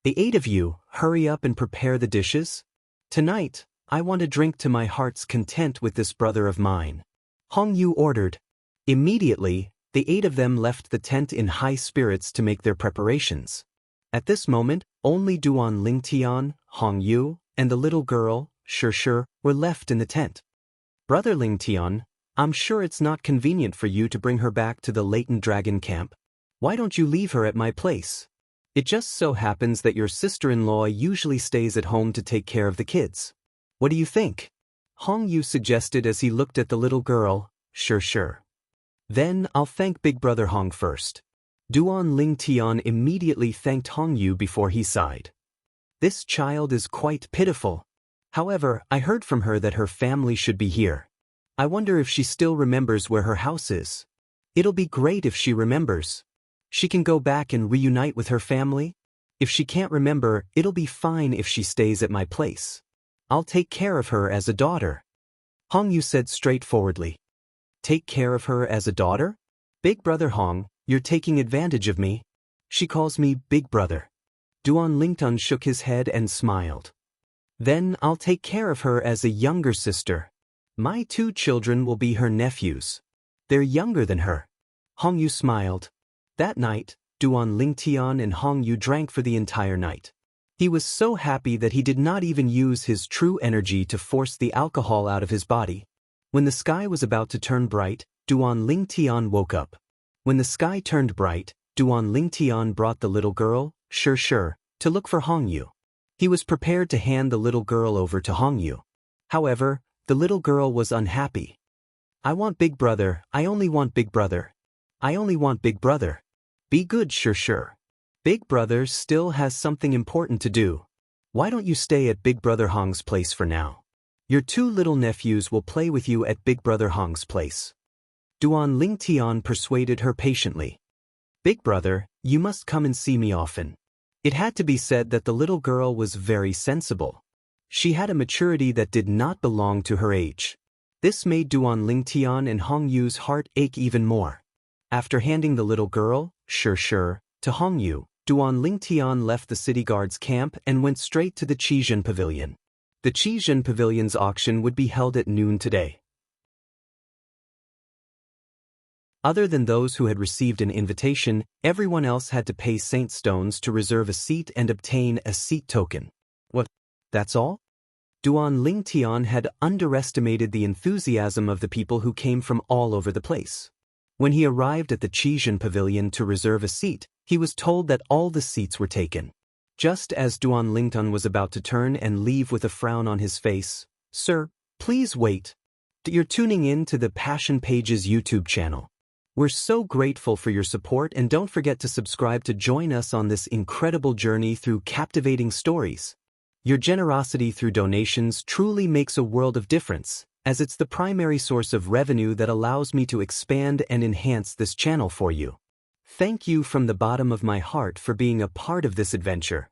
"The 8 of you, hurry up and prepare the dishes. Tonight, I want to drink to my heart's content with this brother of mine," Hong Yu ordered. Immediately, the 8 of them left the tent in high spirits to make their preparations. At this moment, only Duan Lingtian, Hong Yu, and the little girl, Shi were left in the tent. "Brother Lingtian, I'm sure it's not convenient for you to bring her back to the latent dragon camp. Why don't you leave her at my place? It just so happens that your sister-in-law usually stays at home to take care of the kids. What do you think?" Hong Yu suggested as he looked at the little girl, Sure. "Then I'll thank Big Brother Hong first." Duan Lingtian immediately thanked Hong Yu before he sighed. "This child is quite pitiful. However, I heard from her that her family should be here. I wonder if she still remembers where her house is. It'll be great if she remembers. She can go back and reunite with her family. If she can't remember, it'll be fine if she stays at my place. I'll take care of her as a daughter," Hong Yu said straightforwardly. "Take care of her as a daughter? Big Brother Hong, you're taking advantage of me. She calls me Big Brother." Duan Lingtian shook his head and smiled. "Then I'll take care of her as a younger sister. My 2 children will be her nephews. They're younger than her." Hong Yu smiled. That night, Duan Lingtian and Hong Yu drank for the entire night. He was so happy that he did not even use his true energy to force the alcohol out of his body. When the sky was about to turn bright, Duan Lingtian woke up. When the sky turned bright, Duan Lingtian brought the little girl, Shi, to look for Hong Yu. He was prepared to hand the little girl over to Hong Yu. However, the little girl was unhappy. "I want Big Brother, I only want Big Brother. I only want Big Brother. Be good, Shi. Big Brother still has something important to do. Why don't you stay at Big Brother Hong's place for now? Your 2 little nephews will play with you at Big Brother Hong's place." Duan Lingtian persuaded her patiently. "Big Brother, you must come and see me often." It had to be said that the little girl was very sensible. She had a maturity that did not belong to her age. This made Duan Lingtian and Hong Yu's heart ache even more. After handing the little girl, Shi, to Hong Yu, Duan Lingtian left the city guard's camp and went straight to the Qizhen Pavilion. The Qizhen Pavilion's auction would be held at noon today. Other than those who had received an invitation, everyone else had to pay Saint Stones to reserve a seat and obtain a seat token. What? That's all? Duan Lingtian had underestimated the enthusiasm of the people who came from all over the place. When he arrived at the Qizhen Pavilion to reserve a seat, he was told that all the seats were taken. Just as Duan Lingtian was about to turn and leave with a frown on his face, "Sir, please wait. You're tuning in to the Passion Pages YouTube channel. We're so grateful for your support, and don't forget to subscribe to join us on this incredible journey through captivating stories. Your generosity through donations truly makes a world of difference, as it's the primary source of revenue that allows me to expand and enhance this channel for you. Thank you from the bottom of my heart for being a part of this adventure.